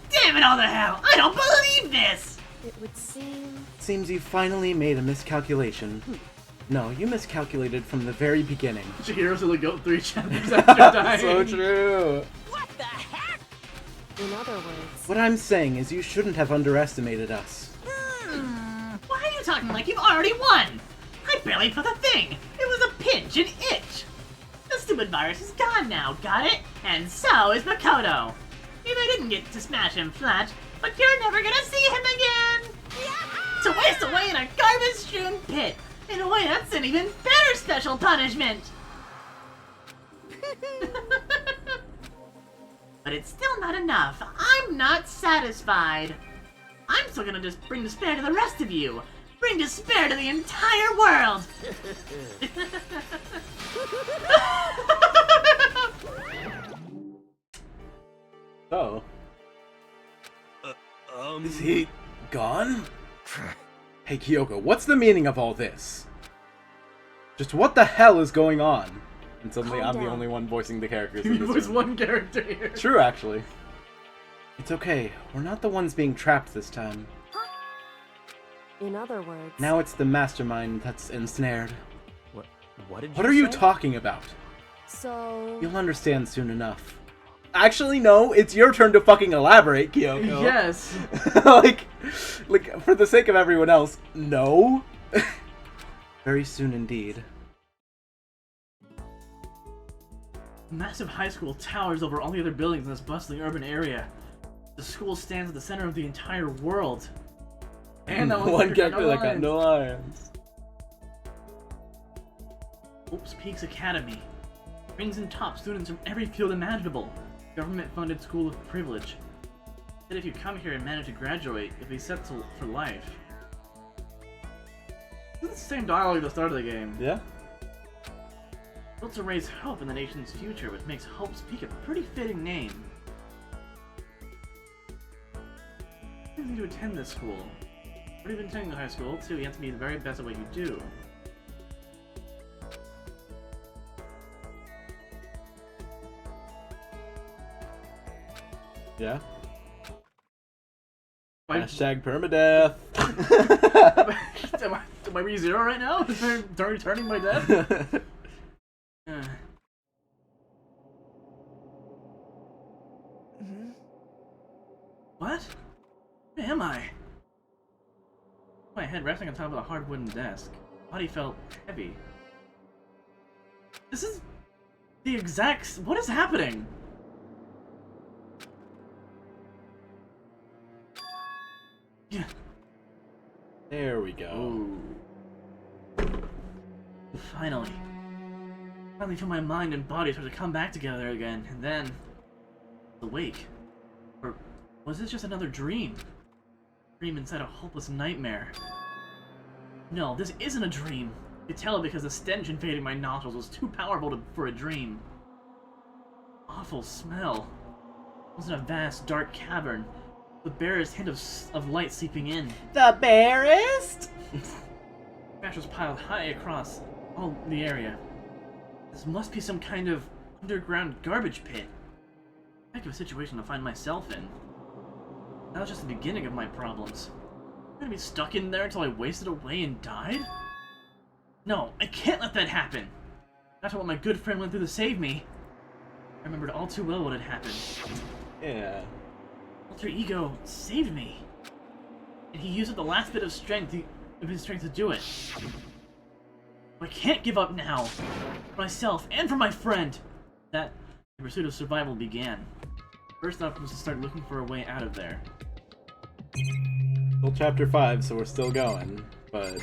Damn it all to hell! I don't believe this! It would seem... Seems you finally made a miscalculation. No, you miscalculated from the very beginning. Chihiro's only go 3 chapters after dying. So true. What the heck? In other words... What I'm saying is you shouldn't have underestimated us. Why are you talking like you've already won? I barely put a thing. It was a pinch, an itch. The stupid virus is gone now, got it? And so is Makoto. Maybe I didn't get to smash him flat, but you're never gonna see him again! To waste away in a garbage-strewn pit! In a way, that's an even better special punishment! But it's still not enough. I'm not satisfied. I'm still gonna just bring despair to the rest of you. Bring despair to the entire world! Oh. Is he gone? Hey Kyoko, what's the meaning of all this? Just what the hell is going on? And suddenly I'm the only one voicing the characters in You this voice room. one character here. True, actually. It's okay. We're not the ones being trapped this time. In other words... Now it's the mastermind that's ensnared. What did you What are you say? talking about? So... You'll understand soon enough. Actually, no, it's your turn to fucking elaborate, Kyoko. Yes. like, for the sake of everyone else, no. Very soon indeed. A massive high school towers over all the other buildings in this bustling urban area. The school stands at the center of the entire world. And that one character that got no lines. Hopes Peaks Academy brings in top students from every field imaginable. Government-funded school of privilege. That if you come here and manage to graduate, you'll be set for life. This is the same dialogue at the start of the game. Yeah. Built to raise hope in the nation's future, which makes Hope's Peak a pretty fitting name. You need to attend this school. Already been attending the high school, too. You have to be the very best at what you do. Yeah. Why- Hashtag permadeath. Am I re-0 right now? Am I returning my death? What? Where am I? My head resting on top of a hard wooden desk. Body felt heavy. This is the exact... What is happening? Yeah. There we go. Finally. Finally feel my mind and body start to come back together again, and then... awake. Or was this just another dream? Dream inside a hopeless nightmare. No, this isn't a dream. You could tell it because the stench invading my nostrils was too powerful for a dream. Awful smell. It was in a vast, dark cavern. The barest hint of light seeping in. The barest? Trash was piled high across all the area. This must be some kind of underground garbage pit. Heck of a situation to find myself in. That was just the beginning of my problems. I'm gonna be stuck in there until I wasted away and died? No, I can't let that happen! That's what my good friend went through to save me. I remembered all too well what had happened. Yeah. Alter Ego saved me. And he used up the last bit of strength of his strength to do it. I can't give up now. For myself and for my friend. That the pursuit of survival began. First up was to start looking for a way out of there. Still chapter 5, so we're still going, but...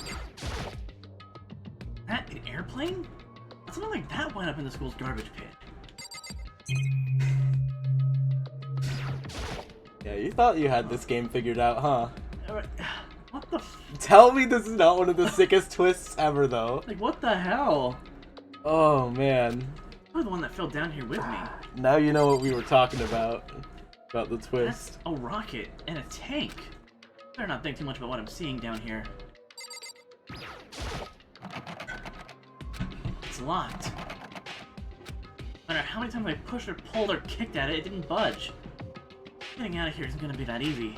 That an airplane? Something like that went up in the school's garbage pit. Yeah, you thought you had this game figured out, huh? What the f- Tell me this is not one of the sickest twists ever, though. Like, what the hell? Oh, man. You're the one that fell down here with me. Now you know what we were talking about. About the twist. That's a rocket and a tank. Better not think too much about what I'm seeing down here. It's locked. No matter how many times I pushed or pulled or kicked at it, it didn't budge. Getting out of here isn't gonna be that easy.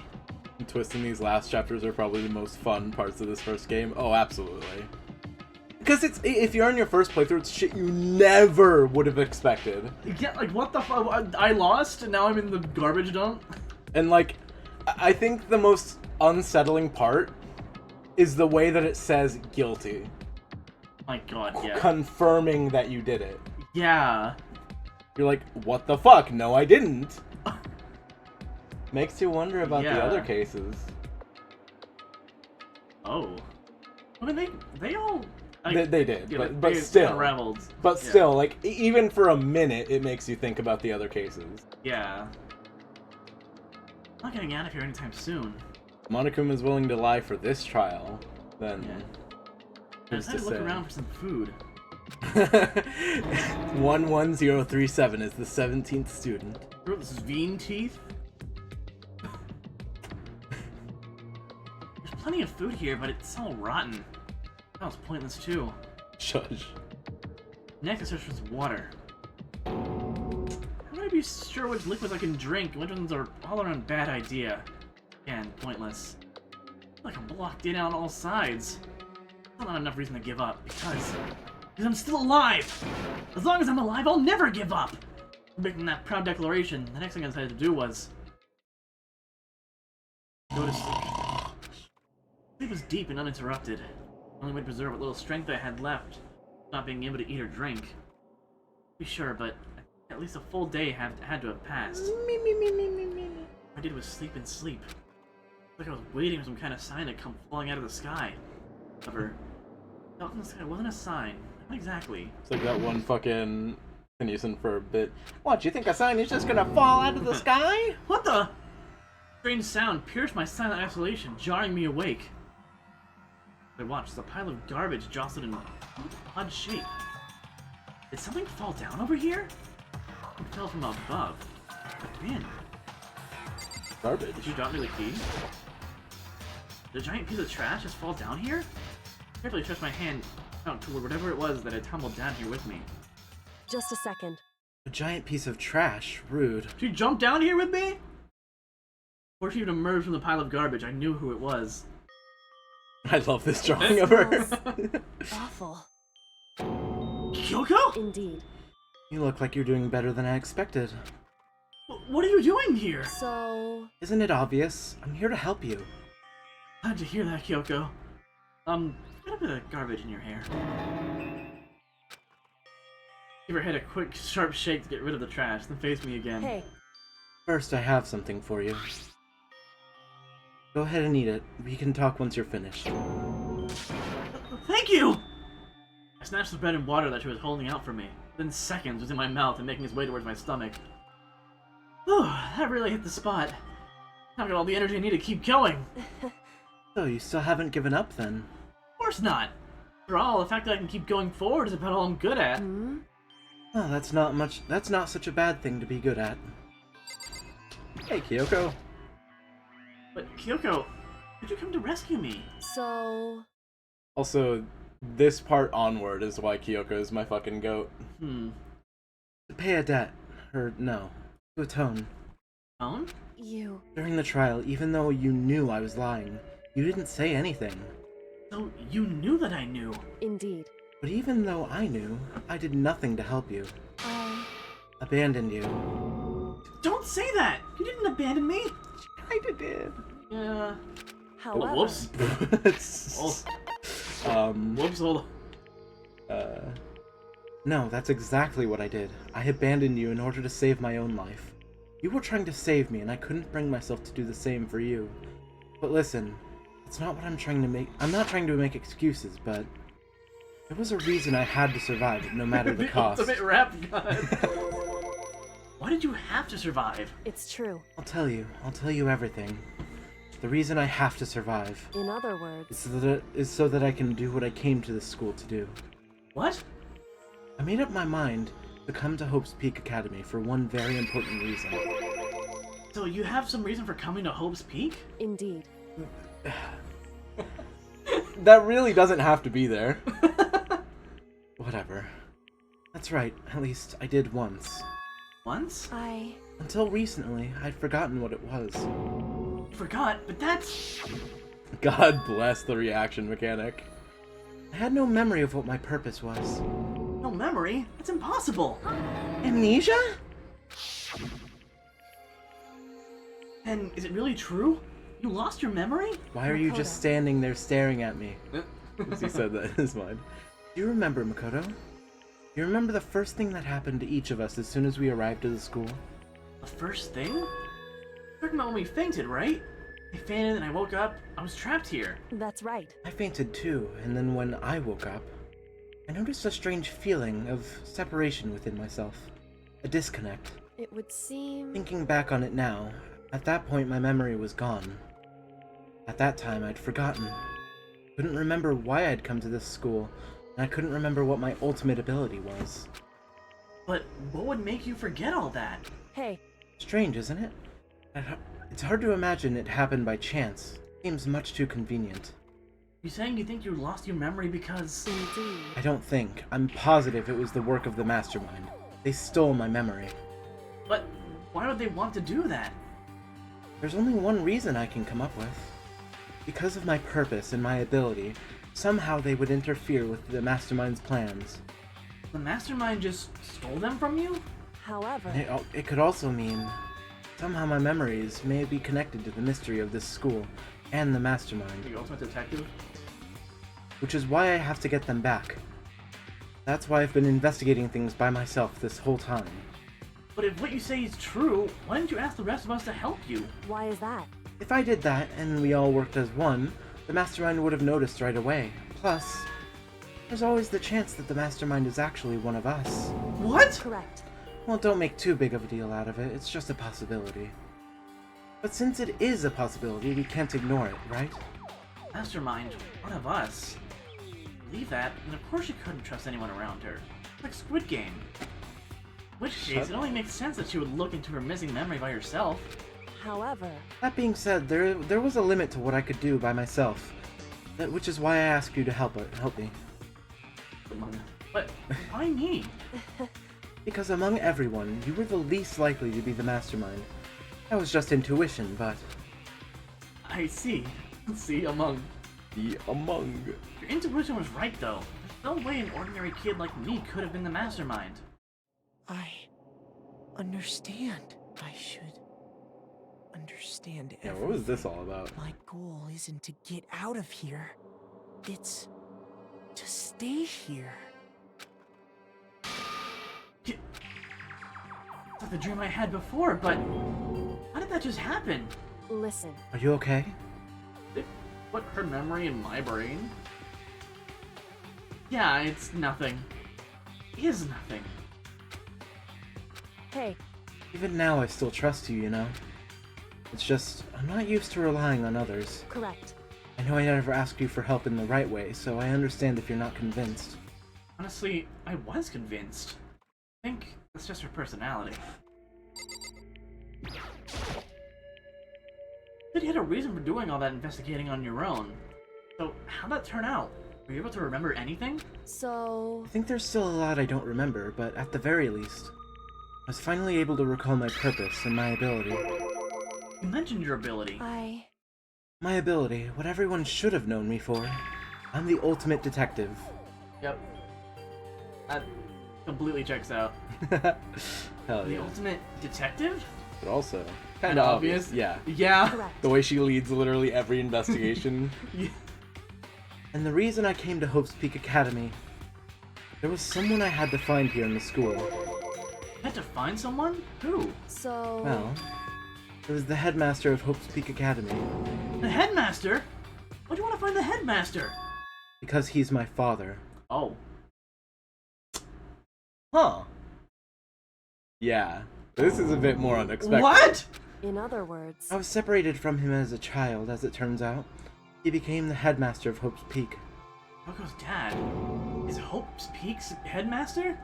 And twisting these last chapters are probably the most fun parts of this first game. Oh, absolutely. Because if you're on your first playthrough, it's shit you never would have expected. Yeah, like what the fuck? I lost and now I'm in the garbage dump? And like, I think the most unsettling part is the way that it says guilty. My god, yeah. Confirming that you did it. Yeah. You're like, what the fuck? No, I didn't. Makes you wonder about the other cases. Oh. I mean, they all... Like, they did, yeah, but still. Unraveled. But still, like, even for a minute, it makes you think about the other cases. Yeah. I'm not getting out of here anytime soon. Monokuma is willing to lie for this trial, then... Yeah. I decided to look around for some food. 11037 is the 17th student. Bro, this is vein teeth? There's plenty of food here, but it's all rotten. That was pointless too. Shush. Next, I search for some water. How do I be sure which liquids I can drink and which ones are all around bad idea? Again, pointless. I feel like I'm blocked in on all sides. Still not enough reason to give up, because I'm still alive! As long as I'm alive, I'll never give up! Making that proud declaration, the next thing I decided to do was... go to sleep. Sleep was deep and uninterrupted. The only way to preserve what little strength I had left, not being able to eat or drink. Be sure, but at least a full day had to have passed. All I did was sleep and sleep. Like I was waiting for some kind of sign to come falling out of the sky. However, out in the sky wasn't a sign. Not exactly. It's like that one fucking Tennyson for a bit. What, you think a sign is just gonna fall out of the sky? What the? Strange sound pierced my silent isolation, jarring me awake. I watched as a pile of garbage jostled in odd shape. Did something fall down over here? It fell from above. A bin. Garbage. Did you drop me the key? Did a giant piece of trash just fall down here? I carefully stretched my hand out toward whatever it was that had tumbled down here with me. Just a second. A giant piece of trash. Rude. Did you jump down here with me? Before she even emerged from the pile of garbage, I knew who it was. I love this drawing of her. Awful. Kyoko? Indeed. You look like you're doing better than I expected. What are you doing here? So... Isn't it obvious? I'm here to help you. Glad to hear that, Kyoko. Get a bit of garbage in your hair. Give her head a quick, sharp shake to get rid of the trash, then face me again. Hey. First, I have something for you. Go ahead and eat it. We can talk once you're finished. Thank you! I snatched the bread and water that she was holding out for me. Within seconds, it was in my mouth and making its way towards my stomach. Whew, that really hit the spot. Now I've got all the energy I need to keep going. So, you still haven't given up, then? Of course not. After all, the fact that I can keep going forward is about all I'm good at. Well, that's not such a bad thing to be good at. Hey, Kyoko. But, Kyoko, did you come to rescue me? So... Also, this part onward is why Kyoko is my fucking goat. To pay a debt. Or, no. To atone. Atone? You... During the trial, even though you knew I was lying, you didn't say anything. So, you knew that I knew? Indeed. But even though I knew, I did nothing to help you. Abandoned you. Don't say that! You didn't abandon me! Kinda did. Yeah. However... Whoops. Whoops, hold on. No, that's exactly what I did. I abandoned you in order to save my own life. You were trying to save me, and I couldn't bring myself to do the same for you. But listen, it's not what I'm trying to make. I'm not trying to make excuses, but there was a reason I had to survive, no matter the cost. Ultimate rap god. Why did you have to survive? It's true. I'll tell you everything. The reason I have to survive. In other words... is so that I can do what I came to this school to do. What? I made up my mind to come to Hope's Peak Academy for one very important reason. So you have some reason for coming to Hope's Peak? Indeed. That really doesn't have to be there. Whatever. That's right, at least I did once. Once? Until recently, I'd forgotten what it was. You forgot, but that's... God bless the reaction mechanic. I had no memory of what my purpose was. No memory? That's impossible! Amnesia? And is it really true? You lost your memory? Why are you just standing there staring at me? As he said that in his mind. Do you remember, Makoto? Do you remember the first thing that happened to each of us as soon as we arrived at the school? The first thing? You're talking about when we fainted, right? I fainted and I woke up. I was trapped here. That's right. I fainted too, and then when I woke up, I noticed a strange feeling of separation within myself. A disconnect. It would seem... Thinking back on it now, at that point my memory was gone. At that time I'd forgotten. Couldn't remember why I'd come to this school, and I couldn't remember what my ultimate ability was. But what would make you forget all that? Hey. Strange, isn't it? It's hard to imagine it happened by chance. Seems much too convenient. You saying you think you lost your memory because... Indeed. I don't think. I'm positive it was the work of the mastermind. They stole my memory. But why would they want to do that? There's only one reason I can come up with. Because of my purpose and my ability, somehow they would interfere with the mastermind's plans. The mastermind just stole them from you? However... It could also mean somehow my memories may be connected to the mystery of this school and the mastermind. The ultimate detective? Which is why I have to get them back. That's why I've been investigating things by myself this whole time. But if what you say is true, why didn't you ask the rest of us to help you? Why is that? If I did that, and we all worked as one, the mastermind would have noticed right away. Plus, there's always the chance that the mastermind is actually one of us. What? Correct. Well, don't make too big of a deal out of it, it's just a possibility. But since it is a possibility, we can't ignore it, right? Mastermind, one of us. Believe that, and of course you couldn't trust anyone around her. Like Squid Game. In which case, it only makes sense that she would look into her missing memory by herself. However... That being said, there was a limit to what I could do by myself. Which is why I asked you to help me. But why me? Because among everyone, you were the least likely to be the mastermind. That was just intuition, but... I see. See, among. Among. Your intuition was right, though. There's no way an ordinary kid like me could have been the mastermind. I understand. I should understand everything. Yeah, what was this all about? My goal isn't to get out of here. It's to stay here. It's like the dream I had before, but how did that just happen? Listen. Are you okay? Did it put her memory in my brain? Yeah, it's nothing. It is nothing. Hey. Even now, I still trust you, you know? It's just, I'm not used to relying on others. Correct. I know I never asked you for help in the right way, so I understand if you're not convinced. Honestly, I was convinced. I think that's just her personality. You had a reason for doing all that investigating on your own. So, how'd that turn out? Were you able to remember anything? So... I think there's still a lot I don't remember, but at the very least, I was finally able to recall my purpose and my ability. You mentioned your ability. My ability, what everyone should have known me for. I'm the ultimate detective. Yep. That completely checks out. Hell The yeah. ultimate detective? But also, Kinda kind of obvious. obvious. Yeah. Yeah. Correct. The way she leads literally every investigation. Yeah. And the reason I came to Hope's Peak Academy, there was someone I had to find here in the school. You had to find someone? Who? So... Well, it was the headmaster of Hope's Peak Academy. The headmaster? Why do you want to find the headmaster? Because he's my father. Oh. Huh. Yeah. This is a bit more unexpected. What? In other words... I was separated from him as a child, as it turns out. He became the headmaster of Hope's Peak. Yoko's dad is Hope's Peak's headmaster?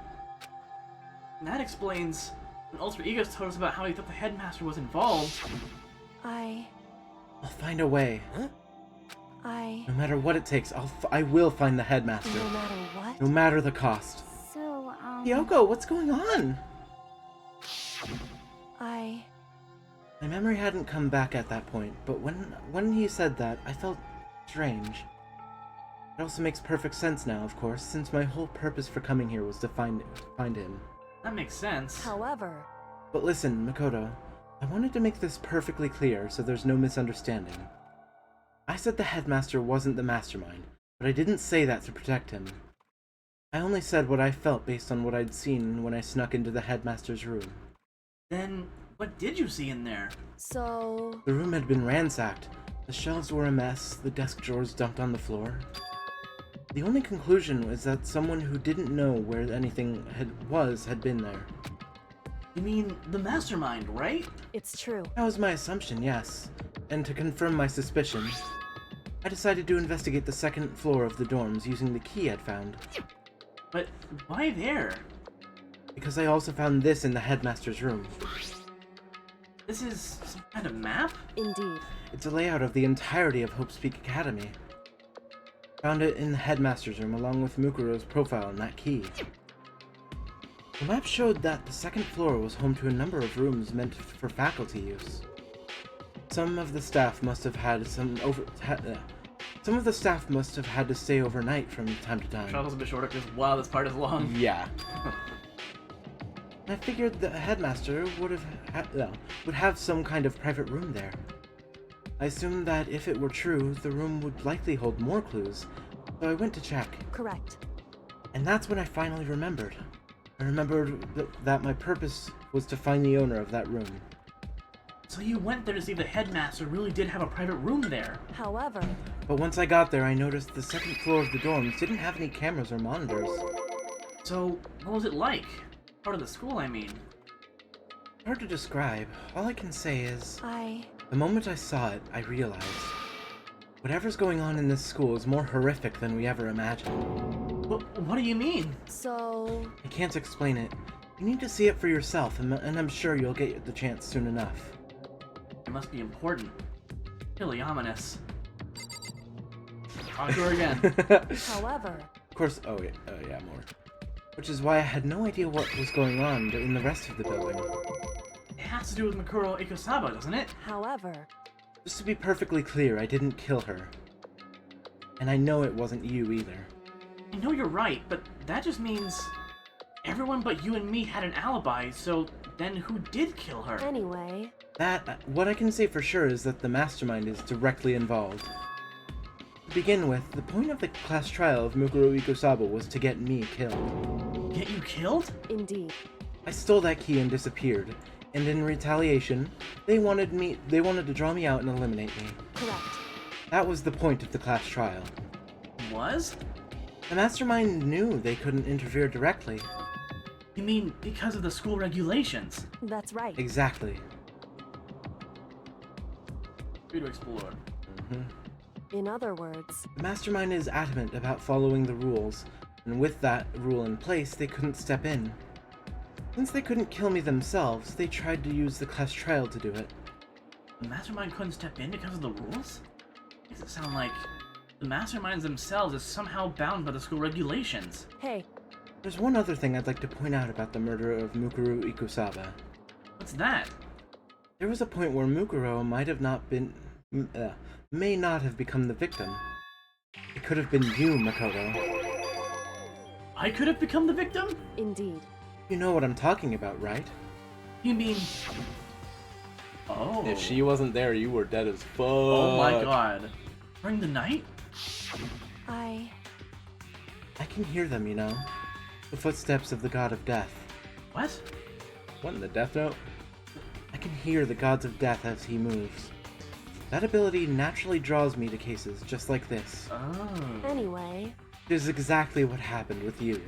And that explains when Ultra Egos told us about how he thought the headmaster was involved. I'll find a way. Huh? I... No matter what it takes, I will find the headmaster. No matter what? No matter the cost. So, Yoko, what's going on? I... My memory hadn't come back at that point, but when he said that, I felt strange. It also makes perfect sense now, of course, since my whole purpose for coming here was to find him. That makes sense. However... But listen, Makoto, I wanted to make this perfectly clear so there's no misunderstanding. I said the headmaster wasn't the mastermind, but I didn't say that to protect him. I only said what I felt based on what I'd seen when I snuck into the headmaster's room. Then, what did you see in there? So... The room had been ransacked. The shelves were a mess, the desk drawers dumped on the floor. The only conclusion was that someone who didn't know where anything had been there. You mean the mastermind, right? It's true. That was my assumption, yes. And to confirm my suspicions, I decided to investigate the second floor of the dorms using the key I'd found. But why there? Because I also found this in the headmaster's room. This is some kind of map? Indeed. It's a layout of the entirety of Hope's Peak Academy. Found it in the headmaster's room along with Mukuro's profile and that key. The map showed that the second floor was home to a number of rooms meant for faculty use. Some of the staff must have had to stay overnight from time to time. Travel's a bit shorter because, wow, this part is long. Yeah. I figured the headmaster would have some kind of private room there. I assumed that if it were true, the room would likely hold more clues, so I went to check. Correct. And that's when I finally remembered. I remembered that my purpose was to find the owner of that room. So you went there to see if the headmaster really did have a private room there. However... But once I got there, I noticed the second floor of the dorms didn't have any cameras or monitors. So, what was it like? Part of the school, I mean. Hard to describe. All I can say is... The moment I saw it, I realized... whatever's going on in this school is more horrific than we ever imagined. What do you mean? So... I can't explain it. You need to see it for yourself, and I'm sure you'll get the chance soon enough. It must be important. Really ominous. Talk to her again. However... Of course, yeah, more. Which is why I had no idea what was going on in the rest of the building. It has to do with Mikuro Ikosaba, doesn't it? However... Just to be perfectly clear, I didn't kill her. And I know it wasn't you either. I know you're right, but that just means... everyone but you and me had an alibi, so then who did kill her? Anyway... What I can say for sure is that the mastermind is directly involved. To begin with, the point of the class trial of Mukuro Ikosaba was to get me killed. Get you killed? Indeed. I stole that key and disappeared, and in retaliation, they wanted to draw me out and eliminate me. Correct. That was the point of the class trial. Was? The mastermind knew they couldn't interfere directly. You mean because of the school regulations? That's right. Exactly. Free to explore. In other words... The mastermind is adamant about following the rules, and with that rule in place, they couldn't step in. Since they couldn't kill me themselves, they tried to use the class trial to do it. The mastermind couldn't step in because of the rules? Makes it sound like the masterminds themselves is somehow bound by the school regulations. Hey. There's one other thing I'd like to point out about the murder of Mukuro Ikosaba. What's that? There was a point where Mukuro may not have become the victim. It could have been you, Makoto. I could have become the victim? Indeed. You know what I'm talking about, right? You mean... Oh. If she wasn't there, you were dead as fuck. Oh my god. During the night? I can hear them, you know. The footsteps of the god of death. What? What in the Death Note? I can hear the gods of death as he moves. That ability naturally draws me to cases just like this. Oh. Anyway... It is exactly what happened with you.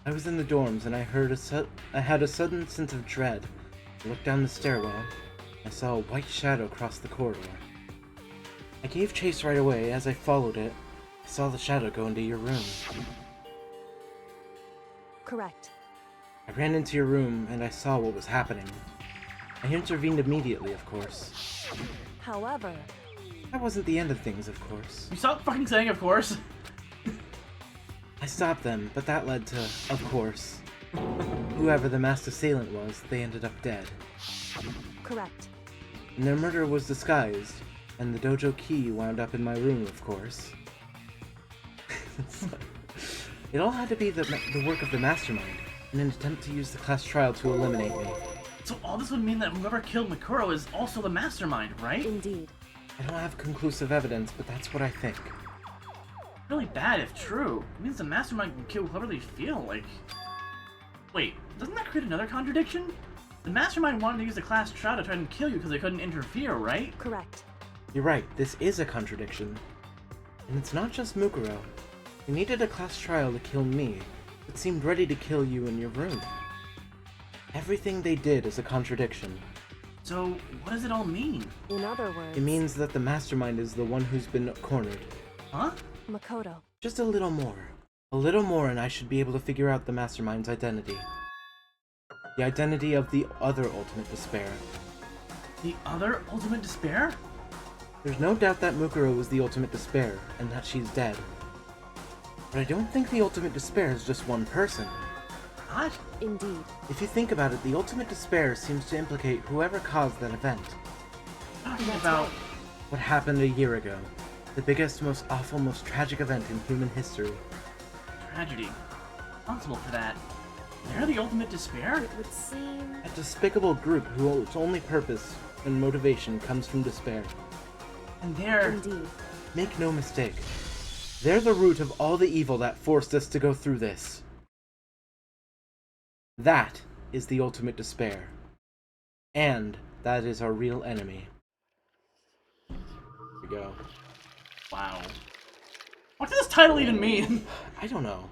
I was in the dorms and I had a sudden sense of dread. I looked down the stairwell. I saw a white shadow cross the corridor. I gave chase right away. As I followed it, I saw the shadow go into your room. Correct. I ran into your room and I saw what was happening. I intervened immediately, of course. However... That wasn't the end of things, of course. You stop fucking saying of course. I stopped them, but that led to, of course. Whoever the masked assailant was, they ended up dead. Correct. And their murder was disguised, and the dojo key wound up in my room, of course. It all had to be the work of the mastermind, in an attempt to use the class trial to eliminate me. So all this would mean that whoever killed Mikuro is also the mastermind, right? Indeed. I don't have conclusive evidence, but that's what I think. Really bad if true. It means the mastermind can kill whoever they feel like. Wait, doesn't that create another contradiction? The mastermind wanted to use the class trial to try and kill you because they couldn't interfere, right? Correct. You're right, this is a contradiction. And it's not just Mukuro. You needed a class trial to kill me, but seemed ready to kill you in your room. Everything they did is a contradiction. So, what does it all mean? In other words... It means that the mastermind is the one who's been cornered. Huh? Makoto. Just a little more. A little more and I should be able to figure out the mastermind's identity. The identity of the other Ultimate Despair. The other Ultimate Despair? There's no doubt that Mukuro was the Ultimate Despair, and that she's dead. But I don't think the Ultimate Despair is just one person. What? Indeed. If you think about it, the Ultimate Despair seems to implicate whoever caused that event. Talking about... What happened a year ago. The biggest, most awful, most tragic event in human history. Tragedy. Responsible for that. They're the Ultimate Despair? It would seem... A despicable group whose only purpose and motivation comes from despair. And they're... Indeed. Make no mistake. They're the root of all the evil that forced us to go through this. That is the Ultimate Despair. And that is our real enemy. Here we go. Wow. What does this title even mean? I don't know.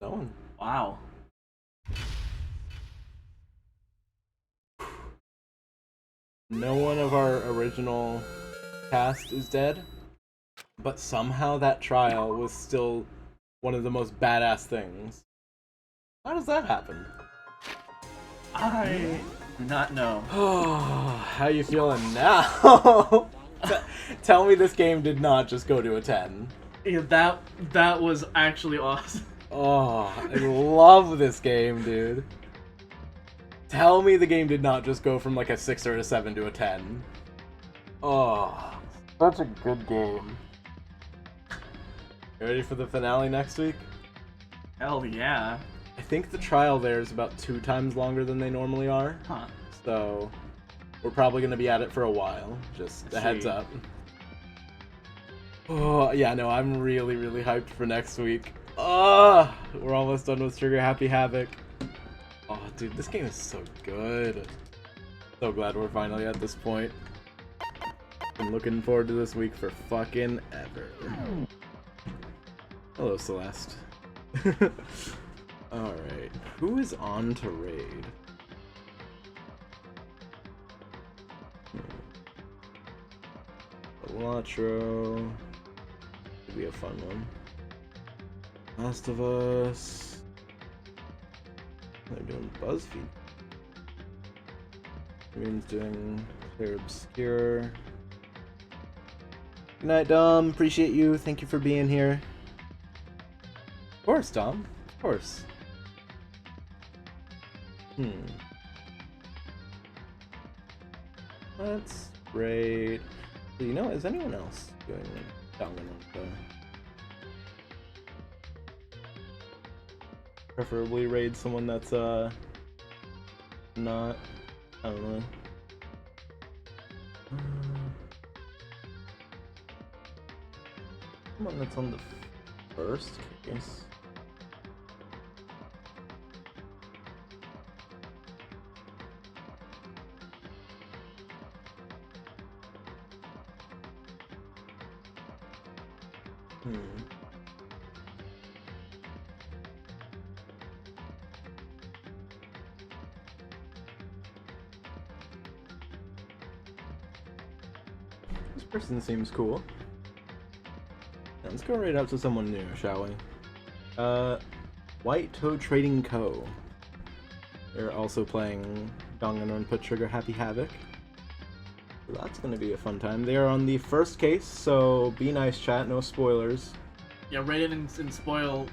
No one. Wow. No one of our original cast is dead, but somehow that trial was still one of the most badass things. How does that happen? I do not know. How you feeling now? Tell me this game did not just go to a 10. Yeah, that was actually awesome. Oh, I love this game, dude. Tell me the game did not just go from like a 6 or a 7 to a 10. Oh, such a good game. You ready for the finale next week? Hell yeah. I think the trial there is about 2 times longer than they normally are. Huh. So, we're probably going to be at it for a while. Just a heads up. Oh, yeah, no, I'm really, really hyped for next week. Oh, we're almost done with Trigger Happy Havoc. Oh, dude, this game is so good. So glad we're finally at this point. Been looking forward to this week for fucking ever. Hello, Celeste. Alright, who is on to raid? Elatro. Could be a fun one. Last of Us. They're doing BuzzFeed. Green's doing Clear Obscure. Good night, Dom. Appreciate you. Thank you for being here. Of course, Dom. Of course. Let's raid. You know, is anyone else doing Danganronpa? Preferably raid someone that's not, I don't know. Someone that's on the first case. This person seems cool. Yeah, let's go right up to someone new, shall we? White Toe Trading Co. They're also playing Danganronpa Trigger Happy Havoc. That's gonna be a fun time. They are on the first case, so be nice, chat. No spoilers. Yeah, rate it and spoil.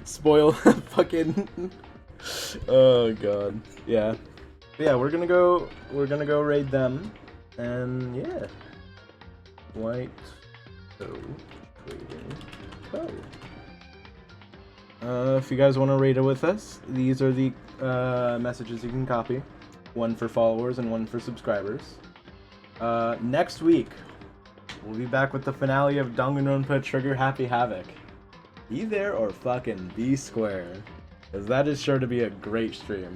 Spoil fucking. Oh god. Yeah. Yeah, we're gonna go raid them, and yeah. White Trading Co. If you guys want to raid it with us, these are the messages you can copy. One for followers and one for subscribers. Next week, we'll be back with the finale of Danganronpa Trigger Happy Havoc. Be there or fucking be square, because that is sure to be a great stream.